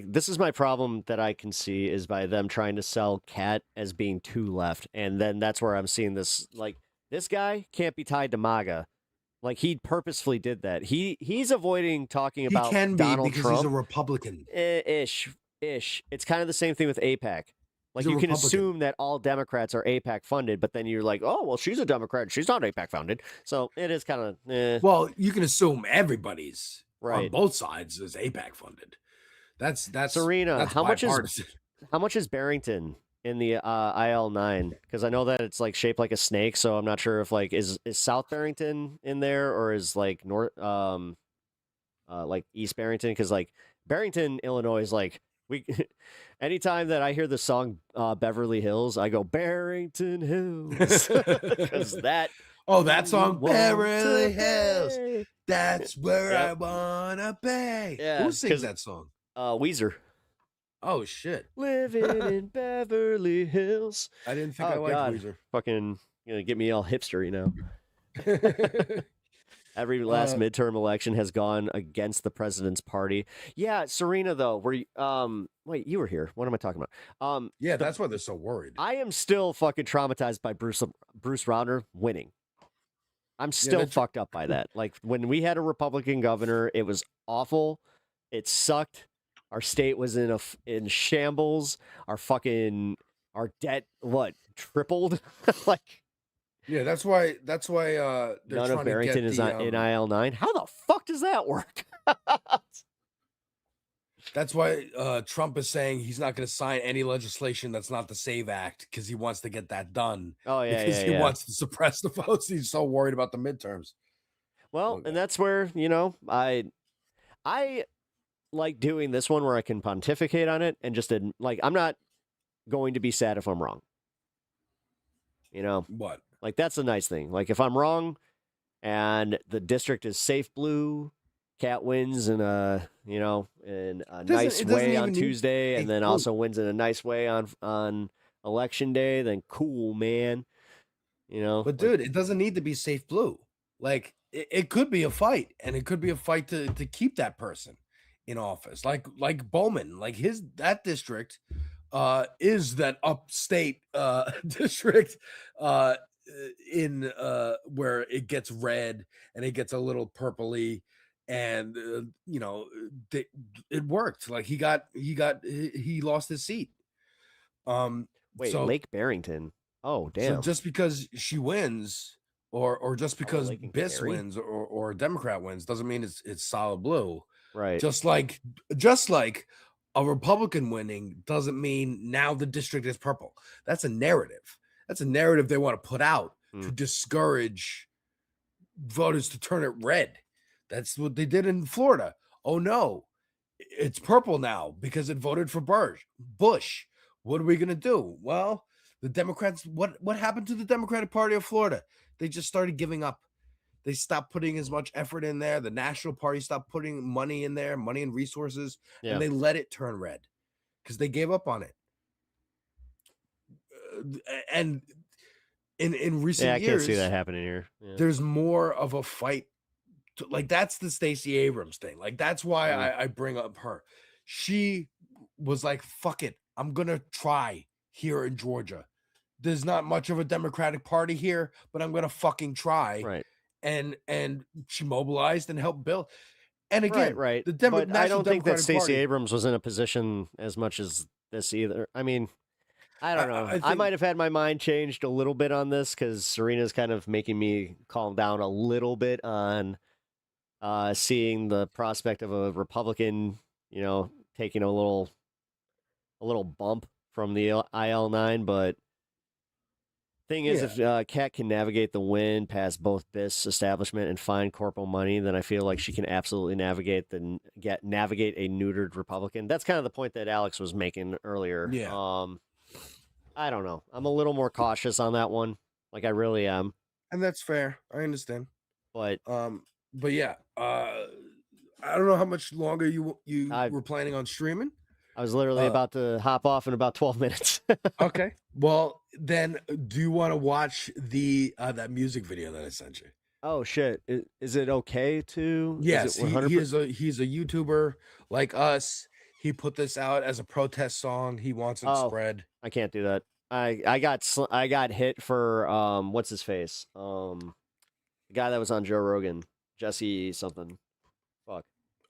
this is my problem that I can see is by them trying to sell Cat as being too left, and then that's where I'm seeing this. Like, this guy can't be tied to MAGA. Like, he purposefully did that. He's avoiding talking about Donald Trump. He's a Republican. Ish. It's kind of the same thing with AIPAC. Like, you can assume that all Democrats are AIPAC funded, but then you're like, oh, well, she's a Democrat. She's not AIPAC funded. So it is kind of, Well, you can assume everybody's right on both sides is AIPAC funded. That's Serena. That's how much is Barrington in the IL-9? Because I know that it's like shaped like a snake. So I'm not sure if like is South Barrington in there or is like North like East Barrington? Because like Barrington, Illinois is like. Anytime that I hear the song Beverly Hills, I go Barrington Hills because that song Beverly Hills. That's where I wanna be. Yeah, who sings that song? Weezer. Oh shit! Living in Beverly Hills. I didn't think I liked Weezer. Fucking get me all hipster, Every last midterm election has gone against the president's party. Yeah, Serena, though, wait, you were here. What am I talking about? Yeah, that's why they're so worried. I am still fucking traumatized by Bruce Rauner winning. I'm still fucked up by that. Like, when we had a Republican governor, it was awful. It sucked. Our state was in shambles. Our debt, tripled? Like, yeah, that's why they're none trying of Barrington to get is in IL-9. How the fuck does that work? That's why Trump is saying he's not going to sign any legislation that's not the SAVE Act because he wants to get that done. Oh yeah, because he wants to suppress the votes. He's so worried about the midterms. Well, and that's where I like doing this one where I can pontificate on it and just like I'm not going to be sad if I'm wrong. What? Like, that's a nice thing. Like, if I'm wrong and the district is safe blue, Cat wins in a nice way on Tuesday and then also wins in a nice way on election day, then cool, man. But dude, it doesn't need to be safe blue. Like, it could be a fight, and it could be a fight to keep that person in office. Like Bowman, like that district is that upstate district in where it gets red and it gets a little purpley, and it worked. Like he lost his seat. Wait, Lake Barrington. Oh damn! So just because she wins, or just because Biss wins, or a Democrat wins, doesn't mean it's solid blue. Right. Just like a Republican winning doesn't mean now the district is purple. That's a narrative. That's a narrative they want to put out to discourage voters to turn it red. That's what they did in Florida. Oh no, it's purple now because it voted for Bush. What are we gonna do? Well, the Democrats. What happened to the Democratic Party of Florida? They just started giving up. They stopped putting as much effort in there. The National Party stopped putting money in there, money and resources, Yeah. and they let it turn red because they gave up on it. And in recent Yeah, I years, can't see that happening here. Yeah. there's more of a fight. Like that's the Stacey Abrams thing. Like that's why I bring up her. She was like, "Fuck it, I'm gonna try here in Georgia. There's not much of a Democratic Party here, but I'm gonna fucking try." Right. And she mobilized and helped build. And again, right. the But I National don't think that Democratic Stacey Party, Abrams was in a position as much as this either. I mean, I don't know. I I think- might have had my mind changed a little bit on this because Serena's kind of making me calm down a little bit on seeing the prospect of a Republican, taking a little bump from the IL-9. But thing is, if Kat can navigate the win past both BIS establishment and find corporal money, then I feel like she can absolutely navigate a neutered Republican. That's kind of the point that Alex was making earlier. Yeah. I don't know. I'm a little more cautious on that one. Like I really am. and that's fair. I understand. But yeah, I don't know how much longer you were planning on streaming. I was literally about to hop off in about 12 minutes. Okay. Well, then, do you want to watch the that music video that I sent you? Oh shit! Is it okay to? Yes, Is it he's a YouTuber like us. He put this out as a protest song. He wants it spread. I can't do that. I got hit for what's his face? The guy that was on Joe Rogan, Jesse something. Fuck.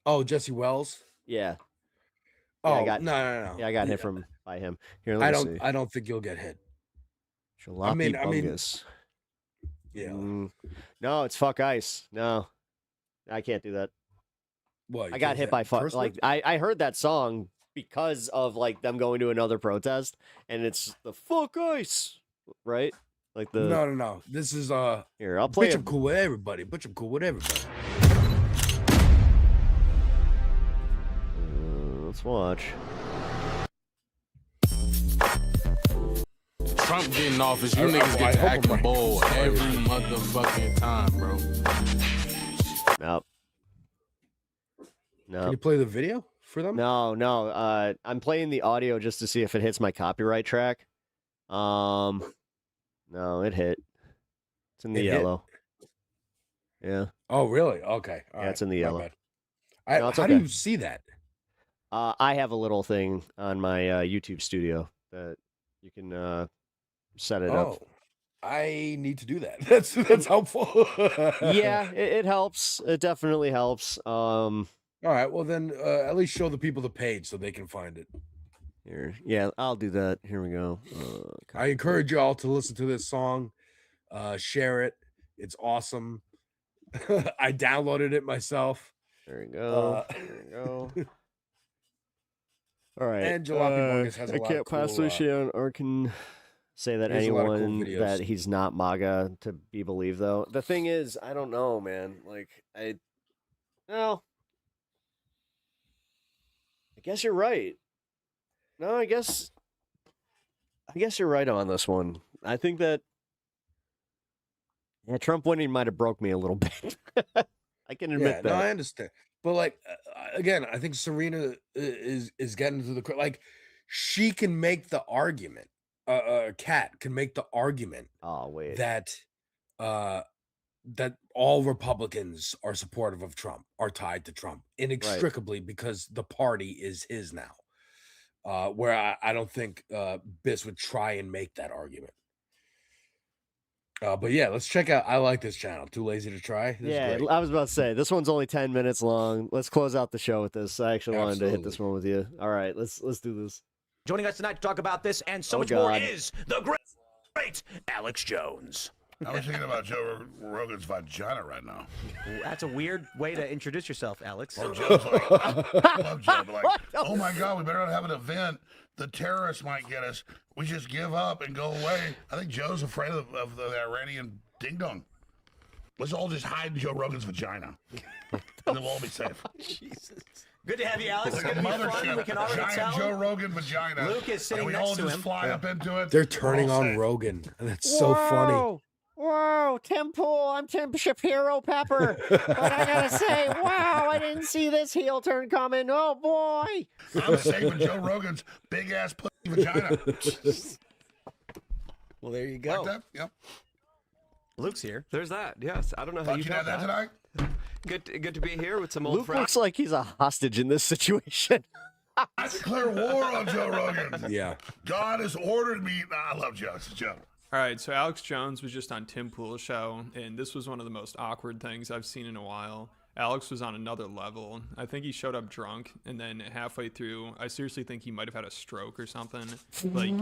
Oh, Jesse Wells. Yeah. Oh, no. no. Yeah, I got hit by him. Here, let me see. I don't think you'll get hit. Jalopy I mean, Bungus. yeah. No, it's fuck ice. No, I can't do that. What? I got hit by fuck. Like I heard that song because of like them going to another protest, and it's the fuck ice, right? Like the No. This is here. I'll play. Bitch, I'm cool with everybody. Bitch, I'm cool with everybody. Let's watch. Trump getting office, you niggas get to acting bold every motherfucking time, bro. Nope. No. Can you play the video for them? No. I'm playing the audio just to see if it hits my copyright track. No, it hit. It's in the yellow. Yeah. Oh, really? Okay. Yeah, it's in the yellow. How do you see that? I have a little thing on my YouTube studio that you can set it up. I need to do that. That's helpful. Yeah, it helps. It definitely helps. All right. Well, then at least show the people the page so they can find it. Here, yeah, I'll do that. Here we go. I encourage you all to listen to this song, share it. It's awesome. I downloaded it myself. There we go. There we go. All right. And Jalopy Bungus has a lot I can't of cool, possibly say or can say that there's a lot of cool anyone videos. that he's not MAGA to be believed, though. The thing is, I don't know, man. Like, I guess you're right. No, I guess you're right on this one. I think that Trump winning might have broke me a little bit. I can admit that. No, I understand. But like again, I think Serena is getting to the like she can make the argument. Kat can make the argument. Oh wait, that all Republicans are supportive of Trump, are tied to Trump inextricably because the party is his now. Where I don't think BIS would try and make that argument. But yeah, let's check out. I like this channel. Too lazy to try. This is great. I was about to say this one's only 10 minutes long. Let's close out the show with this. I actually wanted to hit this one with you. All right, let's do this. Joining us tonight to talk about this and so much more is the great Alex Jones. I was thinking about Joe Rogan's vagina right now. That's a weird way to introduce yourself, Alex. Well, Joe's like, I love Joe, but like, oh my God, we better not have an event. The terrorists might get us. We just give up and go away. I think Joe's afraid of the Iranian ding-dong. Let's all just hide in Joe Rogan's vagina. And then we'll all be safe. Jesus. Good to have you, Alex. Like It's a going to be fun. mothership, We can already giant tell. Joe Rogan vagina. Luke is sitting and we next all to just him. fly up into it. They're turning We're all on safe. Rogan, and that's so funny. Whoa, Tim Pool, I'm Tim Shapiro Pepper. But I gotta say, wow, I didn't see this heel turn coming. Oh, boy. I'm saving Joe Rogan's big-ass pussy vagina. Well, there you go. Like that? Yep. Luke's here. There's that. Yes. I don't know how Thought you you'd have got that that. tonight? Good to be here with some old Luke friends. looks like he's a hostage in this situation. I declare war on Joe Rogan. Yeah. God has ordered me. Nah, I love Joe. It's a joke. All right, so Alex Jones was just on Tim Pool's show, and this was one of the most awkward things I've seen in a while. Alex was on another level. I think he showed up drunk, and then halfway through, I seriously think he might have had a stroke or something. Like,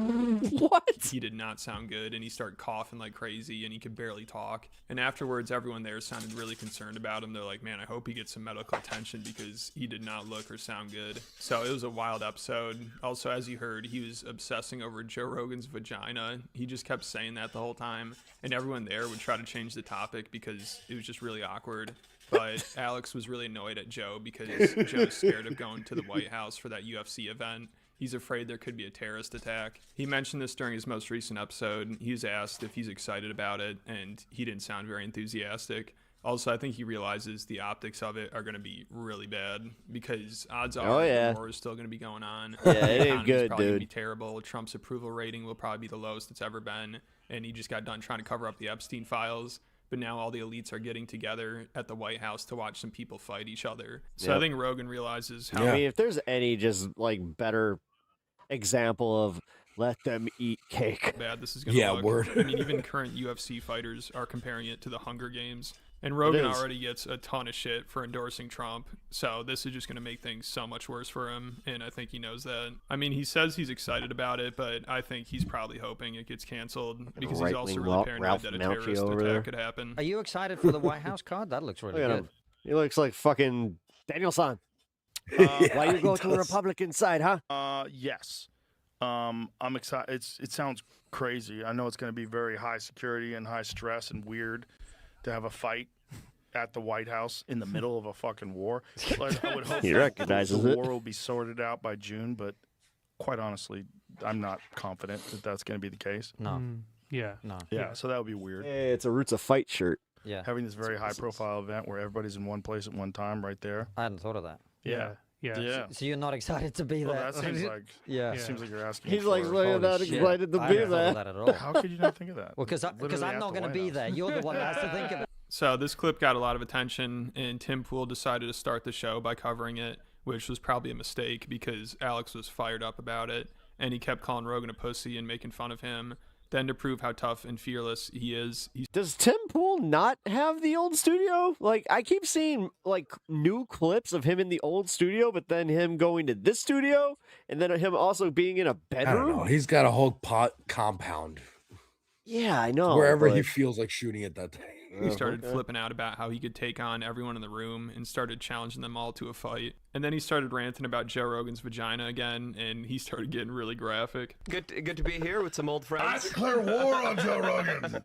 what? He did not sound good, and he started coughing like crazy, and he could barely talk. And afterwards, everyone there sounded really concerned about him. They're like, man, I hope he gets some medical attention because he did not look or sound good. So it was a wild episode. Also, as you heard, he was obsessing over Joe Rogan's vagina. He just kept saying that the whole time, and everyone there would try to change the topic because it was just really awkward. But Alex was really annoyed at Joe because Joe's scared of going to the White House for that UFC event. He's afraid there could be a terrorist attack. He mentioned this during his most recent episode. He was asked if he's excited about it, and he didn't sound very enthusiastic. Also, I think he realizes the optics of it are going to be really bad because odds are the war is still going to be going on. Yeah, the it ain't economy's good, probably dude. Gonna be terrible. Trump's approval rating will probably be the lowest it's ever been, and he just got done trying to cover up the Epstein files. But now all the elites are getting together at the White House to watch some people fight each other. So I think Rogan realizes how. I mean, if there's any just like better example of let them eat cake. Bad this is going to look. I mean, even current UFC fighters are comparing it to the Hunger Games. And Rogan already gets a ton of shit for endorsing Trump. So this is just going to make things so much worse for him. And I think he knows that. I mean, he says he's excited about it, but I think he's probably hoping it gets canceled because he's also really paranoid that a terrorist attack could happen. Are you excited for the White House card? That looks really Look at good. him. He looks like fucking Daniel-san. Why you go to the Republican side, huh? Yes. I'm excited. It sounds crazy. I know it's going to be very high security and high stress and weird to have a fight at the White House in the middle of a fucking war. But I would hope He that recognizes the it. war will be sorted out by June, but quite honestly, I'm not confident that that's going to be the case. No. Yeah. No. Yeah, so that would be weird. Hey, it's a Roots of Fight shirt. Yeah. Having this very high-profile event where everybody's in one place at one time right there. I hadn't thought of that. Yeah. Yeah. So you're not excited to be Well, there? that seems like yeah. seems like you're asking. He's for like, Holy not shit. excited to I be hadn't thought there. of that at all. How could you not think of that? Well, because Literally I'm at not the going to White be House. there. You're the one that has to think of it. So this clip got a lot of attention, and Tim Pool decided to start the show by covering it, which was probably a mistake because Alex was fired up about it, and he kept calling Rogan a pussy and making fun of him. Then to prove how tough and fearless he is, Does Tim Pool not have the old studio? Like, I keep seeing like new clips of him in the old studio, but then him going to this studio, and then him also being in a I don't bedroom. know. He's got a whole compound. Yeah, I know. Wherever he but- feels like shooting at that day. He started flipping out about how he could take on everyone in the room and started challenging them all to a fight. And then he started ranting about Joe Rogan's vagina again, and he started getting really graphic. Good to be here with some old friends. I declare war on Joe Rogan.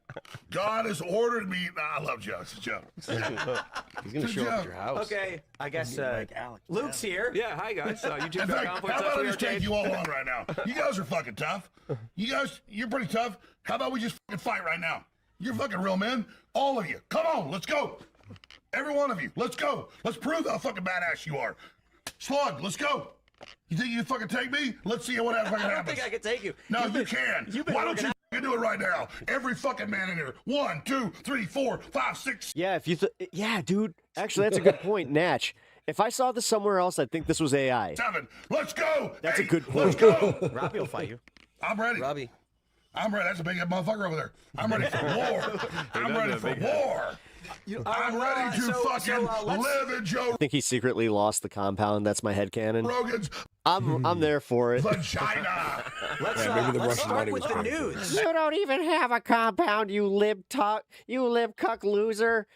God has ordered me. Nah, I love Joe. It's a joke. He's going to show up at your house. Okay, I guess Alex. Luke's here. Yeah, hi guys. In YouTube.com. fact, how about I just take you all on right now? You guys are fucking tough. You guys, you're pretty tough. How about we just fucking fight right now? You're fucking real men. All of you. Come on, let's go. Every one of you. Let's go. Let's prove how fucking badass you are. Slug, let's go. You think you can fucking take me? Let's see what fucking happens. I don't think I can take you. No, you can. Why don't you fucking do it right now? Every fucking man in here. 1, 2, 3, 4, 5, 6. Yeah, if you, yeah, dude. Actually, that's a good point, Natch. If I saw this somewhere else, I'd think this was AI. 7. Let's go. That's Hey, a good point. Let's go. Robbie will fight you. I'm ready. Robbie. I'm ready. That's a big motherfucker over there. I'm ready for war. I'm ready for war. I'm ready to fucking live in Joe I think he secretly lost the compound. That's my headcanon. Rogan's I'm there for it. vagina. Maybe the Let's Russian start money with was the paid for. news. You don't even have a compound, you libcuck loser.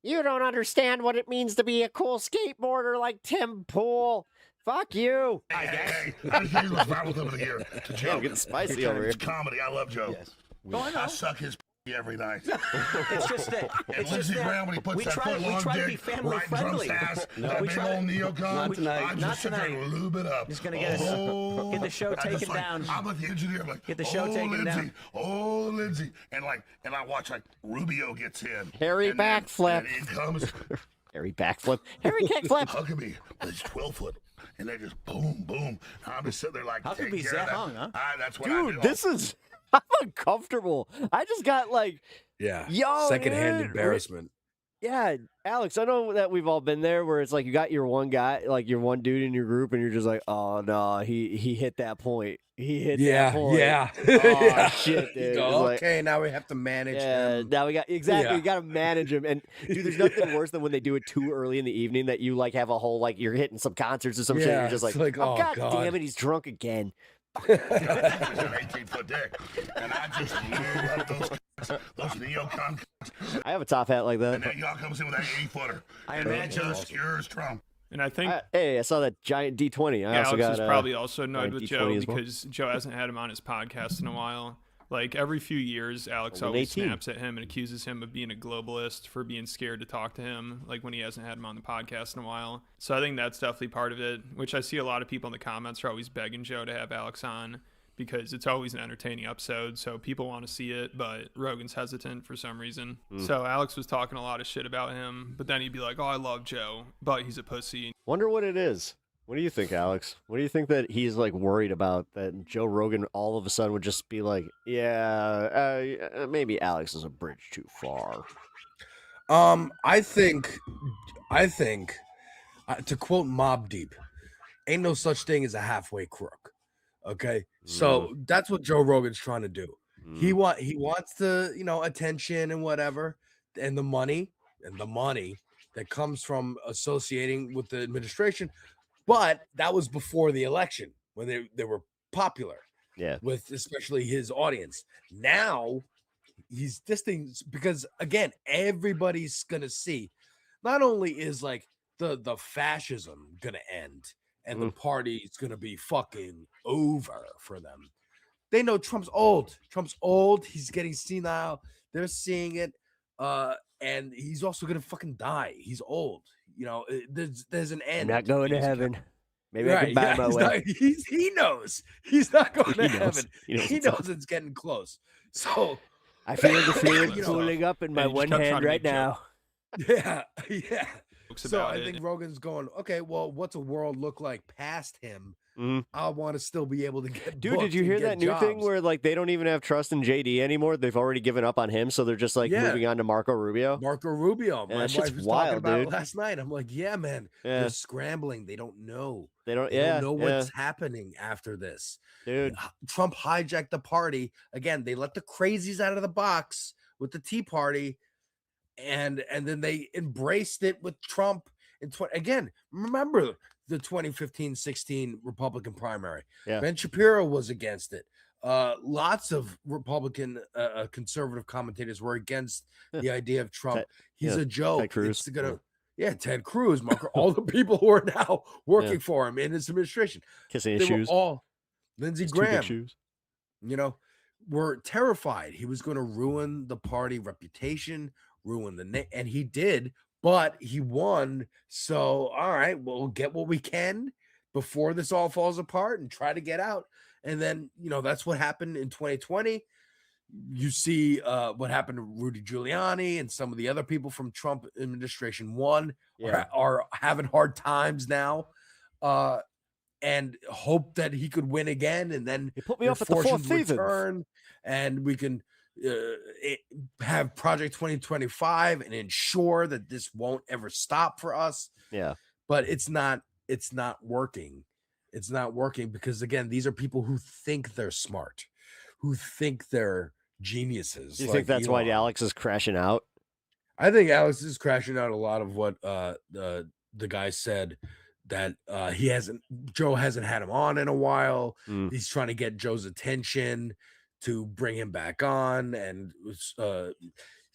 You don't understand what it means to be a cool skateboarder like Tim Pool. Fuck you. Hey, I just gave you the final clip of the year to Joe. I'm getting spicy over here. It's comedy. I love Joe. Yes. I suck his every night. It's just that. And It's just Lindsey that Graham, when he puts we that try foot long to be dick family right in Trump's friendly. ass, No, that we big try old to- neocon, not tonight. I Not just sit there tonight. and lube it up. Just gonna get get the show I just taken down. I'm with the engineer. I'm like, Get the show taken Lindsey, down. Oh, Lindsey. And I watch like Rubio gets in. Harry and then- backflip. And in comes Harry backflip. Harry kickflip. Huckabee. It's 12-foot. And they just boom, boom. I'm just sitting there like, take Huckabee's care of that that. hung, huh? That's what I do. Dude, this is I'm uncomfortable. I just got like, Yeah. yo, Secondhand dude. embarrassment. Yeah, Alex, I know that we've all been there where it's like you got your one guy, like your one dude in your group, and you're just like, oh no, he hit that point. He hit that point. Yeah. Oh shit, dude. It's like, Okay, now we have to manage him. now we got you Yeah. got to manage him. And dude, there's nothing worse than when they do it too early in the evening that you like have a whole like you're hitting some concerts or some shit. Yeah, You're just it's like, like, oh, oh, god God. damn it, he's drunk again. He's an 18-foot dick. And I just lube up those neocon. I have a top hat like that. And then y'all comes in with that 80-footer. I And he imagine- just cures Trump. And I think Hey, I saw that giant D20. I also Alex got is probably also annoyed giant with D20 Joe as well. because Joe hasn't had him on his podcast in a while. Like every few years, Alex Well, always 18. snaps at him and accuses him of being a globalist for being scared to talk to him, like when he hasn't had him on the podcast in a while. So I think that's definitely part of it, which I see a lot of people in the comments are always begging Joe to have Alex on because it's always an entertaining episode. So people want to see it, but Rogan's hesitant for some reason. So Alex was talking a lot of shit about him, but then he'd be like, oh, I love Joe, but he's a pussy. Wonder what it is. What do you think, Alex? What do you think that he's like worried about that Joe Rogan all of a sudden would just be like, yeah, maybe Alex is a bridge too far. I think, to quote Mobb Deep, ain't no such thing as a halfway crook. Okay, so that's what Joe Rogan's trying to do. He wants the attention and whatever, and the money that comes from associating with the administration. But that was before the election when they were popular. Yeah, with especially his audience. Now he's this thing because again, everybody's gonna see. Not only is like the fascism gonna end and the party's gonna be fucking over for them. They know Trump's old. He's getting senile. They're seeing it, and he's also gonna fucking die. He's old. There's an end. I'm not going to heaven. Maybe I can Right, buy yeah, my he's way. not- he knows he's not going to He knows. heaven. He knows He it's knows it's getting close. So I feel the feeling you know, cooling up in my And he one just kept trying hand to right make now. yeah. Jokes So about I it. think Rogan's going, okay, well, what's a world look like past him? Mhm. I want to still be able to get Dude, booked did you and hear get that new thing jobs. where like they don't even have trust in JD anymore? They've already given up on him, so they're just like Yeah. moving on to Marco Rubio. Marco Rubio. Yeah, My that shit's wife was wild, talking about dude. it last night. I'm like, yeah, man. Yeah. They're scrambling. They don't know. They don't. They Yeah, don't know yeah. what's happening after this. Dude. Trump hijacked the party. Again, they let the crazies out of the box with the Tea Party, and then they embraced it with Trump. Again, remember the 2015-16 Republican primary. Yeah. Ben Shapiro was against it. Lots of Republican conservative commentators were against the idea of Trump. He's a joke. Ted Cruz. It's gonna, Ted Cruz, Marco, all the people who are now working for him in his administration. Kissing his They were shoes. all Lindsey His two big Graham. shoes. Were terrified he was going to ruin the party reputation, ruin the name, and he did. But he won. So, all right, we'll get what we can before this all falls apart and try to get out. And then, that's what happened in 2020. You see what happened to Rudy Giuliani and some of the other people from Trump administration are having hard times now. And hope that he could win again. And then he put me off at the Four fortunes Seasons. return, and we can have Project 2025 and ensure that this won't ever stop for us. Yeah. But it's not working. It's not working because again, these are people who think they're smart, who think they're geniuses. Do you think that's why Alex is crashing out? I think Alex is crashing out a lot of what the guy said, that Joe hasn't had him on in a while. He's trying to get Joe's attention to bring him back on, and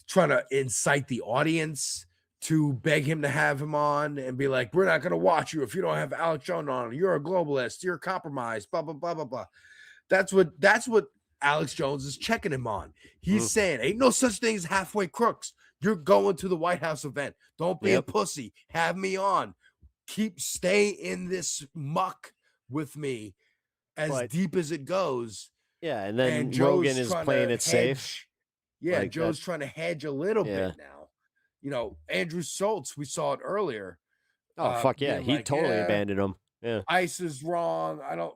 trying to incite the audience to beg him to have him on and be like, we're not going to watch you if you don't have Alex Jones on. You're a globalist. You're compromised. Blah, blah, blah, blah, blah. That's what Alex Jones is checking him on. He's saying, ain't no such thing as halfway crooks. You're going to the White House event. Don't be a pussy. Have me on. Stay in this muck with me as deep as it goes. Yeah, and then Rogan is playing it safe. Yeah, like Joe's trying to hedge a little bit now. You know, Andrew Schultz, we saw it earlier. Oh, fuck yeah. He totally abandoned him. Yeah. ICE is wrong. I don't,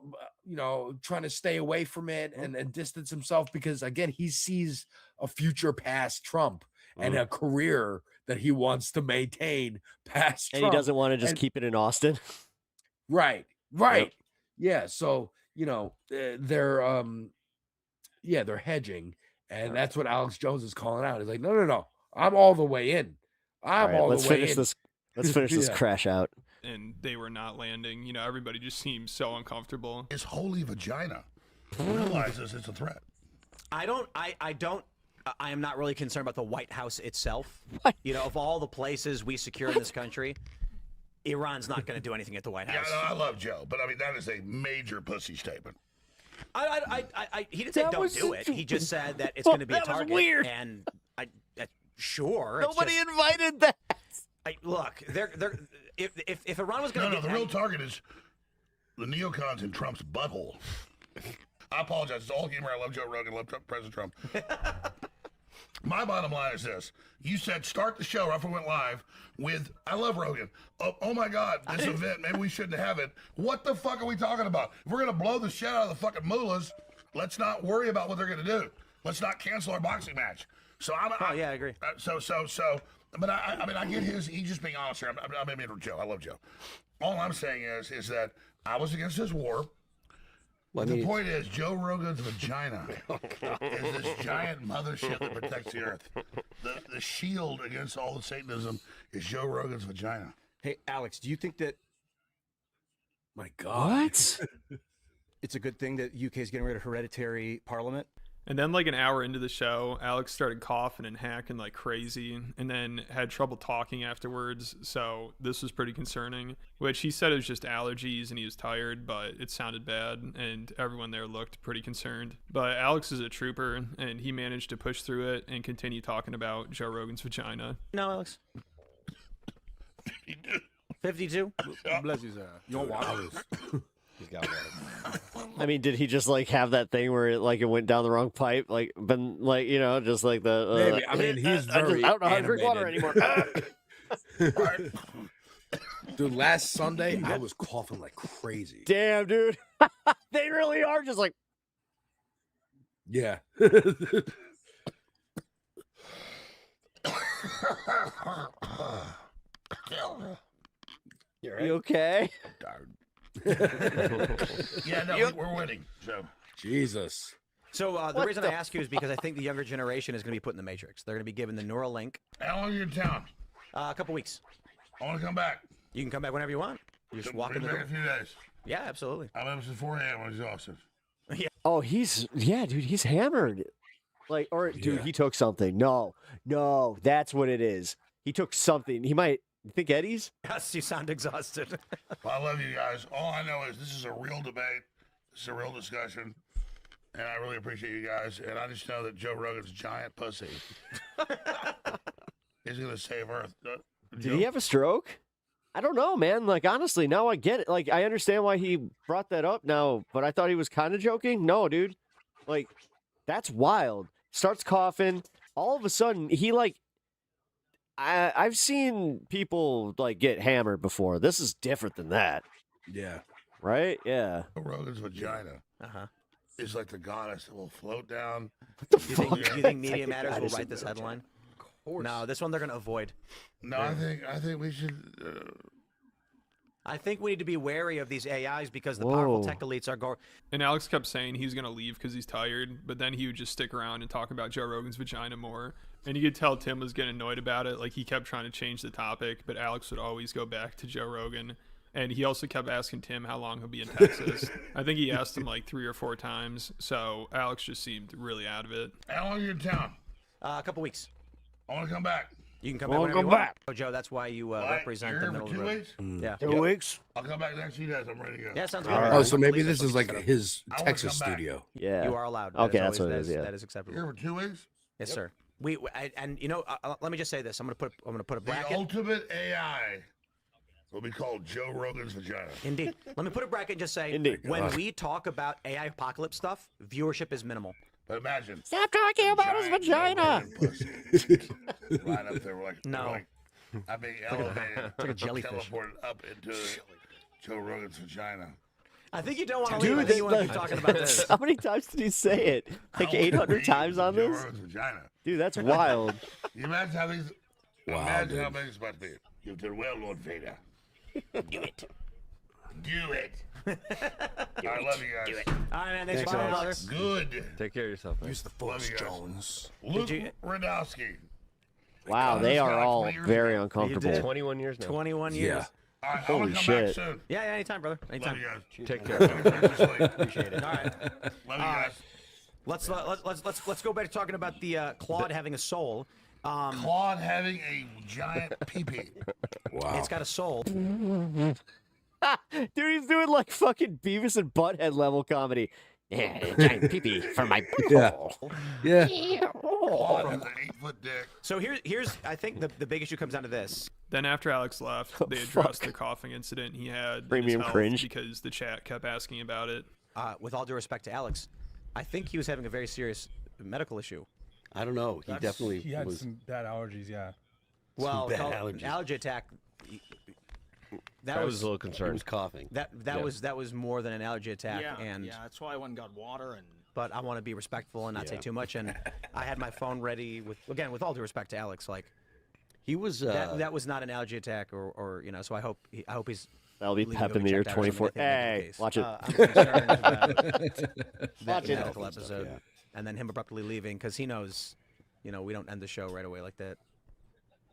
trying to stay away from it and distance himself because, again, he sees a future past Trump and a career that he wants to maintain past Trump. And he doesn't want to just keep it in Austin. Right. Yep. Yeah. So, they're hedging. And that's what Alex Jones is calling out. He's like, no. I'm all the way in. Let's finish this crash out. And they were not landing. Everybody just seems so uncomfortable. His holy vagina realizes it's a threat. I am not really concerned about the White House itself. Of all the places we secure in this country, Iran's not going to do anything at the White House. Yeah, no, I love Joe, but I mean that is a major pussy statement. He didn't say don't do it. He just said that it's going to be a target. Was weird. And sure. Nobody invited that. Look, if Iran was going to the real target is the neocons in Trump's butthole. I apologize. It's all humor. I love Joe Rogan. I love President Trump. My bottom line is this. You said start the show right before we went live with, I love Rogan. Oh my God, this event, maybe we shouldn't have it. What the fuck are we talking about? If we're going to blow the shit out of the fucking mullahs, let's not worry about what they're going to do. Let's not cancel our boxing match. So I agree. But I get he's just being honest here. I'm in with Joe. I love Joe. All I'm saying is that I was against this war. But the point is, Joe Rogan's vagina is this giant mothership that protects the earth. The shield against all the Satanism is Joe Rogan's vagina. Hey, Alex, do you think that... My God. What? It's a good thing that UK is getting rid of hereditary parliament? And then like an hour into the show, Alex started coughing and hacking like crazy and then had trouble talking afterwards. So this was pretty concerning, which he said it was just allergies and he was tired, but it sounded bad and everyone there looked pretty concerned. But Alex is a trooper and he managed to push through it and continue talking about Joe Rogan's vagina. No, Alex. 52? Bless you, sir. You don't want this. He's got one. I mean, did he just like have that thing where it went down the wrong pipe? Like, been like, just like the. Maybe. I mean, he's very. I don't know how to drink water anymore. Dude, last Sunday I was coughing like crazy. Damn, dude. They really are just like. Yeah. You okay? Yeah, no, we're winning. So Jesus. So the reason I ask you is because I think the younger generation is going to be put in the Matrix. They're going to be given the Neuralink. How long are you in town? A couple weeks. I want to come back. You can come back whenever you want. You just walk in the door. A few days. Yeah, absolutely. I'm up since 4 a.m. when he's exhausted. Yeah. Oh, dude, he's hammered. Like, or dude, he took something. No, that's what it is. He took something. He might. You think Eddie's? Yes, you sound exhausted. Well, I love you guys. All I know is this is a real debate. This is a real discussion. And I really appreciate you guys. And I just know that Joe Rogan's a giant pussy. He's going to save Earth. Did he have a stroke? I don't know, man. Like, honestly, now I get it. Like, I understand why he brought that up now, but I thought he was kind of joking. No, dude. Like, that's wild. Starts coughing. All of a sudden, he, like, I've seen people like get hammered before. This is different than that. Yeah. Right? Yeah. Rogan's vagina is like the goddess that will float down. Do you think Media Matters will write this headline? Of course. No, this one they're going to avoid. No, I think we should. I think we need to be wary of these AIs because the powerful tech elites are going. And Alex kept saying he's going to leave because he's tired, but then he would just stick around and talk about Joe Rogan's vagina more. And you could tell Tim was getting annoyed about it. Like, he kept trying to change the topic, but Alex would always go back to Joe Rogan. And he also kept asking Tim how long he'll be in Texas. I think he asked him like 3 or 4 times. So Alex just seemed really out of it. How long are you in town? A couple weeks. I want to come back. You can come back whenever you want. Oh, Joe, that's why you represent the middle of the road. Yeah. 2 weeks. I'll come back next few days. I'm ready to go. Yeah, sounds good. Oh, so maybe this is like his Texas studio. Yeah. You are allowed. Okay, that's what it is. Yeah. That is acceptable. Here for 2 weeks. Yes, sir. And you know, let me just say this. I'm gonna put a bracket. The ultimate AI will be called Joe Rogan's vagina. Indeed. Let me put a bracket and just say, Indeed. when we talk about AI apocalypse stuff, viewership is minimal. But imagine. Stop talking about his vagina. Right up there, like No. like, I'm being elevated, like a jellyfish. teleported up into Joe Rogan's vagina. I think you don't want to Dude, leave. I think you want to keep talking about this. How many times did he say it? Like 800 times on Joe this? Rogan's vagina. Dude, that's wild. You imagine how these. Wow, imagine how dude. big it's about to be. You've done well, Lord Vader. Do it. Do it. I love you guys. Do it. All right, man. Thanks for Thanks, brother. Alex. Good. Take care of yourself, man. Use the Love Force, you guys. Jones. Luke Radowski. Wow, they are all very uncomfortable. did. 21 years now. 21 years. Yeah. All right, Holy I'm gonna come shit. back soon. Yeah, anytime, brother. Love Anytime. you guys. Take care. Appreciate it. All right. Love you guys. Let's go back to talking about the Claude having a soul. Claude having a giant pee-pee. Wow. It's got a soul. Dude, he's doing like fucking Beavis and Butthead level comedy. Yeah, giant pee-pee for my butthole. Yeah. Claude has an 8-foot dick. So here's I think the big issue comes down to this. Then after Alex left, they addressed the coughing incident he had in Premium his health cringe. because the chat kept asking about it. With all due respect to Alex, I think he was having a very serious medical issue. I don't know. He definitely He had was. some bad allergies, yeah. Well, bad called allergies. allergy attack. I was a little concerned. He was coughing. That Yeah. was more than an allergy attack, Yeah, and that's why I went and got water and. but I want to be respectful and not say too much. And I had my phone ready with all due respect to Alex, like He was. that was not an allergy attack or you know. So I hope he's. That'll be leaving Pep to in the year checked out or something. 24. I think that'd be Hey, the case. watch it. I'm concerned about Watch that it. medical episode, and then him abruptly leaving because he knows, you know, we don't end the show right away like that.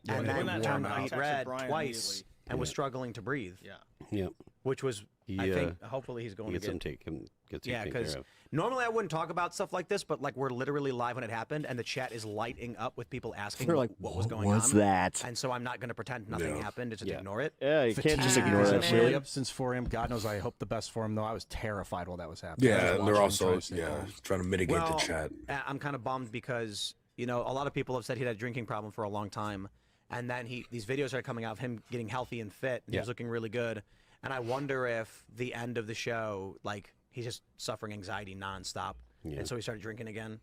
Yeah, And when then that turned happened, I beat texted red Brian twice immediately. and was struggling to breathe. Yeah. Yeah. Which was, He, I think, hopefully he's going He to gets him get. taken. Gets him Yeah, taken because care of. normally I wouldn't talk about stuff like this, but like we're literally live when it happened, and the chat is lighting up with people asking They're like, what was going "What's on. that?" And so I'm not going to pretend nothing happened and just ignore it. Yeah, you can't just Fatigue ignore is that really shit. up since 4 a.m. God knows I hope the best for him, though. I was terrified while that was happening. I Yeah, was and they're watching him also try to stay calm. trying to mitigate Well, the chat. I'm kind of bummed because, you know, a lot of people have said he had a drinking problem for a long time. And then these videos are coming out of him getting healthy and fit, and he's looking really good. And I wonder if the end of the show, like, he's just suffering anxiety nonstop. Yeah. And so he started drinking again.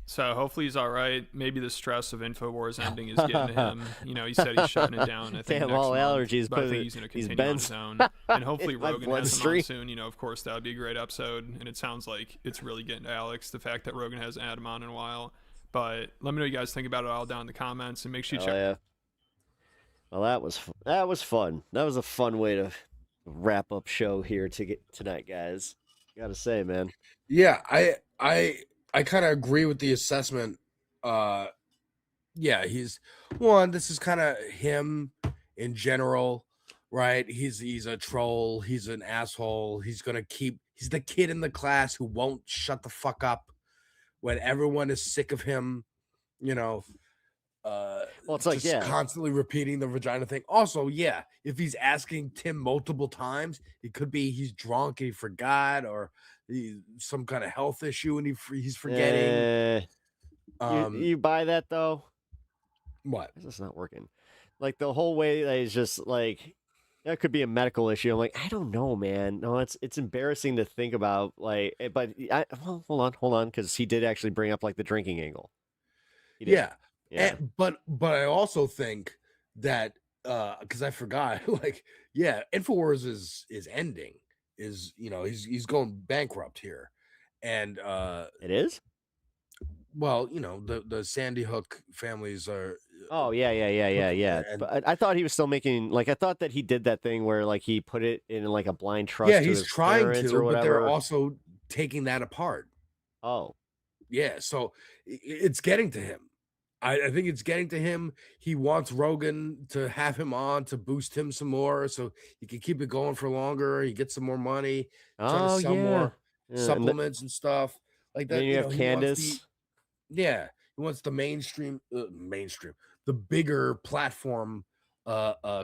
So hopefully he's all right. Maybe the stress of InfoWars ending is getting to him. You know, he said he's shutting it down. I think Damn, next all month, allergies, but I but think he's going to he's continue on Ben's- his own. And hopefully in my Rogan has him on bloodstream. soon. You know, of course, that would be a great episode. And it sounds like it's really getting to Alex, the fact that Rogan hasn't had him on in a while. But let me know what you guys think about it all down in the comments, and make sure you Hell check. yeah. Well, that was fun. That was a fun way to wrap up show here tonight, guys. Gotta say, man. Yeah, I kind of agree with the assessment. Yeah, he's one. This is kind of him in general, right? He's a troll. He's an asshole. He's the kid in the class who won't shut the fuck up when everyone is sick of him. You know. Well, it's like, just yeah. constantly repeating the vagina thing. Also, yeah, if he's asking Tim multiple times, it could be he's drunk and he forgot, or some kind of health issue and he's forgetting. You buy that though? What? This is not working. Like the whole way that he's just like, that could be a medical issue. I'm like, I don't know, man. No, it's embarrassing to think about. Like, but well, hold on, because he did actually bring up like the drinking angle. He did. Yeah. Yeah. But I also think that because I forgot, like, yeah, InfoWars is ending. Is, you know, he's going bankrupt here. And it is? Well, you know, the Sandy Hook families are Oh yeah. And- But I thought he was still making, like, I thought that he did that thing where like he put it in like a blind trust. yeah, to he's his trying parents to, or but whatever. they're also taking that apart. Oh. Yeah, so it's getting to him. I think it's getting to him. He wants Rogan to have him on to boost him some more so he can keep it going for longer. He gets some more money, trying Oh, to sell yeah. more Yeah, supplements and stuff like that. Then you have know, he wants Candace. he wants the mainstream, the bigger platform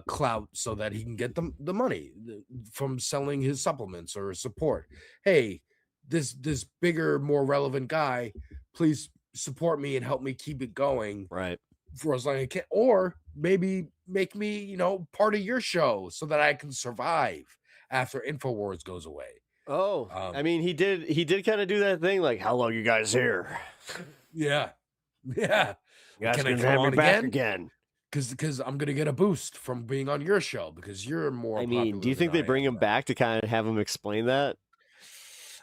clout so that he can get the money from selling his supplements or support. Hey, this bigger, more relevant guy, please support me and help me keep it going. Right. For as long as I can, or maybe make me, part of your show so that I can survive after InfoWars goes away. Oh, I mean, he did kind of do that thing, like, how long you guys here? Yeah. You guys Can I can come have me on back again? again. Because I'm gonna get a boost from being on your show because you're more. I mean, do you think they bring him back to kind of have him explain that?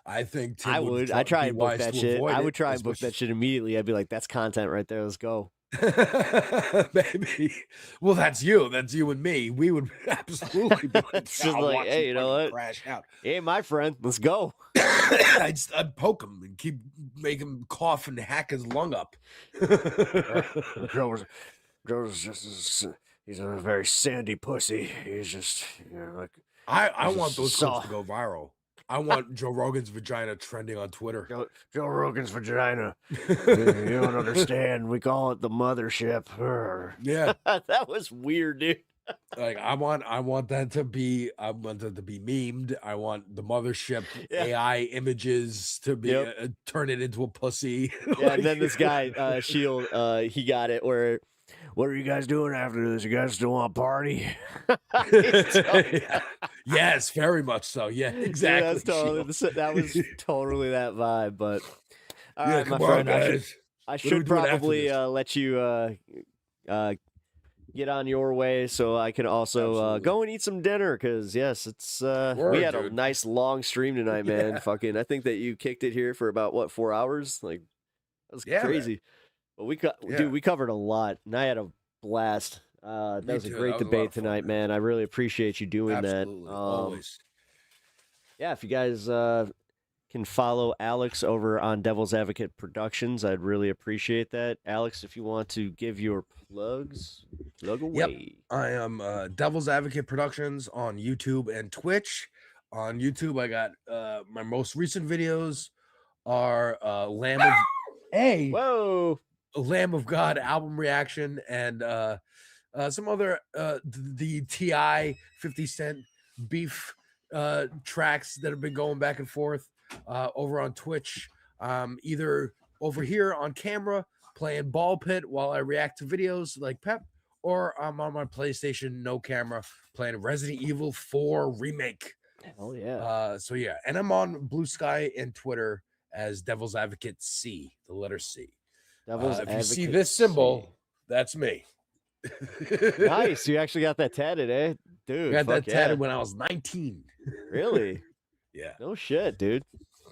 I think Tim I would. I try be and book wise that to shit. avoid I it, would try and book that shit immediately. I'd be like, that's content right there. Let's go. Baby. Well, that's you. That's you and me. We would absolutely be like, It's just "I'll like, watch hey, you know fucking what? crash out." Hey, my friend, let's go. I'd poke him and make him cough and hack his lung up. Joe's he's a very sandy pussy. He's just, like. I he's want just those clips soft. to go viral. I want Joe Rogan's vagina trending on Twitter. Joe Rogan's vagina. You don't understand. We call it the mothership. Yeah. That was weird, dude. Like I want that to be memed. I want the mothership AI images to be turn it into a pussy. Yeah, and then this guy, Shield, he got it where, what are you guys doing after this? You guys still want to party? Yes, very much so. Yeah, exactly. Yeah, that's totally, that was totally that vibe. But all Yeah, right, my come on, friend, guys. I What are we should doing after probably this? let you get on your way so I can also go and eat some dinner because yes, it's we had a dude. nice long stream tonight, man. Yeah. Fucking, I think that you kicked it here for about what, 4 hours? Like that was Yeah, man. crazy. But dude, we covered a lot, and I had a blast. That Me was a too. great That was a lot debate of fun, tonight, man. I really appreciate you doing Absolutely. that. Always. Yeah, if you guys can follow Alex over on Devil's Advocate Productions, I'd really appreciate that. Alex, if you want to give your plugs, plug away. Yep. I am Devil's Advocate Productions on YouTube and Twitch. On YouTube, I got my most recent videos are Lamb of Lamb of God album reaction and some other the T.I. 50 Cent beef tracks that have been going back and forth over on Twitch. Either over here on camera playing ball pit while I react to videos like Pep, or I'm on my PlayStation no camera playing Resident Evil 4 remake. Oh yeah. So yeah, and I'm on Blue Sky and Twitter as Devil's Advocate C, the letter C. Devil's if you see Advocate this symbol, that's me. Nice. You actually got that tatted, eh? Dude. I got that fuck tatted yeah. when I was 19. Really? Yeah. No shit, dude.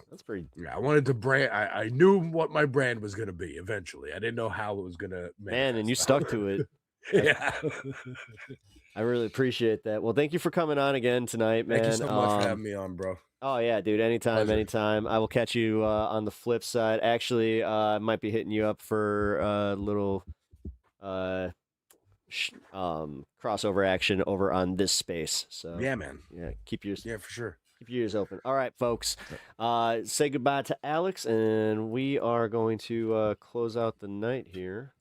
That's pretty. Yeah, I wanted to brand. I knew what my brand was going to be eventually. I didn't know how it was going to. Man, and you stuck to it. Yeah. I really appreciate that. Well, thank you for coming on again tonight, man. Thank you so much for having me on, bro. Oh yeah, dude. Anytime, anytime. I will catch you on the flip side. Actually, I might be hitting you up for a little crossover action over on this space. So yeah, man. Yeah, keep yours. Yeah, for sure. Keep your ears open. All right, folks. Say goodbye to Alex, and we are going to close out the night here.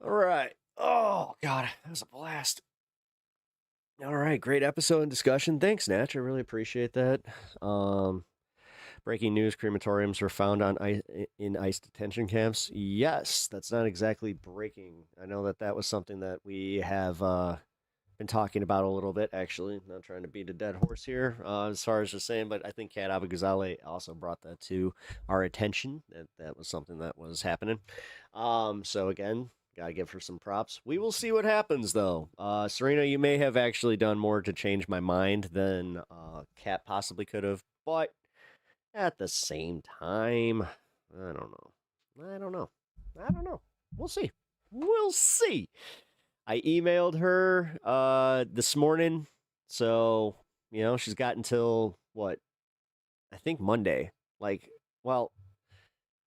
All right. Oh God, that was a blast. All right, great episode and discussion. Thanks, Natch. I really appreciate that. Breaking news: crematoriums were found in ICE detention camps. Yes, that's not exactly breaking. I know that was something that we have been talking about a little bit. Actually, not trying to beat a dead horse here, as far as just saying, but I think Kat Abou-Ghazaleh also brought that to our attention. That was something that was happening. So again, gotta give her some props. We will see what happens, though. Serena, you may have actually done more to change my mind than Kat possibly could have, but at the same time, I don't know. We'll see. We'll see. I emailed her this morning, so she's got until what? I think Monday. Like, well,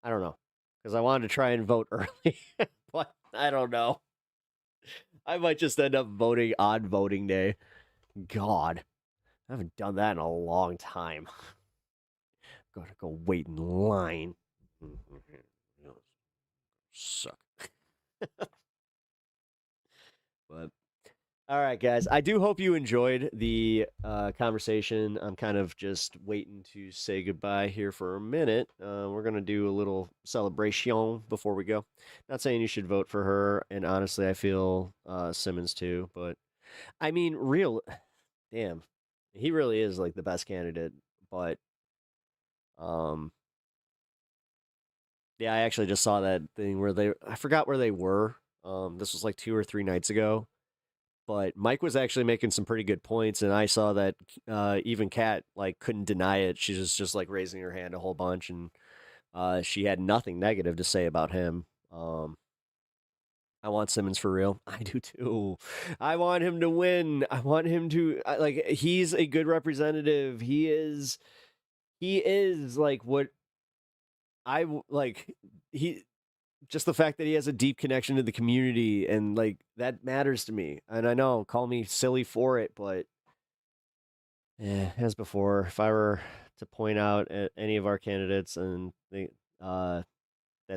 I don't know, because I wanted to try and vote early, but I don't know. I might just end up voting on voting day. God, I haven't done that in a long time. I'm gonna go wait in line. Suck. But all right, guys. I do hope you enjoyed the conversation. I'm kind of just waiting to say goodbye here for a minute. We're going to do a little celebration before we go. Not saying you should vote for her, and honestly, I feel Simmons too. But, I mean, damn. He really is, like, the best candidate. But, yeah, I actually just saw that thing where I forgot where they were. This was like 2 or 3 nights ago. But Mike was actually making some pretty good points, and I saw that even Kat like couldn't deny it. She was just like raising her hand a whole bunch, and she had nothing negative to say about him. I want Simmons for real. I do too. I want him to win. I want him to like. He's a good representative. He is like what I like. Just the fact that he has a deep connection to the community, and like that matters to me. And I know, call me silly for it, but as before, if I were to point out any of our candidates and they that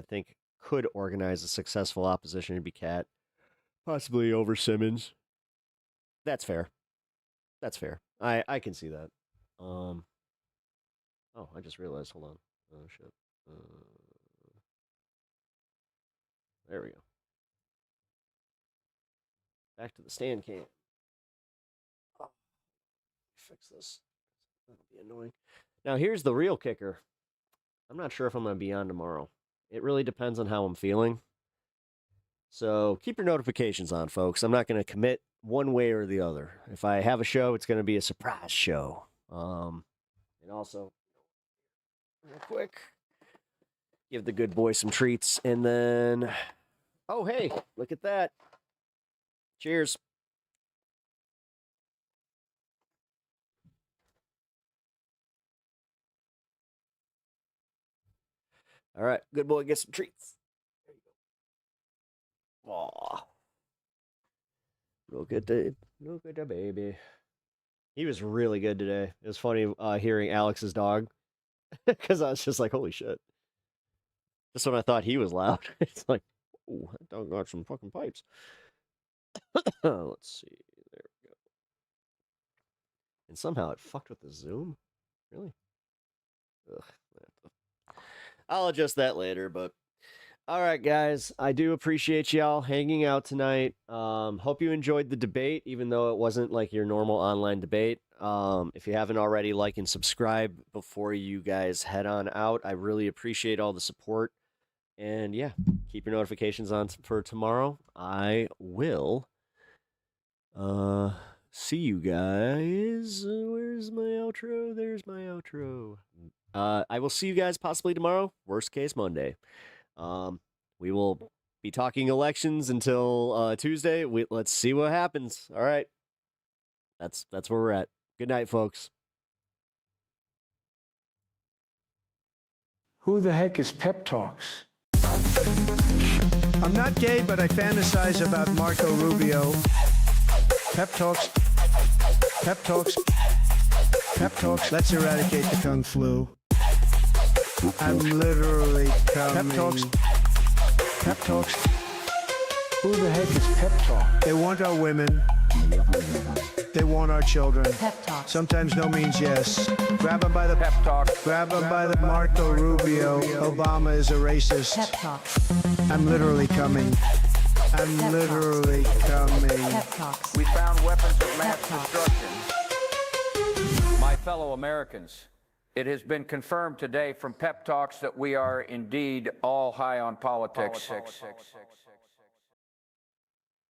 think could organize a successful opposition, it'd be Kat, possibly over Simmons. That's fair. That's fair. I can see that. Oh, I just realized. Hold on. Oh shit. There we go. Back to the stand cam. Oh, fix this. That'll be annoying. Now, here's the real kicker. I'm not sure if I'm going to be on tomorrow. It really depends on how I'm feeling. So keep your notifications on, folks. I'm not going to commit one way or the other. If I have a show, it's going to be a surprise show. And also, real quick, give the good boy some treats, and then... Oh, hey, look at that. Cheers. All right, good boy, get some treats. There you go. Aw. Look at the baby. He was really good today. It was funny hearing Alex's dog, because I was just like, holy shit. Just when I thought he was loud, it's like, oh, that dog got some fucking pipes. Let's see. There we go. And somehow it fucked with the zoom? Really? Ugh. I'll adjust that later, but... Alright, guys. I do appreciate y'all hanging out tonight. Hope you enjoyed the debate, even though it wasn't like your normal online debate. If you haven't already, like and subscribe before you guys head on out. I really appreciate all the support. And yeah, keep your notifications on for tomorrow. I will see you guys. Where's my outro? There's my outro. I will see you guys possibly tomorrow. Worst case, Monday. We will be talking elections until Tuesday. Let's see what happens. All right. That's where we're at. Good night, folks. Who the heck is Pep Talks? I'm not gay, but I fantasize about Marco Rubio. Pep Talks. Pep Talks. Pep Talks. Let's eradicate the Kung Flu. I'm literally coming. Pep Talks. Pep Talks. Who the heck is Pep Talk? They want our women. They want our children. Pep Talk. Sometimes no means yes. Grab them by the Pep Talk. Grab them by the Marco Rubio. Obama is a racist. Pep Talk. I'm literally coming. I'm literally coming. Pep Talks. We found weapons of mass destruction. My fellow Americans, it has been confirmed today from Pep Talks that we are indeed all high on politics.